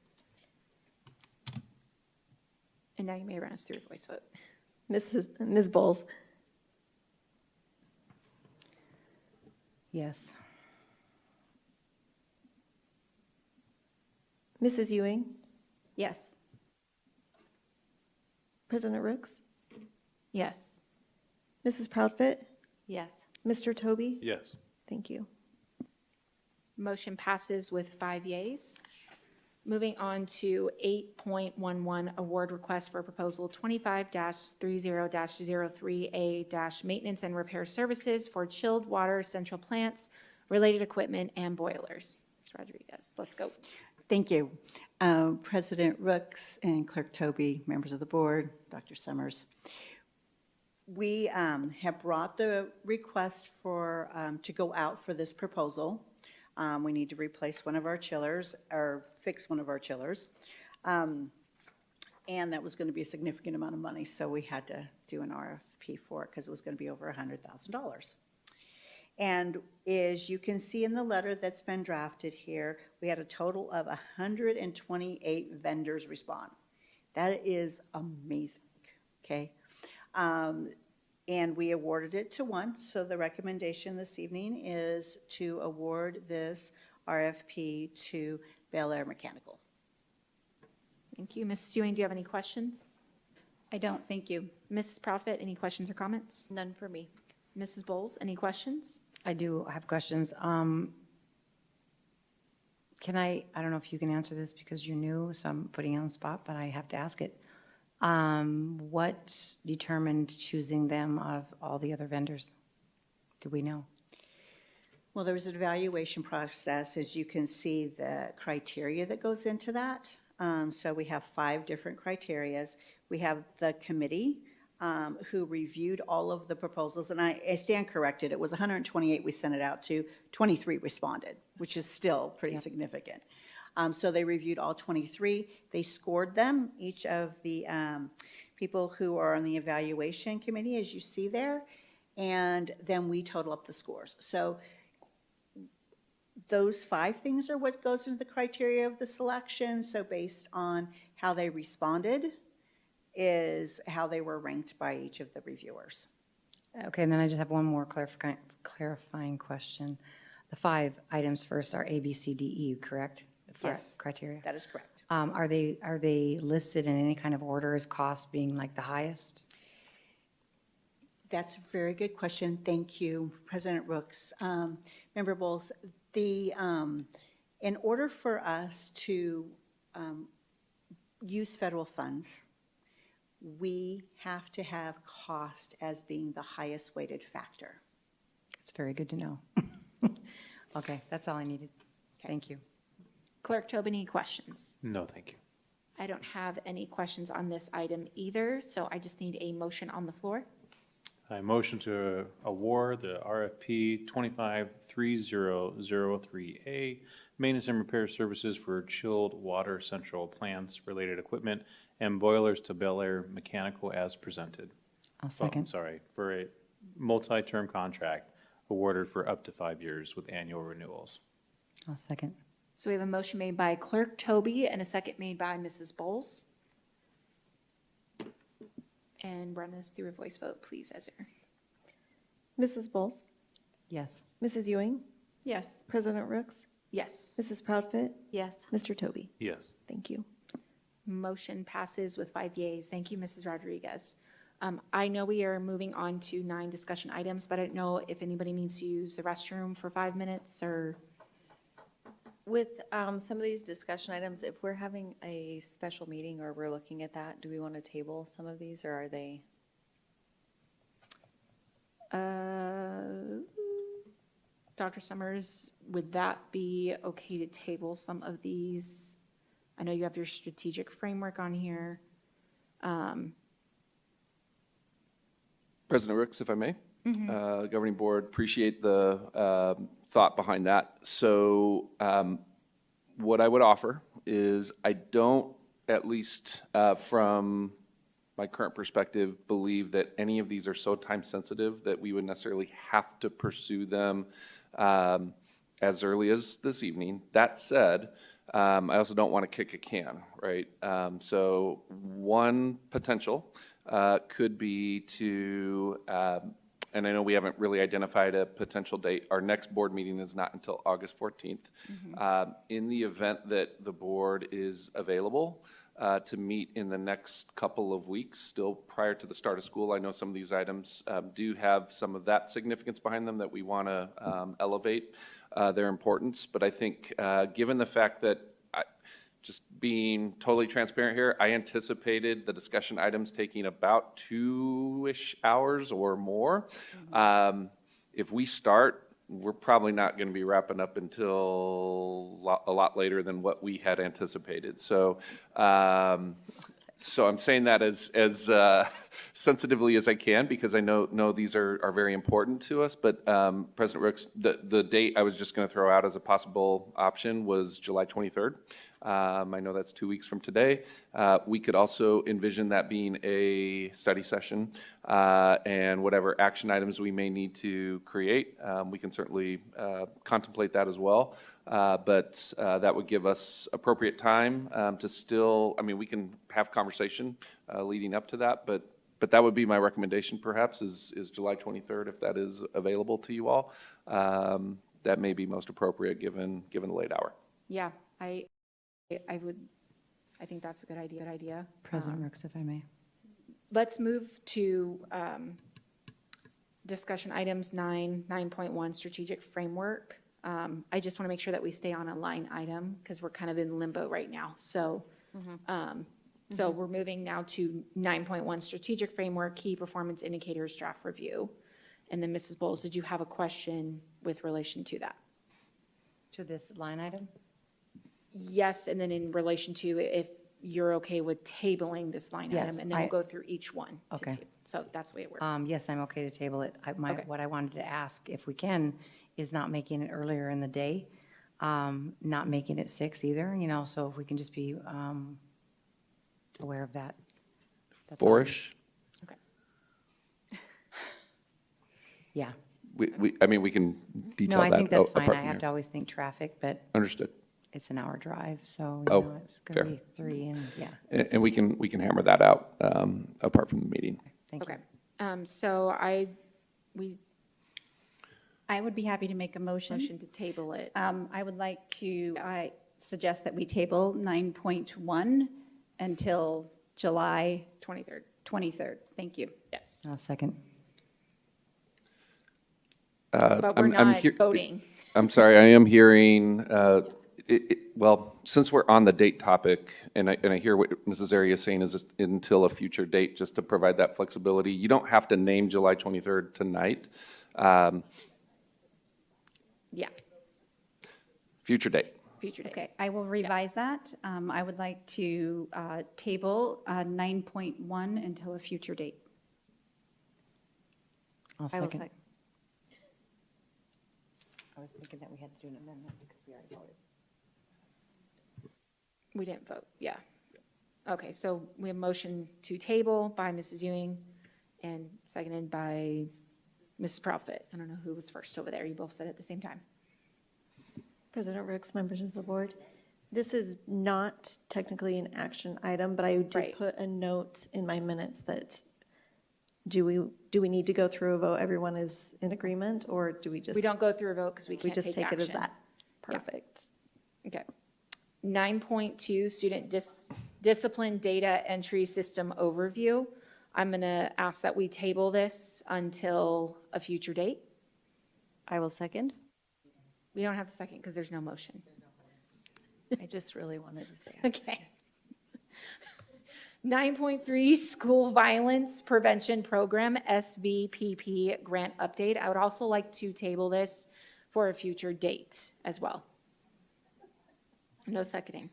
And now you may run us through a voice vote. Ms. Bowles? Yes. Mrs. Ewing? Yes. President Rooks? Yes. Mrs. Proudfit? Yes. Mr. Toby? Yes. Thank you. Motion passes with 5 yeas. Moving on to 8.11, award request for proposal 25-30-03A- maintenance and repair services for chilled water central plants, related equipment, and boilers. Ms. Rodriguez, let's go. Thank you. President Rooks and Clerk Toby, members of the board, Dr. Summers. We have brought the request for, to go out for this proposal. We need to replace one of our chillers, or fix one of our chillers. And that was going to be a significant amount of money, so we had to do an RFP for it because it was going to be over $100,000. And as you can see in the letter that's been drafted here, we had a total of 128 vendors respond. That is amazing, okay? And we awarded it to one, so the recommendation this evening is to award this RFP to Bel Air Mechanical. Thank you. Mrs. Ewing, do you have any questions? I don't, thank you. Mrs. Profit, any questions or comments? None for me. Mrs. Bowles, any questions? I do have questions. Can I don't know if you can answer this because you're new, so I'm putting you on the spot, but I have to ask it. What determined choosing them out of all the other vendors? Do we know? Well, there was an evaluation process. As you can see, the criteria that goes into that. So we have 5 different criterias. We have the committee who reviewed all of the proposals, and I stand corrected. It was 128 we sent it out to, 23 responded, which is still pretty significant. So they reviewed all 23. They scored them, each of the people who are on the evaluation committee, as you see there, and then we total up the scores. So those 5 things are what goes into the criteria of the selection. So based on how they responded is how they were ranked by each of the reviewers. Okay, and then I just have one more clarifying question. The 5 items first are A, B, C, D, E, correct? The 5 Yes, criteria? that is correct. Are they listed in any kind of order as cost being like the highest? That's a very good question. Thank you, President Rooks. Member Bowles, in order for us to use federal funds, we have to have cost as being the highest weighted factor. It's very good to know. Okay, that's all I needed. Thank you. Clerk Tobin, any questions? No, thank you. I don't have any questions on this item either, so I just need a motion on the floor. I motion to award the RFP 25-3003A, maintenance and repair services for chilled water central plants, related equipment, and boilers to Bel Air Mechanical as presented. I'll second. I'm sorry, for a multi-term contract awarded for up to 5 years with annual renewals. I'll second. So we have a motion made by Clerk Toby and a second made by Mrs. Bowles. And run us through a voice vote, please, Ezra. Mrs. Bowles? Yes. Mrs. Ewing? Yes. President Rooks? Yes. Mrs. Proudfit? Yes. Mr. Toby? Yes. Thank you. Motion passes with 5 yeas. Thank you, Mrs. Rodriguez. I know we are moving on to 9 discussion items, but I don't know if anybody needs to use the restroom for 5 minutes or. With some of these discussion items, if we're having a special meeting or we're looking at that, do we want to table some of these, or are they? Dr. Summers, would that be okay to table some of these? I know you have your strategic framework on here. President Rooks, if I may. Governing Board, appreciate the thought behind that. So what I would offer is I don't, at least from my current perspective, believe that any of these are so time sensitive that we would necessarily have to pursue them as early as this evening. That said, I also don't want to kick a can, right? So one potential could be to, and I know we haven't really identified a potential date. Our next board meeting is not until August 14th. In the event that the board is available to meet in the next couple of weeks, still prior to the start of school, I know some of these items do have some of that significance behind them that we want to elevate their importance. But I think given the fact that, just being totally transparent here, I anticipated the discussion items taking about 2-ish hours or more. If we start, we're probably not going to be wrapping up until a lot later than what we had anticipated. So, so I'm saying that as sensitively as I can, because I know these are very important to us. But President Rooks, the date I was just going to throw out as a possible option was July 23rd. I know that's 2 weeks from today. We could also envision that being a study session, and whatever action items we may need to create, we can certainly contemplate that as well. But that would give us appropriate time to still, I mean, we can have conversation leading up to that, but that would be my recommendation perhaps is July 23rd, if that is available to you all. That may be most appropriate given the late hour. Yeah, I think that's a good idea. President Rooks, if I may. Let's move to discussion items 9.1 strategic framework. I just want to make sure that we stay on a line item because we're kind of in limbo right now. So, so we're moving now to 9.1 strategic framework, key performance indicators, draft review. And then Mrs. Bowles, did you have a question with relation to that? To this line item? Yes, and then in relation to if you're okay with tabling this line Yes, item, and then we'll go through each one. to Okay. table. So that's the way it works. Yes, I'm okay to table it. Okay. What I wanted to ask, if we can, is not making it earlier in the day, not making it 6 either, you know, so if we can just be aware of that. That's all. 4-ish? Okay. Yeah. I mean, we can detail No, that. I think that's fine. apart I from have here. to always think traffic, but Understood. it's an hour drive, so, Oh, you know, it's fair. going to be 3 and, yeah. And we can hammer that out apart from the meeting. Thank you. Okay. So I would be happy to make a motion. motion to table it. I would like to suggest that we table 9.1 until July 23rd. Thank you. Yes. I'll second. But we're not voting. I'm sorry, I am hearing, well, since we're on the date topic, and I hear what Mrs. Area is saying is until a future date, just to provide that flexibility. You don't have to name July 23rd tonight. Yeah, Future date. future date. Okay, I will revise that. I would like to table 9.1 until a future date. I'll I will second. second. I was thinking that we had to do an amendment because we already voted. We didn't vote, yeah. Okay, so we have motion to table by Mrs. Ewing and seconded by Mrs. Profit. I don't know who was first over there. You both said it at the same time. President Rooks, members of the board, this is not technically an action item, but I did Right. put a note in my minutes that do we need to go through a vote? Everyone is in agreement, or do we just? We don't go through a vote because we We can't just take take it as action. that. Yeah. Perfect. Okay. 9.2, student discipline data entry system overview. I'm going to ask that we table this until a future date. I will second. We don't have to second because there's no motion. I just really wanted to say it. Okay. 9.3, School Violence Prevention Program, SVPP grant update. I would also like to table this for a future date as well. No seconding.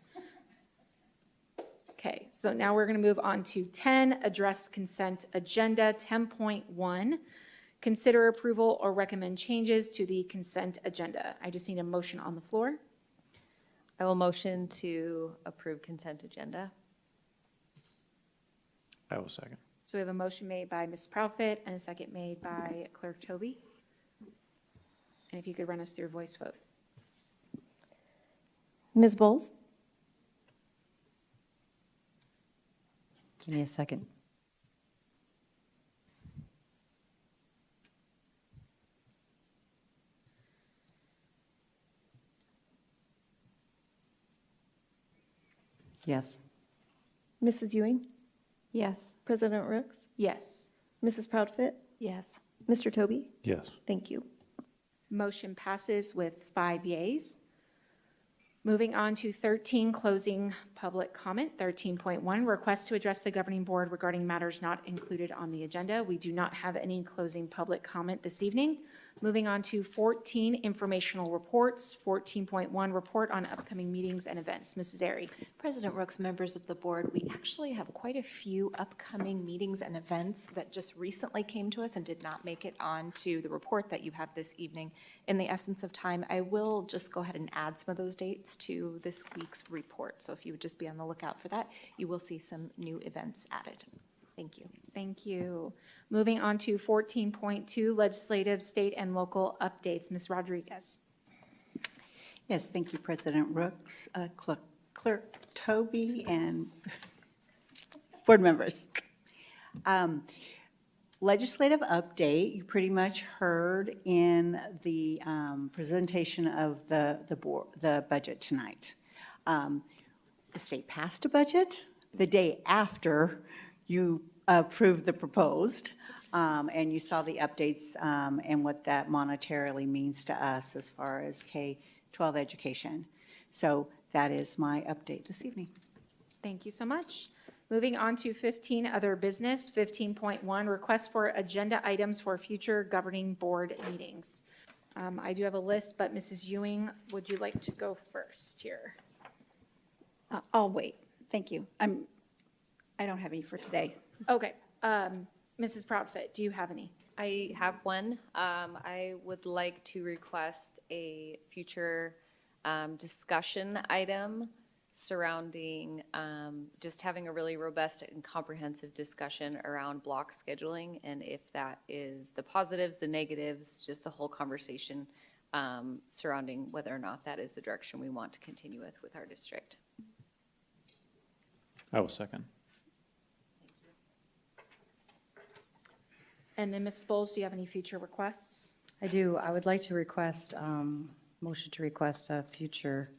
Okay, so now we're going to move on to 10, address consent agenda. 10.1, consider approval or recommend changes to the consent agenda. I just need a motion on the floor. I will motion to approve consent agenda. I will second. So we have a motion made by Ms. Proudfit and a second made by Clerk Toby. And if you could run us through a voice vote. Ms. Bowles, Give me a second. Yes. Mrs. Ewing, Yes. President Rooks, Yes. Mrs. Proudfit, Yes. Mr. Toby. Yes. Thank you. Motion passes with 5 yeas. Moving on to 13, closing public comment. 13.1, request to address the governing board regarding matters not included on the agenda. We do not have any closing public comment this evening. Moving on to 14, informational reports. 14.1, report on upcoming meetings and events. Mrs. Airy. President Rooks, members of the board, we actually have quite a few upcoming meetings and events that just recently came to us and did not make it onto the report that you have this evening. In the essence of time, I will just go ahead and add some of those dates to this week's report. So if you would just be on the lookout for that, you will see some new events added. Thank you. Thank you. Moving on to 14.2, legislative, state, and local updates. Ms. Rodriguez. Yes, thank you, President Rooks, Clerk Toby, and board members. Legislative update, you pretty much heard in the presentation of the budget tonight. The state passed a budget the day after you approved the proposed, and you saw the updates and what that monetarily means to us as far as K-12 education. So that is my update this evening. Thank you so much. Moving on to 15, other business. 15.1, request for agenda items for future governing board meetings. I do have a list, but Mrs. Ewing, would you like to go first here? I'll wait. Thank you. I don't have any for today. Okay. Mrs. Proudfit, do you have any? I have one. I would like to request a future discussion item surrounding just having a really robust and comprehensive discussion around block scheduling, and if that is the positives, the negatives, just the whole conversation surrounding whether or not that is the direction we want to continue with our district. I will second. And then Ms. Bowles, do you have any future requests? I do. I would like to request, motion to request a future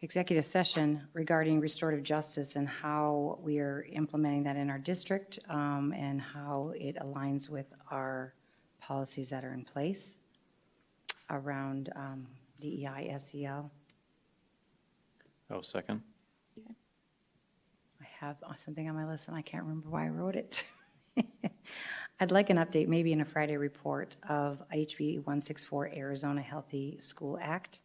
executive session regarding restorative justice and how we are implementing that in our district, and how it aligns with our policies that are in place around DEI, SEL. I will second. I have something on my list and I can't remember why I wrote it. I'd like an update, maybe in a Friday report, of HB 164 Arizona Healthy School Act.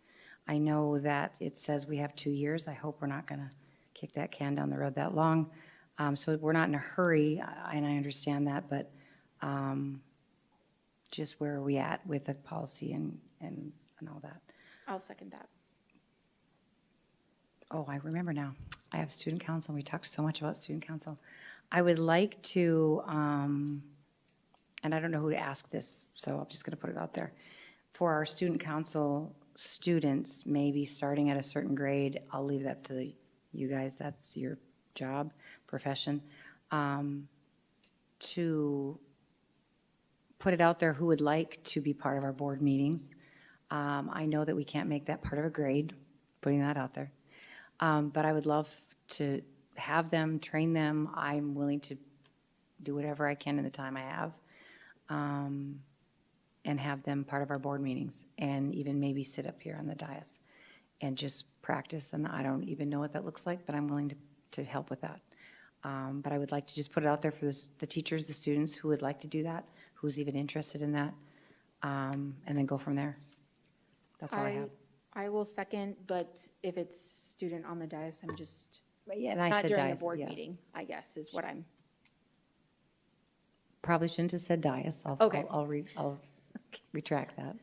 I know that it says we have 2 years. I hope we're not going to kick that can down the road that long. So we're not in a hurry, and I understand that, but just where are we at with the policy and all that? I'll second that. Oh, I remember now. I have student council. We talked so much about student council. I would like to, and I don't know who to ask this, so I'm just going to put it out there. For our student council students, maybe starting at a certain grade, I'll leave that to you guys. That's your job, profession, to put it out there who would like to be part of our board meetings. I know that we can't make that part of a grade, putting that out there. But I would love to have them, train them. I'm willing to do whatever I can in the time I have, and have them part of our board meetings, and even maybe sit up here on the dais and just practice. And I don't even know what that looks like, but I'm willing to help with that. But I would like to just put it out there for the teachers, the students who would like to do that, who's even interested in that, and then go from there. That's all I have. I will second, but if it's student on the dais, I'm just, Yeah, and I not said during a dais, board yeah. meeting, I guess, is what I'm, Probably shouldn't have said dais. Okay. I'll retract that.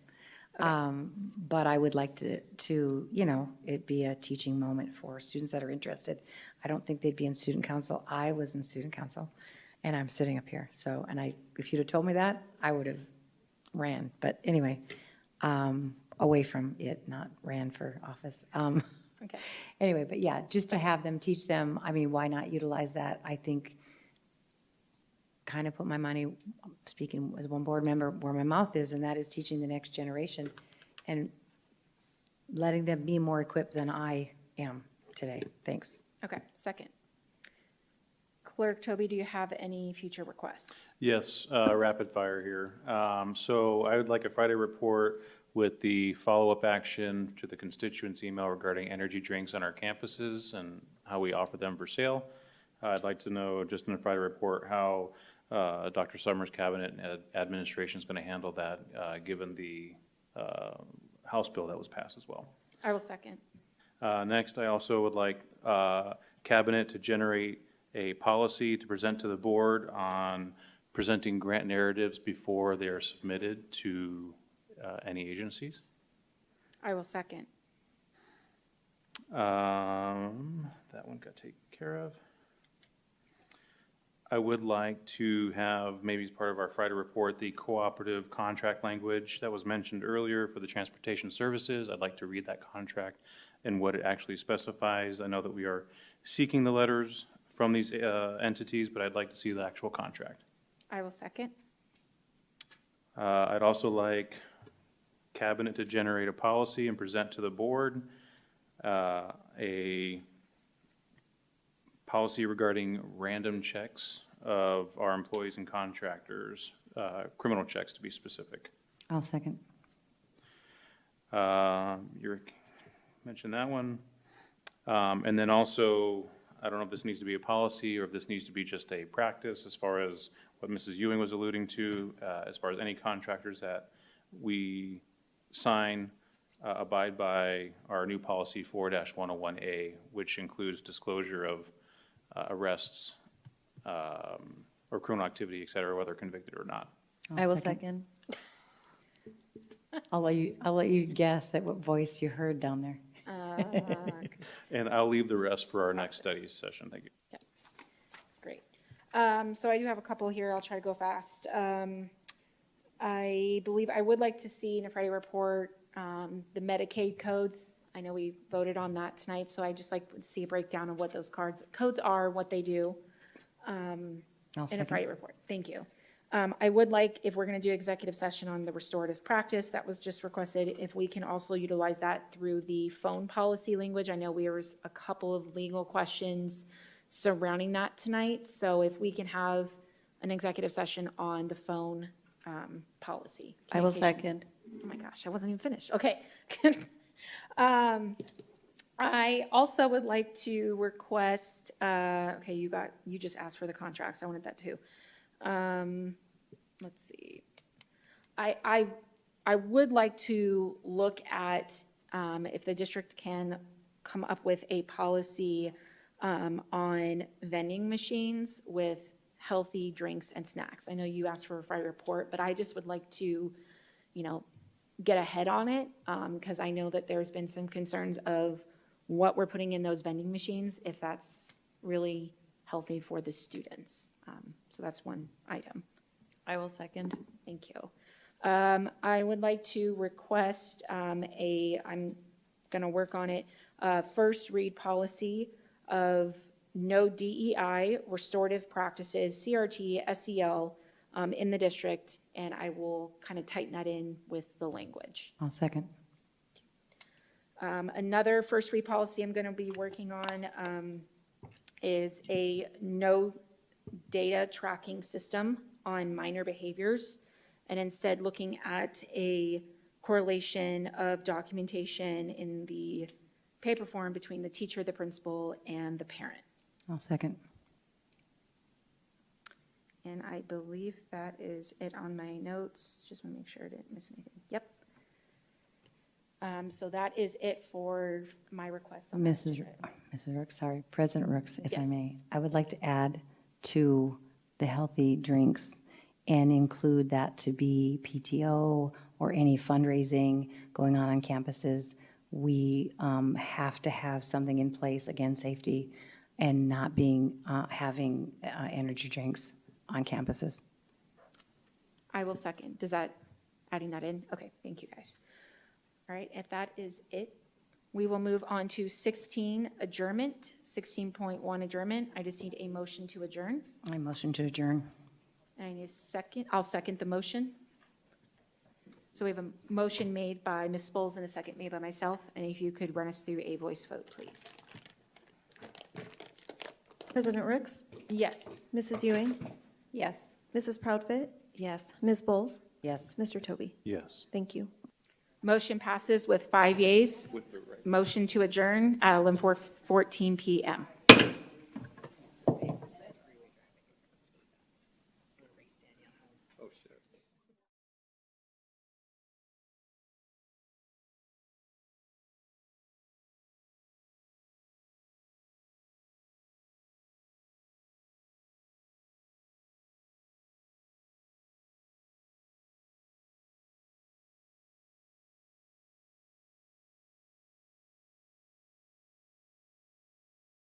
But I would like to, you know, it be a teaching moment for students that are interested. I don't think they'd be in student council. I was in student council, and I'm sitting up here. So, and if you'd have told me that, I would have ran. But anyway, away from it, not ran for office. Okay. Anyway, but yeah, just to have them, teach them, I mean, why not utilize that? I think kind of put my money, speaking as one board member, where my mouth is, and that is teaching the next generation and letting them be more equipped than I am today. Thanks. Okay, second. Clerk Toby, do you have any future requests? Yes, rapid fire here. So I would like a Friday report with the follow-up action to the constituents email regarding energy drinks on our campuses and how we offer them for sale. I'd like to know, just in a Friday report, how Dr. Summers' cabinet and administration is going to handle that, given the House bill that was passed as well. I will second. Next, I also would like cabinet to generate a policy to present to the board on presenting grant narratives before they are submitted to any agencies. I will second. That one got taken care of. I would like to have, maybe as part of our Friday report, the cooperative contract language that was mentioned earlier for the transportation services. I'd like to read that contract and what it actually specifies. I know that we are seeking the letters from these entities, but I'd like to see the actual contract. I will second. I'd also like cabinet to generate a policy and present to the board a policy regarding random checks of our employees and contractors, criminal checks to be specific. I'll second. You mentioned that one. And then also, I don't know if this needs to be a policy or if this needs to be just a practice as far as what Mrs. Ewing was alluding to, as far as any contractors that we sign abide by our new policy 4-101A, which includes disclosure of arrests or criminal activity, et cetera, whether convicted or not. I will second. I'll let you guess at what voice you heard down there. And I'll leave the rest for our next study session. Thank you. Yeah. Great. So I do have a couple here. I'll try to go fast. I believe I would like to see in a Friday report the Medicaid codes. I know we voted on that tonight, so I just like to see a breakdown of what those codes are, what they do in a Friday report. Thank you. I would like, if we're going to do executive session on the restorative practice that was just requested, if we can also utilize that through the phone policy language. I know there was a couple of legal questions surrounding that tonight, so if we can have an executive session on the phone policy. I will communications. second. Oh my gosh, I wasn't even finished. Okay. I also would like to request, okay, you just asked for the contracts. I wanted that too. Let's see. I would like to look at if the district can come up with a policy on vending machines with healthy drinks and snacks. I know you asked for a Friday report, but I just would like to, get ahead on it because I know that there's been some concerns of what we're putting in those vending machines, if that's really healthy for the students. So that's one item. I will second. Thank you. I would like to request I'm going to work on it, first read policy of no DEI, restorative practices, CRT, SEL in the district, and I will kind of tighten that in with the language. I'll second. Another first read policy I'm going to be working on is a no data tracking system on minor behaviors, and instead looking at a correlation of documentation in the paper form between the teacher, the principal, and the parent. I'll second. And I believe that is it on my notes. Just want to make sure I didn't miss anything. Yep. So that is it for my request. Mrs. Rooks, sorry, President Rooks, if I Yes. may, I would like to add to the healthy drinks and include that to be PTO or any fundraising going on campuses. We have to have something in place, again, safety, and not having energy drinks on campuses. I will second. Does that, adding that in? Okay, thank you guys. All right, if that is it, We will move on to 16, adjournment, 16.1 adjournment. I just need a motion to adjourn. I motion to adjourn. I need a second. I'll second the motion. So we have a motion made by Ms. Bowles and a second made by myself. And if you could run us through a voice vote, please. President Rooks, Yes. Mrs. Ewing, Yes. Mrs. Proudfit, Yes. Ms. Bowles, Yes. Mr. Toby. Yes. Thank you. Motion passes with 5 yeas. Motion to adjourn at 11:14 PM.